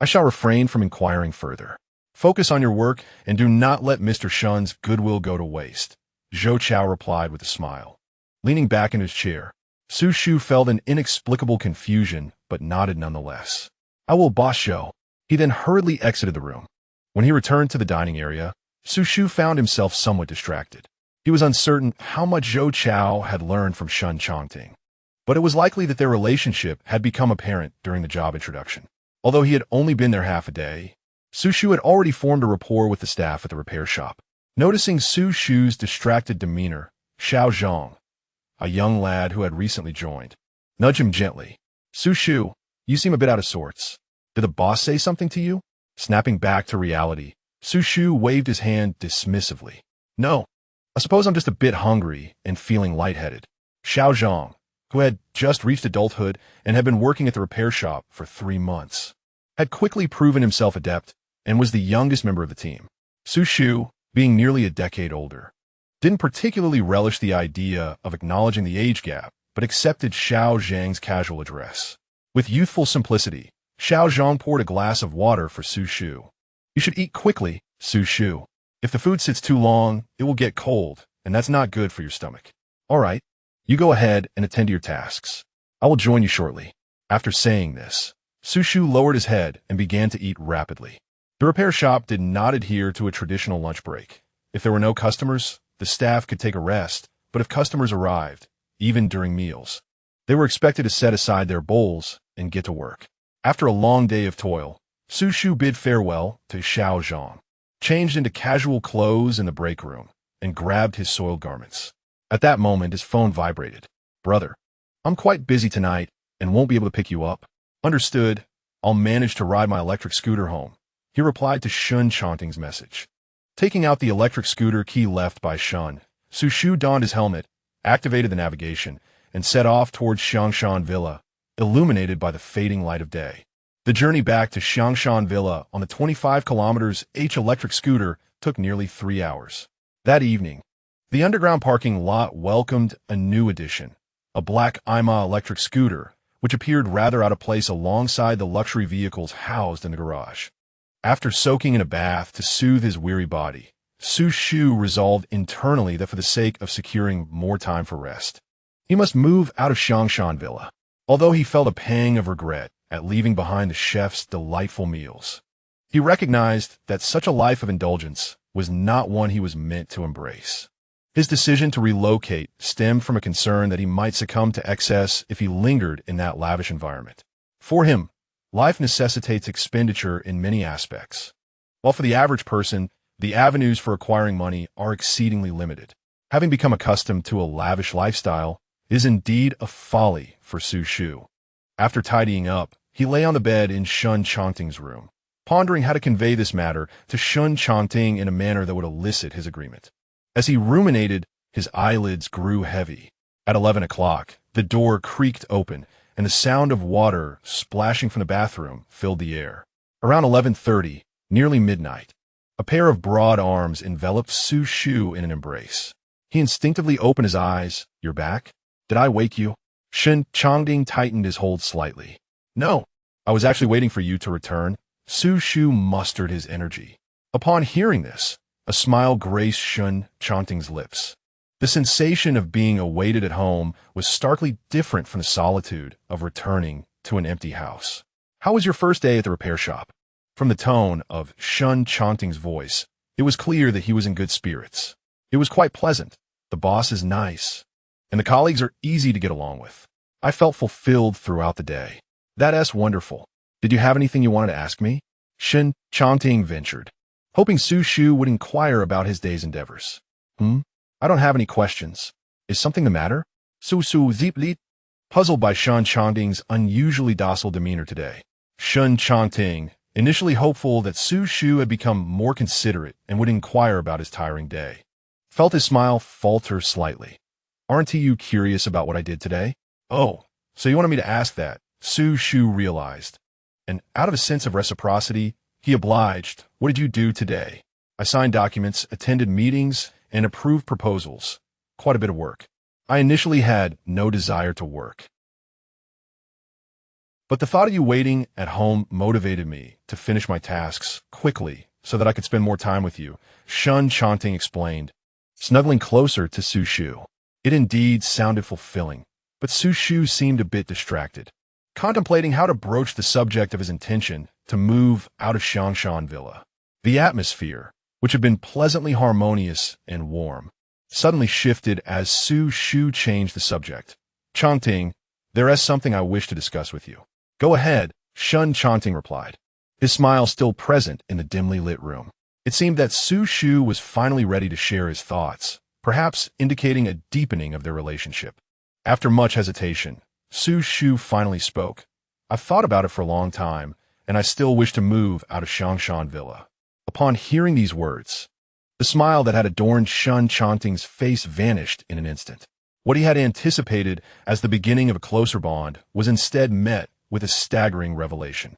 I shall refrain from inquiring further. Focus on your work and do not let Mr. Shen's goodwill go to waste," Zhou Chao replied with a smile. Leaning back in his chair, Xu Shu felt an inexplicable confusion but nodded nonetheless. "I will, Boss Zhou." He then hurriedly exited the room. When he returned to the dining area, Xu Shu found himself somewhat distracted. He was uncertain how much Zhou Chao had learned from Shen Changting, but it was likely that their relationship had become apparent during the job introduction. Although he had only been there half a day, Xu Shu had already formed a rapport with the staff at the repair shop. Noticing Xu Shu's distracted demeanor, Xiao Zhang, a young lad who had recently joined, nudged him gently. "Xu Shu, you seem a bit out of sorts. Did the boss say something to you?" Snapping back to reality, Xu Shu waved his hand dismissively. No, I suppose I'm just a bit hungry and feeling lightheaded. Xiao Zhang, who had just reached adulthood and had been working at the repair shop for 3 months, had quickly proven himself adept and was the youngest member of the team. Xu Shu, being nearly a decade older, didn't particularly relish the idea of acknowledging the age gap, but accepted Xiao Zhang's casual address. With youthful simplicity, Xiao Zhang poured a glass of water for Xu Shu. You should eat quickly, Xu Shu. If the food sits too long, it will get cold, and that's not good for your stomach. All right, you go ahead and attend to your tasks. I will join you shortly. After saying this, Xu Shu lowered his head and began to eat rapidly. The repair shop did not adhere to a traditional lunch break. If there were no customers, the staff could take a rest, but if customers arrived, even during meals, they were expected to set aside their bowls and get to work. After a long day of toil, Xu Shu bid farewell to Xiao Zhang, changed into casual clothes in the break room, and grabbed his soiled garments. At that moment, his phone vibrated. Brother, I'm quite busy tonight and won't be able to pick you up. Understood. I'll manage to ride my electric scooter home. He replied to Shen Changting's message. Taking out the electric scooter key left by Shen, Xu Shu donned his helmet, activated the navigation, and set off towards Xiangshan Villa, illuminated by the fading light of day. The journey back to Xiangshan Villa on the 25 kilometers electric scooter took nearly 3 hours. That evening, the underground parking lot welcomed a new addition, a black IMA electric scooter, which appeared rather out of place alongside the luxury vehicles housed in the garage. After soaking in a bath to soothe his weary body, Xu Shu resolved internally that for the sake of securing more time for rest, he must move out of Xiangshan Villa. Although he felt a pang of regret at leaving behind the chef's delightful meals, he recognized that such a life of indulgence was not one he was meant to embrace. His decision to relocate stemmed from a concern that he might succumb to excess if he lingered in that lavish environment. For him, life necessitates expenditure in many aspects, while for the average person, the avenues for acquiring money are exceedingly limited. Having become accustomed to a lavish lifestyle is indeed a folly for Xu Shu. After tidying up, he lay on the bed in Shen Changting's room, pondering how to convey this matter to Shen Changting in a manner that would elicit his agreement. As he ruminated, his eyelids grew heavy. At 11 o'clock, the door creaked open, and the sound of water splashing from the bathroom filled the air. Around 11:30, nearly midnight, a pair of broad arms enveloped Xu Shu in an embrace. He instinctively opened his eyes. You're back? Did I wake you? Shen Changting tightened his hold slightly. No, I was actually waiting for you to return. Xu Shu mustered his energy. Upon hearing this, a smile graced Shen Changting's lips. The sensation of being awaited at home was starkly different from the solitude of returning to an empty house. How was your first day at the repair shop? From the tone of Shen Changting's voice, it was clear that he was in good spirits. It was quite pleasant. The boss is nice, and the colleagues are easy to get along with. I felt fulfilled throughout the day. That's wonderful. Did you have anything you wanted to ask me? Shen Changting ventured, hoping Xu Shu would inquire about his day's endeavors. I don't have any questions. Is something the matter? Xu Shu deeply puzzled by Shen Changting's unusually docile demeanor today. Shen Changting, initially hopeful that Xu Shu had become more considerate and would inquire about his tiring day, felt his smile falter slightly. Aren't you curious about what I did today? Oh, so you wanted me to ask that, Xu Shu realized. And out of a sense of reciprocity, he obliged. What did you do today? I signed documents, attended meetings, and approved proposals. Quite a bit of work. I initially had no desire to work, but the thought of you waiting at home motivated me to finish my tasks quickly so that I could spend more time with you, Shen Changting explained, snuggling closer to Xu Shu. It indeed sounded fulfilling, but Xu Shu seemed a bit distracted, contemplating how to broach the subject of his intention to move out of Xiangshan Villa. The atmosphere, which had been pleasantly harmonious and warm, suddenly shifted as Xu Shu changed the subject. Changting, there is something I wish to discuss with you. Go ahead, Shen Changting replied, his smile still present in the dimly lit room. It seemed that Xu Shu was finally ready to share his thoughts, perhaps indicating a deepening of their relationship. After much hesitation, Xu Shu finally spoke. I've thought about it for a long time, and I still wish to move out of Shangshan Villa. Upon hearing these words, the smile that had adorned Shen Changting's face vanished in an instant. What he had anticipated as the beginning of a closer bond was instead met with a staggering revelation.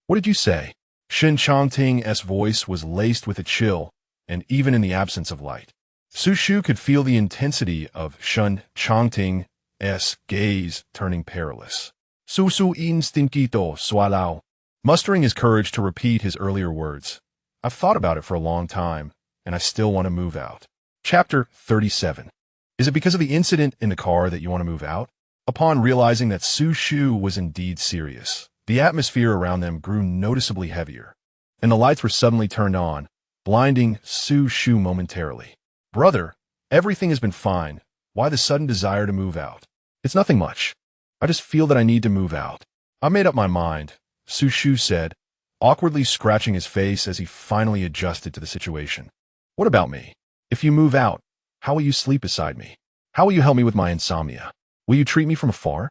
"What did you say?" Shen Changting's voice was laced with a chill, and even in the absence of light, Xu Shu could feel the intensity of Shen Changting's gaze turning perilous. "Xu Shu instinquito sualao." Mustering his courage to repeat his earlier words, "I've thought about it for a long time, and I still want to move out." Chapter 37. Is it because of the incident in the car that you want to move out? Upon realizing that Xu Shu was indeed serious, the atmosphere around them grew noticeably heavier, and the lights were suddenly turned on, blinding Xu Shu momentarily. "Brother, everything has been fine. Why the sudden desire to move out?" "It's nothing much. I just feel that I need to move out." "I made up my mind," Xu Shu said, awkwardly scratching his face as he finally adjusted to the situation. "What about me? If you move out, how will you sleep beside me? How will you help me with my insomnia? Will you treat me from afar?"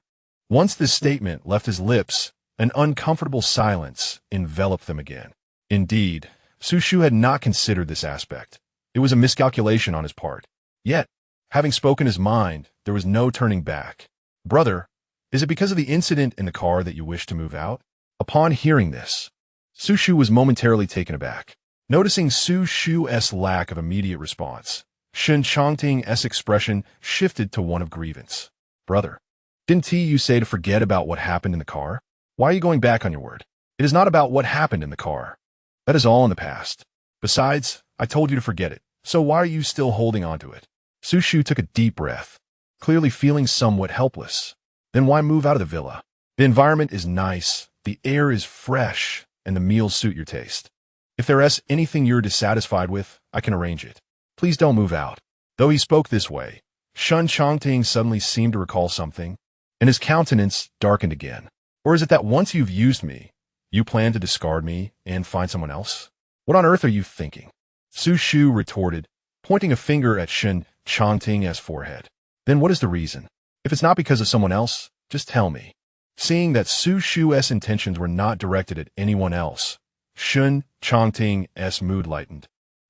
Once this statement left his lips, an uncomfortable silence enveloped them again. Indeed, Xu Shu had not considered this aspect. It was a miscalculation on his part. Yet, having spoken his mind, there was no turning back. "Brother, is it because of the incident in the car that you wish to move out?" Upon hearing this, Xu Shu was momentarily taken aback. Noticing Xu Shu's lack of immediate response, Shen Changting's expression shifted to one of grievance. "Brother, didn't you say to forget about what happened in the car? Why are you going back on your word? It is not about what happened in the car. That is all in the past. Besides, I told you to forget it, so why are you still holding on to it?" Xu Shu took a deep breath, clearly feeling somewhat helpless. "Then why move out of the villa? The environment is nice, the air is fresh, and the meals suit your taste. If there is anything you're dissatisfied with, I can arrange it. Please don't move out." Though he spoke this way, Shen Changting suddenly seemed to recall something, and his countenance darkened again. "Or is it that once you've used me, you plan to discard me and find someone else? What on earth are you thinking?" Xu Shu retorted, pointing a finger at Shen Changting's forehead. "Then what is the reason? If it's not because of someone else, just tell me." Seeing that Xu Shu's intentions were not directed at anyone else, Shen Changting's mood lightened.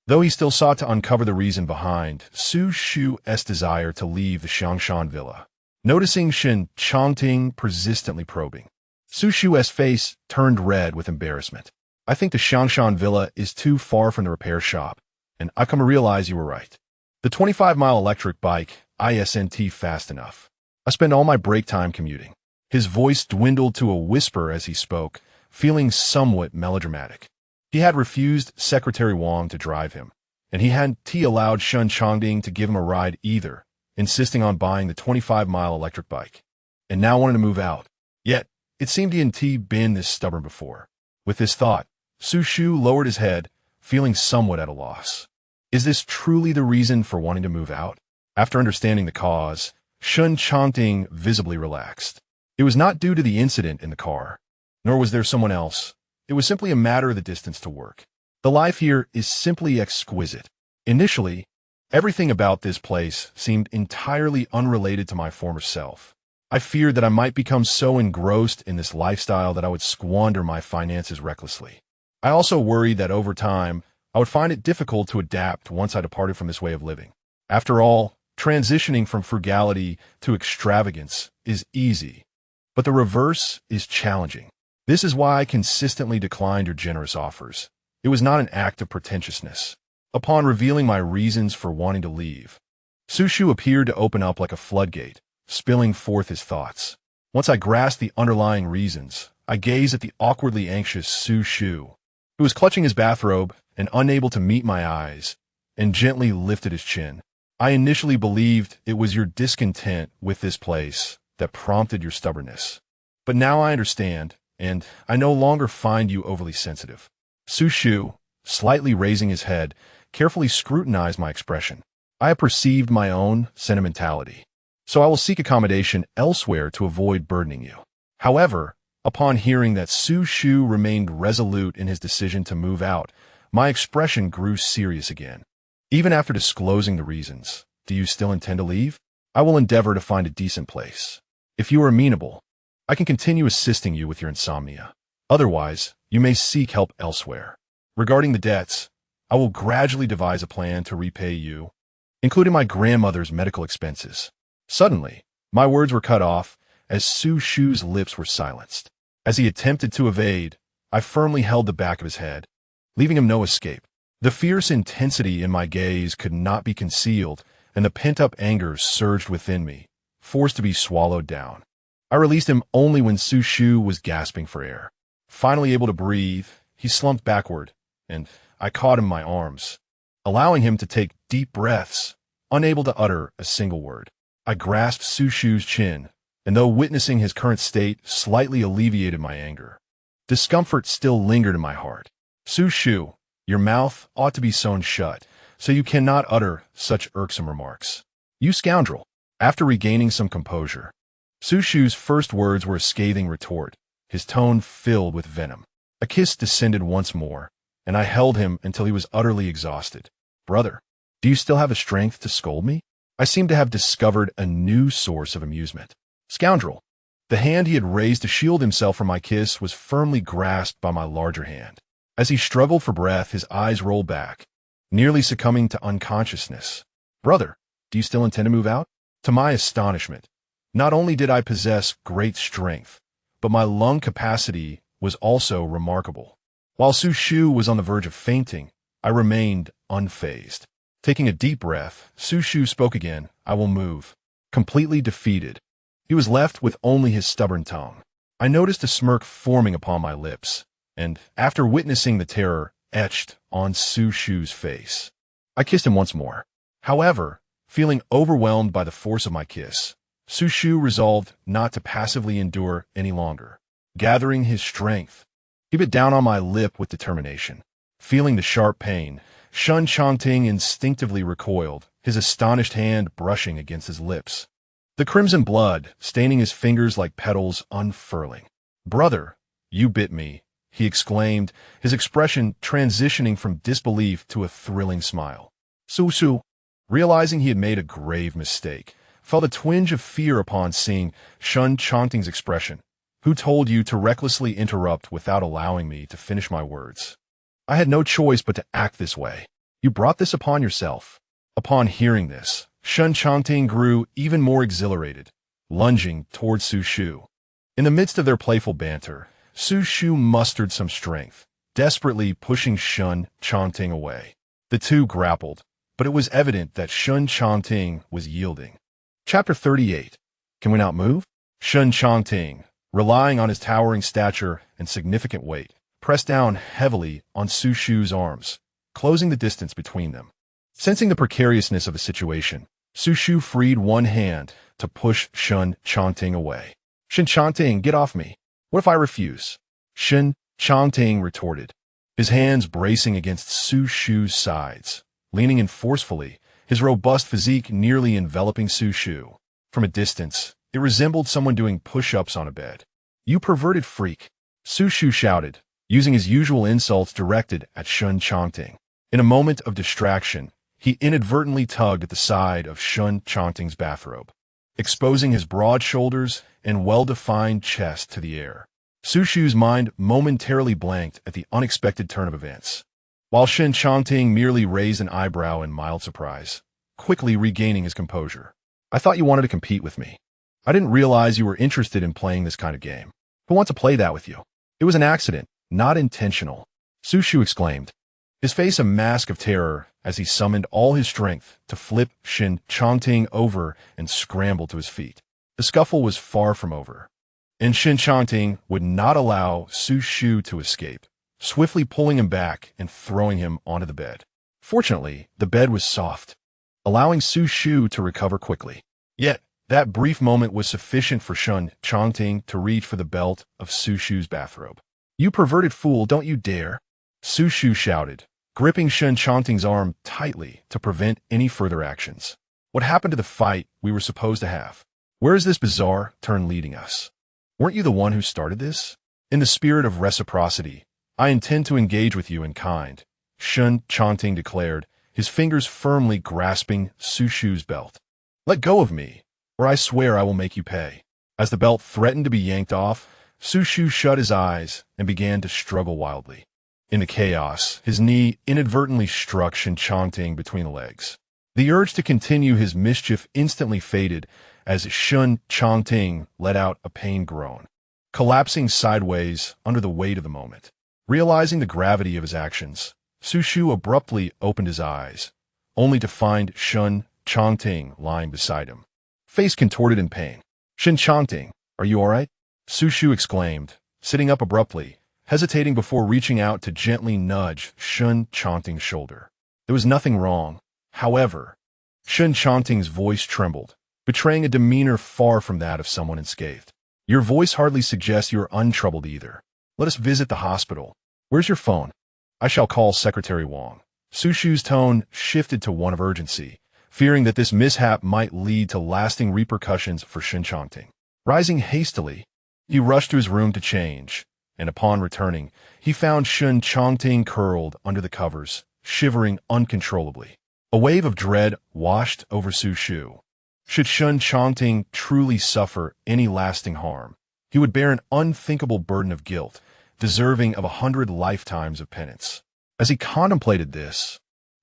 Though he still sought to uncover the reason behind Xu Shu's desire to leave the Shangshan Villa. Noticing Shen Changting persistently probing, Xu Shu's face turned red with embarrassment. "I think the Shangshan Villa is too far from the repair shop, and I come to realize you were right. The 25-mile electric bike isn't fast enough. I spend all my break time commuting." His voice dwindled to a whisper as he spoke, feeling somewhat melodramatic. He had refused Secretary Wang to drive him, and he hadn't allowed Shen Changting to give him a ride either, insisting on buying the 25-mile electric bike, and now wanted to move out. Yet, it seemed he hadn't been this stubborn before. With this thought, Xu Shu lowered his head, feeling somewhat at a loss. Is this truly the reason for wanting to move out? After understanding the cause, Shen Changting visibly relaxed. It was not due to the incident in the car, nor was there someone else. It was simply a matter of the distance to work. The life here is simply exquisite. Initially, everything about this place seemed entirely unrelated to my former self. I feared that I might become so engrossed in this lifestyle that I would squander my finances recklessly. I also worried that over time, I would find it difficult to adapt once I departed from this way of living. After all, transitioning from frugality to extravagance is easy, but the reverse is challenging. This is why I consistently declined your generous offers. It was not an act of pretentiousness. Upon revealing my reasons for wanting to leave, Xu Shu appeared to open up like a floodgate, spilling forth his thoughts. Once I grasped the underlying reasons, I gazed at the awkwardly anxious Xu Shu, who was clutching his bathrobe and unable to meet my eyes, and gently lifted his chin. I initially believed it was your discontent with this place that prompted your stubbornness. But now I understand, and I no longer find you overly sensitive. Xu Shu, slightly raising his head, carefully scrutinized my expression. I have perceived my own sentimentality, so I will seek accommodation elsewhere to avoid burdening you. However, upon hearing that Xu Shu remained resolute in his decision to move out, my expression grew serious again. Even after disclosing the reasons, do you still intend to leave? I will endeavor to find a decent place. If you are amenable, I can continue assisting you with your insomnia. Otherwise, You may seek help elsewhere. Regarding the debts, I will gradually devise a plan to repay you, including my grandmother's medical expenses. Suddenly, my words were cut off as Xu Shu's lips were silenced. As he attempted to evade, I firmly held the back of his head, leaving him no escape. The fierce intensity in my gaze could not be concealed, and the pent-up anger surged within me, forced to be swallowed down. I released him only when Xu Shu was gasping for air. Finally able to breathe, he slumped backward, and I caught him in my arms, allowing him to take deep breaths, unable to utter a single word. I grasped Xu Shu's chin, and though witnessing his current state slightly alleviated my anger, discomfort still lingered in my heart. Xu Shu, your mouth ought to be sewn shut, so you cannot utter such irksome remarks. You scoundrel! After regaining some composure, Xu Shu's first words were a scathing retort, his tone filled with venom. A kiss descended once more, and I held him until he was utterly exhausted. Brother, do you still have the strength to scold me? I seemed to have discovered a new source of amusement. Scoundrel! The hand he had raised to shield himself from my kiss was firmly grasped by my larger hand. As he struggled for breath, his eyes rolled back, nearly succumbing to unconsciousness. Brother, do you still intend to move out? To my astonishment, not only did I possess great strength, but my lung capacity was also remarkable. While Xu Shu was on the verge of fainting, I remained unfazed. Taking a deep breath, Xu Shu spoke again. I will move. Completely defeated, he was left with only his stubborn tongue. I noticed a smirk forming upon my lips, and after witnessing the terror etched on Xu Shu's face, I kissed him once more. However, feeling overwhelmed by the force of my kiss, Xu Shu resolved not to passively endure any longer. Gathering his strength, he bit down on my lip with determination. Feeling the sharp pain, Shen Changting instinctively recoiled, his astonished hand brushing against his lips, the crimson blood staining his fingers like petals unfurling. Brother, you bit me, he exclaimed, his expression transitioning from disbelief to a thrilling smile. Xu Shu, realizing he had made a grave mistake, felt a twinge of fear upon seeing Shen Changting's expression. Who told you to recklessly interrupt without allowing me to finish my words? I had no choice but to act this way. You brought this upon yourself. Upon hearing this, Shen Changting grew even more exhilarated, lunging towards Xu Shu. In the midst of their playful banter, Xu Shu mustered some strength, desperately pushing Shen Changting away. The two grappled, but it was evident that Shen Changting was yielding. Chapter 38. Can we not move? Shen Changting, relying on his towering stature and significant weight, pressed down heavily on Xu Shu's arms, closing the distance between them. Sensing the precariousness of the situation, Xu Shu freed one hand to push Shen Changting away. Shen Changting, get off me. What if I refuse? Shen Changting retorted, his hands bracing against Xu Shu's sides, leaning in forcefully, his robust physique nearly enveloping Xu Shu. From a distance, it resembled someone doing push-ups on a bed. You perverted freak, Xu Shu shouted, using his usual insults directed at Shen Changting. In a moment of distraction, he inadvertently tugged at the side of Shen Changting's bathrobe, exposing his broad shoulders and well-defined chest to the air. Xu Shu's mind momentarily blanked at the unexpected turn of events, while Shen Changting merely raised an eyebrow in mild surprise, quickly regaining his composure. I thought you wanted to compete with me. I didn't realize you were interested in playing this kind of game. Who wants to play that with you? It was an accident, not intentional, Xu Shu exclaimed, his face a mask of terror as he summoned all his strength to flip Shen Changting over and scramble to his feet. The scuffle was far from over, and Shen Changting would not allow Xu Shu to escape, swiftly pulling him back and throwing him onto the bed. Fortunately, the bed was soft, allowing Xu Shu to recover quickly. Yet, that brief moment was sufficient for Shen Changting to reach for the belt of Xu Shu's bathrobe. You perverted fool, don't you dare! Xu Shu shouted, gripping Shen Changting's arm tightly to prevent any further actions. What happened to the fight we were supposed to have? Where is this bizarre turn leading us? Weren't you the one who started this? In the spirit of reciprocity, I intend to engage with you in kind, Shen Changting declared, his fingers firmly grasping Xu Shu's belt. Let go of me, or I swear I will make you pay. As the belt threatened to be yanked off, Xu Shu shut his eyes and began to struggle wildly. In the chaos, his knee inadvertently struck Shen Changting between the legs. The urge to continue his mischief instantly faded as Shen Changting let out a pained groan, collapsing sideways under the weight of the moment. Realizing the gravity of his actions, Xu Shu abruptly opened his eyes, only to find Shen Changting lying beside him, face contorted in pain. "Shen Changting, are you all right?" Xu Shu exclaimed, sitting up abruptly, hesitating before reaching out to gently nudge Shen Changting's shoulder. There was nothing wrong. However, Shen Changting's voice trembled, betraying a demeanor far from that of someone unscathed. "Your voice hardly suggests you are untroubled either. Let us visit the hospital. Where's your phone?" "I shall call Secretary Wang." Xu Shu's tone shifted to one of urgency, fearing that this mishap might lead to lasting repercussions for Shen Changting. Rising hastily, he rushed to his room to change, and upon returning, he found Shen Changting curled under the covers, shivering uncontrollably. A wave of dread washed over Xu Shu. Should Shen Changting truly suffer any lasting harm, he would bear an unthinkable burden of guilt, deserving of 100 lifetimes of penance. As he contemplated this,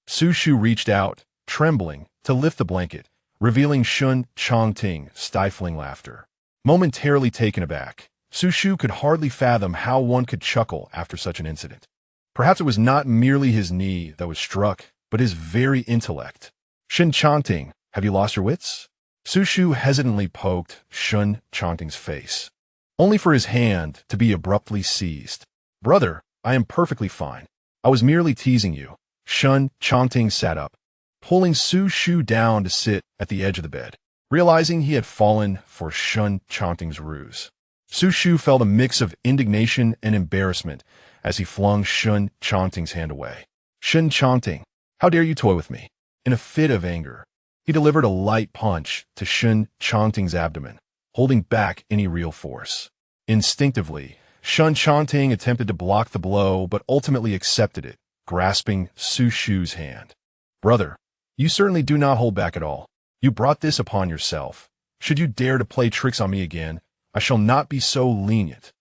Xu Shu reached out, trembling, to lift the blanket, revealing Shen Changting stifling laughter. Momentarily taken aback, Xu Shu could hardly fathom how one could chuckle after such an incident. Perhaps it was not merely his knee that was struck, but his very intellect. "Shen Changting, have you lost your wits?" Xu Shu hesitantly poked Shen Changting's face, only for his hand to be abruptly seized. "Brother, I am perfectly fine. I was merely teasing you." Shen Changting sat up, pulling Xu Shu down to sit at the edge of the bed, realizing he had fallen for Shen Changting's ruse. Xu Shu felt a mix of indignation and embarrassment as he flung Shen Changting's hand away. "Shen Changting, how dare you toy with me?" In a fit of anger, he delivered a light punch to Shen Changting's abdomen, holding back any real force. Instinctively, Shen Changting attempted to block the blow but ultimately accepted it, grasping Xu Shu's hand. "Brother, you certainly do not hold back at all. You brought this upon yourself. Should you dare to play tricks on me again, I shall not be so lenient."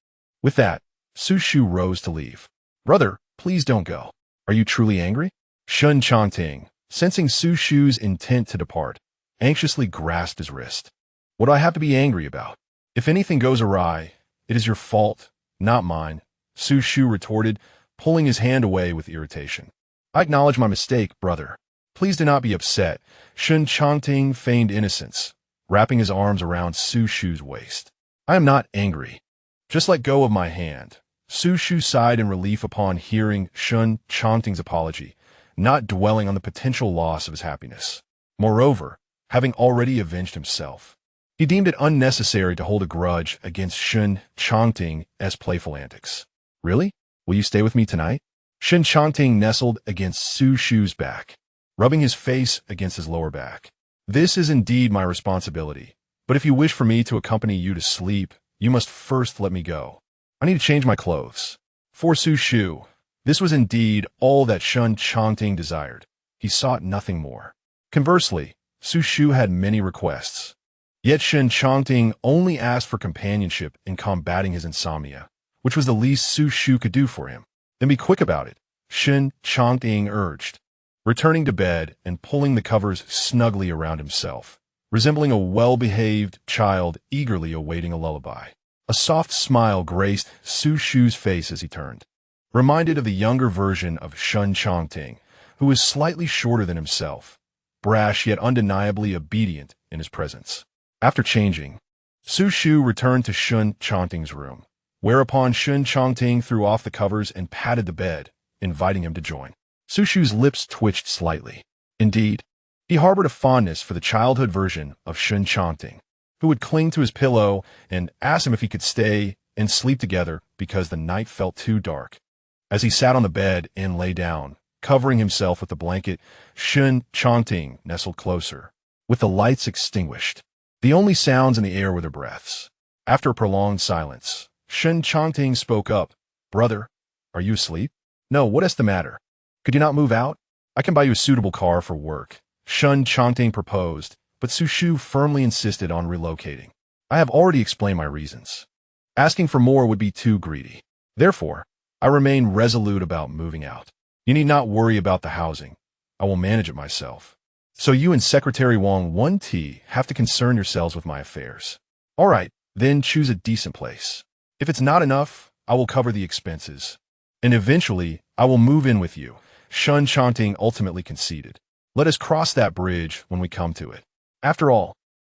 With that, Xu Shu rose to leave. "Brother, please don't go. Are you truly angry?" Shen Changting, sensing Xu Shu's intent to depart, anxiously grasped his wrist. "What do I have to be angry about? If anything goes awry, it is your fault, not mine," Xu Shu retorted, pulling his hand away with irritation. "I acknowledge my mistake, brother. Please do not be upset." Shen Changting feigned innocence, wrapping his arms around Xu Shu's waist. "I am not angry. Just let go of my hand." Xu Shu sighed in relief upon hearing Shen Changting's apology, not dwelling on the potential loss of his happiness. Moreover, having already avenged himself, he deemed it unnecessary to hold a grudge against Shen Changting as playful antics. "Really? Will you stay with me tonight?" Shen Changting nestled against Xu Shu's back, rubbing his face against his lower back. "This is indeed my responsibility, but if you wish for me to accompany you to sleep, you must first let me go. I need to change my clothes." For Xu Shu, this was indeed all that Shen Changting desired. He sought nothing more. Conversely, Xu Shu had many requests. Yet Shen Changting only asked for companionship in combating his insomnia, which was the least Xu Shu could do for him. "Then be quick about it," Shen Changting urged, returning to bed and pulling the covers snugly around himself, resembling a well-behaved child eagerly awaiting a lullaby. A soft smile graced Xu Shu's face as he turned, reminded of the younger version of Shen Changting, who was slightly shorter than himself, brash yet undeniably obedient in his presence. After changing, Xu Shu returned to Shen Changting's room, whereupon Shen Changting threw off the covers and patted the bed, inviting him to join. Xu Shu's lips twitched slightly. Indeed, he harbored a fondness for the childhood version of Shen Changting, who would cling to his pillow and ask him if he could stay and sleep together because the night felt too dark. As he sat on the bed and lay down, covering himself with the blanket, Shen Changting nestled closer, with the lights extinguished. The only sounds in the air were their breaths. After a prolonged silence, Shen Changting spoke up. "Brother, are you asleep?" "No, what is the matter? Could you not move out? I can buy you a suitable car for work," Shen Changting proposed, but Xu Shu firmly insisted on relocating. "I have already explained my reasons." Asking for more would be too greedy. Therefore, I remain resolute about moving out. You need not worry about the housing. I will manage it myself. So you and Secretary Wang 1T have to concern yourselves with my affairs. All right, then choose a decent place. If it's not enough, I will cover the expenses. And eventually, I will move in with you. Shen Changting ultimately conceded. Let us cross that bridge when we come to it. After all,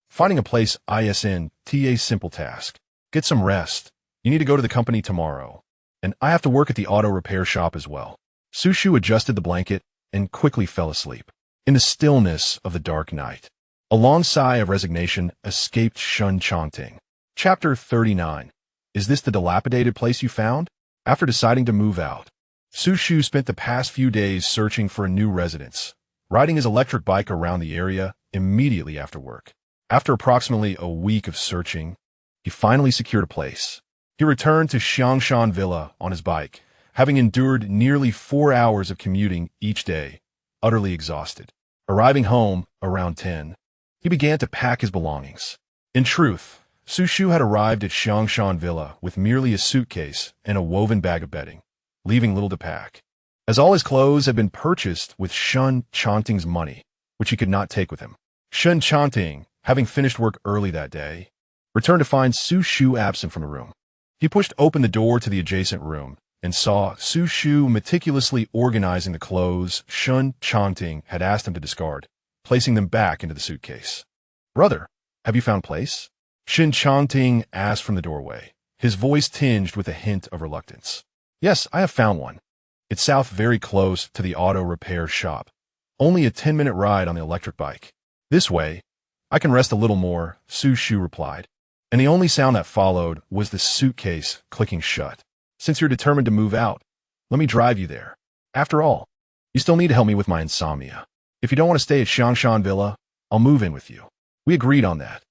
finding a place isn't a simple task. Get some rest. You need to go to the company tomorrow. And I have to work at the auto repair shop as well. Xu Shu adjusted the blanket and quickly fell asleep. In the stillness of the dark night, a long sigh of resignation escaped Shen Changting. Chapter 39. Is this the dilapidated place you found? After deciding to move out, Xu Shu spent the past few days searching for a new residence, riding his electric bike around the area immediately after work. After approximately a week of searching, he finally secured a place. He returned to Xiangshan Villa on his bike, having endured nearly 4 hours of commuting each day, utterly exhausted. Arriving home around 10, he began to pack his belongings. In truth, Xu Shu had arrived at Xiangshan Villa with merely a suitcase and a woven bag of bedding, leaving little to pack, as all his clothes had been purchased with Shen Changting's money, which he could not take with him. Shen Changting, having finished work early that day, returned to find Xu Shu absent from the room. He pushed open the door to the adjacent room and saw Xu Shu meticulously organizing the clothes Shen Changting had asked him to discard, placing them back into the suitcase. "Brother, have you found place?" Shen Changting asked from the doorway, his voice tinged with a hint of reluctance. "Yes, I have found one. It's south, very close to the auto repair shop. Only a 10-minute ride on the electric bike. This way, I can rest a little more," Xu Shu replied. And the only sound that followed was the suitcase clicking shut. "Since you're determined to move out, let me drive you there. After all, you still need to help me with my insomnia. If you don't want to stay at Xiangshan Villa, I'll move in with you." We agreed on that.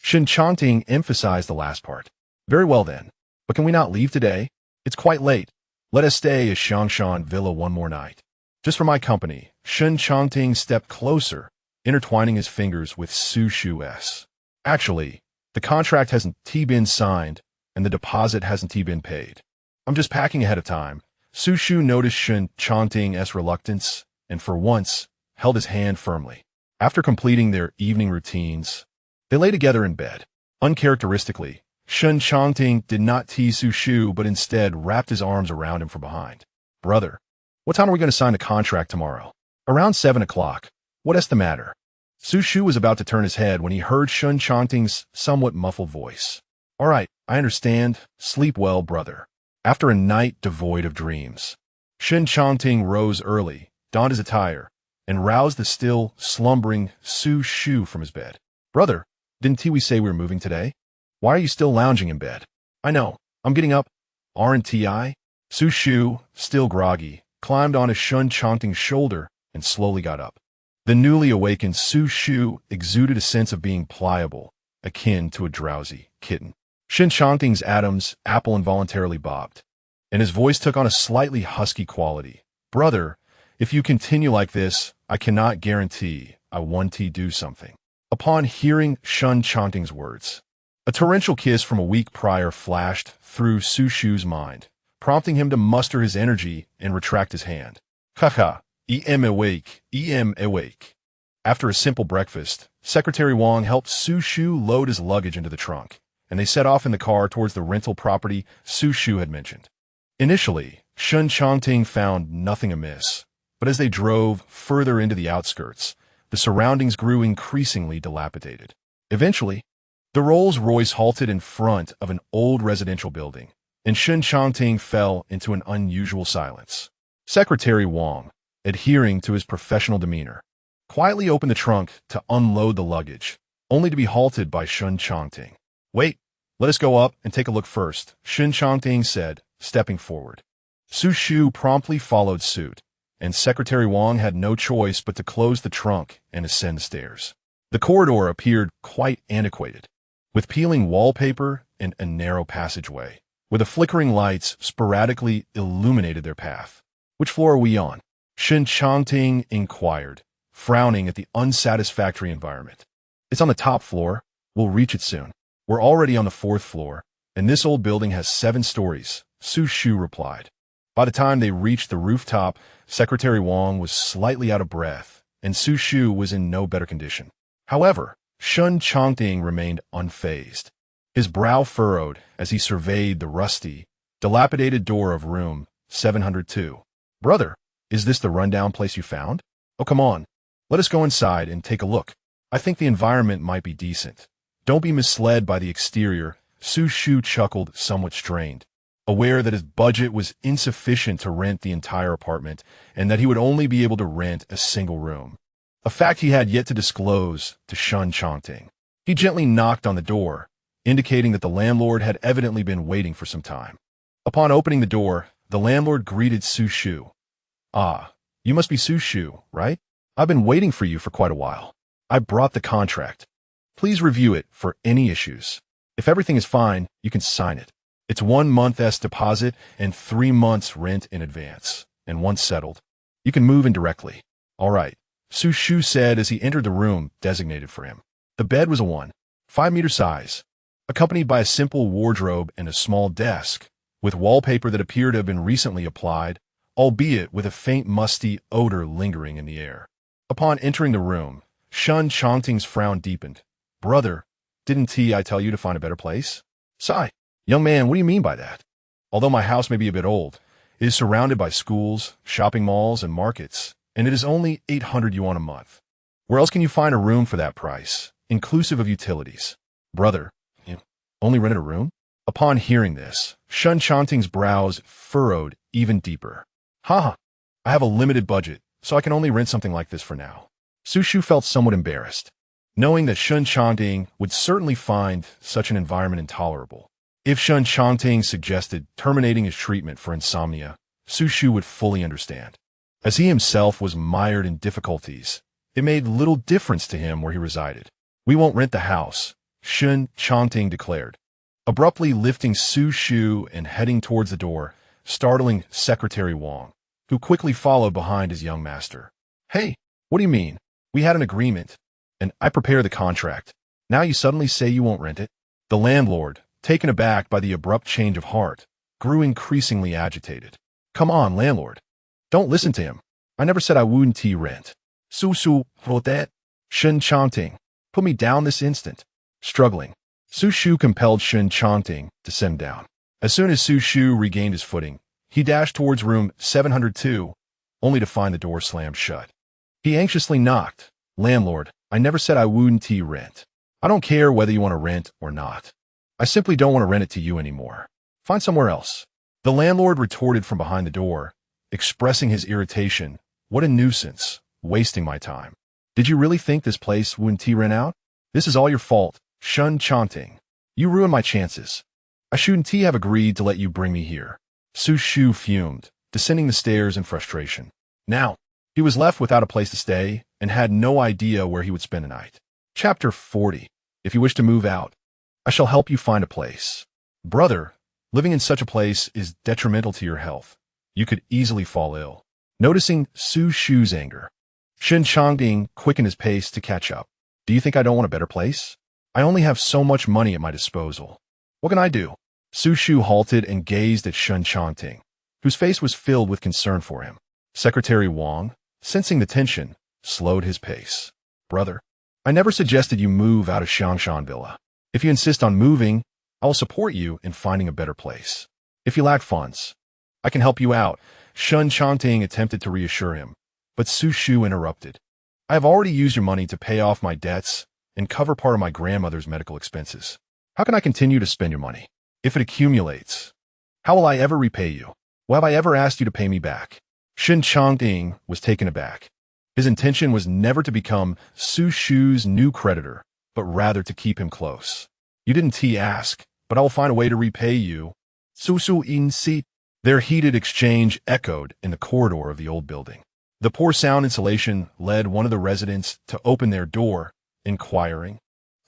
Shen Changting emphasized the last part. "Very well then, but can we not leave today? It's quite late. Let us stay at Xiangshan Villa one more night. Just for my company." Shen Changting stepped closer, intertwining his fingers with Xu Shu's. "Actually, the contract hasn't been signed, and the deposit hasn't been paid. I'm just packing ahead of time." Xu Shu noticed Shen Changting's reluctance, and for once, held his hand firmly. After completing their evening routines, they lay together in bed. Uncharacteristically, Shen Changting did not tease Xu Shu, but instead wrapped his arms around him from behind. "Brother, what time are we going to sign the contract tomorrow?" "Around 7 o'clock. What's the matter?" Xu Shu was about to turn his head when he heard Shen Changting's somewhat muffled voice. "All right, I understand. Sleep well, brother." After a night devoid of dreams, Shen Changting rose early, donned his attire, and roused the still slumbering Xu Shu from his bed. "Brother, didn't we say we were moving today? Why are you still lounging in bed?" "I know. I'm getting up. Aren't I?" Xu Shu, still groggy, climbed onto Shen Changting's shoulder and slowly got up. The newly awakened Xu Shu exuded a sense of being pliable, akin to a drowsy kitten. Shen Changting's Adam's apple involuntarily bobbed, and his voice took on a slightly husky quality. "Brother, if you continue like this, I cannot guarantee I want to do something." Upon hearing Shen Changting's words, a torrential kiss from a week prior flashed through Xu Shu's mind, prompting him to muster his energy and retract his hand. "Haha, em awake, em awake." After a simple breakfast, Secretary Wang helped Xu Shu load his luggage into the trunk, and they set off in the car towards the rental property Xu Shu had mentioned. Initially, Shen Changting found nothing amiss, but as they drove further into the outskirts, the surroundings grew increasingly dilapidated. Eventually, the Rolls-Royce halted in front of an old residential building, and Shen Changting fell into an unusual silence. Secretary Wang, adhering to his professional demeanor, quietly opened the trunk to unload the luggage, only to be halted by Shen Changting. "Wait, let us go up and take a look first," Shen Changting said, stepping forward. Xu Shu promptly followed suit, and Secretary Wang had no choice but to close the trunk and ascend the stairs. The corridor appeared quite antiquated, with peeling wallpaper and a narrow passageway, where the flickering lights sporadically illuminated their path. "Which floor are we on?" Shen Changting inquired, frowning at the unsatisfactory environment. "It's on the top floor. We'll reach it soon. We're already on the 4th floor, and this old building has 7 stories, Xu Shu replied. By the time they reached the rooftop, Secretary Wang was slightly out of breath, and Xu Shu was in no better condition. However, Shen Changting remained unfazed. His brow furrowed as he surveyed the rusty, dilapidated door of room 702. Brother, is this the rundown place you found? Oh, come on. Let us go inside and take a look. I think the environment might be decent. Don't be misled by the exterior. Xu Shu chuckled, somewhat strained, aware that his budget was insufficient to rent the entire apartment and that he would only be able to rent a single room, a fact he had yet to disclose to Shen Changting. He gently knocked on the door, indicating that the landlord had evidently been waiting for some time. Upon opening the door, the landlord greeted Xu Shu. Ah, you must be Xu Shu, right? I've been waiting for you for quite a while. I brought the contract. Please review it for any issues. If everything is fine, you can sign it. It's 1 month's deposit and 3 months rent in advance. And once settled, you can move in directly. All right, Xu Shu said as he entered the room designated for him. The bed was a 1.5-meter size, accompanied by a simple wardrobe and a small desk, with wallpaper that appeared to have been recently applied, albeit with a faint musty odor lingering in the air. Upon entering the room, Shen Changting's frown deepened. Brother, didn't I tell you to find a better place? Sigh. Young man, what do you mean by that? Although my house may be a bit old, it is surrounded by schools, shopping malls, and markets, and it is only 800 yuan a month. Where else can you find a room for that price, inclusive of utilities? Brother, you only rented a room? Upon hearing this, Shen Changting's brows furrowed even deeper. Haha, I have a limited budget, so I can only rent something like this for now. Xu Shu felt somewhat embarrassed, knowing that Shen Changting would certainly find such an environment intolerable. If Shen Changting suggested terminating his treatment for insomnia, Xu Shu would fully understand. As he himself was mired in difficulties, it made little difference to him where he resided. We won't rent the house, Shen Changting declared, abruptly lifting Xu Shu and heading towards the door, startling Secretary Wang, who quickly followed behind his young master. Hey, what do you mean? We had an agreement, and I prepared the contract. Now you suddenly say you won't rent it? The landlord, taken aback by the abrupt change of heart, grew increasingly agitated. Come on, landlord. Don't listen to him. I never said I wouldn't rent. Xu Shu wrote that. Shen Changting, put me down this instant. Struggling, Xu Shu compelled Shen Changting to send down. As soon as Xu Shu regained his footing, he dashed towards room 702, only to find the door slammed shut. He anxiously knocked. Landlord, I never said I wouldn't rent. I don't care whether you want to rent or not. I simply don't want to rent it to you anymore. Find somewhere else. The landlord retorted from behind the door, expressing his irritation. What a nuisance, wasting my time. Did you really think this place wouldn't rent out? This is all your fault, Shen Changting. You ruined my chances. I shouldn't have agreed to let you bring me here. Xu Shu fumed, descending the stairs in frustration. Now, he was left without a place to stay and had no idea where he would spend the night. Chapter 40. If you wish to move out, I shall help you find a place. Brother, living in such a place is detrimental to your health. You could easily fall ill. Noticing Xu Shu's anger, Shen Changting quickened his pace to catch up. Do you think I don't want a better place? I only have so much money at my disposal. What can I do? Xu Shu halted and gazed at Shen Changting, whose face was filled with concern for him. Secretary Wang, sensing the tension, slowed his pace. Brother, I never suggested you move out of Xiangshan Villa. If you insist on moving, I will support you in finding a better place. If you lack funds, I can help you out. Shen Changting attempted to reassure him, but Xu Shu interrupted. I have already used your money to pay off my debts and cover part of my grandmother's medical expenses. How can I continue to spend your money? If it accumulates, how will I ever repay you? Or have I ever asked you to pay me back? Shen Changting was taken aback. His intention was never to become Xu Shu's new creditor, but rather to keep him close. You didn't ask, but I will find a way to repay you. Xu Shu in seat. Their heated exchange echoed in the corridor of the old building. The poor sound insulation led one of the residents to open their door, inquiring,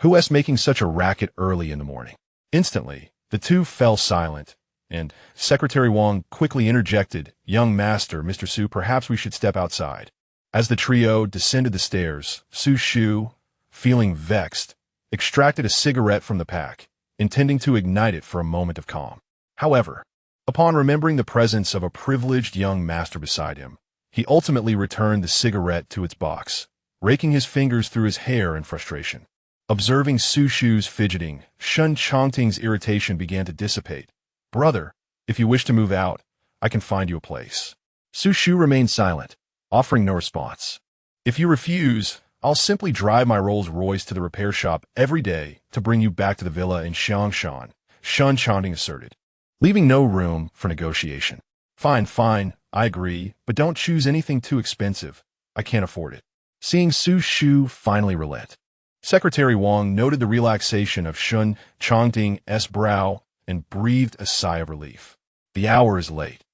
"Who is making such a racket early in the morning?" Instantly, the two fell silent, and Secretary Wang quickly interjected, "Young master, Mr. Xu, perhaps we should step outside." As the trio descended the stairs, Xu Shu, feeling vexed, extracted a cigarette from the pack intending to ignite it for a moment of calm. However, upon remembering the presence of a privileged young master beside him, he ultimately returned the cigarette to its box, raking his fingers through his hair in frustration. Observing Xu Shu's fidgeting, Shen Changting's irritation began to dissipate. "Brother, if you wish to move out, I can find you a place." Xu Shu remained silent, offering no response. "If you refuse, I'll simply drive my Rolls-Royce to the repair shop every day to bring you back to the villa in Xiangshan," Shen Changting asserted, leaving no room for negotiation. Fine, I agree, but don't choose anything too expensive. I can't afford it." Seeing Xu Shu finally relent, Secretary Wang noted the relaxation of Shen Changting's brow and breathed a sigh of relief. "The hour is late.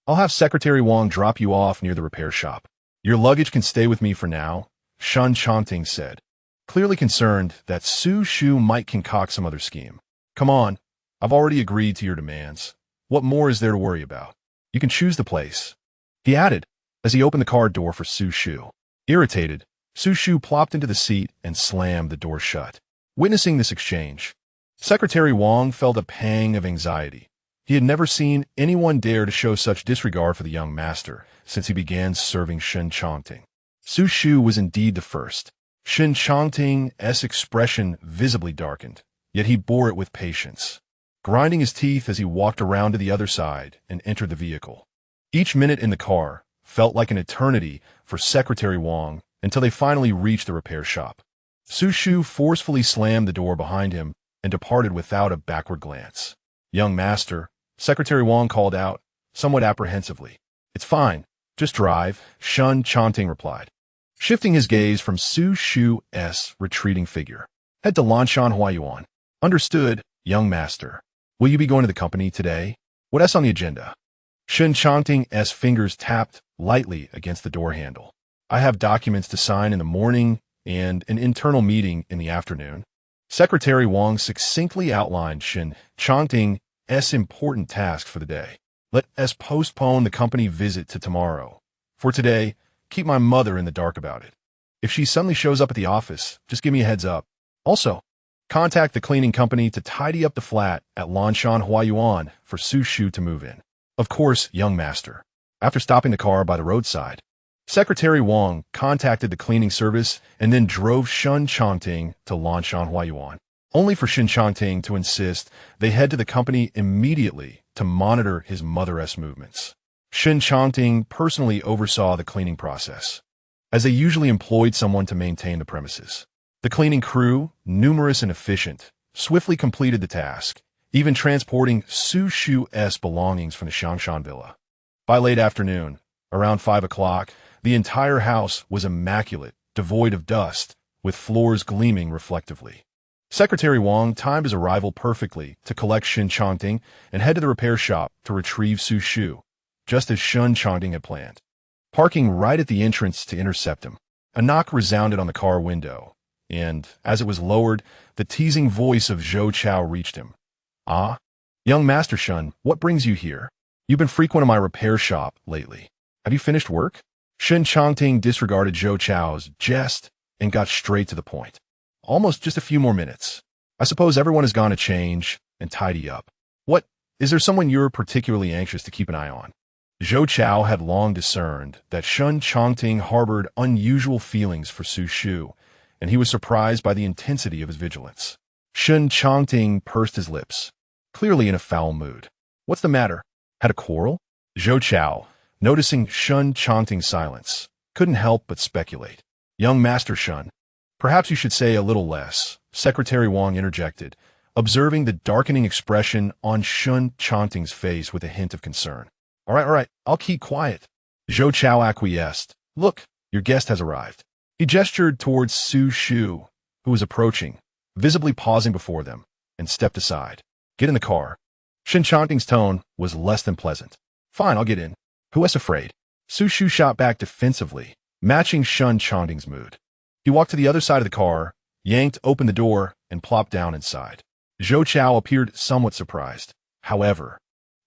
I'll have Secretary Wang drop you off near the repair shop. Your luggage can stay with me for now," Shen Changting said, clearly concerned that Xu Shu might concoct some other scheme. "Come on, I've already agreed to your demands. What more is there to worry about? You can choose the place," he added as he opened the car door for Xu Shu. Irritated, Xu Shu plopped into the seat and slammed the door shut. Witnessing this exchange, Secretary Wang felt a pang of anxiety. He had never seen anyone dare to show such disregard for the young master since he began serving Shen Changting. Xu Shu was indeed the first. Shen Changting's expression visibly darkened, yet he bore it with patience, grinding his teeth as he walked around to the other side and entered the vehicle. Each minute in the car felt like an eternity for Secretary Wang until they finally reached the repair shop. Xu Shu forcefully slammed the door behind him and departed without a backward glance. "Young master," Secretary Wang called out, somewhat apprehensively. "It's fine. Just drive," Shen Changting replied, shifting his gaze from Xu Shu's retreating figure. "Head to Lanshan Huayuan." "Understood, young master. Will you be going to the company today? What's on the agenda?" Shen Changting's fingers tapped lightly against the door handle. "I have documents to sign in the morning and an internal meeting in the afternoon." Secretary Wang succinctly outlined Shen Changting's important task for the day. "Let us postpone the company visit to tomorrow. For today, keep my mother in the dark about it. If she suddenly shows up at the office, just give me a heads up. Also, contact the cleaning company to tidy up the flat at Lanshan Huayuan for Xu Shu to move in." "Of course, young master." After stopping the car by the roadside, Secretary Wang contacted the cleaning service and then drove Shen Changting to Lanshan Huayuan, only for Shen Changting to insist they head to the company immediately to monitor his mother's movements. Shen Changting personally oversaw the cleaning process, as they usually employed someone to maintain the premises. The cleaning crew, numerous and efficient, swiftly completed the task, even transporting Xu Shu's belongings from the Xiangshan villa. By late afternoon, around 5 o'clock, the entire house was immaculate, devoid of dust, with floors gleaming reflectively. Secretary Wang timed his arrival perfectly to collect Shen Changting and head to the repair shop to retrieve Xu Shu, just as Shen Changting had planned. Parking right at the entrance to intercept him, a knock resounded on the car window, and, as it was lowered, the teasing voice of Zhou Chao reached him. "Ah, young Master Shen, what brings you here? You've been frequent in my repair shop lately. Have you finished work?" Shen Changting disregarded Zhou Chao's jest and got straight to the point. "Almost just a few more minutes. I suppose everyone has gone to change and tidy up. What, is there someone you're particularly anxious to keep an eye on?" Zhou Chao had long discerned that Shen Changting harbored unusual feelings for Xu Shu, and he was surprised by the intensity of his vigilance. Shen Changting pursed his lips, clearly in a foul mood. "What's the matter? Had a quarrel?" Zhou Chao, noticing Shen Changting's silence, couldn't help but speculate. "Young Master Shen, perhaps you should say a little less," Secretary Wang interjected, observing the darkening expression on Shen Changting's face with a hint of concern. All right, I'll keep quiet." Zhou Chao acquiesced. "Look, your guest has arrived." He gestured towards Xu Shu, who was approaching, visibly pausing before them, and stepped aside. "Get in the car." Shen Changting's tone was less than pleasant. "Fine, I'll get in. Who is afraid?" Xu Shu shot back defensively, matching Shen Changting's mood. He walked to the other side of the car, yanked open the door, and plopped down inside. Zhou Chao appeared somewhat surprised. However,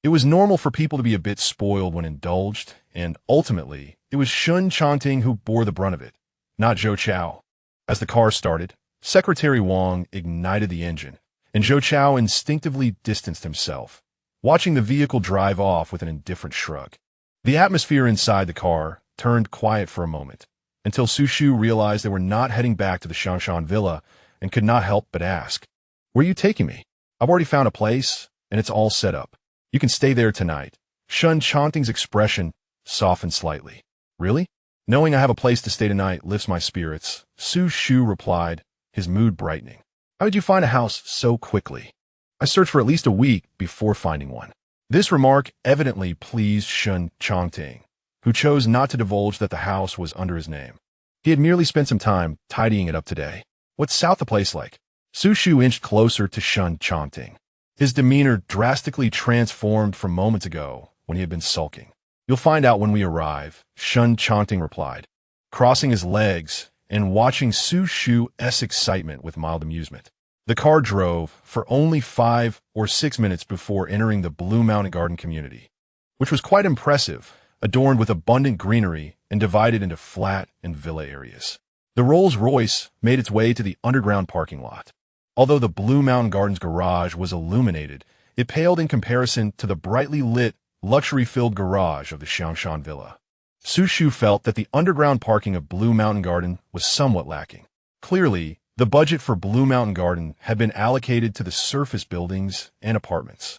it was normal for people to be a bit spoiled when indulged, and ultimately, it was Shen Changting who bore the brunt of it, not Zhou Chao. As the car started, Secretary Wang ignited the engine, and Zhou Chao instinctively distanced himself, watching the vehicle drive off with an indifferent shrug. The atmosphere inside the car turned quiet for a moment, until Xu Shu realized they were not heading back to the Shangshan villa and could not help but ask, "Where are you taking me? I've already found a place, and it's all set up. You can stay there tonight." Shen Changting's expression softened slightly. "Really? Knowing I have a place to stay tonight lifts my spirits," Xu Shu replied, his mood brightening. "How did you find a house so quickly?" "I searched for at least a week before finding one." This remark evidently pleased Shen Changting, who chose not to divulge that the house was under his name. He had merely spent some time tidying it up today. "What's south the place like?" Xu Shu inched closer to Shen Changting. His demeanor drastically transformed from moments ago when he had been sulking. "You'll find out when we arrive," Shen Changting replied, crossing his legs and watching Xu Shu's excitement with mild amusement. The car drove for only 5 or 6 minutes before entering the Blue Mountain Garden community, which was quite impressive, adorned with abundant greenery and divided into flat and villa areas. The Rolls-Royce made its way to the underground parking lot. Although the Blue Mountain Gardens garage was illuminated, it paled in comparison to the brightly lit, luxury-filled garage of the Shangshan villa. Xu Shu felt that the underground parking of Blue Mountain Garden was somewhat lacking. Clearly, the budget for Blue Mountain Garden had been allocated to the surface buildings and apartments.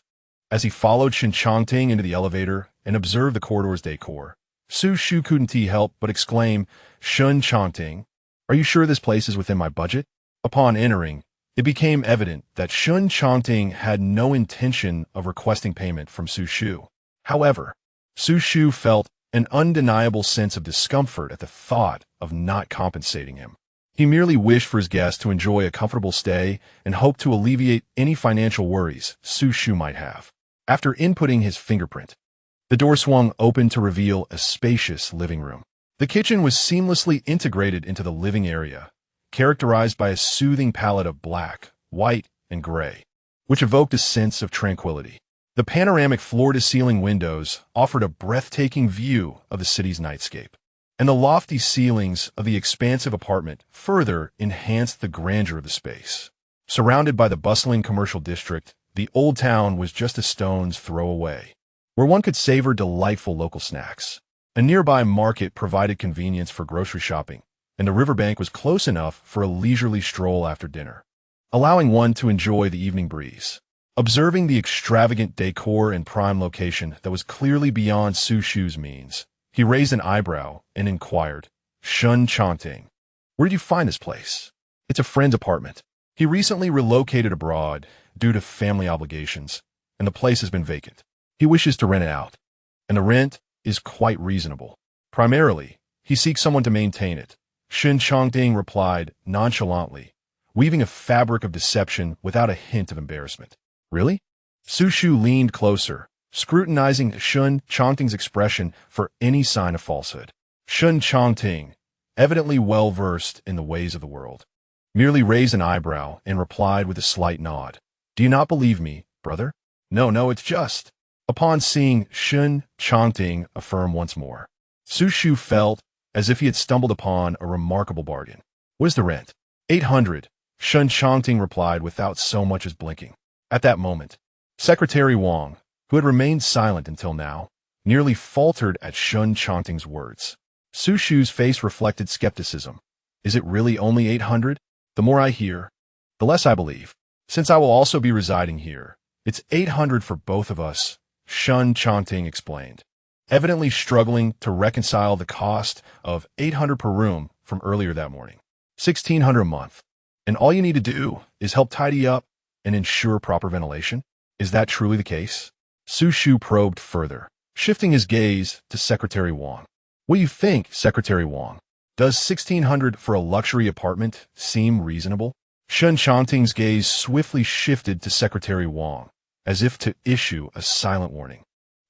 As he followed Shen Changting into the elevator and observed the corridor's decor, Xu Shu couldn't help but exclaim, "Shen Changting, are you sure this place is within my budget?" Upon entering, it became evident that Shen Changting had no intention of requesting payment from Xu Shu. However, Xu Shu felt an undeniable sense of discomfort at the thought of not compensating him. He merely wished for his guest to enjoy a comfortable stay and hoped to alleviate any financial worries Xu Shu might have. After inputting his fingerprint, the door swung open to reveal a spacious living room. The kitchen was seamlessly integrated into the living area, characterized by a soothing palette of black, white, and gray, which evoked a sense of tranquility. The panoramic floor-to-ceiling windows offered a breathtaking view of the city's nightscape, and the lofty ceilings of the expansive apartment further enhanced the grandeur of the space. Surrounded by the bustling commercial district, the old town was just a stone's throw away, where one could savor delightful local snacks. A nearby market provided convenience for grocery shopping, and the riverbank was close enough for a leisurely stroll after dinner, allowing one to enjoy the evening breeze. Observing the extravagant decor and prime location that was clearly beyond Xu Shu's means, he raised an eyebrow and inquired, "Shen Changting, where did you find this place?" "It's a friend's apartment. He recently relocated abroad due to family obligations, and the place has been vacant. He wishes to rent it out, and the rent is quite reasonable. Primarily, he seeks someone to maintain it," Shen Changting replied nonchalantly, weaving a fabric of deception without a hint of embarrassment. "Really?" Xu Shu leaned closer, scrutinizing Shen Changting's expression for any sign of falsehood. Shen Changting, evidently well-versed in the ways of the world, merely raised an eyebrow and replied with a slight nod. "Do you not believe me, brother?" No, it's just." Upon seeing Shen Changting affirm once more, Xu Shu felt as if he had stumbled upon a remarkable bargain. "What is the rent?" 800, Shen Changting replied without so much as blinking. At that moment, Secretary Wang, who had remained silent until now, nearly faltered at Shen Changting's words. Xu Shu's face reflected skepticism. "Is it really only 800? The more I hear, the less I believe. Since I will also be residing here, it's 800 for both of us," Shen Changting explained, evidently struggling to reconcile the cost of 800 per room from earlier that morning. 1,600 a month. And all you need to do is help tidy up and ensure proper ventilation? Is that truly the case? Xu Shu probed further, shifting his gaze to Secretary Wang. "What do you think, Secretary Wang? Does 1,600 for a luxury apartment seem reasonable?" Shen Changting's gaze swiftly shifted to Secretary Wang, as if to issue a silent warning.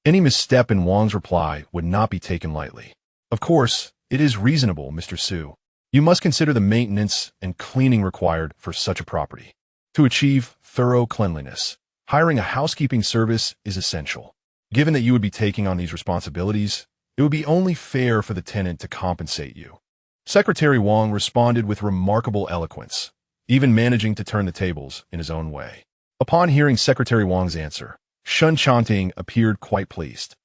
Any misstep in Wang's reply would not be taken lightly. "Of course, it is reasonable, Mr. Su. You must consider the maintenance and cleaning required for such a property. To achieve thorough cleanliness, hiring a housekeeping service is essential. Given that you would be taking on these responsibilities, it would be only fair for the tenant to compensate you." Secretary Wang responded with remarkable eloquence, even managing to turn the tables in his own way. Upon hearing Secretary Wang's answer, Shen Changting appeared quite pleased.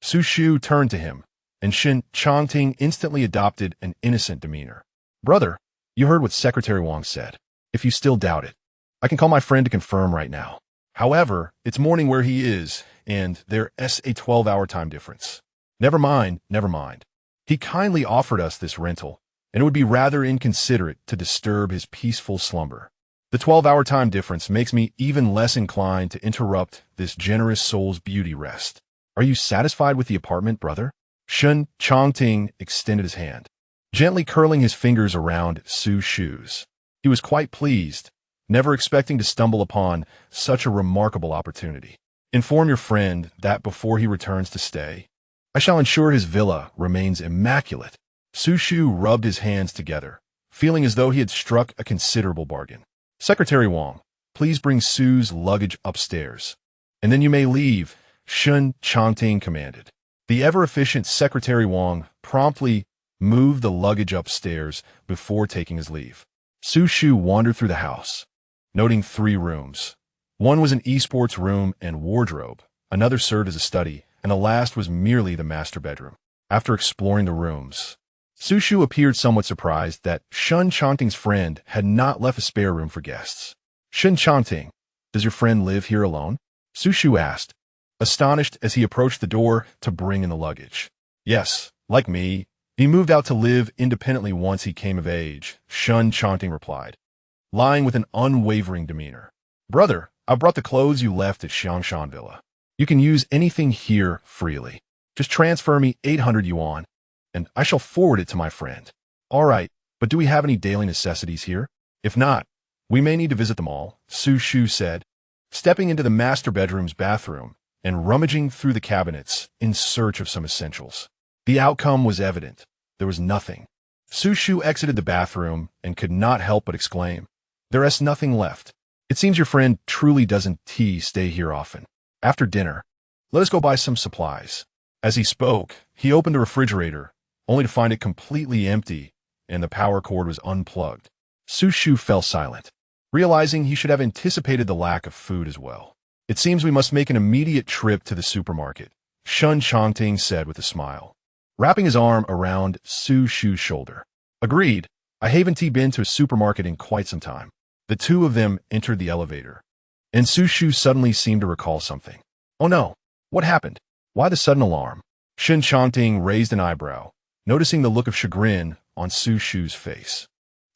Xu Shu turned to him, and Shen Changting instantly adopted an innocent demeanor. Brother, you heard what Secretary Wang said. If you still doubt it, I can call my friend to confirm right now. However, it's morning where he is, and there's a 12-hour time difference. Never mind, never mind. He kindly offered us this rental, and it would be rather inconsiderate to disturb his peaceful slumber. The 12-hour time difference makes me even less inclined to interrupt this generous soul's beauty rest. Are you satisfied with the apartment, brother? Shen Changting extended his hand, gently curling his fingers around Xu Shu's. He was quite pleased, never expecting to stumble upon such a remarkable opportunity. Inform your friend that before he returns to stay, I shall ensure his villa remains immaculate. Xu Shu rubbed his hands together, feeling as though he had struck a considerable bargain. Secretary Wang, please bring Su's luggage upstairs, and then you may leave, Shen Changting commanded. The ever-efficient Secretary Wang promptly moved the luggage upstairs before taking his leave. Xu Shu wandered through the house, noting 3 rooms. One was an esports room and wardrobe, another served as a study, and the last was merely the master bedroom. After exploring the rooms, Xu Shu appeared somewhat surprised that Shen Changting's friend had not left a spare room for guests. Shen Changting, does your friend live here alone? Xu Shu asked, astonished as he approached the door to bring in the luggage. Yes, like me. He moved out to live independently once he came of age, Shen Changting replied, lying with an unwavering demeanor. Brother, I brought the clothes you left at Xiangshan Villa. You can use anything here freely. Just transfer me 800 yuan, and I shall forward it to my friend. All right, but do we have any daily necessities here? If not, we may need to visit them all, Xu Shu said, stepping into the master bedroom's bathroom and rummaging through the cabinets in search of some essentials. The outcome was evident. There was nothing. Xu Shu exited the bathroom and could not help but exclaim, There's nothing left. It seems your friend truly doesn't stay here often. After dinner, let us go buy some supplies. As he spoke, he opened the refrigerator, only to find it completely empty, and the power cord was unplugged. Xu Shu fell silent, realizing he should have anticipated the lack of food as well. It seems we must make an immediate trip to the supermarket, Shen Changting said with a smile, wrapping his arm around Xu Shu's shoulder. Agreed. I haven't been to a supermarket in quite some time. The two of them entered the elevator, and Xu Shu suddenly seemed to recall something. Oh no, what happened? Why the sudden alarm? Shen Changting raised an eyebrow, noticing the look of chagrin on Xu Shu's face.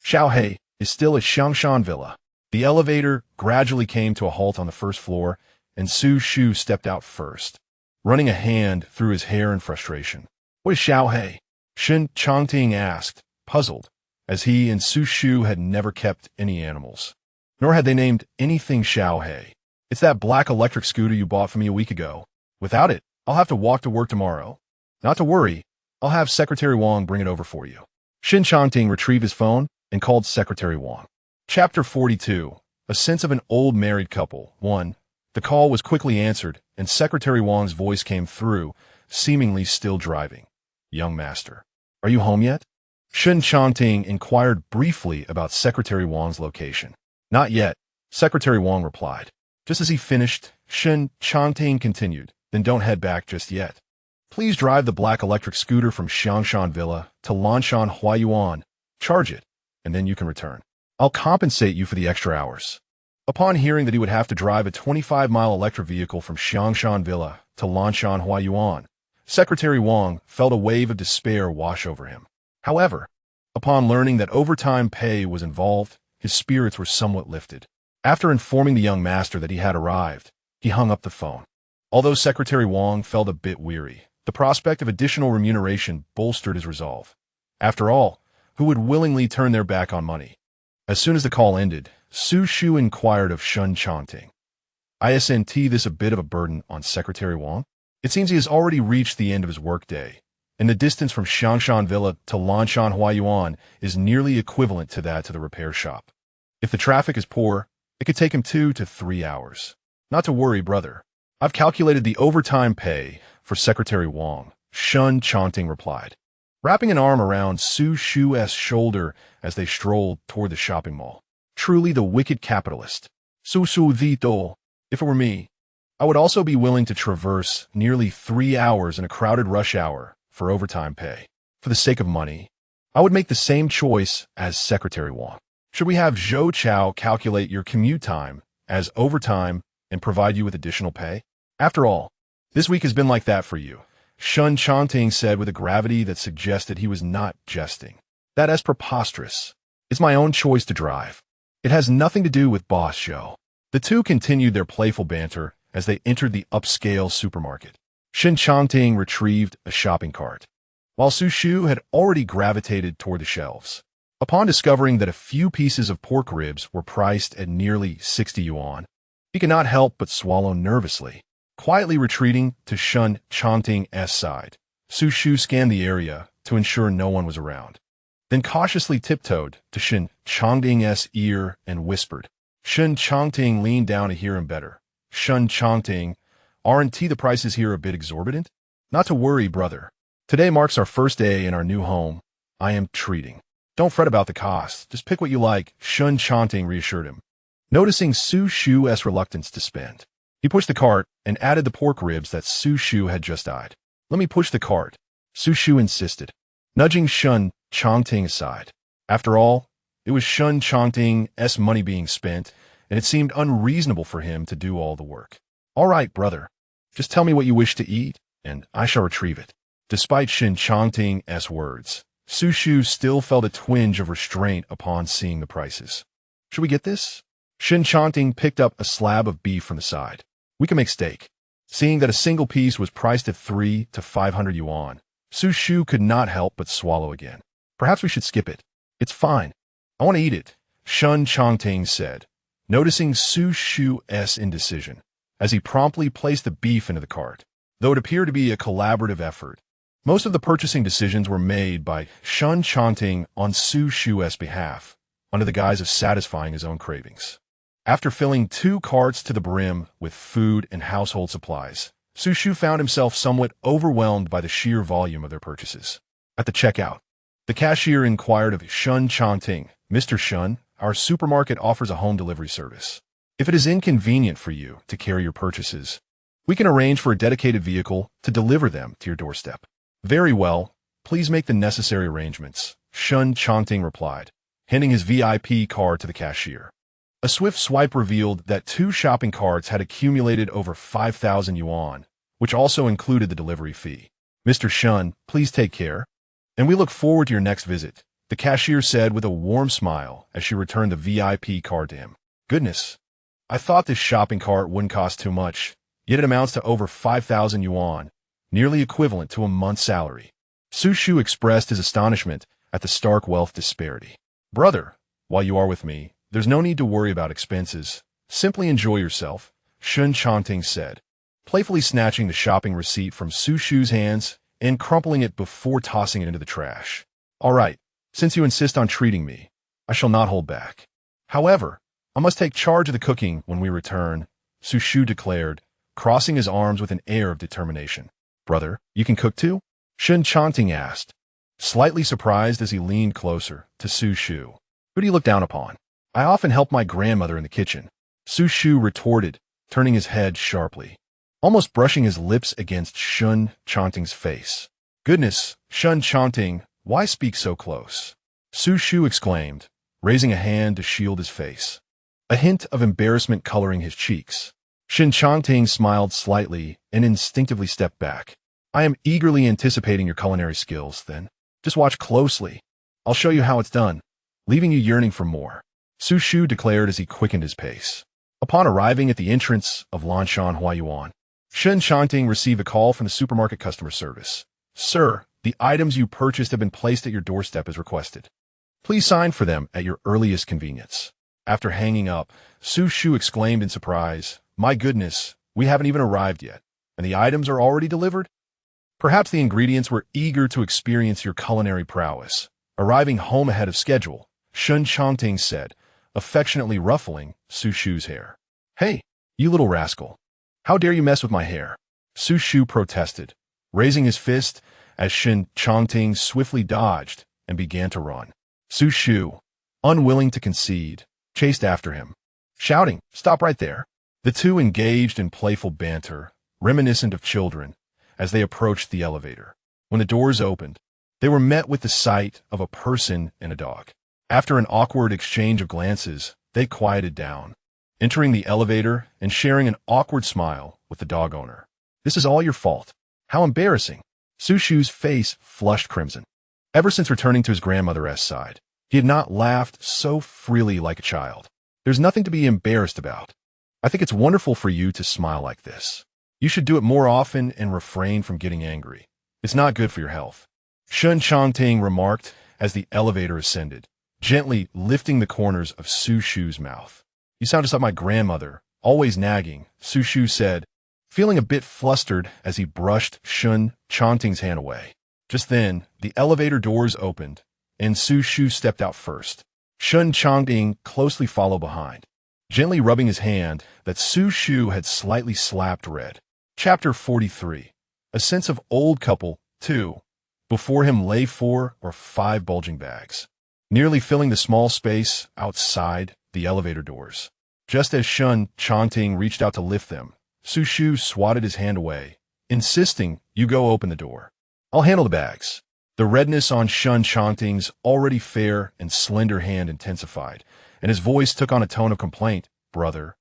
Xiaohei is still at Xiangshan Villa. The elevator gradually came to a halt on the first floor, and Xu Shu stepped out first, running a hand through his hair in frustration. What is Xiaohei? Shen Changting asked, puzzled, as he and Xu Shu had never kept any animals, nor had they named anything Xiaohei. It's that black electric scooter you bought for me a week ago. Without it, I'll have to walk to work tomorrow. Not to worry, I'll have Secretary Wang bring it over for you. Shen Changting retrieved his phone and called Secretary Wang. Chapter 42. A Sense of an Old Married Couple. 1. The call was quickly answered, and Secretary Wang's voice came through, seemingly still driving. Young master, are you home yet? Shen Changting inquired briefly about Secretary Wang's location. Not yet, Secretary Wang replied. Just as he finished, Shen Changting continued, then don't head back just yet. Please drive the black electric scooter from Xiangshan Villa to Lanshan Huayuan, charge it, and then you can return. I'll compensate you for the extra hours. Upon hearing that he would have to drive a 25-mile electric vehicle from Xiangshan Villa to Lanshan Huayuan, Secretary Wang felt a wave of despair wash over him. However, upon learning that overtime pay was involved, his spirits were somewhat lifted. After informing the young master that he had arrived, he hung up the phone. Although Secretary Wang felt a bit weary, the prospect of additional remuneration bolstered his resolve. After all, who would willingly turn their back on money? As soon as the call ended, Xu Shu inquired of Shen Changting. Isn't this a bit of a burden on Secretary Wang? It seems he has already reached the end of his workday, and the distance from Xiangshan Villa to Lanshan Huayuan is nearly equivalent to that to the repair shop. If the traffic is poor, it could take him 2 to 3 hours. Not to worry, brother. I've calculated the overtime pay for Secretary Wang, Shen Changting replied, wrapping an arm around Xu Shu's shoulder as they strolled toward the shopping mall. Truly the wicked capitalist. Xu Shu. If it were me, I would also be willing to traverse nearly 3 hours in a crowded rush hour for overtime pay. For the sake of money, I would make the same choice as Secretary Wang. Should we have Zhou Chao calculate your commute time as overtime and provide you with additional pay? After all, this week has been like that for you, Shen Changting said with a gravity that suggested he was not jesting. That is preposterous. It's my own choice to drive. It has nothing to do with Boss Zhou. The two continued their playful banter as they entered the upscale supermarket. Shen Changting retrieved a shopping cart, while Xu Shu had already gravitated toward the shelves. Upon discovering that a few pieces of pork ribs were priced at nearly 60 yuan, he could not help but swallow nervously. Quietly retreating to Shen Changting's side, Xu Shu scanned the area to ensure no one was around, then cautiously tiptoed to Shen Changting's ear and whispered. Shen Changting leaned down to hear him better. Shen Changting, aren't the prices here a bit exorbitant? Not to worry, brother. Today marks our first day in our new home. I am treating. Don't fret about the cost. Just pick what you like, Shen Changting reassured him. Noticing Xu Shu's reluctance to spend, he pushed the cart and added the pork ribs that Xu Shu had just eyed. Let me push the cart, Xu Shu insisted, nudging Shen Changting aside. After all, it was Shen Changting's money being spent, and it seemed unreasonable for him to do all the work. All right, brother. Just tell me what you wish to eat, and I shall retrieve it. Despite Shen Changting's words, Xu Shu still felt a twinge of restraint upon seeing the prices. Should we get this? Shen Changting picked up a slab of beef from the side. We can make steak. Seeing that a single piece was priced at 300 to 500 yuan, Xu Shu could not help but swallow again. Perhaps we should skip it. It's fine. I want to eat it, Shen Changting said, noticing Xu Shu's indecision, as he promptly placed the beef into the cart. Though it appeared to be a collaborative effort, most of the purchasing decisions were made by Shen Changting on Xu Shu's behalf, under the guise of satisfying his own cravings. After filling 2 carts to the brim with food and household supplies, Xu Shu found himself somewhat overwhelmed by the sheer volume of their purchases. At the checkout, the cashier inquired of Shen Changting, Mr. Shen, our supermarket offers a home delivery service. If it is inconvenient for you to carry your purchases, we can arrange for a dedicated vehicle to deliver them to your doorstep. Very well, please make the necessary arrangements, Shen Changting replied, handing his VIP card to the cashier. A swift swipe revealed that 2 shopping carts had accumulated over 5,000 yuan, which also included the delivery fee. Mr. Shen, please take care, and we look forward to your next visit, the cashier said with a warm smile as she returned the VIP card to him. Goodness, I thought this shopping cart wouldn't cost too much, yet it amounts to over 5,000 yuan, nearly equivalent to a month's salary. Xu Shu expressed his astonishment at the stark wealth disparity. Brother, while you are with me, there's no need to worry about expenses. Simply enjoy yourself, Shen Changting said, playfully snatching the shopping receipt from Xu Shu's hands and crumpling it before tossing it into the trash. All right, since you insist on treating me, I shall not hold back. However, I must take charge of the cooking when we return, Xu Shu declared, crossing his arms with an air of determination. Brother, you can cook too? Shen Changting asked, slightly surprised as he leaned closer to Xu Shu. Who do you look down upon? I often help my grandmother in the kitchen, Xu Shu retorted, turning his head sharply, almost brushing his lips against Shen Changting's face. Goodness, Shen Changting, why speak so close? Xu Shu exclaimed, raising a hand to shield his face, a hint of embarrassment coloring his cheeks. Shen Changting smiled slightly and instinctively stepped back. I am eagerly anticipating your culinary skills, then. Just watch closely. I'll show you how it's done, leaving you yearning for more, Xu Shu declared as he quickened his pace. Upon arriving at the entrance of Lanshan Huayuan, Shen Changting received a call from the supermarket customer service. Sir, the items you purchased have been placed at your doorstep as requested. Please sign for them at your earliest convenience. After hanging up, Xu Shu exclaimed in surprise, My goodness, we haven't even arrived yet, and the items are already delivered? Perhaps the ingredients were eager to experience your culinary prowess. Arriving home ahead of schedule, Shen Changting said, affectionately ruffling Xu Shu's hair. Hey, you little rascal. How dare you mess with my hair? Xu Shu protested, raising his fist as Shen Changting swiftly dodged and began to run. Xu Shu, unwilling to concede, chased after him. shouting, "Stop right there." The two engaged in playful banter, reminiscent of children, as they approached the elevator. When the doors opened, they were met with the sight of a person and a dog. After an awkward exchange of glances, they quieted down, entering the elevator and sharing an awkward smile with the dog owner. "This is all your fault. How embarrassing." Xu Shu's face flushed crimson. Ever since returning to his grandmother's side, he had not laughed so freely like a child. "There's nothing to be embarrassed about. I think it's wonderful for you to smile like this. You should do it more often and refrain from getting angry. It's not good for your health," Shen Changting remarked as the elevator ascended, gently lifting the corners of Xu Shu's mouth. "You sound just like my grandmother, always nagging," Xu Shu said, feeling a bit flustered as he brushed Shen Changting's hand away. Just then, the elevator doors opened, and Xu Shu stepped out first. Shen Changting closely followed behind, gently rubbing his hand that Xu Shu had slightly slapped red. Chapter 43. A sense of old couple, 2. Before him lay 4 or 5 bulging bags, nearly filling the small space outside the elevator doors. Just as Shen Changting reached out to lift them, Xu Shu swatted his hand away, insisting, "You go open the door. I'll handle the bags." The redness on Shen Changting's already fair and slender hand intensified, and his voice took on a tone of complaint. "Brother,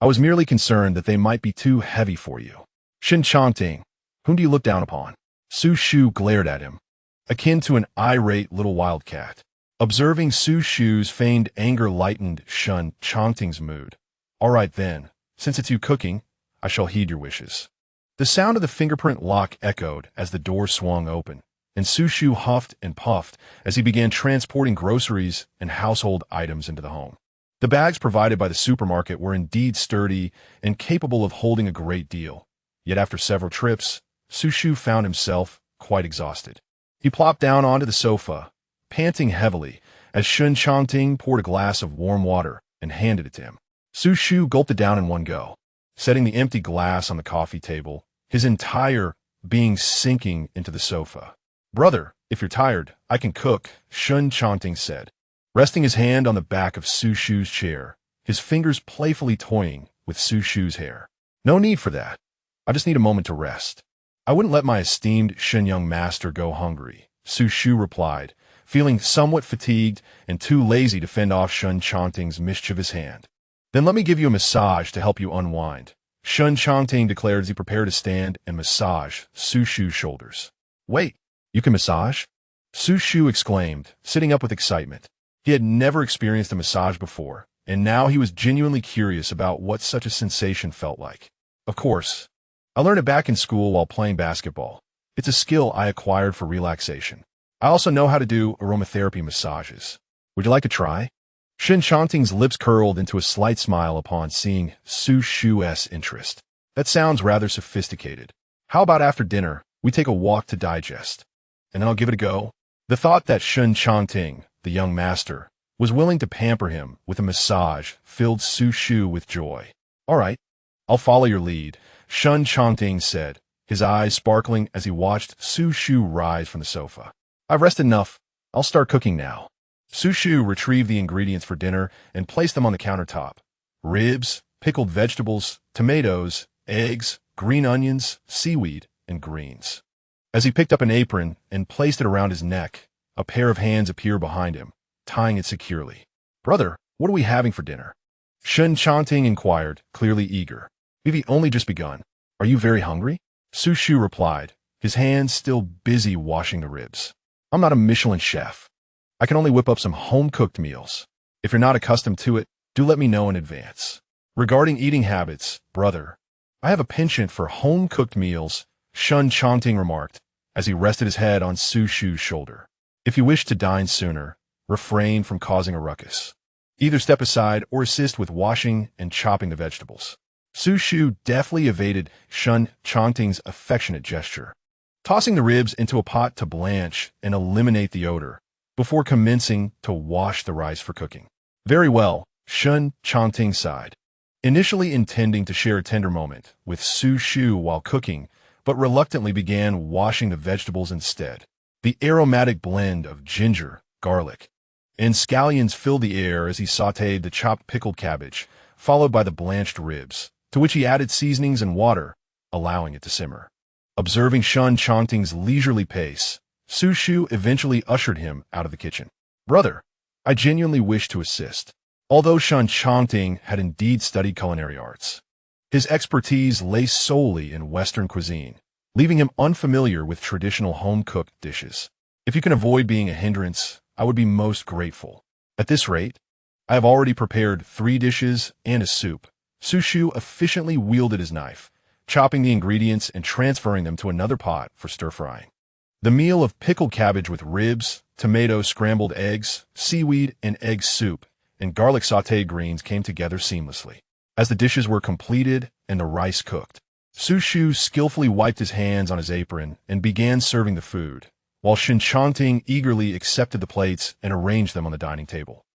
I was merely concerned that they might be too heavy for you." "Shen Changting, whom do you look down upon?" Xu Shu glared at him, akin to an irate little wildcat. Observing Xu Shu's feigned anger lightened Shen Changting's mood. "All right then, since it's you cooking, I shall heed your wishes." The sound of the fingerprint lock echoed as the door swung open, and Xu Shu huffed and puffed as he began transporting groceries and household items into the home. The bags provided by the supermarket were indeed sturdy and capable of holding a great deal. Yet after several trips, Xu Shu found himself quite exhausted. He plopped down onto the sofa, panting heavily, as Shen Changting poured a glass of warm water and handed it to him. Xu Shu gulped it down in one go, setting the empty glass on the coffee table, his entire being sinking into the sofa. "Brother, if you're tired, I can cook," Shen Changting said, resting his hand on the back of Xu Shu's chair, his fingers playfully toying with Xu Shu's hair. "No need for that. I just need a moment to rest." "I wouldn't let my esteemed Shen young master go hungry," Xu Shu replied, feeling somewhat fatigued and too lazy to fend off Shen Changting's mischievous hand. "Then let me give you a massage to help you unwind," Shen Changting declared as he prepared to stand and massage Xu Shu's shoulders. "Wait, you can massage?" Xu Shu exclaimed, sitting up with excitement. He had never experienced a massage before, and now he was genuinely curious about what such a sensation felt like. "Of course. I learned it back in school while playing basketball. It's a skill I acquired for relaxation. I also know how to do aromatherapy massages. Would you like to try?" Shen Changting's lips curled into a slight smile upon seeing Xu Shu's interest. "That sounds rather sophisticated. How about after dinner, we take a walk to digest, and then I'll give it a go?" The thought that Shen Changting, the young master, was willing to pamper him with a massage filled Xu Shu with joy. "All right, I'll follow your lead," Shen Changting said, his eyes sparkling as he watched Xu Shu rise from the sofa. "I've rested enough. I'll start cooking now." Xu Shu retrieved the ingredients for dinner and placed them on the countertop. Ribs, pickled vegetables, tomatoes, eggs, green onions, seaweed, and greens. As he picked up an apron and placed it around his neck, a pair of hands appeared behind him, tying it securely. "Brother, what are we having for dinner?" Shen Changting inquired, clearly eager. "We've only just begun. Are you very hungry?" Xu Shu replied, his hands still busy washing the ribs. "I'm not a Michelin chef. I can only whip up some home-cooked meals. If you're not accustomed to it, do let me know in advance." "Regarding eating habits, brother, I have a penchant for home-cooked meals," Shen Changting remarked, as he rested his head on Xu Shu's shoulder. "If you wish to dine sooner, refrain from causing a ruckus. Either step aside or assist with washing and chopping the vegetables." Xu Shu deftly evaded Shen Changting's affectionate gesture, tossing the ribs into a pot to blanch and eliminate the odor, before commencing to wash the rice for cooking. "Very well," Shen Changting sighed, initially intending to share a tender moment with Xu Shu while cooking, but reluctantly began washing the vegetables instead. The aromatic blend of ginger, garlic, and scallions filled the air as he sautéed the chopped pickled cabbage, followed by the blanched ribs, to which he added seasonings and water, allowing it to simmer. Observing Shen Changting's leisurely pace, Xu Shu eventually ushered him out of the kitchen. "Brother, I genuinely wish to assist." Although Shen Changting had indeed studied culinary arts, his expertise lay solely in Western cuisine, leaving him unfamiliar with traditional home-cooked dishes. "If you can avoid being a hindrance, I would be most grateful. At this rate, I have already prepared 3 dishes and a soup." Xu Shu efficiently wielded his knife, chopping the ingredients and transferring them to another pot for stir-frying. The meal of pickled cabbage with ribs, tomato scrambled eggs, seaweed and egg soup, and garlic sautéed greens came together seamlessly. As the dishes were completed and the rice cooked, Xu Shu skillfully wiped his hands on his apron and began serving the food, while Shen Changting eagerly accepted the plates and arranged them on the dining table.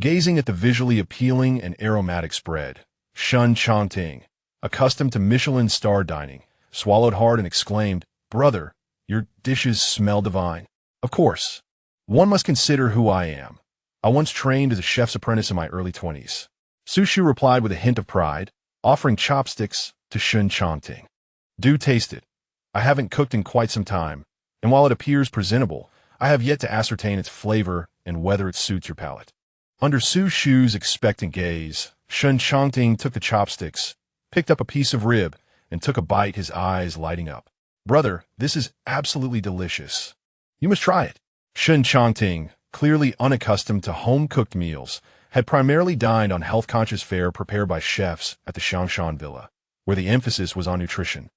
Gazing at the visually appealing and aromatic spread, Shen Changting, accustomed to Michelin-star dining, swallowed hard and exclaimed, "Brother, your dishes smell divine." "Of course. One must consider who I am. I once trained as a chef's apprentice in my early 20s. Xu Shu replied with a hint of pride, offering chopsticks to Shen Changting. "Do taste it. I haven't cooked in quite some time, and while it appears presentable, I have yet to ascertain its flavor and whether it suits your palate." Under Xu Shu's expectant gaze, Shen Changting took the chopsticks, picked up a piece of rib, and took a bite, his eyes lighting up. "Brother, this is absolutely delicious. You must try it." Shen Changting, clearly unaccustomed to home-cooked meals, had primarily dined on health-conscious fare prepared by chefs at the Xiangshan Villa, where the emphasis was on nutrition,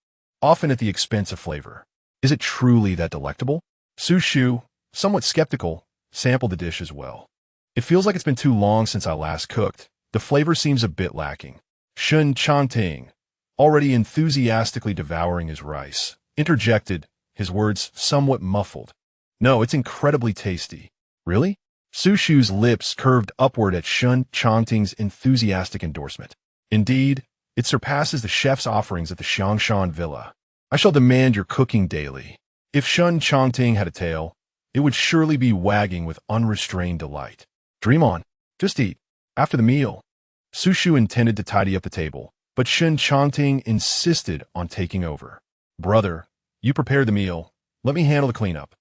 often at the expense of flavor. "Is it truly that delectable?" Xu Shu, somewhat skeptical, sampled the dish as well. "It feels like it's been too long since I last cooked. The flavor seems a bit lacking." Shen Changting, already enthusiastically devouring his rice, interjected, his words somewhat muffled. "No, it's incredibly tasty." "Really?" Xu Shu's lips curved upward at Shen Changting's enthusiastic endorsement. "Indeed, it surpasses the chef's offerings at the Xiangshan Villa. I shall demand your cooking daily." If Shen Changting had a tail, it would surely be wagging with unrestrained delight. "Dream on. Just eat. After the meal." Xu Shu intended to tidy up the table, but Shen Changting insisted on taking over. "Brother, you prepared the meal. Let me handle the cleanup."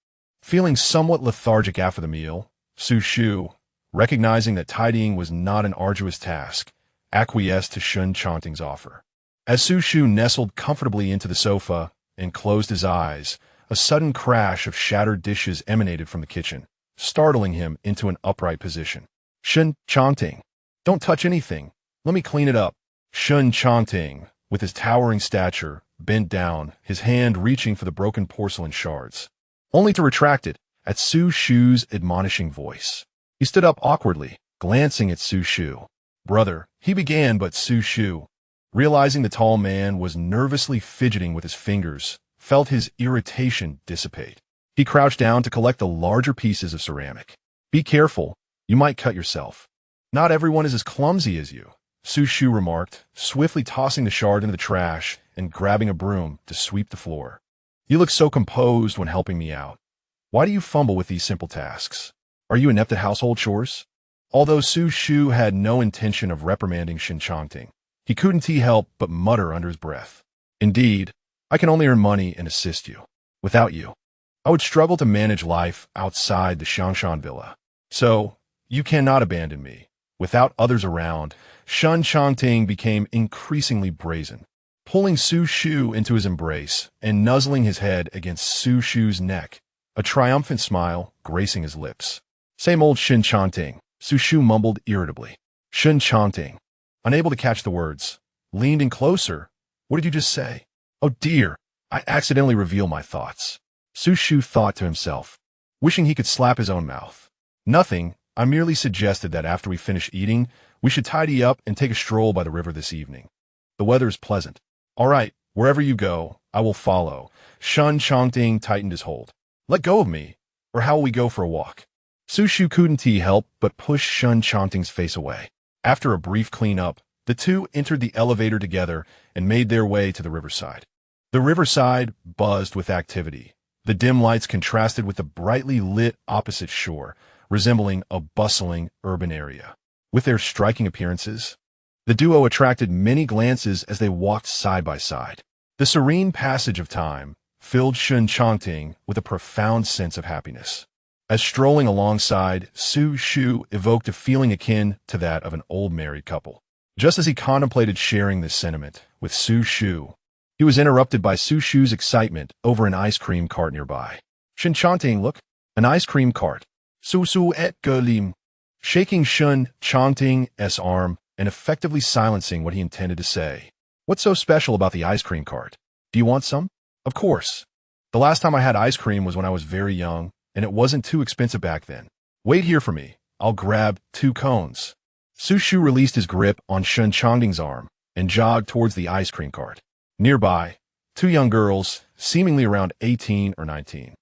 Feeling somewhat lethargic after the meal, Xu Shu, recognizing that tidying was not an arduous task, acquiesced to Shen Changting's offer. As Xu Shu nestled comfortably into the sofa and closed his eyes, a sudden crash of shattered dishes emanated from the kitchen, startling him into an upright position. "Shen Changting, don't touch anything. Let me clean it up." Shen Changting, with his towering stature, bent down, his hand reaching for the broken porcelain shards, only to retract it at Xu Shu's admonishing voice. He stood up awkwardly, glancing at Xu Shu. "Brother," he began, but Xu Shu, realizing the tall man was nervously fidgeting with his fingers, felt his irritation dissipate. He crouched down to collect the larger pieces of ceramic. "Be careful, you might cut yourself." "Not everyone is as clumsy as you," Xu Shu remarked, swiftly tossing the shard into the trash and grabbing a broom to sweep the floor. "You look so composed when helping me out. Why do you fumble with these simple tasks? Are you inept at household chores?" Although Xu Shu had no intention of reprimanding Shen Changting, he couldn't help but mutter under his breath, "Indeed, I can only earn money and assist you. Without you, I would struggle to manage life outside the Xiangshan Villa. So, you cannot abandon me." Without others around, Shen Changting became increasingly brazen, pulling Xu Shu into his embrace and nuzzling his head against Xu Shu's neck, a triumphant smile gracing his lips. "Same old Shen Changting," Xu Shu mumbled irritably. Shen Changting, unable to catch the words, leaned in closer. "What did you just say?" "Oh dear, I accidentally revealed my thoughts." Xu Shu thought to himself, wishing he could slap his own mouth. "Nothing, I merely suggested that after we finish eating, we should tidy up and take a stroll by the river this evening. The weather is pleasant." "All right, wherever you go, I will follow." Shen Changting tightened his hold. "Let go of me, or how will we go for a walk?" Xu Shu couldn't help but push Shen Changting's face away. After a brief cleanup, the two entered the elevator together and made their way to the riverside. The riverside buzzed with activity. The dim lights contrasted with the brightly lit opposite shore, resembling a bustling urban area. With their striking appearances, The duo attracted many glances as they walked side by side. The serene passage of time filled Shen Changting with a profound sense of happiness. As strolling alongside, Xu Shu evoked a feeling akin to that of an old married couple. Just as he contemplated sharing this sentiment with Xu Shu, he was interrupted by Xu Shu's excitement over an ice cream cart nearby. Shen Changting, look, an ice cream cart. Xu Shu et Gelim. Shaking Shen Changting's arm and effectively silencing what he intended to say. What's so special about the ice cream cart? Do you want some? Of course. The last time I had ice cream was when I was very young, and it wasn't too expensive back then. Wait here for me. I'll grab 2 cones. Xu Shu released his grip on Shen Changting's arm and jogged towards the ice cream cart. Nearby, 2 young girls, seemingly around 18 or 19,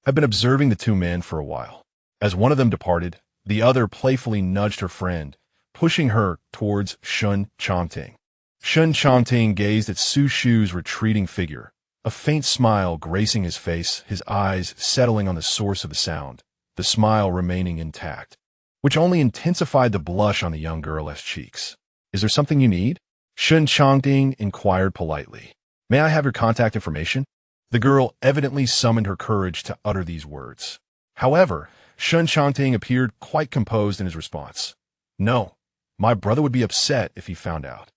had been observing the 2 men for a while. As one of them departed, the other playfully nudged her friend, pushing her towards Shen Changting. Shen Changting gazed at Xu Shu's retreating figure, a faint smile gracing his face, his eyes settling on the source of the sound, the smile remaining intact, which only intensified the blush on the young girl's cheeks. Is there something you need? Shen Changting inquired politely. May I have your contact information? The girl evidently summoned her courage to utter these words. However, Shen Changting appeared quite composed in his response. No, my brother would be upset if he found out.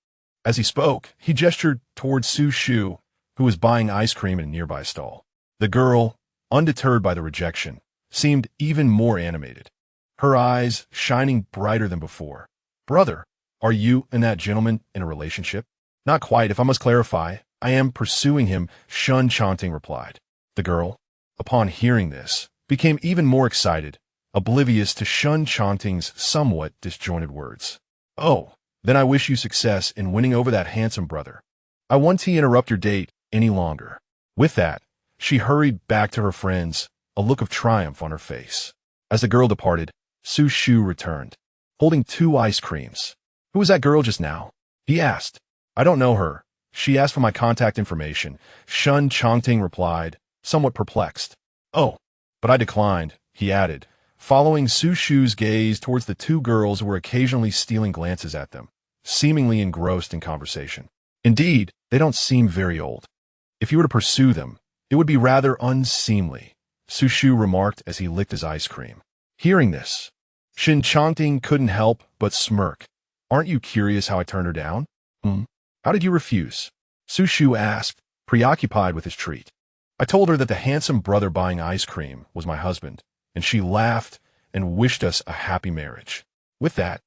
As he spoke, he gestured towards Xu Shu, who was buying ice cream in a nearby stall. The girl, undeterred by the rejection, seemed even more animated, her eyes shining brighter than before. Brother, are you and that gentleman in a relationship? Not quite, if I must clarify. I am pursuing him, Shen Changting replied. The girl, upon hearing this, became even more excited, oblivious to Shen Changting's somewhat disjointed words. Oh, then I wish you success in winning over that handsome brother. I won't interrupt your date any longer. With that, she hurried back to her friends, a look of triumph on her face. As the girl departed, Xu Shu returned, holding 2 ice creams. Who was that girl just now? He asked. I don't know her. She asked for my contact information. Shen Changting replied, somewhat perplexed. Oh, but I declined, he added, following Xu Shu's gaze towards the 2 girls who were occasionally stealing glances at them, seemingly engrossed in conversation. Indeed, they don't seem very old. If you were to pursue them, it would be rather unseemly, Xu Shu remarked as he licked his ice cream. Hearing this, Shen Changting couldn't help but smirk. Aren't you curious how I turned her down? How did you refuse? Xu Shu asked, preoccupied with his treat. I told her that the handsome brother buying ice cream was my husband, and she laughed and wished us a happy marriage. With that,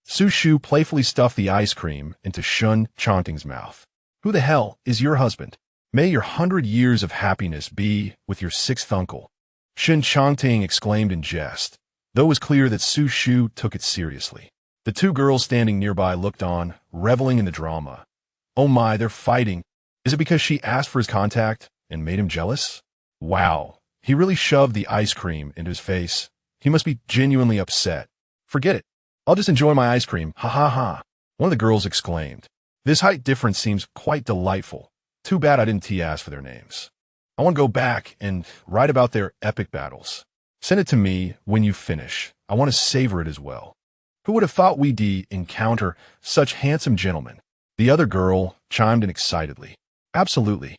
Xu Shu playfully stuffed the ice cream into Shen Changting's mouth. Who the hell is your husband? May your 100 years of happiness be with your 6th uncle. Shen Changting exclaimed in jest, though it was clear that Xu Shu took it seriously. The 2 girls standing nearby looked on, reveling in the drama. Oh my, they're fighting. Is it because she asked for his contact and made him jealous? Wow, he really shoved the ice cream into his face. He must be genuinely upset. Forget it. I'll just enjoy my ice cream, ha ha ha. One of the girls exclaimed. This height difference seems quite delightful. Too bad I didn't ask for their names. I want to go back and write about their epic battles. Send it to me when you finish. I want to savor it as well. Who would have thought we'd encounter such handsome gentlemen? The other girl chimed in excitedly. Absolutely.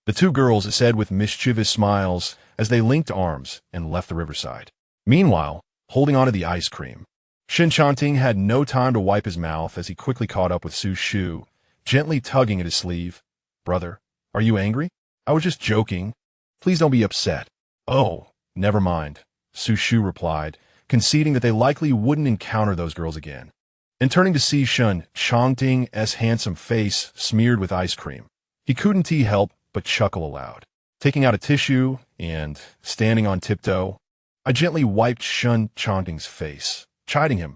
The 2 girls said with mischievous smiles as they linked arms and left the riverside. Meanwhile, holding onto the ice cream, Shen Changting had no time to wipe his mouth as he quickly caught up with Xu Shu, gently tugging at his sleeve. Brother, are you angry? I was just joking. Please don't be upset. Oh, never mind, Xu Shu replied, conceding that they likely wouldn't encounter those girls again. And turning to see Shen Changting's handsome face smeared with ice cream, he couldn't help but chuckle aloud. Taking out a tissue and standing on tiptoe, I gently wiped Shen Changting's face, chiding him.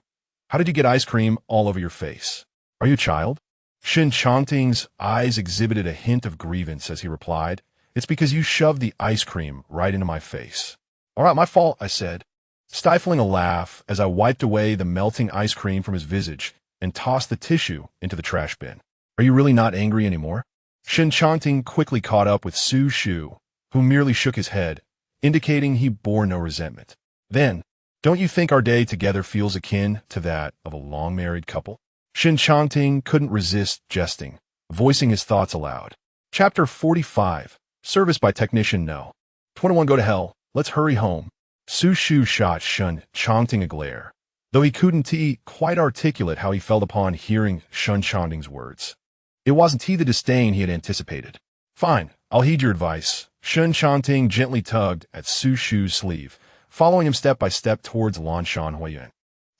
How did you get ice cream all over your face? Are you a child? Shen Changting's eyes exhibited a hint of grievance as he replied, It's because you shoved the ice cream right into my face. All right, my fault, I said, stifling a laugh as I wiped away the melting ice cream from his visage and tossed the tissue into the trash bin. Are you really not angry anymore? Shen Changting quickly caught up with Xu Shu, who merely shook his head, indicating he bore no resentment. Then, don't you think our day together feels akin to that of a long-married couple? Shen Changting couldn't resist jesting, voicing his thoughts aloud. Chapter 45. Service by Technician No. 21 Go to hell, let's hurry home. Xu Shu shot Shen Changting a glare, though he couldn't quite articulate how he felt upon hearing Shen Changting's words. It wasn't the disdain he had anticipated. Fine, I'll heed your advice. Shen Changting gently tugged at Xu Shu's sleeve, following him step by step towards Lanshan Huiyuan.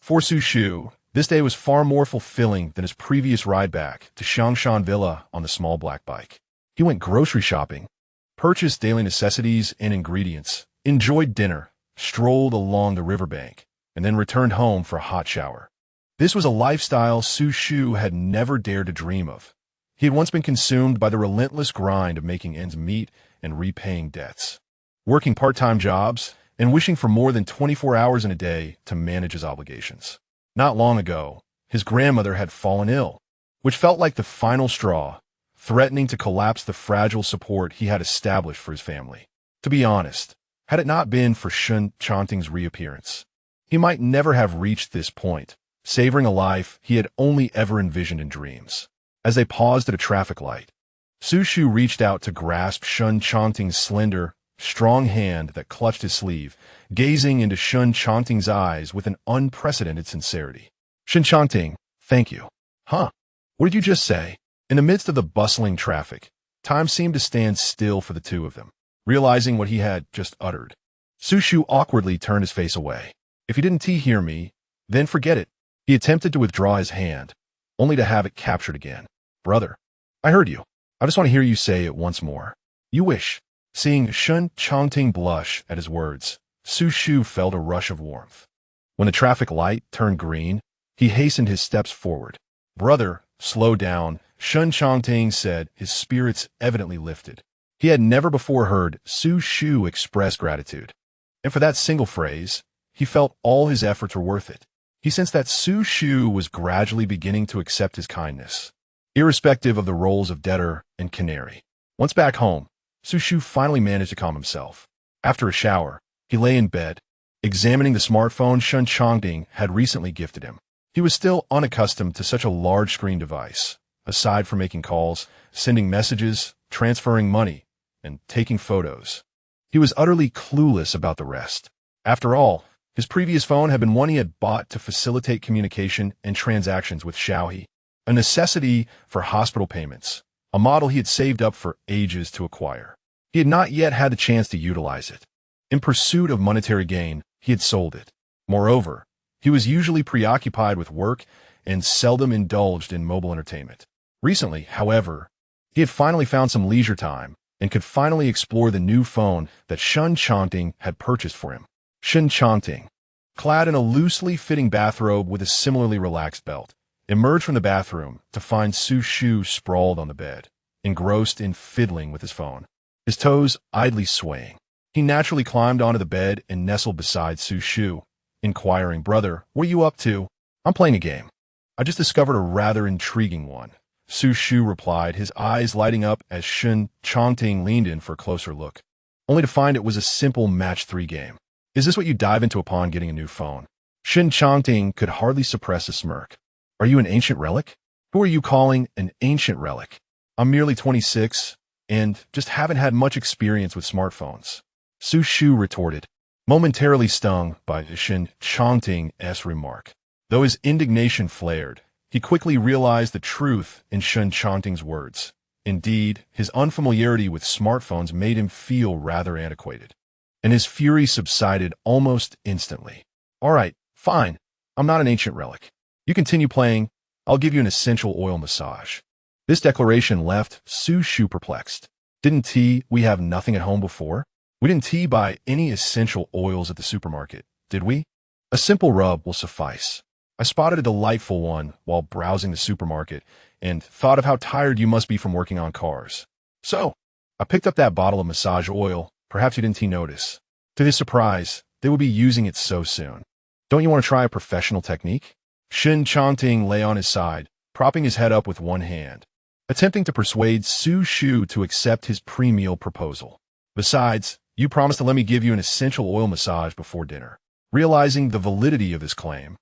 For Xu Shu, this day was far more fulfilling than his previous ride back to Xiangshan Villa on the small black bike. He went grocery shopping, purchased daily necessities and ingredients, enjoyed dinner, strolled along the riverbank, and then returned home for a hot shower. This was a lifestyle Xu Shu had never dared to dream of. He had once been consumed by the relentless grind of making ends meet and repaying debts, working part-time jobs, and wishing for more than 24 hours in a day to manage his obligations. Not long ago, his grandmother had fallen ill, which felt like the final straw, threatening to collapse the fragile support he had established for his family. To be honest, had it not been for Shen Changting's reappearance, he might never have reached this point, savoring a life he had only ever envisioned in dreams. As they paused at a traffic light, Xu Shu reached out to grasp Shen Changting's slender, strong hand that clutched his sleeve, gazing into Shen Changting's eyes with an unprecedented sincerity. Shen Changting, thank you. Huh? What did you just say? In the midst of the bustling traffic, time seemed to stand still for the two of them, realizing what he had just uttered. Xu Shu awkwardly turned his face away. If you didn't hear me, then forget it. He attempted to withdraw his hand, only to have it captured again. Brother, I heard you. I just want to hear you say it once more. You wish. Seeing Shen Changting blush at his words, Xu Shu felt a rush of warmth. When the traffic light turned green, he hastened his steps forward. Brother, slow down, Shen Changting said, his spirits evidently lifted. He had never before heard Xu Shu express gratitude. And for that single phrase, he felt all his efforts were worth it. He sensed that Xu Shu was gradually beginning to accept his kindness, irrespective of the roles of debtor and canary. Once back home, Xu Shu finally managed to calm himself. After a shower, he lay in bed, examining the smartphone Shen Changting had recently gifted him. He was still unaccustomed to such a large screen device, aside from making calls, sending messages, transferring money, and taking photos. He was utterly clueless about the rest. After all, his previous phone had been one he had bought to facilitate communication and transactions with Xiaohe, a necessity for hospital payments, a model he had saved up for ages to acquire. He had not yet had the chance to utilize it. In pursuit of monetary gain, he had sold it. Moreover, he was usually preoccupied with work and seldom indulged in mobile entertainment. Recently, however, he had finally found some leisure time and could finally explore the new phone that Shen Changting had purchased for him. Shen Changting, clad in a loosely fitting bathrobe with a similarly relaxed belt, emerged from the bathroom to find Xu Shu sprawled on the bed, engrossed in fiddling with his phone, his toes idly swaying. He naturally climbed onto the bed and nestled beside Xu Shu, inquiring, Brother, what are you up to? I'm playing a game. I just discovered a rather intriguing one. Xu Shu replied, his eyes lighting up as Shen Changting leaned in for a closer look, only to find it was a simple match 3 game. Is this what you dive into upon getting a new phone? Shen Changting could hardly suppress a smirk. Are you an ancient relic? Who are you calling an ancient relic? I'm merely 26 and just haven't had much experience with smartphones. Xu Shu retorted, momentarily stung by Shen Changting's remark. Though his indignation flared, he quickly realized the truth in Shen Changting's words. Indeed, his unfamiliarity with smartphones made him feel rather antiquated, and his fury subsided almost instantly. All right, fine. I'm not an ancient relic. You continue playing. I'll give you an essential oil massage. This declaration left Xu Shu perplexed. Didn't we have nothing at home before? We didn't buy any essential oils at the supermarket, did we? A simple rub will suffice. I spotted a delightful one while browsing the supermarket and thought of how tired you must be from working on cars. So, I picked up that bottle of massage oil. Perhaps you didn't notice. To his surprise, they would be using it so soon. Don't you want to try a professional technique? Shen Changting lay on his side, propping his head up with one hand, attempting to persuade Xu Shu to accept his pre-meal proposal. Besides, you promised to let me give you an essential oil massage before dinner. Realizing the validity of this claim,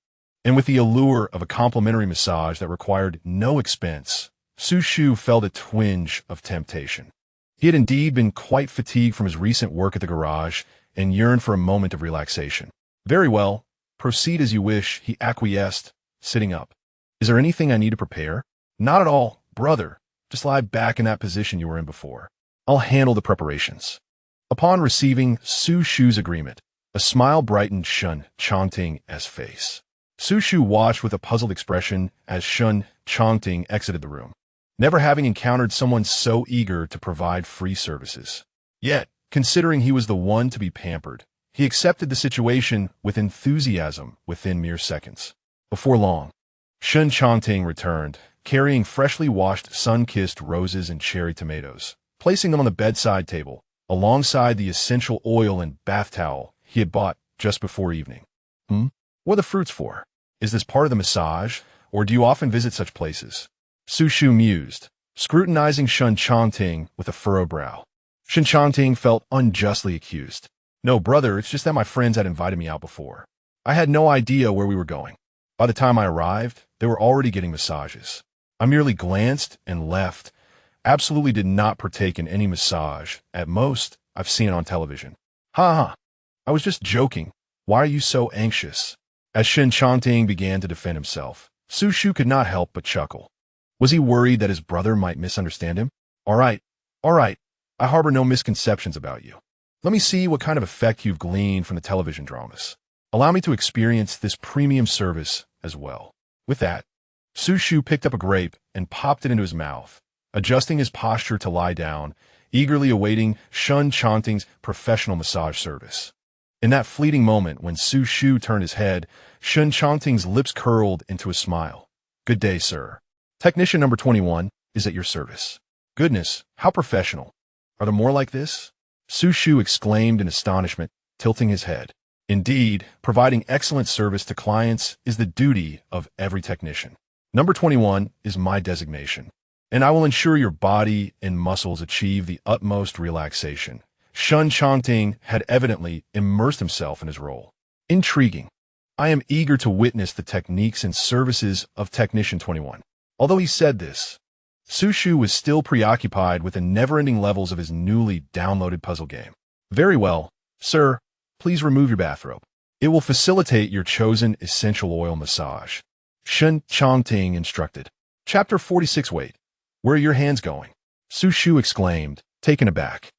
And with the allure of a complimentary massage that required no expense, Xu Shu felt a twinge of temptation. He had indeed been quite fatigued from his recent work at the garage and yearned for a moment of relaxation. Very well, proceed as you wish, he acquiesced, sitting up. Is there anything I need to prepare? Not at all, brother. Just lie back in that position you were in before. I'll handle the preparations. Upon receiving Xu Shu's agreement, a smile brightened Shen Changting's face. Xu Shu watched with a puzzled expression as Shen Changting exited the room, never having encountered someone so eager to provide free services. Yet, considering he was the one to be pampered, he accepted the situation with enthusiasm within mere seconds. Before long, Shen Changting returned, carrying freshly washed sun-kissed roses and cherry tomatoes, placing them on the bedside table, alongside the essential oil and bath towel he had bought just before evening. What are the fruits for? Is this part of the massage, or do you often visit such places? Xu Shu mused, scrutinizing Shen Changting with a furrowed brow. Shen Changting felt unjustly accused. No, brother, it's just that my friends had invited me out before. I had no idea where we were going. By the time I arrived, they were already getting massages. I merely glanced and left. Absolutely did not partake in any massage. At most, I've seen it on television. Ha. I was just joking. Why are you so anxious? As Shen Changting began to defend himself, Xu Shu could not help but chuckle. Was he worried that his brother might misunderstand him? All right. I harbor no misconceptions about you. Let me see what kind of effect you've gleaned from the television dramas. Allow me to experience this premium service as well. With that, Xu Shu picked up a grape and popped it into his mouth, adjusting his posture to lie down, eagerly awaiting Shen Changting's professional massage service. In that fleeting moment when Xu Shu turned his head, Shen Changting's lips curled into a smile. Good day, sir. Technician number 21 is at your service. Goodness, how professional. Are there more like this? Xu Shu exclaimed in astonishment, tilting his head. Indeed, providing excellent service to clients is the duty of every technician. Number 21 is my designation, and I will ensure your body and muscles achieve the utmost relaxation. Shen Changting had evidently immersed himself in his role. Intriguing. I am eager to witness the techniques and services of Technician 21. Although he said this, Xu Shu was still preoccupied with the never-ending levels of his newly downloaded puzzle game. Very well, sir. Please remove your bathrobe. It will facilitate your chosen essential oil massage. Shen Changting instructed. Chapter 46. Wait. Where are your hands going? Xu Shu exclaimed, taken aback.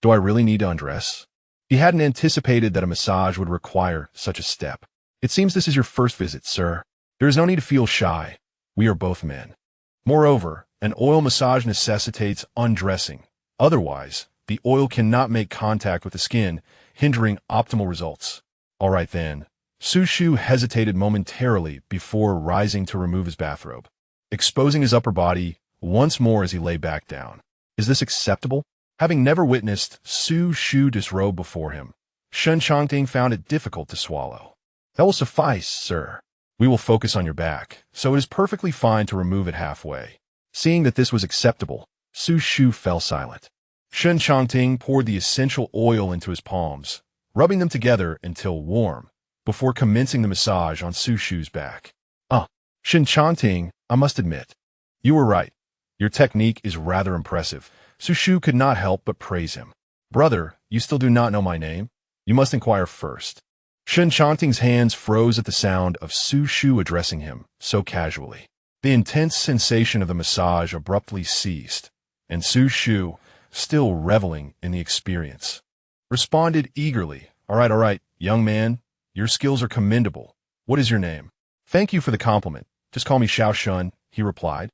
Do I really need to undress? He hadn't anticipated that a massage would require such a step. It seems this is your first visit, sir. There is no need to feel shy. We are both men. Moreover, an oil massage necessitates undressing. Otherwise, the oil cannot make contact with the skin, hindering optimal results. All right then. Xu Shu hesitated momentarily before rising to remove his bathrobe, exposing his upper body once more as he lay back down. Is this acceptable? Having never witnessed Xu Shu disrobe before him, Shen Changting found it difficult to swallow. That will suffice, sir. We will focus on your back, so it is perfectly fine to remove it halfway. Seeing that this was acceptable, Xu Shu fell silent. Shen Changting poured the essential oil into his palms, rubbing them together until warm, before commencing the massage on Xu Shu's back. Shen Changting, I must admit, you were right. Your technique is rather impressive. Xu Shu could not help but praise him. Brother, you still do not know my name? You must inquire first. Shen Changting's hands froze at the sound of Xu Shu addressing him so casually. The intense sensation of the massage abruptly ceased, and Xu Shu, still reveling in the experience, responded eagerly. All right, young man, your skills are commendable. What is your name? Thank you for the compliment. Just call me Xiao Shun, he replied.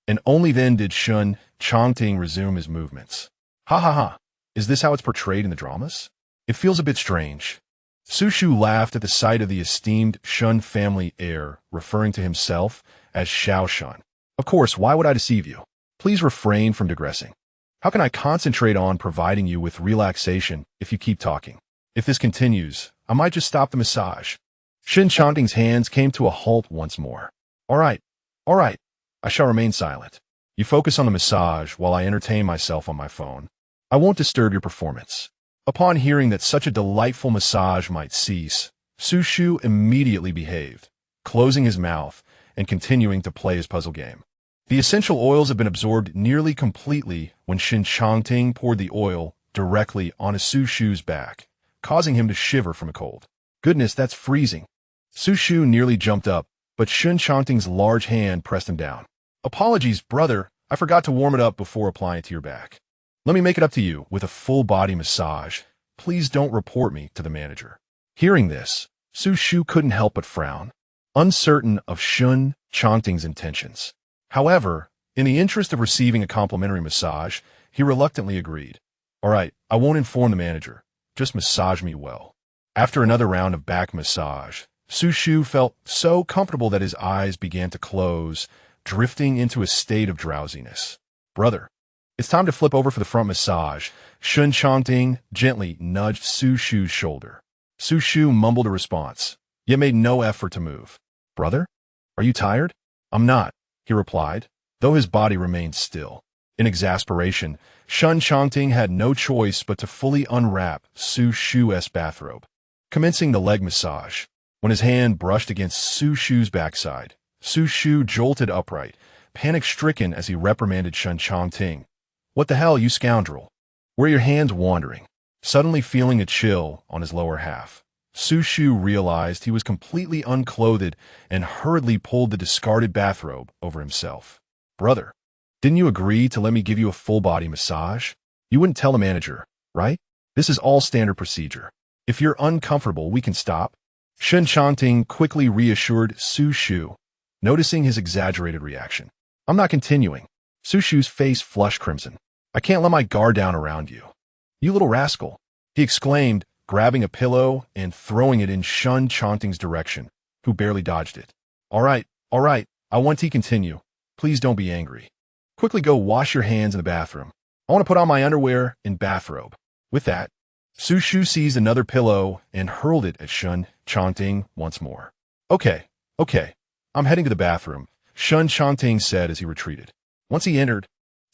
And only then did Shen Changting resume his movements. Ha. Is this how it's portrayed in the dramas? It feels a bit strange. Xu Shu laughed at the sight of the esteemed Shun family heir, referring to himself as Xiao Shun. Of course, why would I deceive you? Please refrain from digressing. How can I concentrate on providing you with relaxation if you keep talking? If this continues, I might just stop the massage. Shen Changting's hands came to a halt once more. All right. I shall remain silent. You focus on the massage while I entertain myself on my phone. I won't disturb your performance. Upon hearing that such a delightful massage might cease, Xu Shu immediately behaved, closing his mouth and continuing to play his puzzle game. The essential oils have been absorbed nearly completely when Shen Changting poured the oil directly on Xu Shu's back, causing him to shiver from a cold. Goodness, that's freezing. Xu Shu nearly jumped up, but Shen Changting's large hand pressed him down. Apologies, brother. I forgot to warm it up before applying it to your back. Let me make it up to you with a full-body massage. Please don't report me to the manager. Hearing this, Xu Shu couldn't help but frown, uncertain of Shen Changting's intentions. However, in the interest of receiving a complimentary massage, he reluctantly agreed. All right, I won't inform the manager. Just massage me well. After another round of back massage, Xu Shu felt so comfortable that his eyes began to close, drifting into a state of drowsiness. Brother, it's time to flip over for the front massage. Shen Changting gently nudged Xu Shu's shoulder. Xu Shu mumbled a response, yet made no effort to move. Brother, are you tired? I'm not, he replied, though his body remained still. In exasperation, Shen Changting had no choice but to fully unwrap Xu Shu's bathrobe. Commencing the leg massage, when his hand brushed against Xu Shu's backside, Xu Shu jolted upright, panic-stricken as he reprimanded Shen Changting. What the hell, you scoundrel? Where are your hands wandering? Suddenly feeling a chill on his lower half, Xu Shu realized he was completely unclothed and hurriedly pulled the discarded bathrobe over himself. Brother, didn't you agree to let me give you a full-body massage? You wouldn't tell the manager, right? This is all standard procedure. If you're uncomfortable, we can stop. Shen Changting quickly reassured Xu Shu, noticing his exaggerated reaction. I'm not continuing. Xu Shu's face flushed crimson. I can't let my guard down around you. You little rascal, he exclaimed, grabbing a pillow and throwing it in Shen Changting's direction, who barely dodged it. All right, I want to continue. Please don't be angry. Quickly go wash your hands in the bathroom. I want to put on my underwear and bathrobe. With that, Xu Shu seized another pillow and hurled it at Shen Changting once more. Okay, I'm heading to the bathroom, Shen Changting said as he retreated. Once he entered,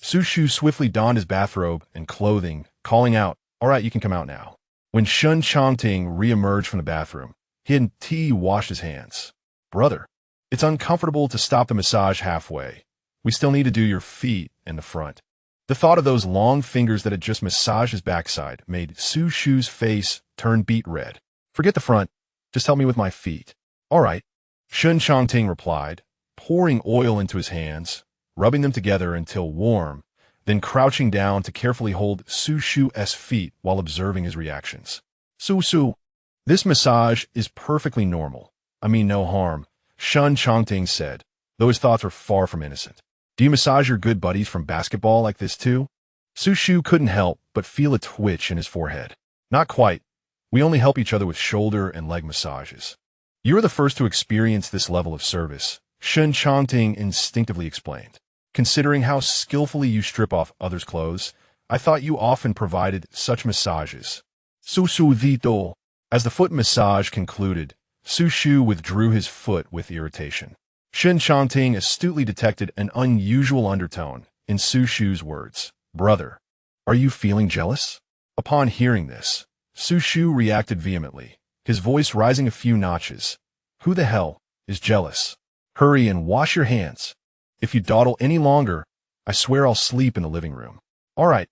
Xu Shu swiftly donned his bathrobe and clothing, calling out, all right, you can come out now. When Shen Changting re-emerged from the bathroom, he had washed his hands. Brother, it's uncomfortable to stop the massage halfway. We still need to do your feet and the front. The thought of those long fingers that had just massaged his backside made Xu Shu's face turn beet red. Forget the front. Just help me with my feet. All right, Shen Changting replied, pouring oil into his hands, rubbing them together until warm, then crouching down to carefully hold Xu Shu's feet while observing his reactions. Xu Shu, this massage is perfectly normal. I mean no harm, Shen Changting said, though his thoughts were far from innocent. Do you massage your good buddies from basketball like this too? Xu Shu couldn't help but feel a twitch in his forehead. Not quite. We only help each other with shoulder and leg massages. You're the first to experience this level of service, Shen Changting instinctively explained. Considering how skillfully you strip off others' clothes, I thought you often provided such massages. Xu Shu Vito. As the foot massage concluded, Xu Shu withdrew his foot with irritation. Shen Changting astutely detected an unusual undertone in Xu Shu's words. Brother, are you feeling jealous? Upon hearing this, Xu Shu reacted vehemently, his voice rising a few notches. Who the hell is jealous? Hurry and wash your hands. If you dawdle any longer, I swear I'll sleep in the living room. All right,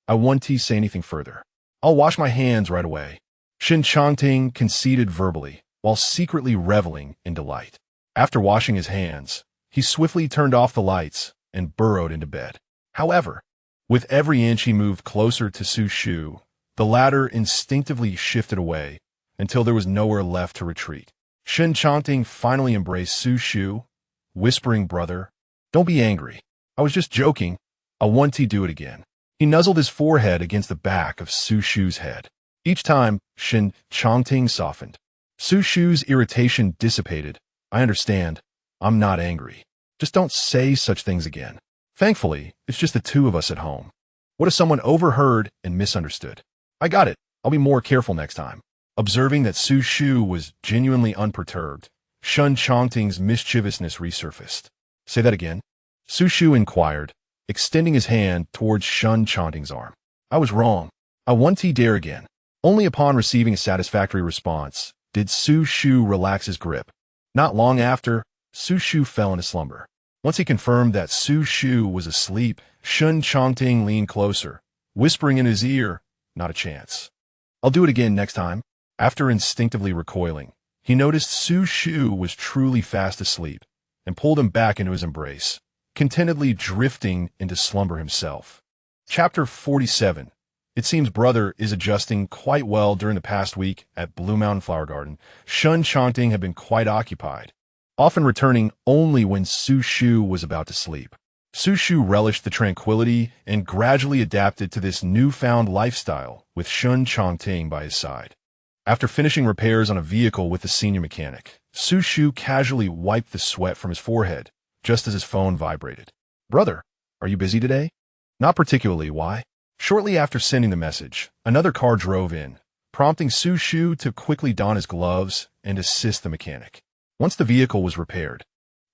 I won't say anything further. I'll wash my hands right away. Shen Changting conceded verbally, while secretly reveling in delight. After washing his hands, he swiftly turned off the lights and burrowed into bed. However, with every inch he moved closer to Xu Shu, the latter instinctively shifted away until there was nowhere left to retreat. Shen Changting finally embraced Xu Shu, whispering, Brother, don't be angry. I was just joking. I want to do it again. He nuzzled his forehead against the back of Xu Shu's head. Each time, Shen Changting softened. Xu Shu's irritation dissipated. I understand. I'm not angry. Just don't say such things again. Thankfully, it's just the two of us at home. What if someone overheard and misunderstood? I got it. I'll be more careful next time. Observing that Xu Shu was genuinely unperturbed, Shen Changting's mischievousness resurfaced. Say that again? Xu Shu inquired, extending his hand towards Shen Changting's arm. I was wrong. I won't dare again. Only upon receiving a satisfactory response did Xu Shu relax his grip. Not long after, Xu Shu fell into slumber. Once he confirmed that Xu Shu was asleep, Shen Changting leaned closer, whispering in his ear, "Not a chance. I'll do it again next time." After instinctively recoiling, he noticed Xu Shu was truly fast asleep and pulled him back into his embrace, contentedly drifting into slumber himself. Chapter 47. It seems brother is adjusting quite well during the past week at Blue Mountain Flower Garden. Shen Changting had been quite occupied, often returning only when Xu Shu was about to sleep. Xu Shu relished the tranquility and gradually adapted to this newfound lifestyle with Shen Changting by his side. After finishing repairs on a vehicle with the senior mechanic, Xu Shu casually wiped the sweat from his forehead, just as his phone vibrated. "Brother, are you busy today?" "Not particularly. Why?" Shortly after sending the message, another car drove in, prompting Xu Shu to quickly don his gloves and assist the mechanic. Once the vehicle was repaired,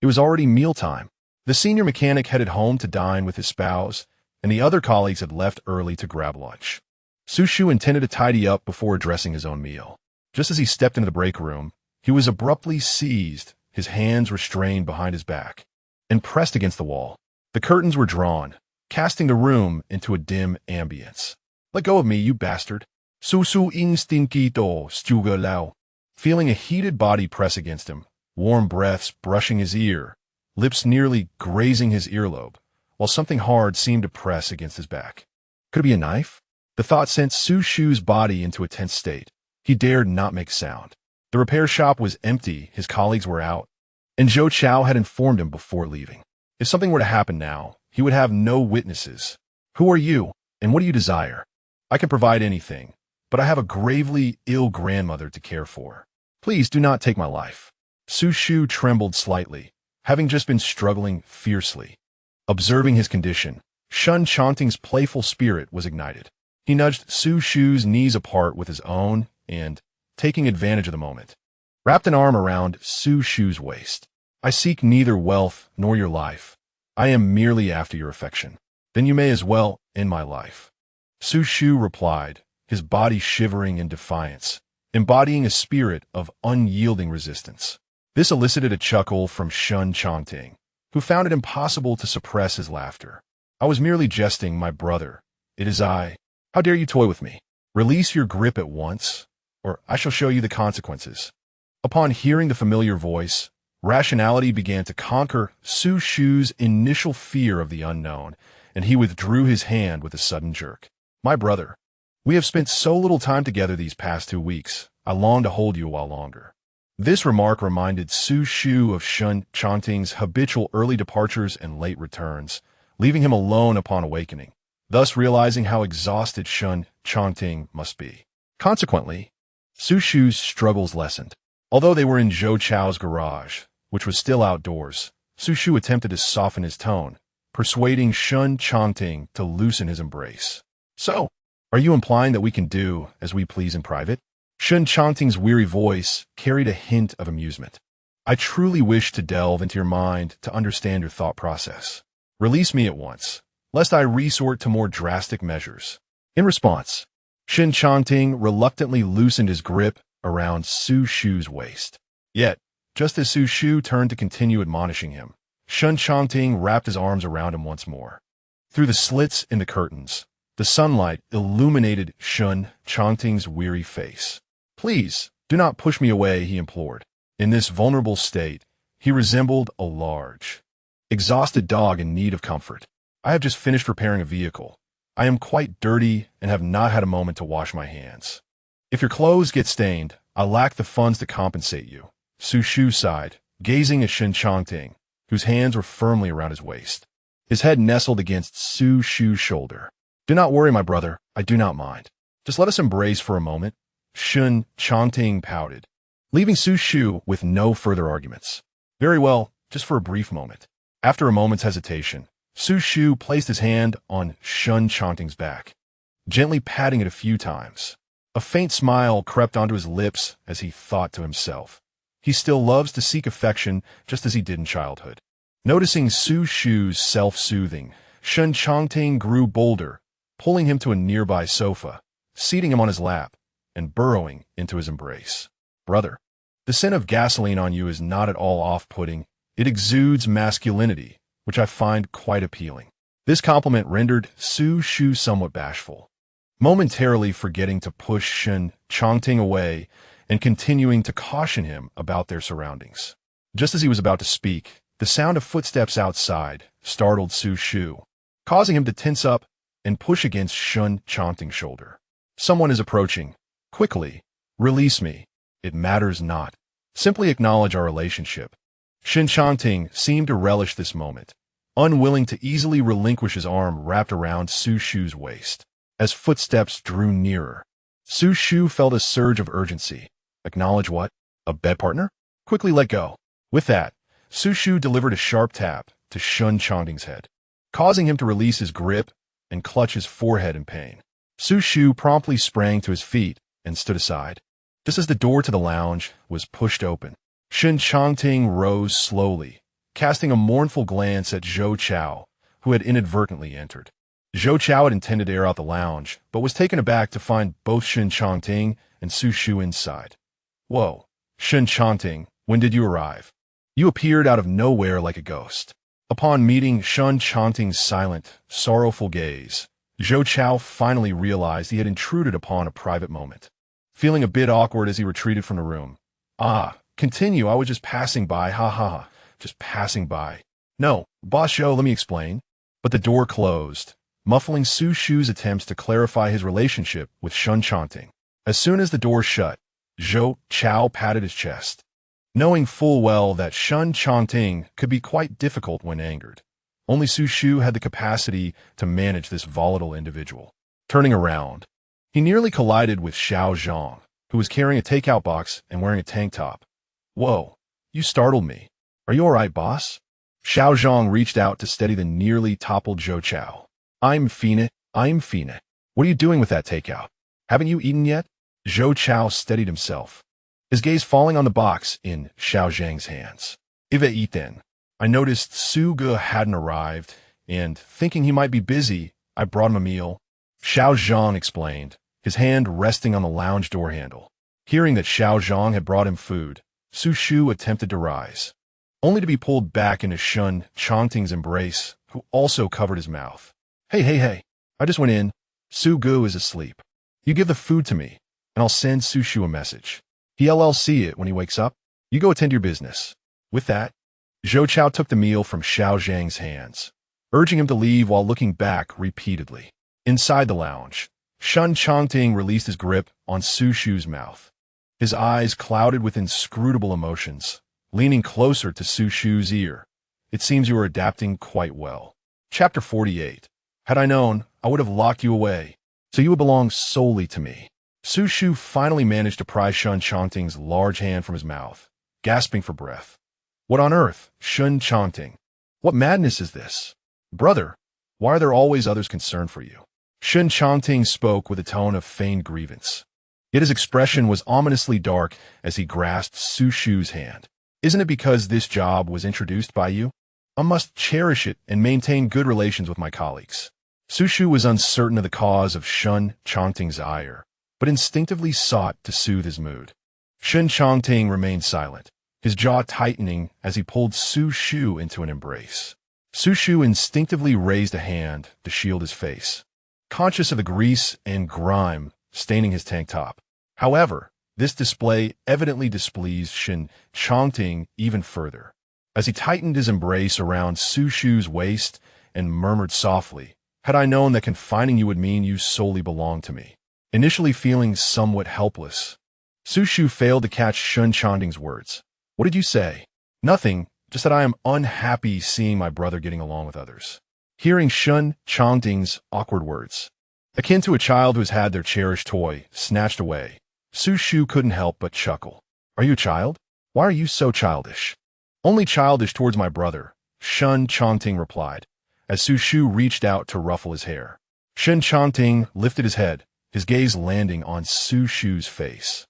it was already mealtime. The senior mechanic headed home to dine with his spouse, and the other colleagues had left early to grab lunch. Xu Shu intended to tidy up before addressing his own meal. Just as he stepped into the break room, he was abruptly seized, his hands restrained behind his back, and pressed against the wall. The curtains were drawn, casting the room into a dim ambience. "Let go of me, you bastard." Xu Shu instinquito stuga lao. Feeling a heated body press against him, warm breaths brushing his ear, lips nearly grazing his earlobe, while something hard seemed to press against his back. Could it be a knife? The thought sent Xu Shu's body into a tense state. He dared not make sound. The repair shop was empty, his colleagues were out, and Zhou Chao had informed him before leaving. If something were to happen now, he would have no witnesses. "Who are you, and what do you desire?" "I can provide anything, but I have a gravely ill grandmother to care for. Please do not take my life." Xu Shu trembled slightly, having just been struggling fiercely. Observing his condition, Shen Changting's playful spirit was ignited. He nudged Xu Shu's knees apart with his own and, taking advantage of the moment, wrapped an arm around Xu Shu's waist. "I seek neither wealth nor your life. I am merely after your affection. Then you may as well end my life." Xu Shu replied, his body shivering in defiance, embodying a spirit of unyielding resistance. This elicited a chuckle from Shen Changting, who found it impossible to suppress his laughter. "I was merely jesting, my brother. It is I. How dare you toy with me? Release your grip at once, or I shall show you the consequences." Upon hearing the familiar voice, rationality began to conquer Xu Shu's initial fear of the unknown, and he withdrew his hand with a sudden jerk. "My brother, we have spent so little time together these past 2 weeks. I long to hold you a while longer." This remark reminded Xu Shu of Shen Changting's habitual early departures and late returns, leaving him alone upon awakening, thus realizing how exhausted Shen Changting must be. Consequently, Xu Shu's struggles lessened. Although they were in Zhou Chao's garage, which was still outdoors, Xu Shu attempted to soften his tone, persuading Shen Changting to loosen his embrace. "So, are you implying that we can do as we please in private?" Shen Changting's weary voice carried a hint of amusement. "I truly wish to delve into your mind to understand your thought process. Release me at once, lest I resort to more drastic measures." In response, Shen Changting reluctantly loosened his grip around Xu Shu's waist. Yet, just as Xu Shu turned to continue admonishing him, Shen Changting wrapped his arms around him once more. Through the slits in the curtains, the sunlight illuminated Shen Changting's weary face. "Please, do not push me away," he implored. In this vulnerable state, he resembled a large, exhausted dog in need of comfort. "I have just finished repairing a vehicle. I am quite dirty and have not had a moment to wash my hands. If your clothes get stained, I lack the funds to compensate you." Xu Shu sighed, gazing at Shen Changting, whose hands were firmly around his waist. His head nestled against Xu Shu's shoulder. "Do not worry, my brother. I do not mind. Just let us embrace for a moment." Shen Changting pouted, leaving Xu Shu with no further arguments. "Very well, just for a brief moment." After a moment's hesitation, Xu Shu placed his hand on Shen Changting's back, gently patting it a few times. A faint smile crept onto his lips as he thought to himself, he still loves to seek affection just as he did in childhood. Noticing Xu Shu's self-soothing, Shen Changting grew bolder, pulling him to a nearby sofa, seating him on his lap, and burrowing into his embrace. "Brother, The scent of gasoline on you is not at all off-putting. It exudes masculinity, which I find quite appealing. This compliment rendered Xu Shu somewhat bashful, momentarily forgetting to push Shen Changting away and continuing to caution him about their surroundings. Just as he was about to speak, the sound of footsteps outside startled Xu Shu, causing him to tense up and push against Shen Changting's shoulder. Someone is approaching. Quickly, release me. It matters not. Simply acknowledge our relationship. Shen Changting seemed to relish this moment, unwilling to easily relinquish his arm wrapped around Xu Shu's waist. As footsteps drew nearer, Xu Shu felt a surge of urgency. Acknowledge what? A bed partner? Quickly let go. With that, Xu Shu delivered a sharp tap to Shen Changting's head, causing him to release his grip and clutch his forehead in pain. Xu Shu promptly sprang to his feet and stood aside. Just as the door to the lounge was pushed open, Shen Changting rose slowly, casting a mournful glance at Zhou Chao, who had inadvertently entered. Zhou Chao had intended to air out the lounge, but was taken aback to find both Shen Changting and Xu Shu inside. Whoa, Shen Changting, when did you arrive? You appeared out of nowhere like a ghost. Upon meeting Shen Changting's silent, sorrowful gaze, Zhou Chao finally realized he had intruded upon a private moment. Feeling a bit awkward as he retreated from the room. Continue, I was just passing by, ha ha ha, just passing by. No, boss Zhou, let me explain. But the door closed, muffling Xu Shu's attempts to clarify his relationship with Shen Changting. As soon as the door shut, Zhou Chao patted his chest, knowing full well that Shen Changting could be quite difficult when angered. Only Xu Shu had the capacity to manage this volatile individual. Turning around, he nearly collided with Xiao Zhang, who was carrying a takeout box and wearing a tank top. Whoa, you startled me. Are you all right, boss? Xiao Zhang reached out to steady the nearly toppled Zhou Chao. I'm fine. What are you doing with that takeout? Haven't you eaten yet? Zhou Chao steadied himself, his gaze falling on the box in Xiao Zhang's hands. If I eat then. I noticed Su Ge hadn't arrived, and, thinking he might be busy, I brought him a meal. Xiao Zhang explained, his hand resting on the lounge door handle. Hearing that Xiao Zhang had brought him food, Xu Shu attempted to rise, only to be pulled back into Shen Changting's embrace, who also covered his mouth. Hey, I just went in. Su Ge is asleep. You give the food to me, and I'll send Xu Shu a message. He'll see it when he wakes up. You go attend to your business. With that, Zhou Chao took the meal from Xiao Zhang's hands, urging him to leave while looking back repeatedly. Inside the lounge, Shen Changting released his grip on Xu Shu's mouth, his eyes clouded with inscrutable emotions, leaning closer to Xu Shu's ear. It seems you are adapting quite well. Chapter 48. Had I known, I would have locked you away, so you would belong solely to me. Xu Shu finally managed to pry Shen Changting's large hand from his mouth, gasping for breath. What on earth, Shen Changting? What madness is this? Brother, why are there always others concerned for you? Shen Changting spoke with a tone of feigned grievance, yet his expression was ominously dark as he grasped Xu Shu's hand. Isn't it because this job was introduced by you? I must cherish it and maintain good relations with my colleagues. Xu Shu was uncertain of the cause of Shen Changting's ire, but instinctively sought to soothe his mood. Shen Changting remained silent, his jaw tightening as he pulled Xu Shu into an embrace. Xu Shu instinctively raised a hand to shield his face, conscious of the grease and grime staining his tank top. However, this display evidently displeased Shen Changting even further, as he tightened his embrace around Xu Shu's waist and murmured softly, "Had I known that confining you would mean you solely belonged to me." Initially feeling somewhat helpless, Xu Shu failed to catch Shen Changting's words. What did you say? Nothing, just that I am unhappy seeing my brother getting along with others. Hearing Shen Changting's awkward words, akin to a child who has had their cherished toy snatched away, Xu Shu couldn't help but chuckle. Are you a child? Why are you so childish? Only childish towards my brother, Shen Changting replied, as Xu Shu reached out to ruffle his hair. Shen Changting lifted his head, his gaze landing on Xu Shu's face,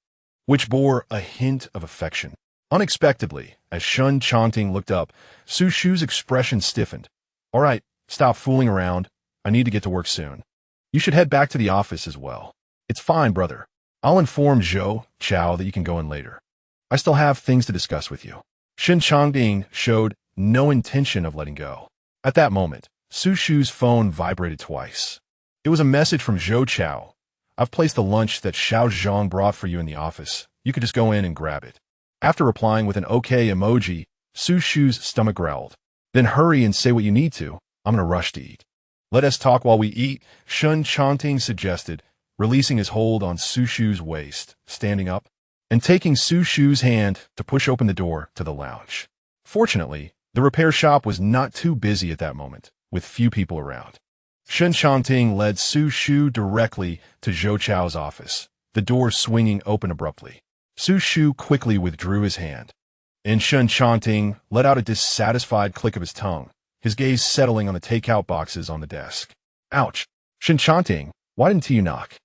which bore a hint of affection. Unexpectedly, as Shen Changting looked up, Xu Shu's expression stiffened. All right, stop fooling around. I need to get to work soon. You should head back to the office as well. It's fine, brother. I'll inform Zhou Chao that you can go in later. I still have things to discuss with you. Shen Changting showed no intention of letting go. At that moment, Xu Shu's phone vibrated twice. It was a message from Zhou Chao. I've placed the lunch that Xiao Zhang brought for you in the office. You could just go in and grab it. After replying with an OK emoji, Xu Shu's stomach growled. Then hurry and say what you need to. I'm in a rush to eat. Let us talk while we eat, Shen Changting suggested, releasing his hold on Xu Shu's waist, standing up, and taking Xu Shu's hand to push open the door to the lounge. Fortunately, the repair shop was not too busy at that moment, with few people around. Shen Changting led Xu Shu directly to Zhou Chao's office, the door swinging open abruptly. Xu Shu quickly withdrew his hand, and Shen Changting let out a dissatisfied click of his tongue, his gaze settling on the takeout boxes on the desk. Ouch! Shen Changting, why didn't you knock?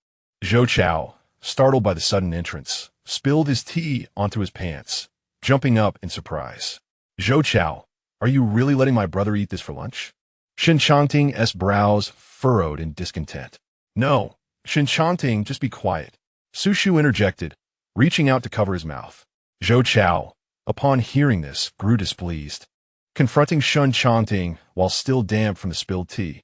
Zhou Chao, startled by the sudden entrance, spilled his tea onto his pants, jumping up in surprise. Zhou Chao, are you really letting my brother eat this for lunch? Shen Changting's brows furrowed in discontent. No, Shen Changting, just be quiet. Xu Shu interjected, reaching out to cover his mouth. Zhou Chao, upon hearing this, grew displeased, confronting Shen Changting while still damp from the spilled tea.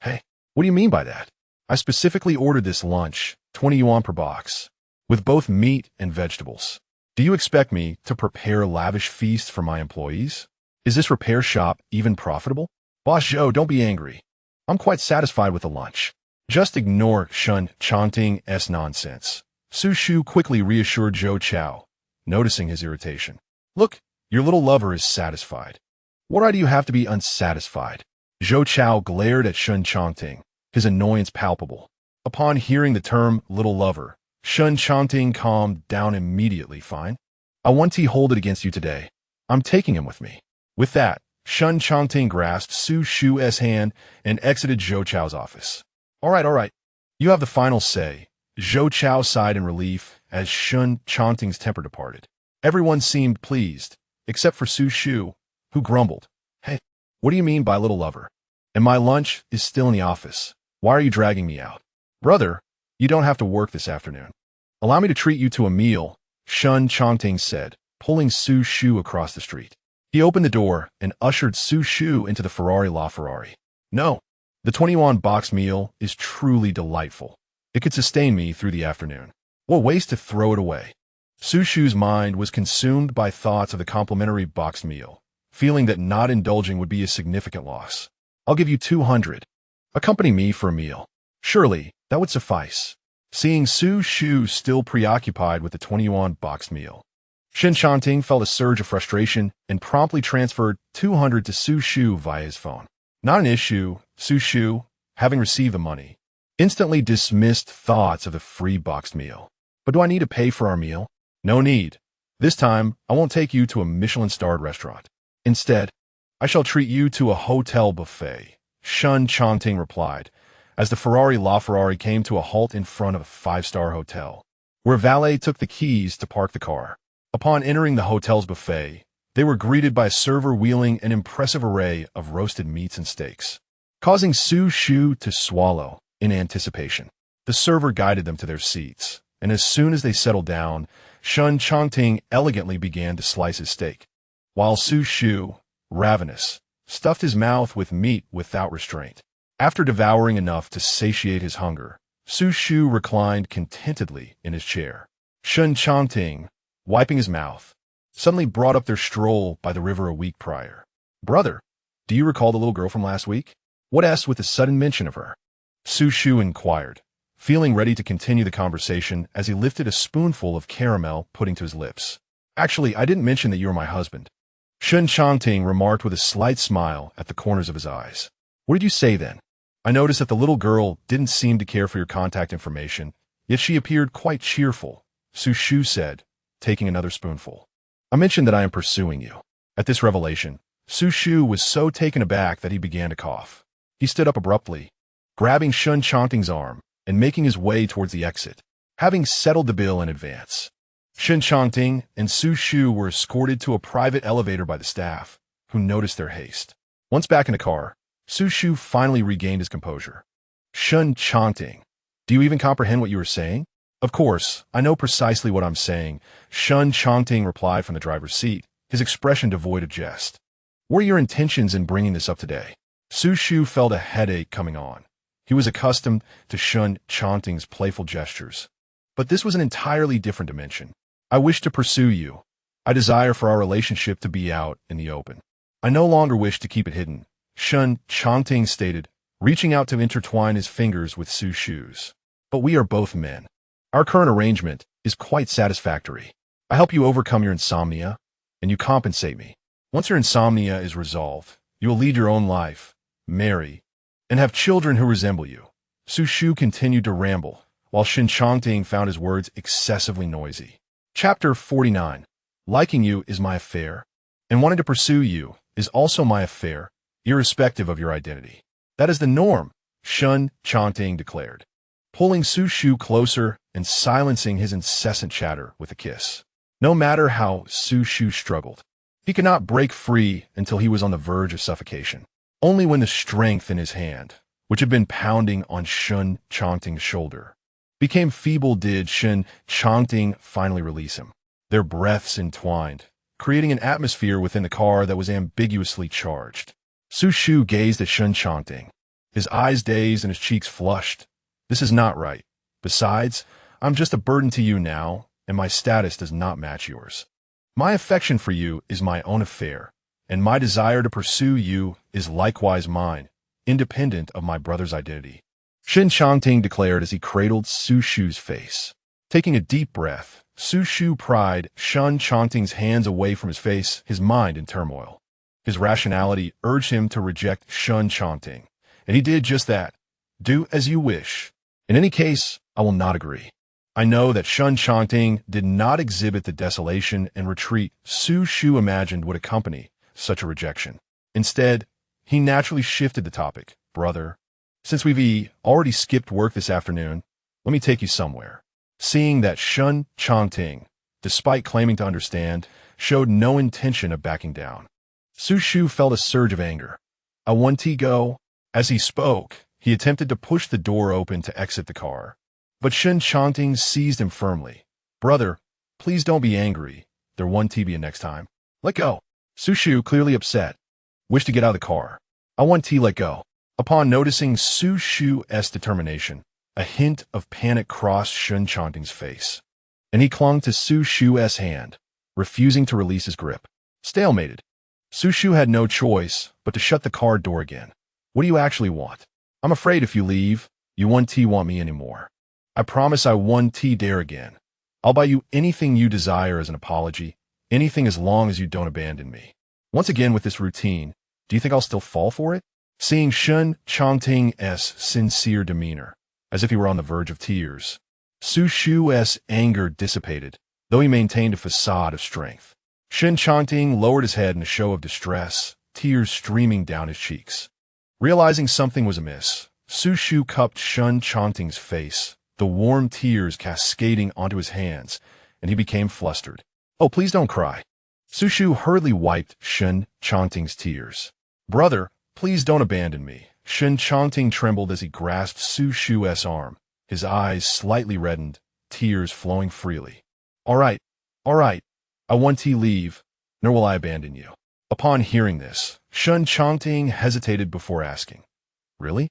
Hey, what do you mean by that? I specifically ordered this lunch, 20 yuan per box, with both meat and vegetables. Do you expect me to prepare a lavish feast for my employees? Is this repair shop even profitable? Boss Zhou, don't be angry. I'm quite satisfied with the lunch. Just ignore Shen Changting's nonsense. Xu Shu quickly reassured Zhou Chao, noticing his irritation. Look, your little lover is satisfied. What right do you have to be unsatisfied? Zhou Chao glared at Shen Changting, his annoyance palpable. Upon hearing the term little lover, Shen Changting calmed down immediately. Fine. I want to hold it against you today. I'm taking him with me. With that, Shen Changting grasped Xu Shu's hand and exited Zhou Chao's office. All right. You have the final say. Zhou Chao sighed in relief as Shen Changting's temper departed. Everyone seemed pleased, except for Xu Shu, who grumbled. Hey, what do you mean by little lover? And my lunch is still in the office. Why are you dragging me out? Brother, you don't have to work this afternoon. Allow me to treat you to a meal, Shen Changting said, pulling Xu Shu across the street. He opened the door and ushered Xu Shu into the Ferrari LaFerrari. No, the 20 yuan box meal is truly delightful. It could sustain me through the afternoon. What waste to throw it away. Xu Shu's mind was consumed by thoughts of the complimentary boxed meal, feeling that not indulging would be a significant loss. I'll give you 200. Accompany me for a meal. Surely, that would suffice. Seeing Xu Shu still preoccupied with the 20 yuan boxed meal, Shen Changting felt a surge of frustration and promptly transferred 200 to Xu Shu via his phone. Not an issue, Xu Shu, having received the money, instantly dismissed thoughts of the free boxed meal. But do I need to pay for our meal? No need. This time, I won't take you to a Michelin-starred restaurant. Instead, I shall treat you to a hotel buffet, Shen Changting replied, as the Ferrari LaFerrari came to a halt in front of a five-star hotel, where a valet took the keys to park the car. Upon entering the hotel's buffet, they were greeted by a server wheeling an impressive array of roasted meats and steaks, causing Xu Shu to swallow in anticipation. The server guided them to their seats, and as soon as they settled down, Shen Changting elegantly began to slice his steak, while Xu Shu, ravenous, stuffed his mouth with meat without restraint. After devouring enough to satiate his hunger, Xu Shu reclined contentedly in his chair. Shen Changting, wiping his mouth, suddenly brought up their stroll by the river a week prior. Brother, do you recall the little girl from last week? What s with the sudden mention of her? Xu Shu inquired, feeling ready to continue the conversation as he lifted a spoonful of caramel pudding to his lips. Actually, I didn't mention that you were my husband. Shen Changting remarked with a slight smile at the corners of his eyes. What did you say then? I noticed that the little girl didn't seem to care for your contact information, yet she appeared quite cheerful, Xu Shu said, taking another spoonful. I mentioned that I am pursuing you. At this revelation, Xu Shu was so taken aback that he began to cough. He stood up abruptly, grabbing Shen Changting's arm and making his way towards the exit, having settled the bill in advance. Shen Changting and Xu Shu were escorted to a private elevator by the staff, who noticed their haste. Once back in the car, Xu Shu finally regained his composure. Shen Changting, do you even comprehend what you were saying? Of course, I know precisely what I'm saying, Shen Changting replied from the driver's seat, his expression devoid of jest. What are your intentions in bringing this up today? Xu Shu felt a headache coming on. He was accustomed to Shen Changting's playful gestures. But this was an entirely different dimension. I wish to pursue you. I desire for our relationship to be out in the open. I no longer wish to keep it hidden, Shen Changting stated, reaching out to intertwine his fingers with Xu Shu's. But we are both men. Our current arrangement is quite satisfactory. I help you overcome your insomnia, and you compensate me. Once your insomnia is resolved, you will lead your own life, marry, and have children who resemble you. Xu Shu continued to ramble, while Shen Changting found his words excessively noisy. Chapter 49. Liking you is my affair, and wanting to pursue you is also my affair, irrespective of your identity. That is the norm, Shen Changting declared, pulling Xu Shu closer and silencing his incessant chatter with a kiss. No matter how Xu Shu struggled, he could not break free until he was on the verge of suffocation. Only when the strength in his hand, which had been pounding on Shen Changting's shoulder, became feeble did Shen Changting finally release him. Their breaths entwined, creating an atmosphere within the car that was ambiguously charged. Xu Shu gazed at Shen Changting, his eyes dazed and his cheeks flushed. This is not right. Besides, I'm just a burden to you now, and my status does not match yours. My affection for you is my own affair, and my desire to pursue you is likewise mine, independent of my brother's identity, Shen Changting declared as he cradled Xu Shu's face. Taking a deep breath, Xu Shu pried Shen Changting's hands away from his face, his mind in turmoil. His rationality urged him to reject Shen Changting, and he did just that. Do as you wish. In any case, I will not agree. I know that Shen Changting did not exhibit the desolation and retreat Xu Shu imagined would accompany such a rejection. Instead, he naturally shifted the topic. Brother, since we've already skipped work this afternoon, let me take you somewhere. Seeing that Shen Changting, despite claiming to understand, showed no intention of backing down, Xu Shu felt a surge of anger. I want to go. As he spoke, he attempted to push the door open to exit the car. But Shen Changting seized him firmly. Brother, please don't be angry. There won't be a next time. Let go. Xu Shu, clearly upset, wished to get out of the car. I want to let go. Upon noticing Xu Shu's determination, a hint of panic crossed Shen Changting's face, and he clung to Xu Shu's hand, refusing to release his grip. Stalemated, Xu Shu had no choice but to shut the car door again. What do you actually want? I'm afraid if you leave, you won't want me anymore. I promise I won't dare again. I'll buy you anything you desire as an apology, anything as long as you don't abandon me. Once again with this routine, do you think I'll still fall for it? Seeing Shen Changting's sincere demeanor, as if he were on the verge of tears, Xu Shu's anger dissipated, though he maintained a facade of strength. Shen Changting lowered his head in a show of distress, tears streaming down his cheeks. Realizing something was amiss, Xu Shu cupped Shen Changting's face, the warm tears cascading onto his hands, and he became flustered. Oh, please don't cry. Xu Shu hurriedly wiped Shen Changting's tears. Brother, please don't abandon me. Shen Changting trembled as he grasped Xu Shu's arm, his eyes slightly reddened, tears flowing freely. All right. I want to leave, nor will I abandon you. Upon hearing this, Shen Changting hesitated before asking, Really?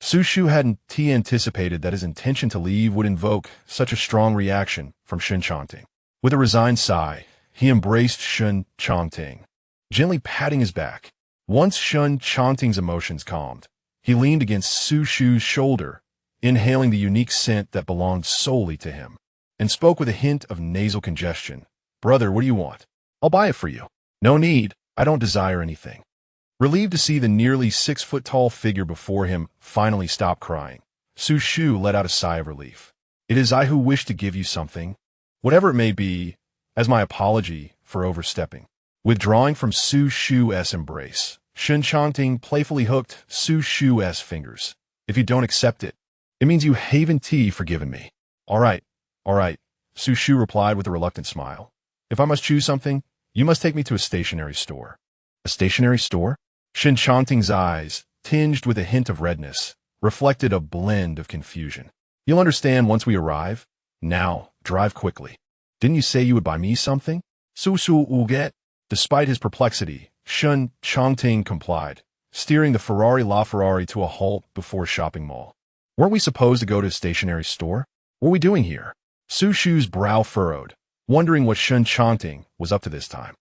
Xu Shu hadn't anticipated that his intention to leave would invoke such a strong reaction from Shen Changting. With a resigned sigh, he embraced Shen Changting, gently patting his back. Once Shen Changting's emotions calmed, he leaned against Xu Shu's shoulder, inhaling the unique scent that belonged solely to him, and spoke with a hint of nasal congestion. Brother, what do you want? I'll buy it for you. No need. I don't desire anything. Relieved to see the nearly 6-foot-tall figure before him finally stop crying, Xu Shu let out a sigh of relief. It is I who wish to give you something, whatever it may be, as my apology for overstepping. Withdrawing from Xu Shu's embrace, Shen Changting playfully hooked Xu Shu's fingers. If you don't accept it, it means you haven't forgiven me. All right, Xu Shu replied with a reluctant smile. If I must choose something, you must take me to a stationery store. A stationery store? Shen Changting's eyes, tinged with a hint of redness, reflected a blend of confusion. You'll understand once we arrive. Now, drive quickly. Didn't you say you would buy me something? Xu Shu will get. Despite his perplexity, Shen Changting complied, steering the Ferrari to a halt before a shopping mall. Weren't we supposed to go to a stationery store? What are we doing here? Xu Shu's brow furrowed, wondering what Shen Changting was up to this time.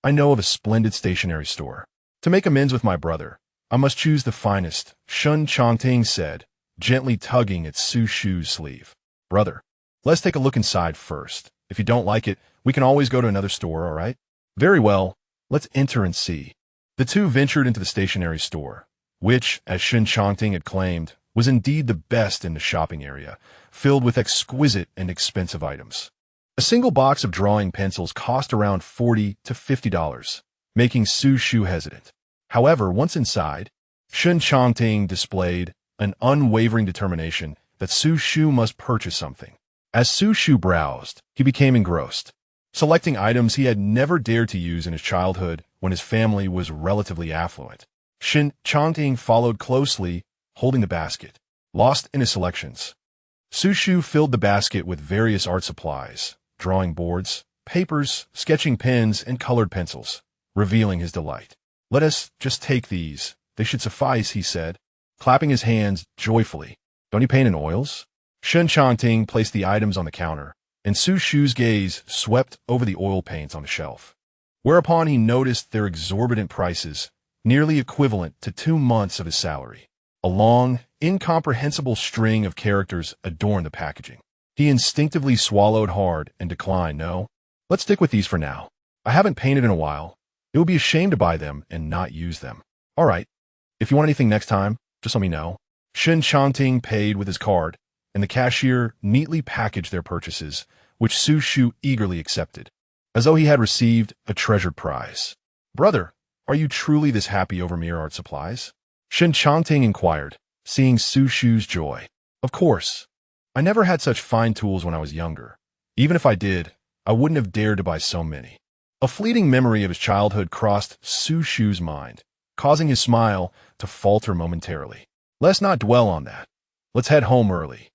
I know of a splendid stationery store. To make amends with my brother, I must choose the finest, Shen Changting said, gently tugging at Xu Shu's sleeve. Brother, let's take a look inside first. If you don't like it, we can always go to another store, all right? Very well, let's enter and see. The two ventured into the stationery store, which, as Shen Changting had claimed, was indeed the best in the shopping area, filled with exquisite and expensive items. A single box of drawing pencils cost around $40 to $50, making Xu Shu hesitant. However, once inside, Shen Changting displayed an unwavering determination that Xu Shu must purchase something. As Xu Shu browsed, he became engrossed, selecting items he had never dared to use in his childhood when his family was relatively affluent. Shen Changting followed closely, holding the basket. Lost in his selections, Xu Shu filled the basket with various art supplies, drawing boards, papers, sketching pens, and colored pencils, revealing his delight. Let us just take these. They should suffice, he said, clapping his hands joyfully. Don't you paint in oils? Shen Changting placed the items on the counter, and Xu Shu's gaze swept over the oil paints on the shelf. Whereupon he noticed their exorbitant prices, nearly equivalent to 2 months of his salary. A long, incomprehensible string of characters adorned the packaging. He instinctively swallowed hard and declined. No, let's stick with these for now. I haven't painted in a while. It would be a shame to buy them and not use them. All right, if you want anything next time, just let me know. Shen Changting paid with his card, and the cashier neatly packaged their purchases, which Xu Shu eagerly accepted, as though he had received a treasured prize. Brother, are you truly this happy over mere art supplies? Shen Changting inquired, seeing Xu Shu's joy. Of course. I never had such fine tools when I was younger. Even if I did, I wouldn't have dared to buy so many. A fleeting memory of his childhood crossed Xu Shu's mind, causing his smile to falter momentarily. Let's not dwell on that. Let's head home early.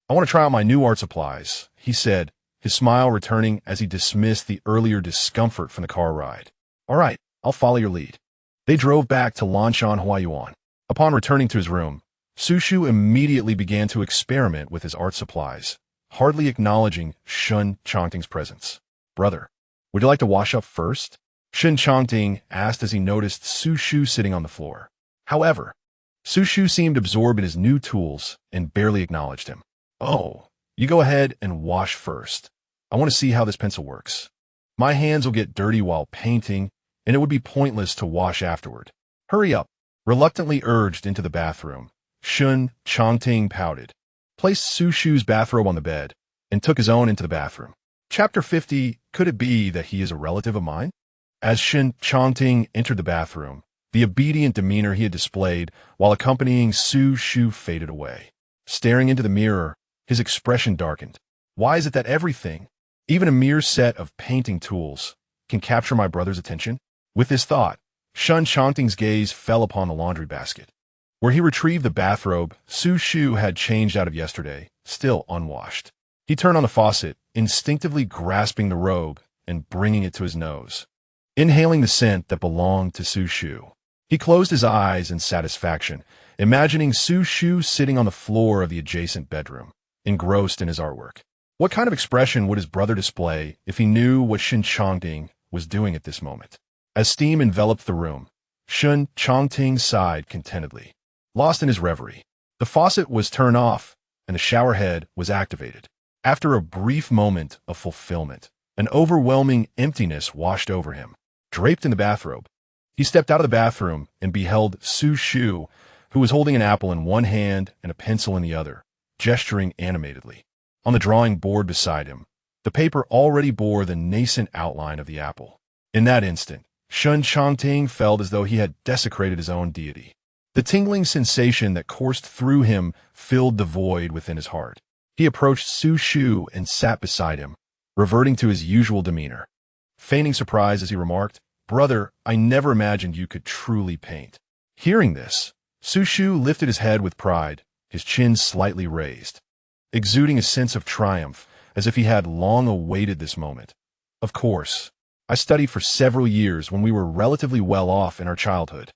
I want to try out my new art supplies, he said, his smile returning as he dismissed the earlier discomfort from the car ride. All right, I'll follow your lead. They drove back to Lanshan Huayuan. Upon returning to his room, Xu Shu immediately began to experiment with his art supplies, hardly acknowledging Shen Changting's presence. Brother, would you like to wash up first? Shen Changting asked as he noticed Xu Shu sitting on the floor. However, Xu Shu seemed absorbed in his new tools and barely acknowledged him. Oh, you go ahead and wash first. I want to see how this pencil works. My hands will get dirty while painting, and it would be pointless to wash afterward. Hurry up. Reluctantly urged into the bathroom, Shen Changting pouted, placed Xu Shu's bathrobe on the bed, and took his own into the bathroom. Chapter 50, Could it be that he is a relative of mine? As Shen Changting entered the bathroom, the obedient demeanor he had displayed while accompanying Xu Shu faded away. Staring into the mirror, his expression darkened. Why is it that everything, even a mere set of painting tools, can capture my brother's attention? With this thought, Shen Changting's gaze fell upon the laundry basket, where he retrieved the bathrobe Xu Shu had changed out of yesterday, still unwashed. He turned on the faucet, instinctively grasping the robe and bringing it to his nose, inhaling the scent that belonged to Xu Shu. He closed his eyes in satisfaction, imagining Xu Shu sitting on the floor of the adjacent bedroom, engrossed in his artwork. What kind of expression would his brother display if he knew what Shen Changting was doing at this moment? As steam enveloped the room, Shen Changting sighed contentedly. Lost in his reverie, the faucet was turned off and the shower head was activated. After a brief moment of fulfillment, an overwhelming emptiness washed over him. Draped in the bathrobe, he stepped out of the bathroom and beheld Xu Shu, who was holding an apple in one hand and a pencil in the other, gesturing animatedly. On the drawing board beside him, the paper already bore the nascent outline of the apple. In that instant, Shen Changting felt as though he had desecrated his own deity. The tingling sensation that coursed through him filled the void within his heart. He approached Xu Shu and sat beside him, reverting to his usual demeanor. Feigning surprise as he remarked, "Brother, I never imagined you could truly paint." Hearing this, Xu Shu lifted his head with pride, his chin slightly raised. exuding a sense of triumph, as if he had long awaited this moment. Of course, I studied for several years when we were relatively well off in our childhood.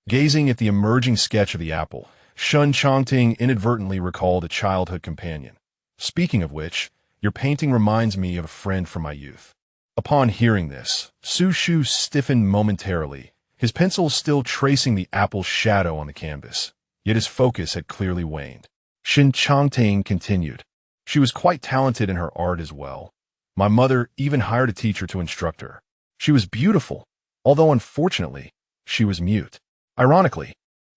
Gazing at the emerging sketch of the apple, Shen Changting inadvertently recalled a childhood companion. Speaking of which, your painting reminds me of a friend from my youth. Upon hearing this, Xu Shu stiffened momentarily, his pencil still tracing the apple's shadow on the canvas, yet his focus had clearly waned. Shen Changting continued. She was quite talented in her art as well. My mother even hired a teacher to instruct her. She was beautiful, although unfortunately, she was mute. Ironically,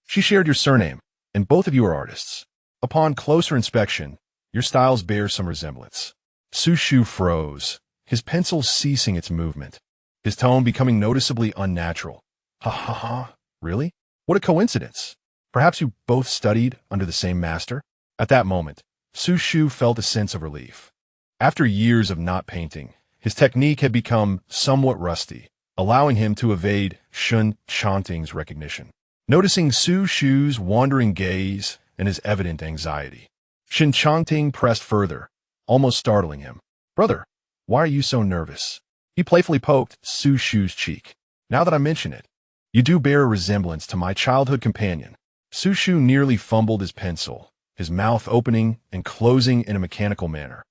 she shared your surname, and both of you are artists. Upon closer inspection, your styles bear some resemblance. Xu Shu froze, his pencil ceasing its movement, his tone becoming noticeably unnatural. Ha ha ha, really? What a coincidence. Perhaps you both studied under the same master? At that moment, Xu Shu felt a sense of relief. After years of not painting, his technique had become somewhat rusty, allowing him to evade Shen Changting's recognition. Noticing Xu Shu's wandering gaze and his evident anxiety, Shen Changting pressed further, almost startling him. Brother, why are you so nervous? He playfully poked Xu Shu's cheek. Now that I mention it, you do bear a resemblance to my childhood companion. Xu Shu nearly fumbled his pencil, his mouth opening and closing in a mechanical manner.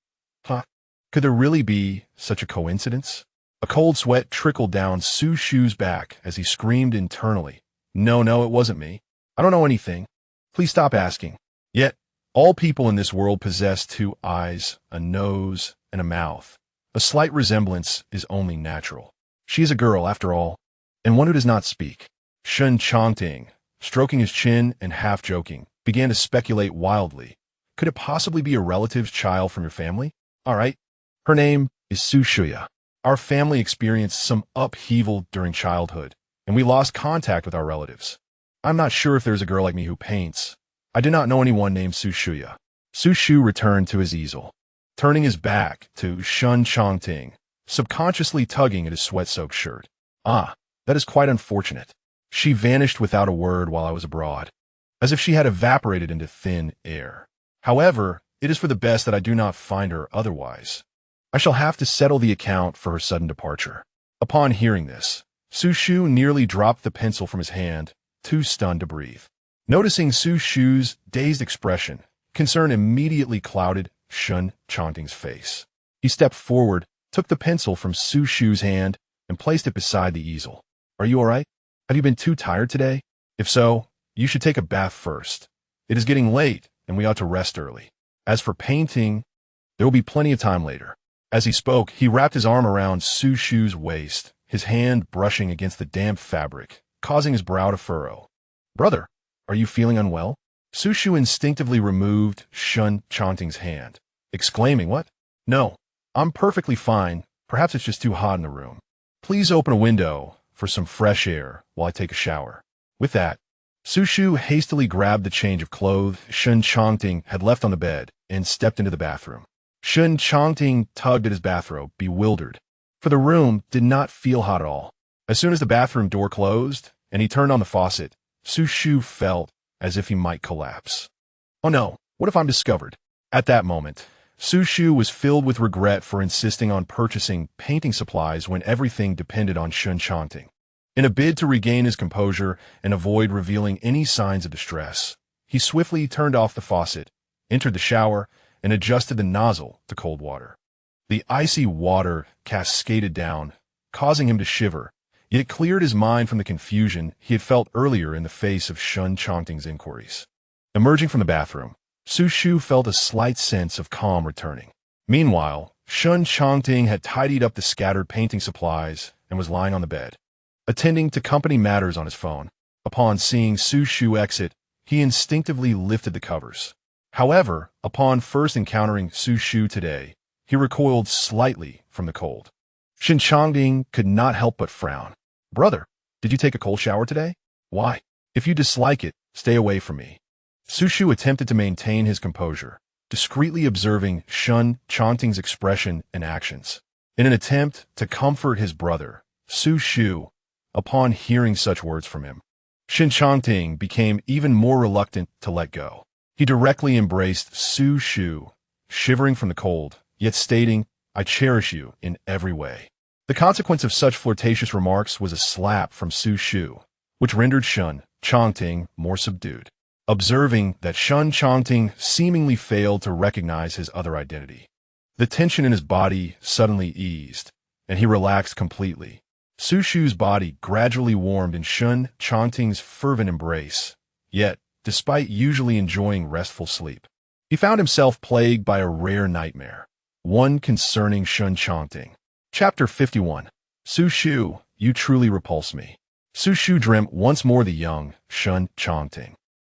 Huh? Could there really be such a coincidence? A cold sweat trickled down Xu Shu's back as he screamed internally. No, it wasn't me. I don't know anything. Please stop asking. Yet, all people in this world possess two eyes, a nose, and a mouth. A slight resemblance is only natural. She is a girl, after all, and one who does not speak. Shen Changting, stroking his chin and half-joking, began to speculate wildly. Could it possibly be a relative's child from your family? All right. Her name is Xu Shu. Our family experienced some upheaval during childhood, and we lost contact with our relatives. I'm not sure if there's a girl like me who paints. I do not know anyone named Xu Shu. Xu Shu returned to his easel, turning his back to Shen Changting, subconsciously tugging at his sweat-soaked shirt. Ah, that is quite unfortunate. She vanished without a word while I was abroad, as if she had evaporated into thin air. However, it is for the best that I do not find her otherwise. I shall have to settle the account for her sudden departure. Upon hearing this, Xu Shu nearly dropped the pencil from his hand, too stunned to breathe. Noticing Xu Shu's dazed expression, concern immediately clouded Shen Changting's face. He stepped forward, took the pencil from Xu Shu's hand, and placed it beside the easel. Are you all right? Have you been too tired today? If so, you should take a bath first. It is getting late, and we ought to rest early. As for painting, there will be plenty of time later. As he spoke, he wrapped his arm around Xu Shu's waist, his hand brushing against the damp fabric, causing his brow to furrow. Brother, are you feeling unwell? Xu Shu instinctively removed Shen Changting's hand, exclaiming, What? No, I'm perfectly fine. Perhaps it's just too hot in the room. Please open a window for some fresh air while I take a shower. With that, Xu Shu hastily grabbed the change of clothes Shen Changting had left on the bed and stepped into the bathroom. Shen Changting tugged at his bathrobe, bewildered, for the room did not feel hot at all. As soon as the bathroom door closed and he turned on the faucet, Xu Shu felt as if he might collapse. Oh no, what if I'm discovered? At that moment, Xu Shu was filled with regret for insisting on purchasing painting supplies when everything depended on Shen Changting. In a bid to regain his composure and avoid revealing any signs of distress, he swiftly turned off the faucet, entered the shower, and adjusted the nozzle to cold water. The icy water cascaded down, causing him to shiver, yet it cleared his mind from the confusion he had felt earlier in the face of Shen Changting's inquiries. Emerging from the bathroom, Xu Shu felt a slight sense of calm returning. Meanwhile, Shen Changting had tidied up the scattered painting supplies and was lying on the bed, attending to company matters on his phone. Upon seeing Xu Shu exit, he instinctively lifted the covers. However, upon first encountering Xu Shu today, he recoiled slightly from the cold. Shen Changting could not help but frown. Brother, did you take a cold shower today? Why? If you dislike it, stay away from me. Xu Shu attempted to maintain his composure, discreetly observing Shen Changting's expression and actions. In an attempt to comfort his brother, Xu Shu, upon hearing such words from him, Shen Changting became even more reluctant to let go. He directly embraced Xu Shu, shivering from the cold, yet stating, "I cherish you in every way." The consequence of such flirtatious remarks was a slap from Xu Shu, which rendered Shen Changting more subdued. Observing that Shen Changting seemingly failed to recognize his other identity, the tension in his body suddenly eased, and he relaxed completely. Xu Shu's body gradually warmed in Shen Changting's fervent embrace, yet, despite usually enjoying restful sleep, he found himself plagued by a rare nightmare, one concerning Shen Changting. Chapter 51. Xu Shu, you truly repulse me. Xu Shu dreamt once more the young Shen Changting,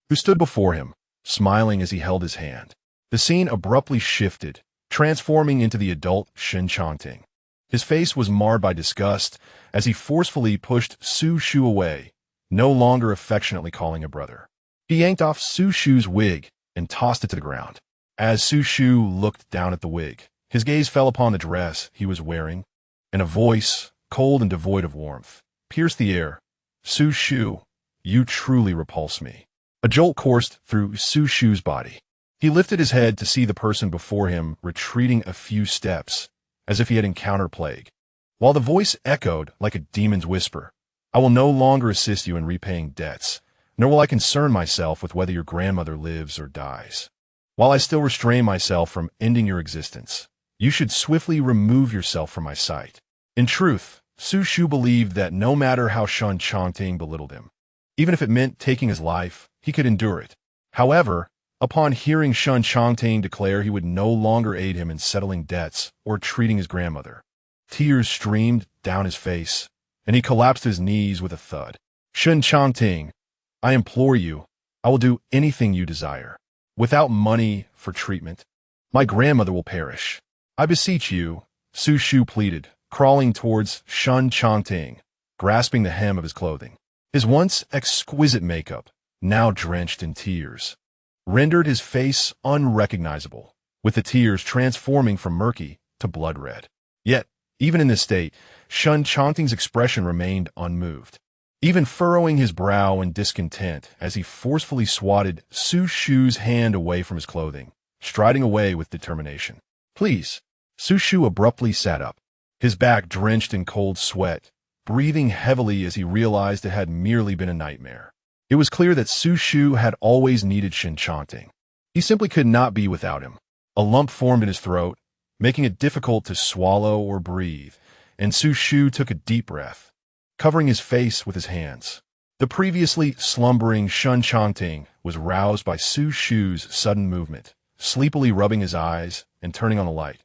who stood before him, smiling as he held his hand. The scene abruptly shifted, transforming into the adult Shen Changting. His face was marred by disgust as he forcefully pushed Xu Shu away, no longer affectionately calling a brother. He yanked off Xu Shu's wig and tossed it to the ground. As Xu Shu looked down at the wig, his gaze fell upon the dress he was wearing, and a voice, cold and devoid of warmth, pierced the air. "Xu Shu, you truly repulse me." A jolt coursed through Xu Shu's body. He lifted his head to see the person before him retreating a few steps, as if he had encountered plague. While the voice echoed like a demon's whisper, "I will no longer assist you in repaying debts, nor will I concern myself with whether your grandmother lives or dies. While I still restrain myself from ending your existence, you should swiftly remove yourself from my sight." In truth, Xu Shu believed that no matter how Shen Changting belittled him, even if it meant taking his life, he could endure it. However, upon hearing Shen Changting declare he would no longer aid him in settling debts or treating his grandmother, tears streamed down his face, and he collapsed to his knees with a thud. "Shen Changting, I implore you, I will do anything you desire. Without money for treatment, my grandmother will perish. I beseech you," Xu Shu pleaded, crawling towards Shen Changting, grasping the hem of his clothing. His once exquisite makeup, now drenched in tears, rendered his face unrecognizable, with the tears transforming from murky to blood red. Yet, even in this state, Shen Changting's expression remained unmoved, even furrowing his brow in discontent as he forcefully swatted Xu Shu's hand away from his clothing, striding away with determination. "Please." Xu Shu abruptly sat up, his back drenched in cold sweat, breathing heavily as he realized it had merely been a nightmare. It was clear that Xu Shu had always needed Shen Changting. He simply could not be without him. A lump formed in his throat, making it difficult to swallow or breathe, and Xu Shu took a deep breath, covering his face with his hands. The previously slumbering Shen Changting was roused by Xu Shu's sudden movement, sleepily rubbing his eyes and turning on the light.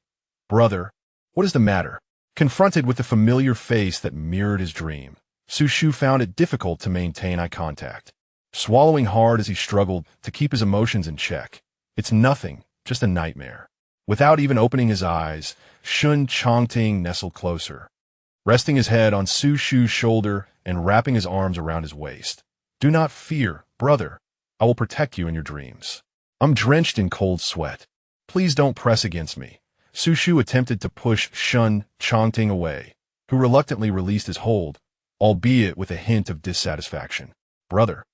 "Brother, what is the matter?" Confronted with the familiar face that mirrored his dream, Xu Shu found it difficult to maintain eye contact, swallowing hard as he struggled to keep his emotions in check. "It's nothing, just a nightmare." Without even opening his eyes, Shen Changting nestled closer, resting his head on Xu Shu's shoulder and wrapping his arms around his waist. "Do not fear, brother. I will protect you in your dreams. I'm drenched in cold sweat. Please don't press against me." Xu Shu attempted to push Shen Changting away, who reluctantly released his hold, albeit with a hint of dissatisfaction. "Brother,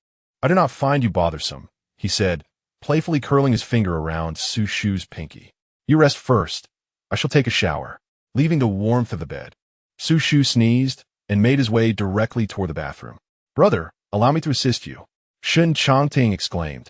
I do not find you bothersome," he said, playfully curling his finger around Xu Shu's pinky. "You rest first. I shall take a shower." Leaving the warmth of the bed, Xu Shu sneezed and made his way directly toward the bathroom. "Brother, allow me to assist you," Shen Changting exclaimed,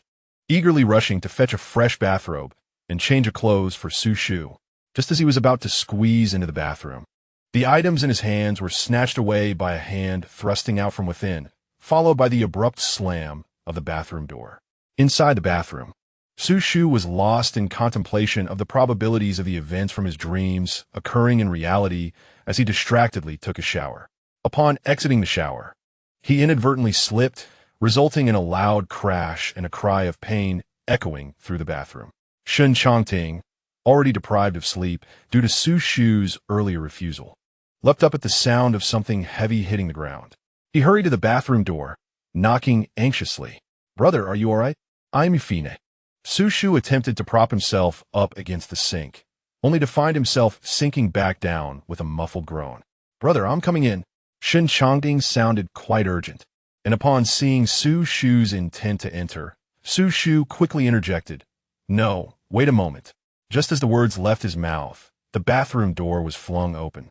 eagerly rushing to fetch a fresh bathrobe and change of clothes for Xu Shu. Just as he was about to squeeze into the bathroom, the items in his hands were snatched away by a hand thrusting out from within, followed by the abrupt slam of the bathroom door. Inside the bathroom, Xu Shu was lost in contemplation of the probabilities of the events from his dreams occurring in reality as he distractedly took a shower. Upon exiting the shower, he inadvertently slipped, resulting in a loud crash and a cry of pain echoing through the bathroom. Shen Changting, already deprived of sleep due to Xu Shu's earlier refusal, leapt up at the sound of something heavy hitting the ground. He hurried to the bathroom door, knocking anxiously. "Brother, are you all right?" "I'm fine." Xu Shu attempted to prop himself up against the sink, only to find himself sinking back down with a muffled groan. "Brother, I'm coming in." Shen Changting sounded quite urgent, and upon seeing Xu Shu's intent to enter, Xu Shu quickly interjected, "No, wait a moment. Just as the words left his mouth, the bathroom door was flung open,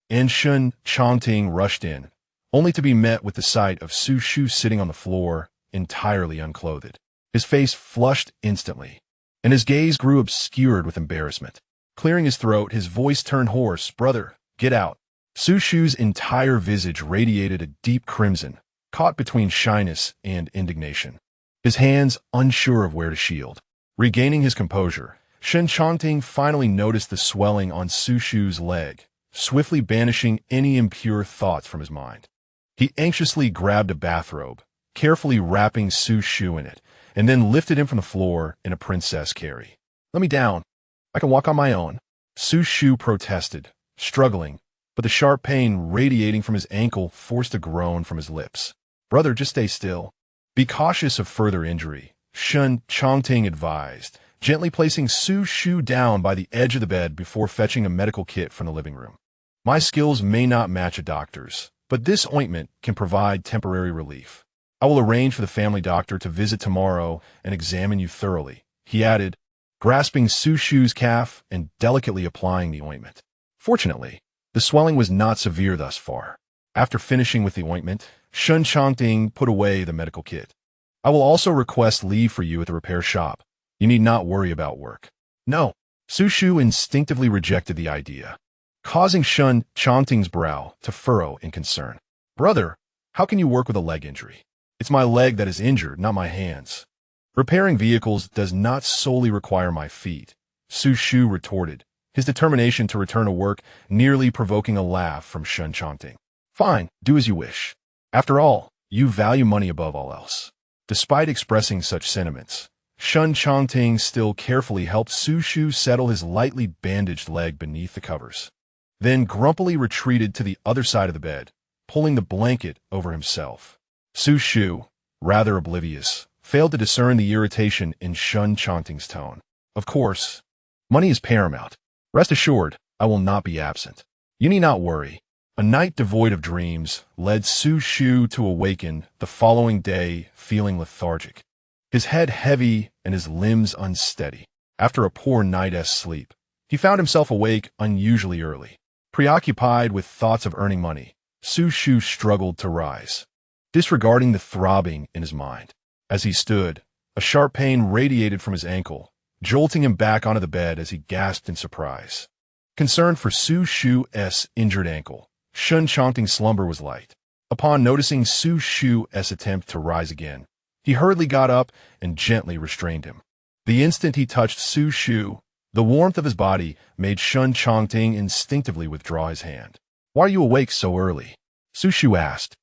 and Shen Changting rushed in, only to be met with the sight of Xu Shu sitting on the floor, entirely unclothed. His face flushed instantly, and his gaze grew obscured with embarrassment. Clearing his throat, his voice turned hoarse. "Brother, get out." Xu Shu's entire visage radiated a deep crimson, caught between shyness and indignation. His hands unsure of where to shield. Regaining his composure, Shen Changting finally noticed the swelling on Xu Shu's leg, swiftly banishing any impure thoughts from his mind. He anxiously grabbed a bathrobe, carefully wrapping Xu Shu in it, and then lifted him from the floor in a princess carry. "Let me down. I can walk on my own." Xu Shu protested, struggling, but the sharp pain radiating from his ankle forced a groan from his lips. "Brother, just stay still. Be cautious of further injury," Shen Changting advised, gently placing Xu Shu down by the edge of the bed before fetching a medical kit from the living room. "My skills may not match a doctor's, but this ointment can provide temporary relief. I will arrange for the family doctor to visit tomorrow and examine you thoroughly," he added, grasping Xu Shu's calf and delicately applying the ointment. Fortunately, the swelling was not severe thus far. After finishing with the ointment, Shen Changting put away the medical kit. "I will also request leave for you at the repair shop. You need not worry about work." "No." Xu Shu instinctively rejected the idea, causing Shen Changting's brow to furrow in concern. "Brother, how can you work with a leg injury? It's my leg that is injured, not my hands. Repairing vehicles does not solely require my feet," Xu Shu retorted, his determination to return to work nearly provoking a laugh from Shen Changting. "Fine, do as you wish. After all, you value money above all else." Despite expressing such sentiments, Shen Changting still carefully helped Xu Shu settle his lightly bandaged leg beneath the covers, then grumpily retreated to the other side of the bed, pulling the blanket over himself. Xu Shu, rather oblivious, failed to discern the irritation in Shen Changting's tone. "Of course, money is paramount. Rest assured, I will not be absent. You need not worry." A night devoid of dreams led Xu Shu to awaken the following day feeling lethargic, his head heavy and his limbs unsteady. After a poor night's sleep, he found himself awake unusually early. Preoccupied with thoughts of earning money, Xu Shu struggled to rise, disregarding the throbbing in his mind. As he stood, a sharp pain radiated from his ankle, jolting him back onto the bed as he gasped in surprise. Concerned for Xu Shu's injured ankle, Shen Changting's slumber was light. Upon noticing Xu Shu's attempt to rise again, he hurriedly got up and gently restrained him. The instant he touched Xu Shu, the warmth of his body made Shen Changting instinctively withdraw his hand. "Why are you awake so early?" Xu Shu asked,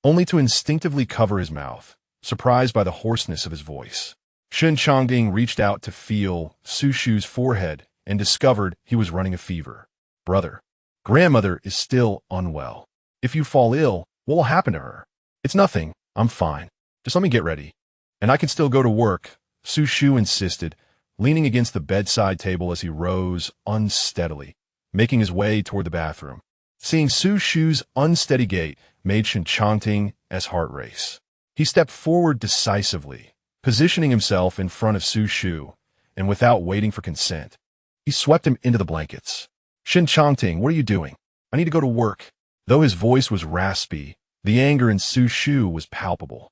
only to instinctively cover his mouth, surprised by the hoarseness of his voice. Shen Changting reached out to feel Xu Shu's forehead and discovered he was running a fever. "Brother, grandmother is still unwell. If you fall ill, what will happen to her?" "It's nothing. I'm fine. Just let me get ready. And I can still go to work," Xu Shu insisted, leaning against the bedside table as he rose unsteadily, making his way toward the bathroom. Seeing Xu Shu's unsteady gait made Shen Changting's heart race. He stepped forward decisively, positioning himself in front of Xu Shu, and without waiting for consent, he swept him into the blankets. "Shen Changting, what are you doing? I need to go to work." Though his voice was raspy, the anger in Xu Shu was palpable.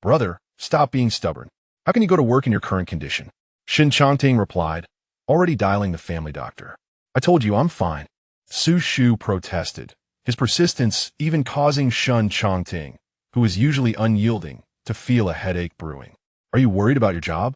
"Brother, stop being stubborn. How can you go to work in your current condition?" Shen Changting replied, already dialing the family doctor. "I told you I'm fine." Xu Shu protested, his persistence even causing Shen Changting, who was usually unyielding, to feel a headache brewing. "Are you worried about your job?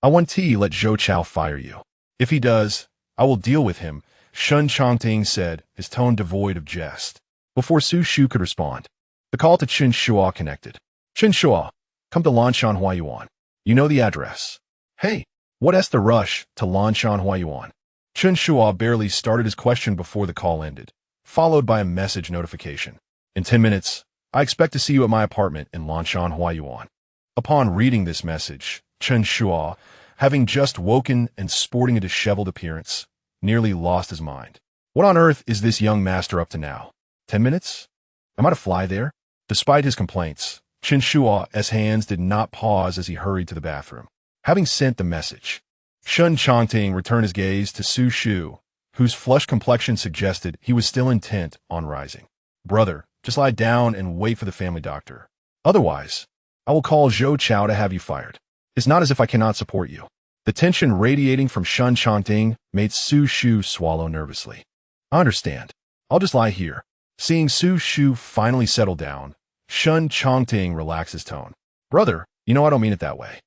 I want to let Zhou Chao fire you. If he does, I will deal with him," Shen Changting said, his tone devoid of jest. Before Xu Shu could respond, the call to Chen Shuo connected. "Chen Shuo, come to Lanshan Huayuan. You know the address." "Hey, what's the rush to Lanshan Huayuan?" Chen Shuo barely started his question before the call ended, followed by a message notification. "In 10 minutes, I expect to see you at my apartment in Lanshan Huayuan." Upon reading this message, Chen Shuo, having just woken and sporting a disheveled appearance, nearly lost his mind. What on earth is this young master up to now? 10 minutes? Am I to fly there? Despite his complaints, Chen Shuo's hands did not pause as he hurried to the bathroom. Having sent the message, Shen Changting returned his gaze to Xu Shu, whose flushed complexion suggested he was still intent on rising. Brother, just lie down and wait for the family doctor. Otherwise, I will call Zhou Chao to have you fired. It's not as if I cannot support you. The tension radiating from Shen Changting made Xu Shu swallow nervously. I understand. I'll just lie here. Seeing Xu Shu finally settle down, Shen Changting relaxed his tone. Brother, you know I don't mean it that way.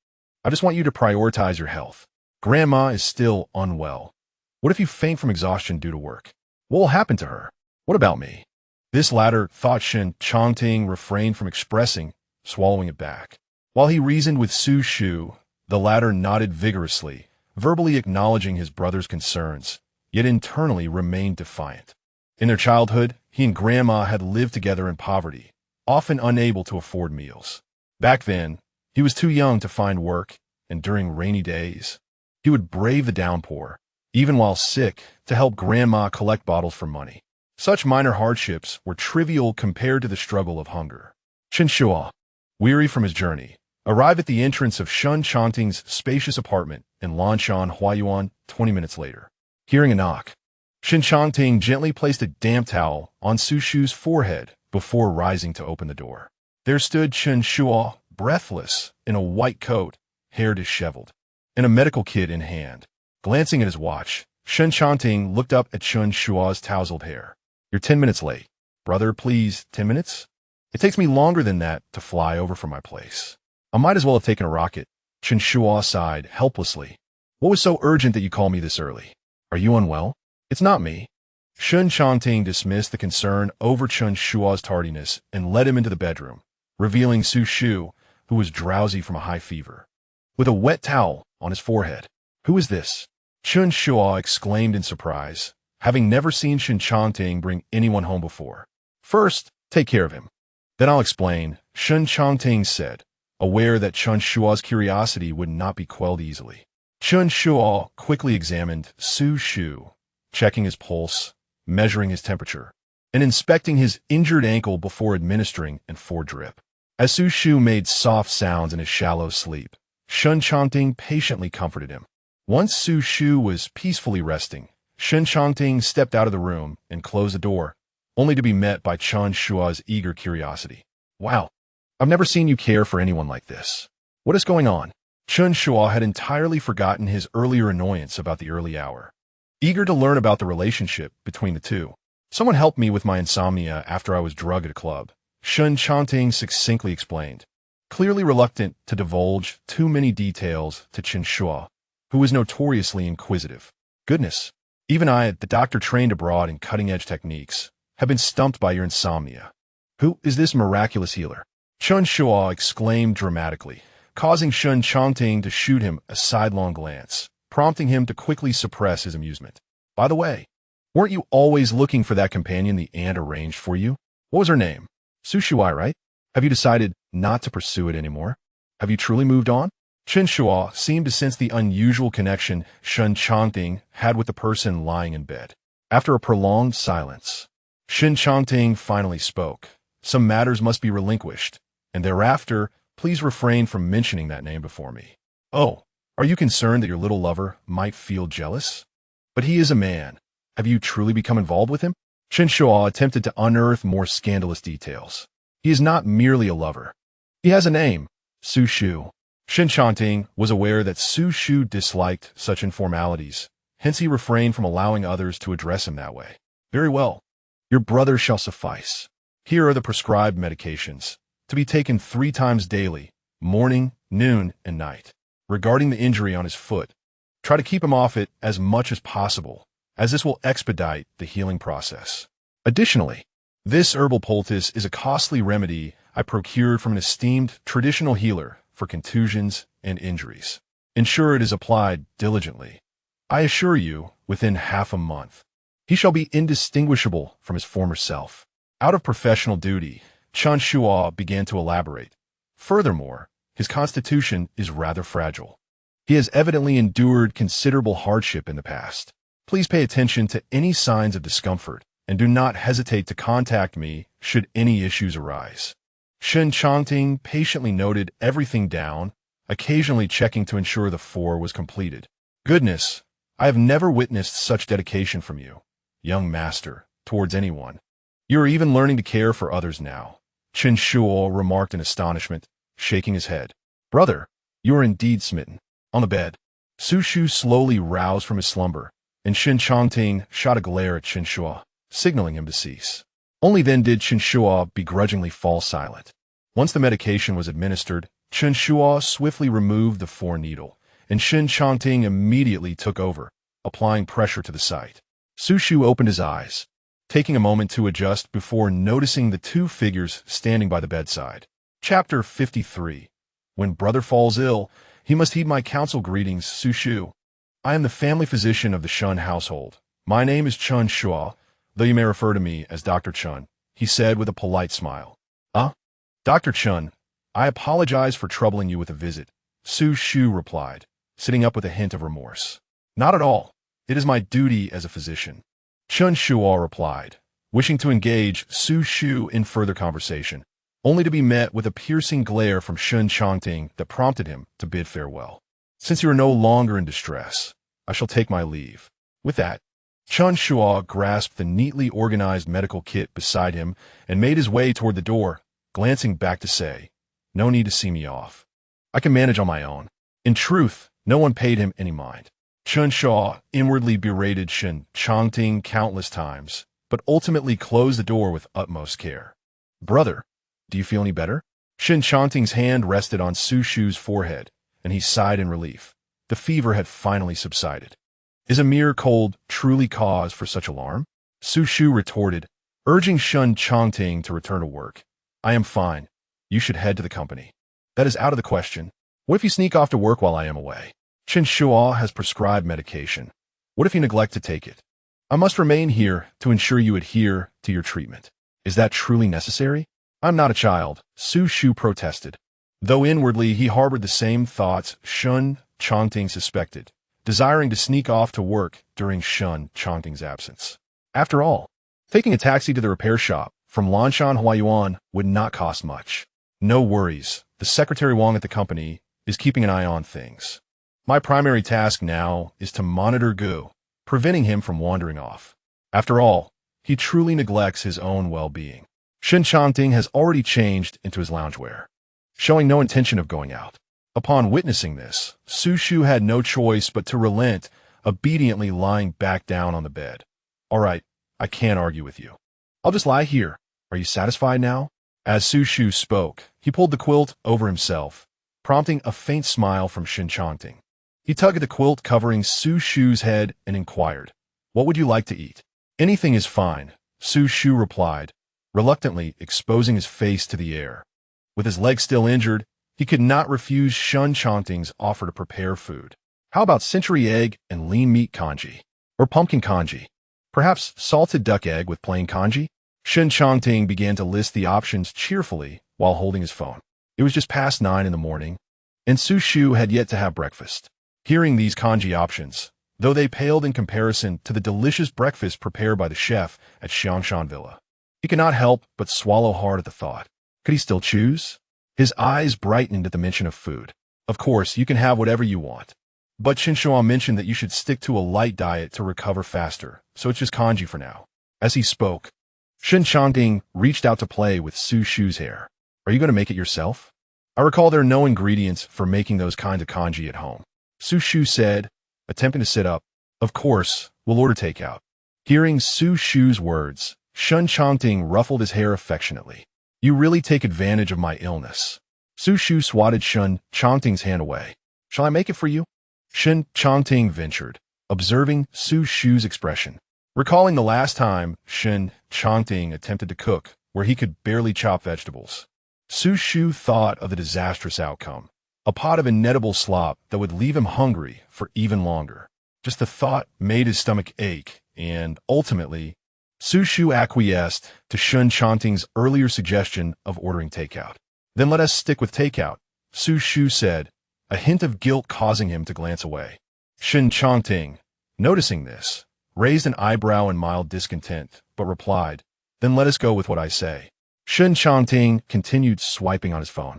I just want you to prioritize your health. Grandma is still unwell. What if you faint from exhaustion due to work? What will happen to her? What about me? This latter thought Shen Changting refrained from expressing, swallowing it back. While he reasoned with Xu Shu, the latter nodded vigorously, verbally acknowledging his brother's concerns, yet internally remained defiant. In their childhood, he and Grandma had lived together in poverty, often unable to afford meals. Back then, he was too young to find work, and during rainy days, he would brave the downpour, even while sick, to help Grandma collect bottles for money. Such minor hardships were trivial compared to the struggle of hunger. Chen Shu, weary from his journey, arrived at the entrance of Shen Changting's spacious apartment in Lanshan, Huayuan 20 minutes later. Hearing a knock, Shen Changting gently placed a damp towel on Xu Shu's forehead before rising to open the door. There stood Chen Shu, breathless, in a white coat, hair disheveled, and a medical kit in hand. Glancing at his watch, Shen Changting looked up at Chen Shu's tousled hair. You're 10 minutes late. Brother, please, 10 minutes? It takes me longer than that to fly over from my place. I might as well have taken a rocket. Chen Shu sighed helplessly. What was so urgent that you call me this early? Are you unwell? It's not me. Shen Changting dismissed the concern over Chen Shu's tardiness and led him into the bedroom, revealing Xu Shu, who was drowsy from a high fever, with a wet towel on his forehead. Who is this? Chen Shu exclaimed in surprise, having never seen Shen Changting bring anyone home before. First, take care of him. Then I'll explain, Shen Changting said, aware that Chen Shu's curiosity would not be quelled easily. Chen Shu quickly examined Xu Shu, checking his pulse, measuring his temperature, and inspecting his injured ankle before administering an foredrip. As Xu Shu made soft sounds in his shallow sleep, Shen Changting patiently comforted him. Once Xu Shu was peacefully resting, Shen Changting stepped out of the room and closed the door, only to be met by Chen Shu's eager curiosity. Wow, I've never seen you care for anyone like this. What is going on? Chen Shu had entirely forgotten his earlier annoyance about the early hour. Eager to learn about the relationship between the two. Someone helped me with my insomnia after I was drugged at a club, Shen Changting succinctly explained, clearly reluctant to divulge too many details to Chen Shu, who was notoriously inquisitive. Goodness, even I, the doctor trained abroad in cutting-edge techniques, have been stumped by your insomnia. Who is this miraculous healer? Chen Shu exclaimed dramatically, causing Shen Changting to shoot him a sidelong glance, prompting him to quickly suppress his amusement. By the way, weren't you always looking for that companion the aunt arranged for you? What was her name? Xu Shu, right? Have you decided not to pursue it anymore? Have you truly moved on? Chen Shu seemed to sense the unusual connection Shen Changting had with the person lying in bed. After a prolonged silence, Shen Changting finally spoke. Some matters must be relinquished, and thereafter, please refrain from mentioning that name before me. Oh, are you concerned that your little lover might feel jealous? But he is a man. Have you truly become involved with him? Chen Shu attempted to unearth more scandalous details. He is not merely a lover. He has a name, Xu Shu. Shen Changting was aware that Xu Shu disliked such informalities, hence he refrained from allowing others to address him that way. Very well. Your brother shall suffice. Here are the prescribed medications, to be taken 3 times daily, morning, noon, and night. Regarding the injury on his foot, try to keep him off it as much as possible, as this will expedite the healing process. Additionally, this herbal poultice is a costly remedy I procured from an esteemed traditional healer for contusions and injuries. Ensure it is applied diligently. I assure you, within half a month, he shall be indistinguishable from his former self. Out of professional duty, Chen Shu began to elaborate. Furthermore, his constitution is rather fragile. He has evidently endured considerable hardship in the past. Please pay attention to any signs of discomfort, and do not hesitate to contact me should any issues arise. Shen Changting patiently noted everything down, occasionally checking to ensure the 4 was completed. Goodness, I have never witnessed such dedication from you, young master, towards anyone. You are even learning to care for others now, Shen Changting remarked in astonishment, shaking his head. Brother, you are indeed smitten. On the bed, Xu Shu slowly roused from his slumber, and Shen Changting shot a glare at Shen Changting, signaling him to cease. Only then did Shen Changting begrudgingly fall silent. Once the medication was administered, Shen Changting swiftly removed the 4-needle, and Shen Changting immediately took over, applying pressure to the site. Xu Shu opened his eyes, taking a moment to adjust before noticing the 2 figures standing by the bedside. Chapter 53. When brother falls ill, he must heed my counsel. Greetings, Xu Shu. I am the family physician of the Shen household. My name is Chen Changting, though you may refer to me as Dr. Chen, he said with a polite smile. Dr. Chen, I apologize for troubling you with a visit, Xu Shu replied, sitting up with a hint of remorse. Not at all. It is my duty as a physician, Chen Changting replied, wishing to engage Xu Shu in further conversation, only to be met with a piercing glare from Shen Changting that prompted him to bid farewell. Since you are no longer in distress, I shall take my leave. With that, Chen Changting grasped the neatly organized medical kit beside him and made his way toward the door, glancing back to say, no need to see me off. I can manage on my own. In truth, no one paid him any mind. Chen Changting inwardly berated Shen Changting countless times, but ultimately closed the door with utmost care. Brother, do you feel any better? Shen Changting's hand rested on Xu Shu's forehead, and he sighed in relief. The fever had finally subsided. Is a mere cold truly cause for such alarm? Xu Shu retorted, urging Shen Changting to return to work. I am fine. You should head to the company. That is out of the question. What if you sneak off to work while I am away? Shen Changting has prescribed medication. What if you neglect to take it? I must remain here to ensure you adhere to your treatment. Is that truly necessary? I'm not a child, Xu Shu protested, though inwardly he harbored the same thoughts Shen Changting suspected, desiring to sneak off to work during Shen Changting's absence. After all, taking a taxi to the repair shop from Lanshan Huayuan would not cost much. No worries, the Secretary Wang at the company is keeping an eye on things. My primary task now is to monitor Gu, preventing him from wandering off. After all, he truly neglects his own well-being. Shen Changting has already changed into his loungewear, showing no intention of going out. Upon witnessing this, Xu Shu had no choice but to relent, obediently lying back down on the bed. All right, I can't argue with you. I'll just lie here. Are you satisfied now? As Xu Shu spoke, he pulled the quilt over himself, prompting a faint smile from Shen Changting. He tugged at the quilt covering Xu Shu's head and inquired, what would you like to eat? Anything is fine, Xu Shu replied, reluctantly exposing his face to the air. With his leg still injured, he could not refuse Shen Changting's offer to prepare food. How about century egg and lean meat congee? Or pumpkin congee? Perhaps salted duck egg with plain congee? Shen Changting began to list the options cheerfully while holding his phone. It was just past 9 in the morning, and Xu Shu had yet to have breakfast. Hearing these congee options, though they paled in comparison to the delicious breakfast prepared by the chef at Xiangshan Villa, he could not help but swallow hard at the thought. Could he still choose? His eyes brightened at the mention of food. Of course, you can have whatever you want. But Shen Changting mentioned that you should stick to a light diet to recover faster, so it's just congee for now. As he spoke, Shen Changting reached out to play with Xu Shu's hair. Are you going to make it yourself? I recall there are no ingredients for making those kinds of congee at home, Xu Shu said, attempting to sit up. Of course, we'll order takeout. Hearing Xu Shu's words, Shen Changting ruffled his hair affectionately. You really take advantage of my illness. Xu Shu swatted Shen Changting's hand away. Shall I make it for you? Shen Changting ventured, observing Xu Shu's expression. Recalling the last time Shen Changting attempted to cook, where he could barely chop vegetables, Xu Shu thought of the disastrous outcome. A pot of inedible slop that would leave him hungry for even longer. Just the thought made his stomach ache, and ultimately, Xu Shu acquiesced to Shen Changting's earlier suggestion of ordering takeout. Then let us stick with takeout, Xu Shu said, a hint of guilt causing him to glance away. Shen Changting, noticing this, raised an eyebrow in mild discontent, but replied, then let us go with what I say. Shen Changting continued swiping on his phone,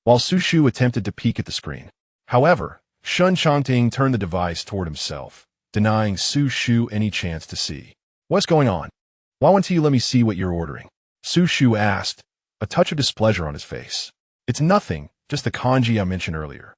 while Xu Shu attempted to peek at the screen. However, Shen Changting turned the device toward himself, denying Xu Shu any chance to see. What's going on? Why won't you let me see what you're ordering? Xu Shu asked, a touch of displeasure on his face. It's nothing, just the kanji I mentioned earlier.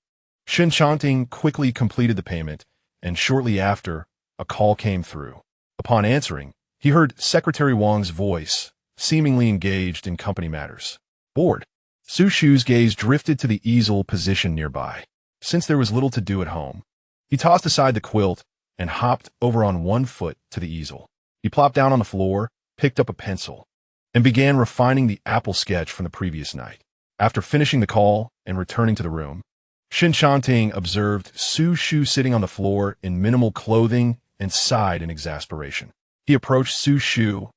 Shen Changting quickly completed the payment, and shortly after, a call came through. Upon answering, he heard Secretary Wang's voice, seemingly engaged in company matters. Bored, Xu Shu's gaze drifted to the easel positioned nearby. Since there was little to do at home, he tossed aside the quilt and hopped over on one foot to the easel. He plopped down on the floor, picked up a pencil, and began refining the apple sketch from the previous night. After finishing the call and returning to the room, Shen Changting observed Xu Shu sitting on the floor in minimal clothing and sighed in exasperation. He approached Xu Shu,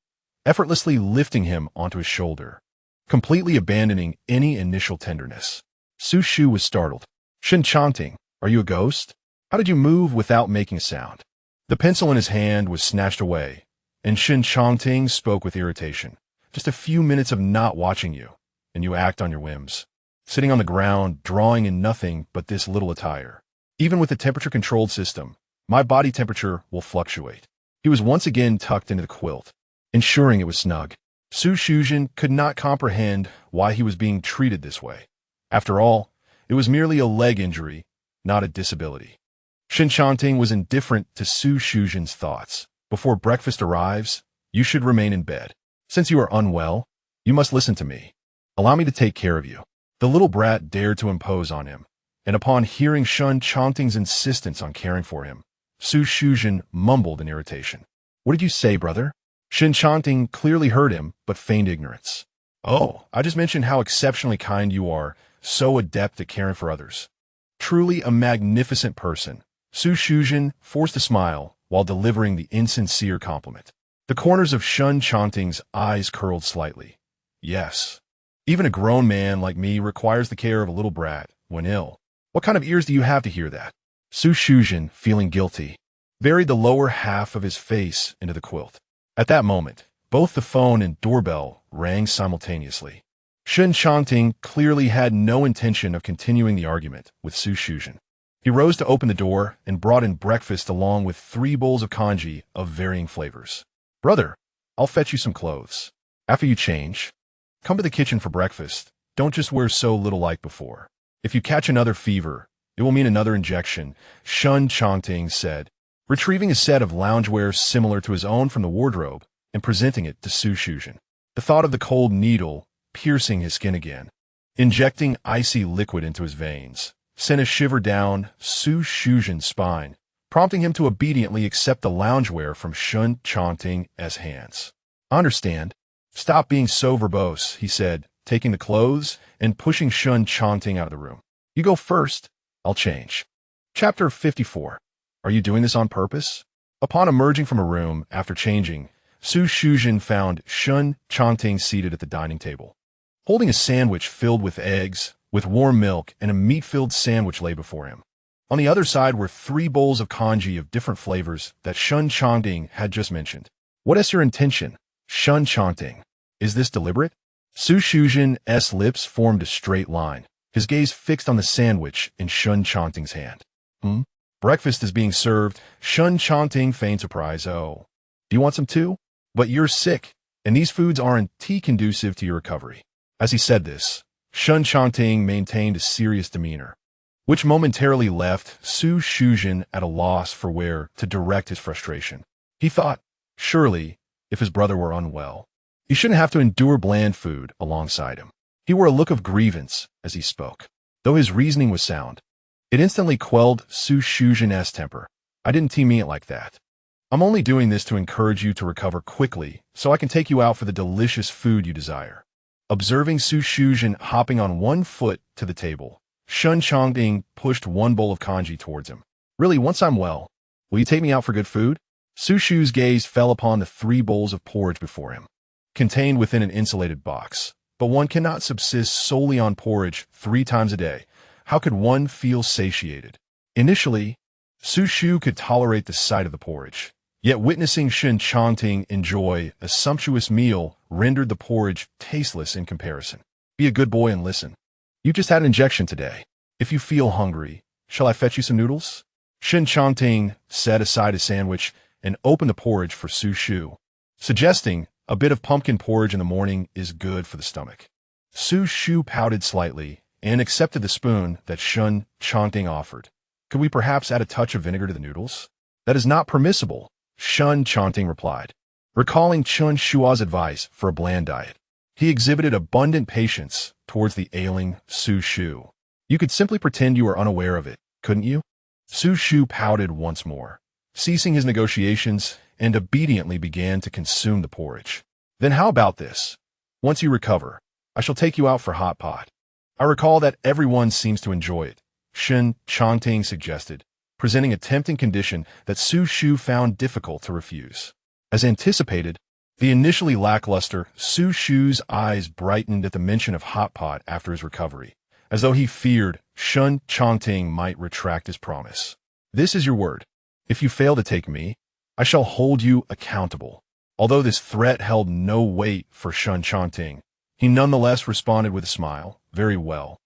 effortlessly lifting him onto his shoulder, completely abandoning any initial tenderness. Xu Shu was startled. Shen Changting, are you a ghost? How did you move without making a sound? The pencil in his hand was snatched away, and Shen Changting spoke with irritation. Just a few minutes of not watching you, and you act on your whims. Sitting on the ground, drawing in nothing but this little attire. Even with the temperature-controlled system, my body temperature will fluctuate. He was once again tucked into the quilt, ensuring it was snug. Xu Shu could not comprehend why he was being treated this way. After all, it was merely a leg injury, not a disability. Shen Changting was indifferent to Xu Shu's thoughts. Before breakfast arrives, you should remain in bed. Since you are unwell, you must listen to me. Allow me to take care of you. The little brat dared to impose on him, and upon hearing Shen Changting's insistence on caring for him, Xu Shu mumbled in irritation. What did you say, brother? Shen Changting clearly heard him, but feigned ignorance. Oh, I just mentioned how exceptionally kind you are, so adept at caring for others. Truly a magnificent person. Xu Shu forced a smile while delivering the insincere compliment. The corners of Shen Changting's eyes curled slightly. Yes. Even a grown man like me requires the care of a little brat when ill. What kind of ears do you have to hear that? Xu Shu, feeling guilty, buried the lower half of his face into the quilt. At that moment, both the phone and doorbell rang simultaneously. Shen Changting clearly had no intention of continuing the argument with Xu Shu. He rose to open the door and brought in breakfast along with 3 bowls of kanji of varying flavors. Brother, I'll fetch you some clothes. After you change, come to the kitchen for breakfast. Don't just wear so little like before. If you catch another fever, it will mean another injection, Shen Changting said, retrieving a set of loungewear similar to his own from the wardrobe and presenting it to Xu Shu. The thought of the cold needle piercing his skin again, injecting icy liquid into his veins, sent a shiver down Xu Shu's spine, prompting him to obediently accept the loungewear from Shen Changting's hands. I understand. Stop being so verbose, he said, taking the clothes and pushing Shen Changting out of the room. You go first. I'll change. Chapter 54. Are you doing this on purpose? Upon emerging from a room after changing, Xu Shu found Shen Changting seated at the dining table. Holding a sandwich filled with eggs, with warm milk, and a meat-filled sandwich lay before him. On the other side were 3 bowls of kanji of different flavors that Shen Changting had just mentioned. What is your intention, Shen Changting? Is this deliberate? Xu Shu's lips formed a straight line, his gaze fixed on the sandwich in Shen Changting's hand. Breakfast is being served. Shen Changting feigned surprise. Oh, do you want some too? But you're sick, and these foods aren't conducive to your recovery. As he said this, Shen Changting maintained a serious demeanor, which momentarily left Xu Shu at a loss for where to direct his frustration. He thought, surely, if his brother were unwell, he shouldn't have to endure bland food alongside him. He wore a look of grievance as he spoke. Though his reasoning was sound, it instantly quelled Xu Shu's temper. I didn't mean it like that. I'm only doing this to encourage you to recover quickly so I can take you out for the delicious food you desire. Observing Xu Shu hopping on one foot to the table, Shen Changting pushed 1 bowl of kanji towards him. Really, once I'm well, will you take me out for good food? Xu Shu's gaze fell upon the 3 bowls of porridge before him, contained within an insulated box. But one cannot subsist solely on porridge 3 times a day. How could one feel satiated? Initially, Xu Shu could tolerate the sight of the porridge. Yet witnessing Shen Changting enjoy a sumptuous meal rendered the porridge tasteless in comparison. Be a good boy and listen. You just had an injection today. If you feel hungry, Shall I fetch you some noodles? Shen Changting set aside his sandwich and opened the porridge for Xu Shu, suggesting a bit of pumpkin porridge in the morning is good for the stomach. Xu Shu pouted slightly and accepted the spoon that Shen Changting offered. Could we perhaps add a touch of vinegar to the noodles? That is not permissible, Shen Changting replied, recalling Shen Shua's advice for a bland diet. He exhibited abundant patience towards the ailing Xu Shu. You could simply pretend you were unaware of it, couldn't you? Xu Shu pouted once more, ceasing his negotiations, and obediently began to consume the porridge. Then how about this? Once you recover, I shall take you out for hot pot. I recall that everyone seems to enjoy it, Shen Changting suggested, presenting a tempting condition that Xu Shu found difficult to refuse. As anticipated, the initially lackluster Xu Shu's eyes brightened at the mention of hot pot after his recovery, as though he feared Shen Changting might retract his promise. This is your word. If you fail to take me, I shall hold you accountable. Although this threat held no weight for Shen Changting, he nonetheless responded with a smile. Very well.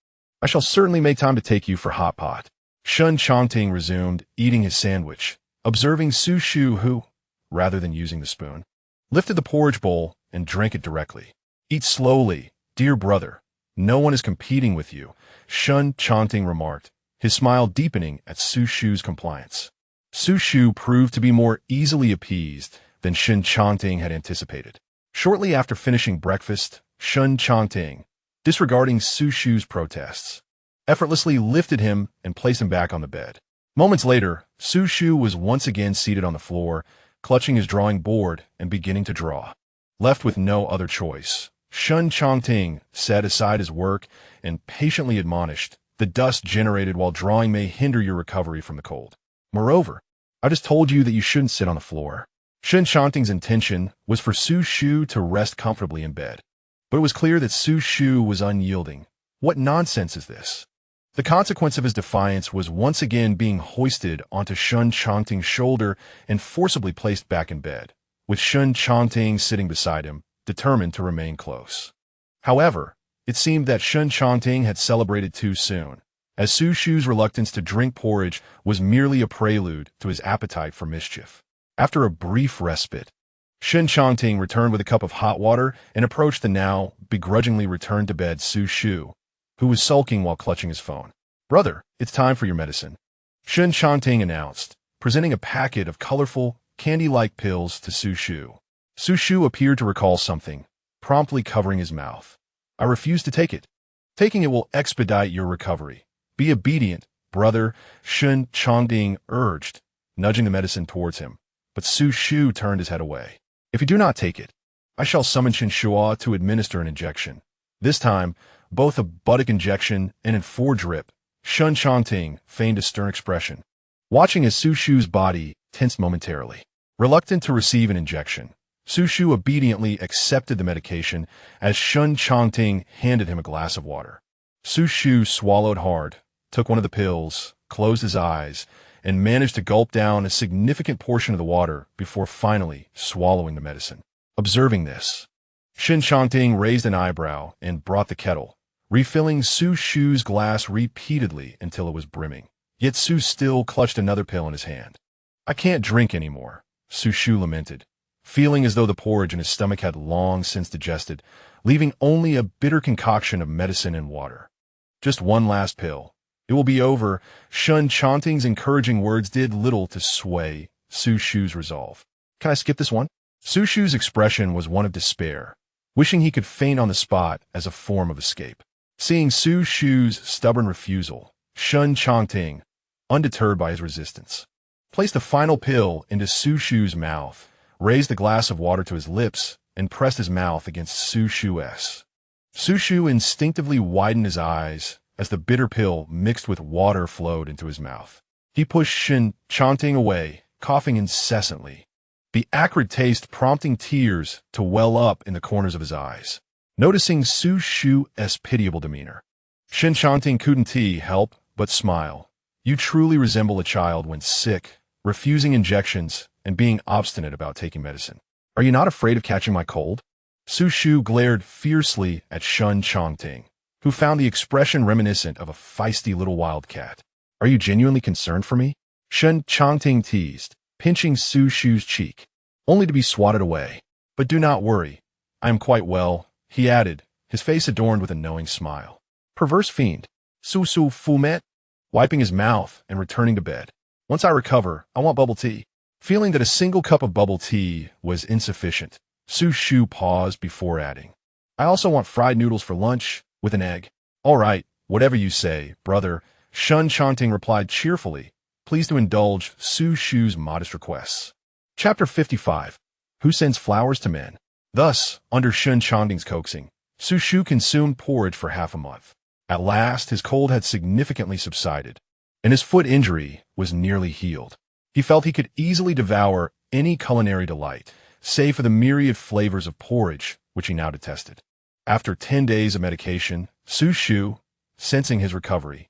I shall certainly make time to take you for hot pot. Shen Changting resumed eating his sandwich, observing Xu Shu who, rather than using the spoon, lifted the porridge bowl and drank it directly. Eat slowly, dear brother. No one is competing with you, Shen Changting remarked, his smile deepening at Xu Shu's compliance. Xu Shu proved to be more easily appeased than Shen Changting had anticipated. Shortly after finishing breakfast, Shen Changting, disregarding Xu Shu's protests, effortlessly lifted him and placed him back on the bed. Moments later, Xu Shu was once again seated on the floor, clutching his drawing board and beginning to draw. Left with no other choice, Shen Changting set aside his work and patiently admonished, the dust generated while drawing may hinder your recovery from the cold. Moreover, I just told you that you shouldn't sit on the floor. Shen Changting's intention was for Xu Shu to rest comfortably in bed, but it was clear that Xu Shu was unyielding. What nonsense is this? The consequence of his defiance was once again being hoisted onto Shen Changting's shoulder and forcibly placed back in bed, with Shen Changting sitting beside him, determined to remain close. However, it seemed that Shen Changting had celebrated too soon, as Xu Shu's reluctance to drink porridge was merely a prelude to his appetite for mischief. After a brief respite, Shen Changting returned with a cup of hot water and approached the now begrudgingly returned to bed Xu Shu, who was sulking while clutching his phone. Brother, it's time for your medicine, Shen Changting announced, presenting a packet of colorful, candy-like pills to Xu Shu. Xu Shu appeared to recall something, promptly covering his mouth. I refuse to take it. Taking it will expedite your recovery. Be obedient, brother, Shen Changting urged, nudging the medicine towards him. But Xu Shu turned his head away. If you do not take it, I shall summon Shen Shua to administer an injection. This time, both a buttock injection and in foredrip. Shen Changting feigned a stern expression, watching as Xu Shu's body tensed momentarily. Reluctant to receive an injection, Xu Shu obediently accepted the medication as Shen Changting handed him a glass of water. Xu Shu swallowed hard, took one of the pills, closed his eyes, and managed to gulp down a significant portion of the water before finally swallowing the medicine. Observing this, Shen Changting raised an eyebrow and brought the kettle, refilling Xu Shu's glass repeatedly until it was brimming. Yet Xu still clutched another pill in his hand. I can't drink anymore, Xu Shu lamented, feeling as though the porridge in his stomach had long since digested, leaving only a bitter concoction of medicine and water. Just one last pill. It will be over. Shen Changting's encouraging words did little to sway Xu Shu's resolve. Can I skip this one? Xu Shu's expression was one of despair, wishing he could faint on the spot as a form of escape. Seeing Xu Shu's stubborn refusal, Shen Changting, undeterred by his resistance, placed a final pill into Xu Shu's mouth, raised the glass of water to his lips, and pressed his mouth against Xu Shu's. Xu Shu instinctively widened his eyes as the bitter pill mixed with water flowed into his mouth. He pushed Shen Changting away, coughing incessantly, the acrid taste prompting tears to well up in the corners of his eyes. Noticing Xu Shu's pitiable demeanor, Shen Changting couldn't help but smile. You truly resemble a child when sick, refusing injections, and being obstinate about taking medicine. Are you not afraid of catching my cold? Xu Shu glared fiercely at Shen Changting, who found the expression reminiscent of a feisty little wildcat. Are you genuinely concerned for me? Shen Changting teased, pinching Xu Shu's cheek, only to be swatted away. But do not worry. I am quite well, he added, his face adorned with a knowing smile. Perverse fiend. Xu Shu fumet, wiping his mouth and returning to bed. Once I recover, I want bubble tea. Feeling that a single cup of bubble tea was insufficient, Xu Shu paused before adding, I also want fried noodles for lunch, with an egg. All right, whatever you say, brother, Shen Changting replied cheerfully, pleased to indulge Xu Shu's modest requests. Chapter 55. Who sends flowers to men? Thus, under Shen Changting's coaxing, Xu Shu consumed porridge for half a month. At last, his cold had significantly subsided, and his foot injury was nearly healed. He felt he could easily devour any culinary delight, save for the myriad flavors of porridge, which he now detested. After 10 days of medication, Xu Shu, sensing his recovery,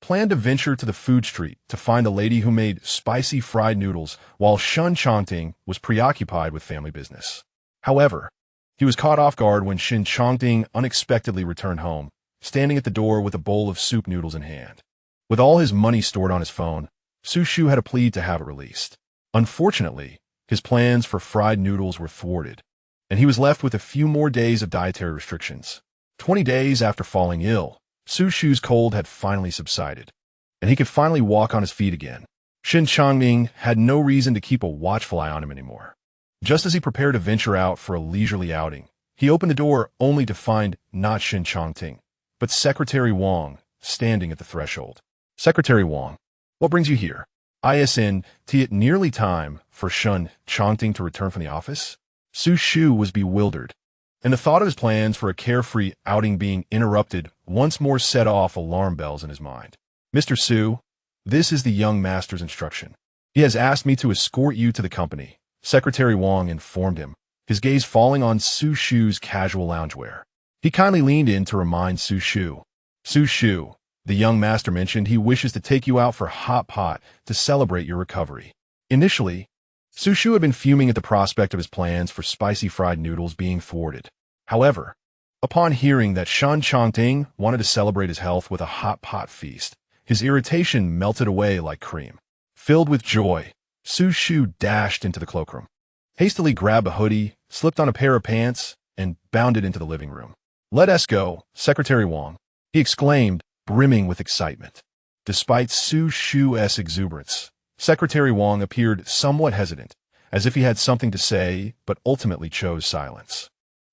planned to venture to the food street to find a lady who made spicy fried noodles while Shen Changting was preoccupied with family business. However, he was caught off guard when Shen Changting unexpectedly returned home, standing at the door with a bowl of soup noodles in hand. With all his money stored on his phone, Xu Shu had a plea to have it released. Unfortunately, his plans for fried noodles were thwarted, and he was left with a few more days of dietary restrictions. 20 days after falling ill, Xu Shu's cold had finally subsided, and he could finally walk on his feet again. Shen Changting had no reason to keep a watchful eye on him anymore. Just as he prepared to venture out for a leisurely outing, he opened the door only to find not Shen Changting, but Secretary Wang standing at the threshold. Secretary Wang, what brings you here? Isn't it nearly time for Shen Changting to return from the office? Xu Shu was bewildered, and the thought of his plans for a carefree outing being interrupted once more set off alarm bells in his mind. Mr. Xu, this is the young master's instruction. He has asked me to escort you to the company, Secretary Wang informed him, his gaze falling on Xu Shu's casual loungewear. He kindly leaned in to remind Xu Shu. Xu Shu, the young master mentioned he wishes to take you out for hot pot to celebrate your recovery. Initially, Xu Shu had been fuming at the prospect of his plans for spicy fried noodles being thwarted. However, upon hearing that Shen Changting wanted to celebrate his health with a hot pot feast, his irritation melted away like cream. Filled with joy, Xu Shu dashed into the cloakroom, hastily grabbed a hoodie, slipped on a pair of pants, and bounded into the living room. Let us go, Secretary Wang, he exclaimed, brimming with excitement. Despite Xu Shu's exuberance, Secretary Wang appeared somewhat hesitant, as if he had something to say, but ultimately chose silence.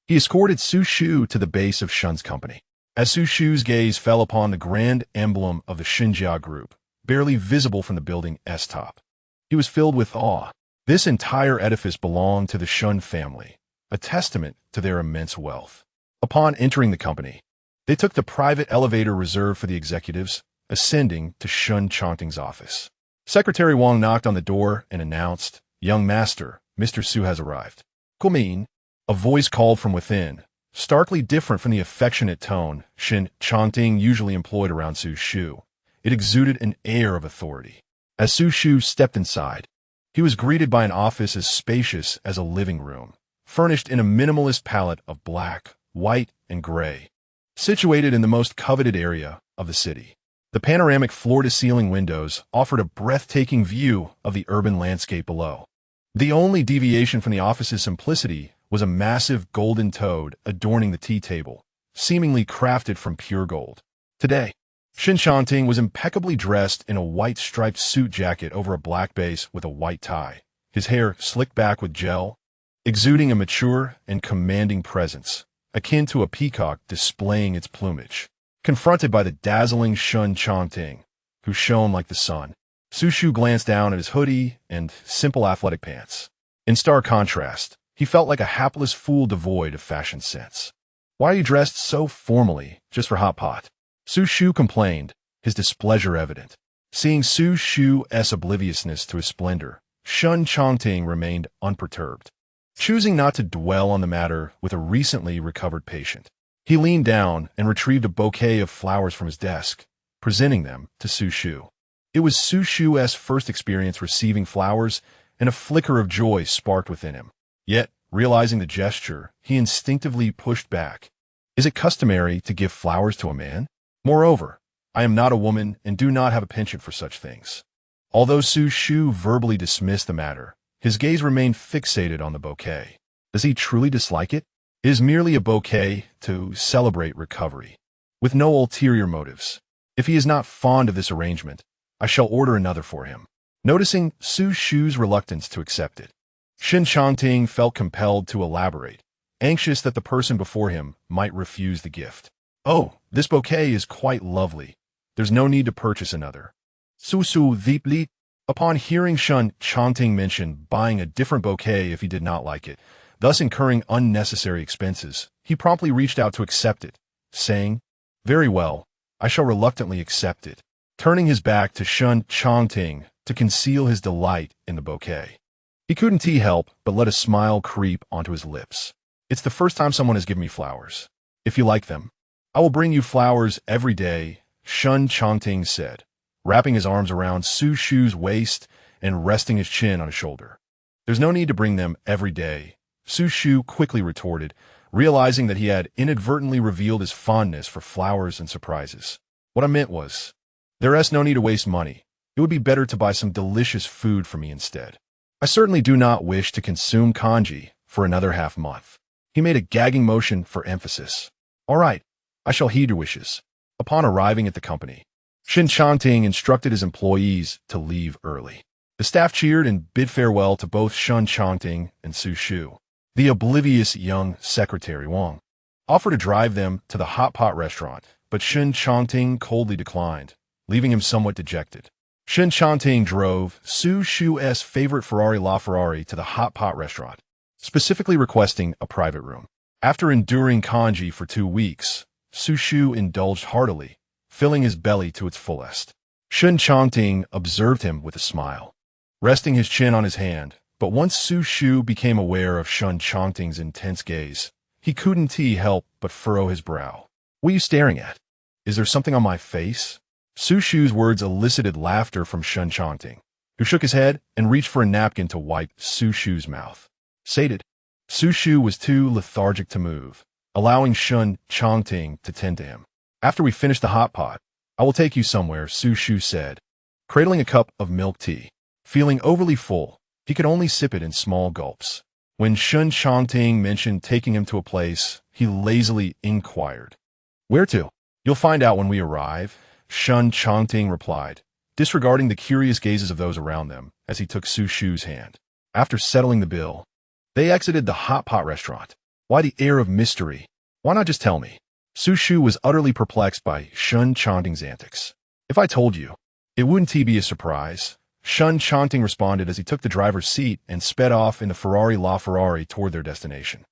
He escorted Xu Shu to the base of Shen's company. As Xu Shu's gaze fell upon the grand emblem of the Xinjia group, barely visible from the building's top, he was filled with awe. This entire edifice belonged to the Shen family, a testament to their immense wealth. Upon entering the company, they took the private elevator reserved for the executives, ascending to Shen Changting's office. Secretary Wang knocked on the door and announced, Young master, Mr. Xu has arrived. Come in. A voice called from within, starkly different from the affectionate tone Shen Changting usually employed around Xu Shu. It exuded an air of authority. As Xu Shu stepped inside, he was greeted by an office as spacious as a living room, furnished in a minimalist palette of black, white, and gray, situated in the most coveted area of the city. The panoramic floor-to-ceiling windows offered a breathtaking view of the urban landscape below. The only deviation from the office's simplicity was a massive golden toad adorning the tea table, seemingly crafted from pure gold. Today, Shen Changting was impeccably dressed in a white striped suit jacket over a black base with a white tie, his hair slicked back with gel, exuding a mature and commanding presence, akin to a peacock displaying its plumage. Confronted by the dazzling Shen Changting, who shone like the sun, Xu Shu glanced down at his hoodie and simple athletic pants. In stark contrast, he felt like a hapless fool devoid of fashion sense. Why are you dressed so formally, just for hot pot? Xu Shu complained, his displeasure evident. Seeing Xu Shu's obliviousness to his splendor, Shen Changting remained unperturbed. Choosing not to dwell on the matter with a recently recovered patient, he leaned down and retrieved a bouquet of flowers from his desk, presenting them to Xu Shu. It was Xu Shu's first experience receiving flowers, and a flicker of joy sparked within him. Yet, realizing the gesture, he instinctively pushed back. Is it customary to give flowers to a man? Moreover, I am not a woman and do not have a penchant for such things. Although Xu Shu verbally dismissed the matter, his gaze remained fixated on the bouquet. Does he truly dislike it? It is merely a bouquet to celebrate recovery, with no ulterior motives. If he is not fond of this arrangement, I shall order another for him. Noticing Xu Shu's reluctance to accept it, Shen Changting felt compelled to elaborate, anxious that the person before him might refuse the gift. Oh, this bouquet is quite lovely. There's no need to purchase another. Xu Shu deeply. Upon hearing Shen Changting mention buying a different bouquet if he did not like it, thus incurring unnecessary expenses, he promptly reached out to accept it, saying, "Very well, I shall reluctantly accept it," turning his back to Shen Changting to conceal his delight in the bouquet. He couldn't help but let a smile creep onto his lips. "It's the first time someone has given me flowers. If you like them, I will bring you flowers every day," Shen Changting said, wrapping his arms around Xu Shu's waist and resting his chin on his shoulder. "There's no need to bring them every day," Xu Shu quickly retorted, realizing that he had inadvertently revealed his fondness for flowers and surprises. "What I meant was, there is no need to waste money. It would be better to buy some delicious food for me instead. I certainly do not wish to consume kanji for another half-month." He made a gagging motion for emphasis. "All right, I shall heed your wishes." Upon arriving at the company, Shen Changting instructed his employees to leave early. The staff cheered and bid farewell to both Shen Changting and Xu Shu. The oblivious young secretary Wang offered to drive them to the hot pot restaurant, but Shen Changting coldly declined, leaving him somewhat dejected. Shen Changting drove Xu Shu's favorite Ferrari LaFerrari to the hot pot restaurant, specifically requesting a private room. After enduring kanji for 2 weeks, Xu Shu indulged heartily, filling his belly to its fullest. Shen Changting observed him with a smile, resting his chin on his hand, but once Xu Shu became aware of Shen Changting's intense gaze, he couldn't help but furrow his brow. "What are you staring at? Is there something on my face?" Xu Shu's words elicited laughter from Shen Changting, who shook his head and reached for a napkin to wipe Xu Shu's mouth. Sated, Xu Shu was too lethargic to move, allowing Shen Changting to tend to him. "After we finish the hot pot, I will take you somewhere," Xu Shu said, cradling a cup of milk tea. Feeling overly full, he could only sip it in small gulps. When Shen Changting mentioned taking him to a place, he lazily inquired, "Where to?" "You'll find out when we arrive," Shen Changting replied, disregarding the curious gazes of those around them as he took Xu Shu's hand. After settling the bill, they exited the hot pot restaurant. Why the air of mystery? Why not just tell me? Xu Shu was utterly perplexed by Shen Changting's antics. "If I told you, it wouldn't be a surprise," Shen Changting responded as he took the driver's seat and sped off in the Ferrari LaFerrari toward their destination.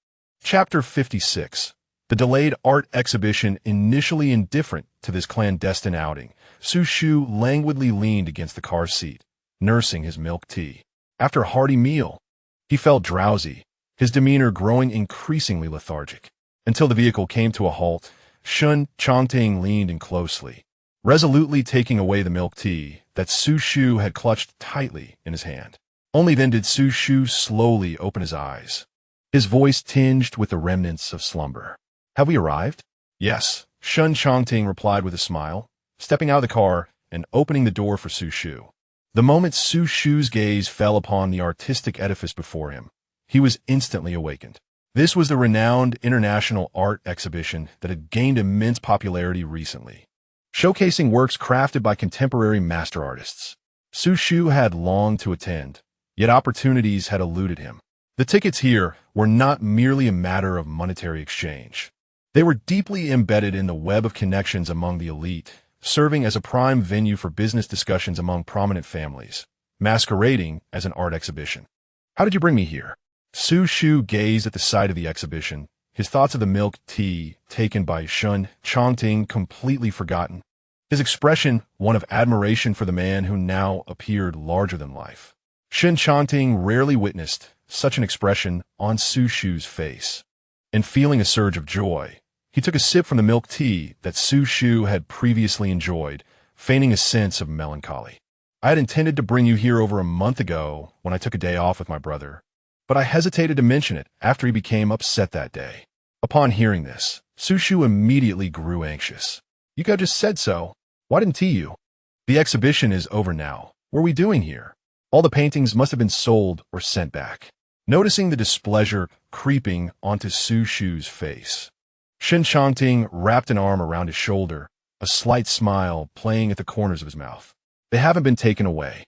Chapter 56. The delayed art exhibition. Initially indifferent to this clandestine outing, Xu Shu languidly leaned against the car seat, nursing his milk tea. After a hearty meal, he felt drowsy, his demeanor growing increasingly lethargic. Until the vehicle came to a halt, Shen Changting leaned in closely, resolutely taking away the milk tea that Xu Shu had clutched tightly in his hand. Only then did Xu Shu slowly open his eyes, his voice tinged with the remnants of slumber. "Have we arrived?" "Yes," Shen Changting replied with a smile, stepping out of the car and opening the door for Xu Shu. The moment Xu Shu's gaze fell upon the artistic edifice before him, he was instantly awakened. This was the renowned international art exhibition that had gained immense popularity recently, showcasing works crafted by contemporary master artists. Xu Shu had longed to attend, yet opportunities had eluded him. The tickets here were not merely a matter of monetary exchange. They were deeply embedded in the web of connections among the elite, serving as a prime venue for business discussions among prominent families, masquerading as an art exhibition. "How did you bring me here?" Xu Shu gazed at the site of the exhibition, his thoughts of the milk tea taken by Shen Changting completely forgotten, his expression one of admiration for the man who now appeared larger than life. Shen Changting rarely witnessed such an expression on Xu Shu's face, and feeling a surge of joy, he took a sip from the milk tea that Xu Shu had previously enjoyed, feigning a sense of melancholy. "I had intended to bring you here over a month ago when I took a day off with my brother, but I hesitated to mention it after he became upset that day." Upon hearing this, Xu Shu immediately grew anxious. "You guys just said so. Why didn't you? The exhibition is over now. What are we doing here? All the paintings must have been sold or sent back. Noticing the displeasure creeping onto Xu Shu's face, Shen Changting wrapped an arm around his shoulder, a slight smile playing at the corners of his mouth. They haven't been taken away.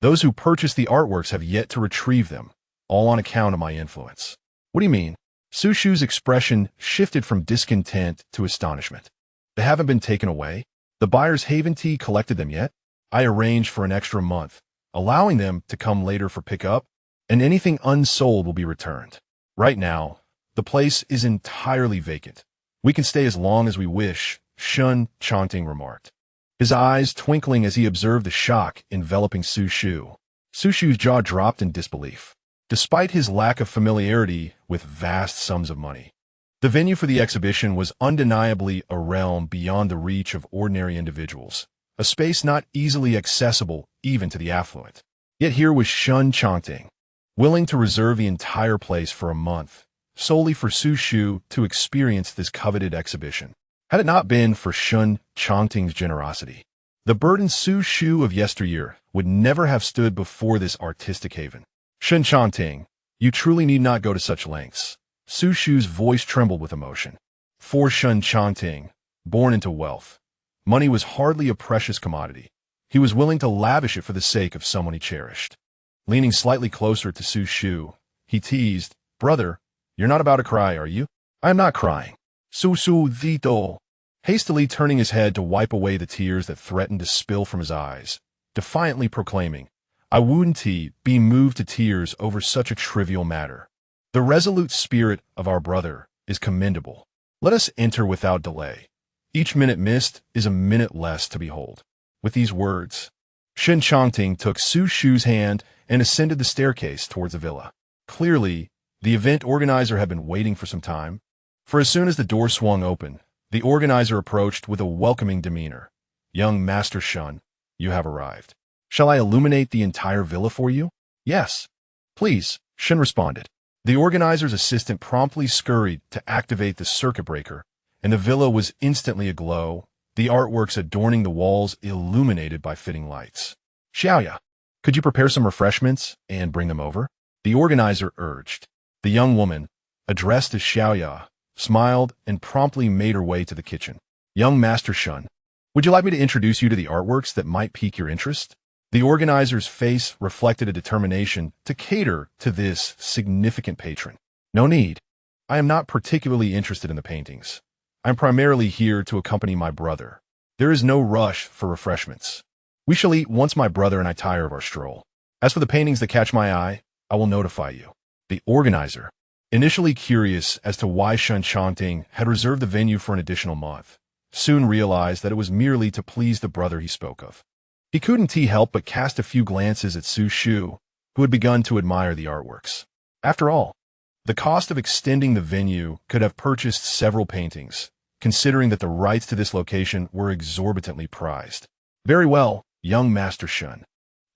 Those who purchased the artworks have yet to retrieve them, all on account of my influence. What do you mean? Xu Shu's expression shifted from discontent to astonishment. They haven't been taken away? The buyers haven't collected them yet? I arranged for an extra month, allowing them to come later for pickup, and anything unsold will be returned. Right now, the place is entirely vacant. We can stay as long as we wish, Shen Changting remarked, his eyes twinkling as he observed the shock enveloping Xu Shu. Xu Shu's jaw dropped in disbelief. Despite his lack of familiarity with vast sums of money, the venue for the exhibition was undeniably a realm beyond the reach of ordinary individuals, a space not easily accessible even to the affluent. Yet here was Shen Changting, willing to reserve the entire place for a month, solely for Xu Shu to experience this coveted exhibition. Had it not been for Shen Changting's generosity, the burdened Xu Shu of yesteryear would never have stood before this artistic haven. Shen Changting, you truly need not go to such lengths. Xu Shu's voice trembled with emotion. For Shen Changting, born into wealth, money was hardly a precious commodity. He was willing to lavish it for the sake of someone he cherished. Leaning slightly closer to Xu Shu, he teased, "Brother, you're not about to cry, are you?" "I am not crying." Xu Shu Vito, hastily turning his head to wipe away the tears that threatened to spill from his eyes, defiantly proclaiming, "I wouldn't be moved to tears over such a trivial matter. The resolute spirit of our brother is commendable. Let us enter without delay. Each minute missed is a minute less to behold." With these words, Shen Changting took Xu Shu's hand and ascended the staircase towards the villa. Clearly, the event organizer had been waiting for some time, for as soon as the door swung open, the organizer approached with a welcoming demeanor. "Young Master Shen, you have arrived. Shall I illuminate the entire villa for you?" "Yes, please," Shen responded. The organizer's assistant promptly scurried to activate the circuit breaker, and the villa was instantly aglow, the artworks adorning the walls illuminated by fitting lights. "Xiaoya, could you prepare some refreshments and bring them over?" the organizer urged. The young woman, addressed as Xiaoya, smiled and promptly made her way to the kitchen. "Young Master Shen, would you like me to introduce you to the artworks that might pique your interest?" The organizer's face reflected a determination to cater to this significant patron. "No need. I am not particularly interested in the paintings. I'm primarily here to accompany my brother. There is no rush for refreshments. We shall eat once my brother and I tire of our stroll. As for the paintings that catch my eye, I will notify you." The organizer, initially curious as to why Shen Changting had reserved the venue for an additional month, soon realized that it was merely to please the brother he spoke of. He couldn't help but cast a few glances at Xu Shu, who had begun to admire the artworks. After all, the cost of extending the venue could have purchased several paintings, considering that the rights to this location were exorbitantly prized. "Very well, young Master Shen.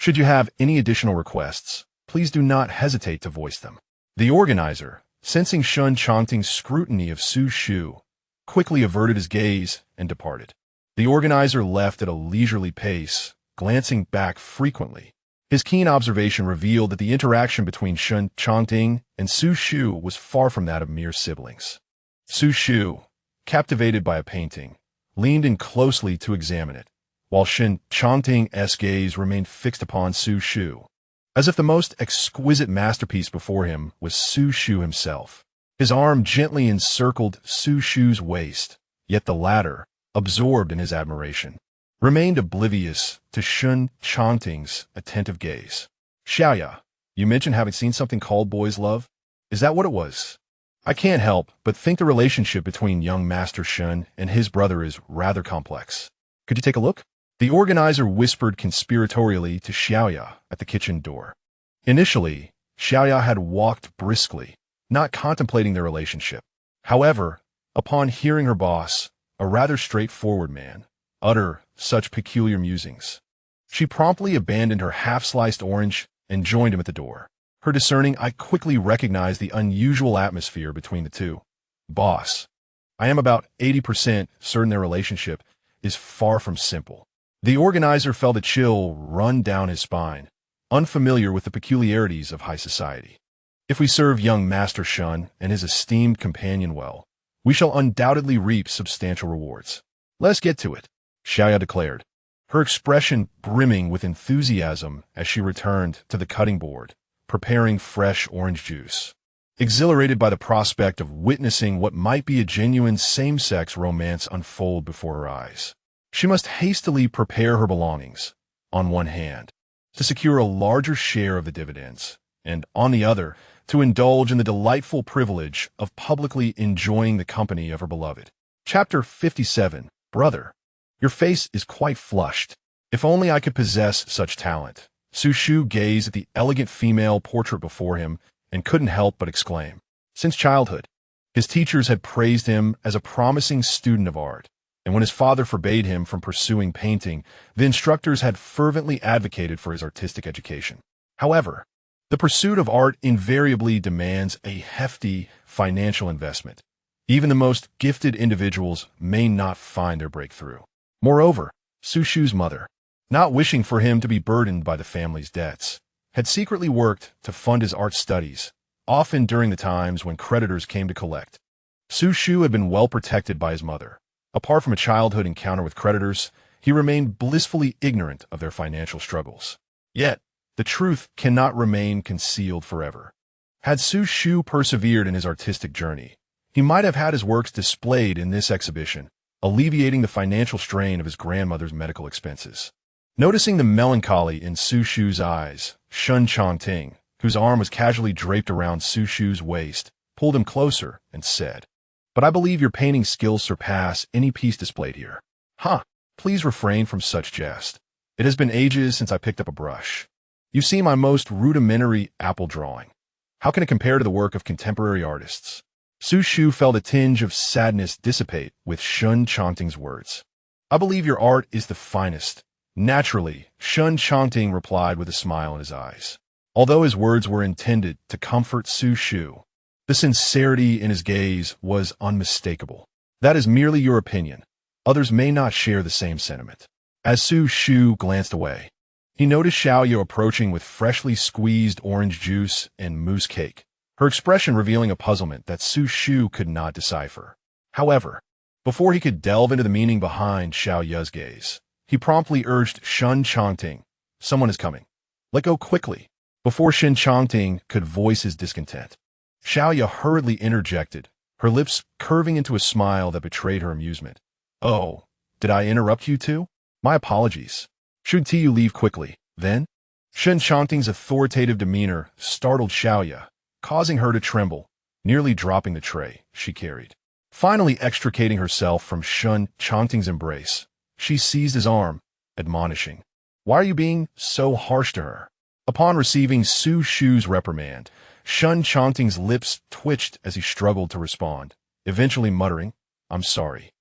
Should you have any additional requests, please do not hesitate to voice them." The organizer, sensing Shen Changting's scrutiny of Xu Shu, quickly averted his gaze and departed. The organizer left at a leisurely pace, glancing back frequently. His keen observation revealed that the interaction between Shen Changting and Xu Shu was far from that of mere siblings. Xu Shu, captivated by a painting, leaned in closely to examine it, while Shen Changting's gaze remained fixed upon Xu Shu, as if the most exquisite masterpiece before him was Xu Shu himself. His arm gently encircled Xu Shu's waist, yet the latter, absorbed in his admiration, remained oblivious to Shen Changting's attentive gaze. "Xiaoya, you mentioned having seen something called Boy's Love. Is that what it was?" "I can't help but think the relationship between young Master Shen and his brother is rather complex. Could you take a look?" The organizer whispered conspiratorially to Xiaoya at the kitchen door. Initially, Xiaoya had walked briskly, not contemplating their relationship. However, upon hearing her boss, a rather straightforward man, utter such peculiar musings, she promptly abandoned her half-sliced orange and joined him at the door. Her discerning eye quickly recognized the unusual atmosphere between the two. "Boss, I am about 80% certain their relationship is far from simple. The organizer felt a chill run down his spine, unfamiliar with the peculiarities of high society. If we serve young Master Shen and his esteemed companion well, we shall undoubtedly reap substantial rewards. Let's get to it, Xiaoya declared, her expression brimming with enthusiasm as she returned to the cutting board, preparing fresh orange juice. Exhilarated by the prospect of witnessing what might be a genuine same-sex romance unfold before her eyes, she must hastily prepare her belongings, on one hand, to secure a larger share of the dividends, and, on the other, to indulge in the delightful privilege of publicly enjoying the company of her beloved. Chapter 57. Brother, your face is quite flushed. If only I could possess such talent. Xu Shu gazed at the elegant female portrait before him and couldn't help but exclaim. Since childhood, his teachers had praised him as a promising student of art, and when his father forbade him from pursuing painting, the instructors had fervently advocated for his artistic education. However, the pursuit of art invariably demands a hefty financial investment. Even the most gifted individuals may not find their breakthrough. Moreover, Xu Shu's mother, not wishing for him to be burdened by the family's debts, had secretly worked to fund his art studies, often during the times when creditors came to collect. Xu Shu had been well protected by his mother. Apart from a childhood encounter with creditors, he remained blissfully ignorant of their financial struggles. Yet, the truth cannot remain concealed forever. Had Xu Shu persevered in his artistic journey, he might have had his works displayed in this exhibition, alleviating the financial strain of his grandmother's medical expenses. Noticing the melancholy in Xu Shu's eyes, Shen Changting, whose arm was casually draped around Xu Shu's waist, pulled him closer and said, But I believe your painting skills surpass any piece displayed here. Please refrain from such jest. It has been ages since I picked up a brush. You see my most rudimentary apple drawing. How can it compare to the work of contemporary artists? Xu Shu felt a tinge of sadness dissipate with Shen Changting's words. I believe your art is the finest. Naturally, Shen Changting replied with a smile in his eyes. Although his words were intended to comfort Xu Shu, the sincerity in his gaze was unmistakable. That is merely your opinion. Others may not share the same sentiment. As Xu Shu glanced away, he noticed Xiaoya approaching with freshly squeezed orange juice and mousse cake, her expression revealing a puzzlement that Xu Shu could not decipher. However, before he could delve into the meaning behind Xiaoya's gaze, he promptly urged Shen Changting, Someone is coming. Let go quickly. Before Shen Changting could voice his discontent, Xiaoya hurriedly interjected, her lips curving into a smile that betrayed her amusement. Oh, did I interrupt you too? My apologies. Should you leave quickly, then? Shen Changting's authoritative demeanor startled Xiaoya, causing her to tremble, nearly dropping the tray she carried. Finally extricating herself from Shen Changting's embrace, she seized his arm, admonishing, Why are you being so harsh to her? Upon receiving Xu Shu's reprimand, Shen Changting's lips twitched as he struggled to respond, eventually muttering, I'm sorry.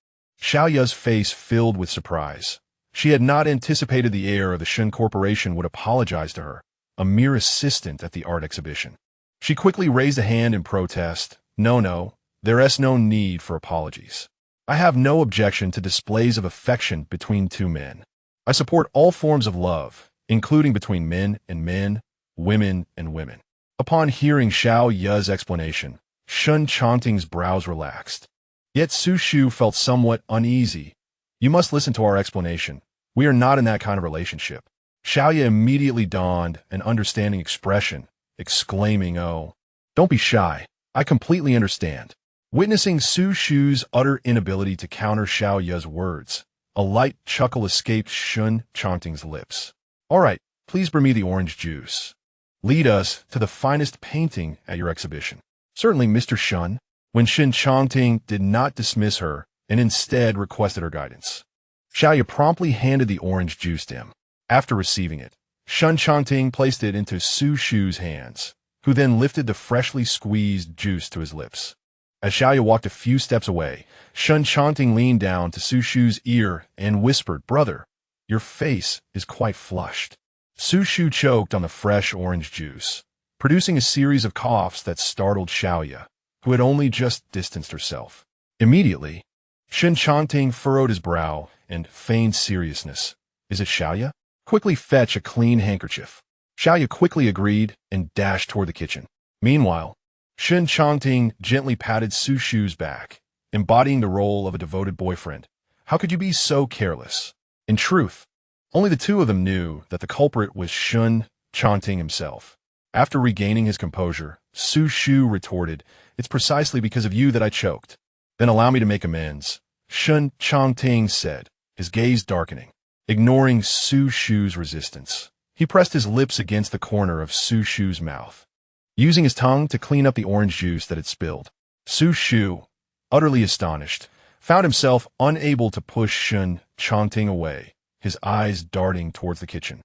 Xiaoya's face filled with surprise. She had not anticipated the heir of the Shen Corporation would apologize to her, a mere assistant at the art exhibition. She quickly raised a hand in protest. No, there's no need for apologies. I have no objection to displays of affection between two men. I support all forms of love, including between men and men, women and women. Upon hearing Xiaoya's explanation, Shen Changting's brows relaxed. Yet Xu Shu felt somewhat uneasy. You must listen to our explanation. We are not in that kind of relationship. Xiaoya immediately donned an understanding expression, exclaiming, Oh, don't be shy. I completely understand. Witnessing Xu Shu's utter inability to counter Xiaoya's words, a light chuckle escaped Shen Changting's lips. All right, please bring me the orange juice. Lead us to the finest painting at your exhibition. Certainly, Mr. Shen. When Shen Changting did not dismiss her and instead requested her guidance, Xiaoya promptly handed the orange juice to him. After receiving it, Shen Changting placed it into Xu Shu's hands, who then lifted the freshly squeezed juice to his lips. As Xiaoya walked a few steps away, Shen Changting leaned down to Xu Shu's ear and whispered, Brother, your face is quite flushed. Xu Shu choked on the fresh orange juice, producing a series of coughs that startled Xiaoya, who had only just distanced herself. Immediately, Shen Changting furrowed his brow and feigned seriousness. Is it Xiaoya? Quickly fetch a clean handkerchief. Xiaoya quickly agreed and dashed toward the kitchen. Meanwhile, Shen Changting gently patted Xu Shu's back, embodying the role of a devoted boyfriend. How could you be so careless? In truth, only the two of them knew that the culprit was Shen Changting himself. After regaining his composure, Xu Shu retorted, "It's precisely because of you that I choked." "Then allow me to make amends," Shen Changting said, his gaze darkening. Ignoring Xu Shu's resistance, he pressed his lips against the corner of Xu Shu's mouth, using his tongue to clean up the orange juice that had spilled. Xu Shu, utterly astonished, found himself unable to push Shen Changting away, his eyes darting towards the kitchen.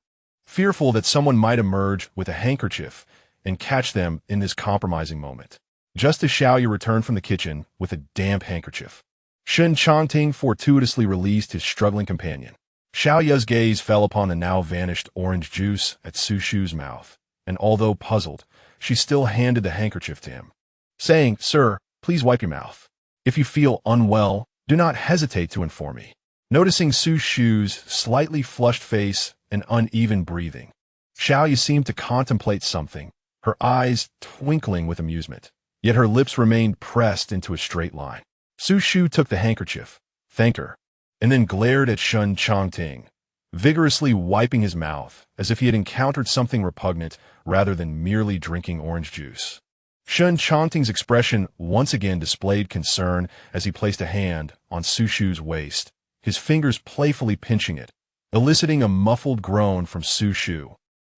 Fearful that someone might emerge with a handkerchief and catch them in this compromising moment. Just as Xiaoya returned from the kitchen with a damp handkerchief, Shen Changting fortuitously released his struggling companion. Xiaoya's gaze fell upon the now vanished orange juice at Xu Shu's mouth, and although puzzled, she still handed the handkerchief to him, saying, "Sir, please wipe your mouth. If you feel unwell, do not hesitate to inform me." Noticing Xu Shu's slightly flushed face and uneven breathing, Xiaoya seemed to contemplate something, her eyes twinkling with amusement, yet her lips remained pressed into a straight line. Xu Shu took the handkerchief, thanked her, and then glared at Shen Changting, vigorously wiping his mouth as if he had encountered something repugnant rather than merely drinking orange juice. Shen Changting's expression once again displayed concern as he placed a hand on Xu Shu's waist, his fingers playfully pinching it, eliciting a muffled groan from Xu Shu,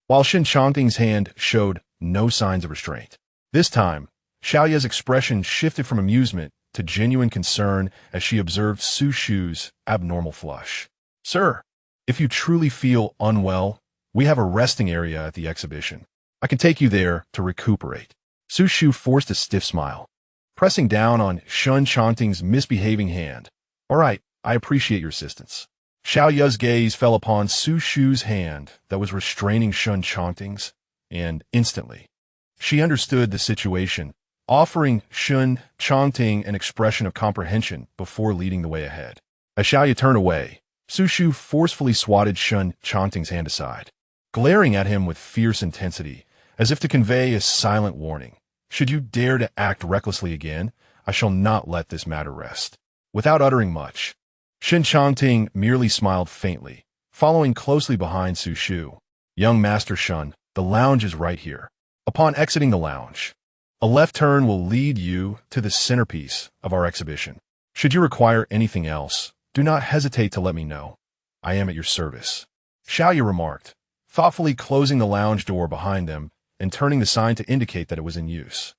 while Shen Changting's hand showed no signs of restraint. This time, Xiaoya's expression shifted from amusement to genuine concern as she observed Xu Shu's abnormal flush. "Sir, if you truly feel unwell, we have a resting area at the exhibition. I can take you there to recuperate." Xu Shu forced a stiff smile, pressing down on Shen Changting's misbehaving hand. "All right, I appreciate your assistance." Xiaoya's gaze fell upon Xu Shu's hand that was restraining Shen Changting's, and instantly, she understood the situation, offering Shen Changting an expression of comprehension before leading the way ahead. As Xiaoya turned away, Xu Shu forcefully swatted Shen Changting's hand aside, glaring at him with fierce intensity, as if to convey a silent warning. "Should you dare to act recklessly again, I shall not let this matter rest." Without uttering much, Shen Changting merely smiled faintly, following closely behind Xu Shu. "Young Master Shen, the lounge is right here." Upon exiting the lounge, a left turn will lead you to the centerpiece of our exhibition. Should you require anything else, do not hesitate to let me know. I am at your service," Xiaoya remarked, thoughtfully closing the lounge door behind them and turning the sign to indicate that it was in use.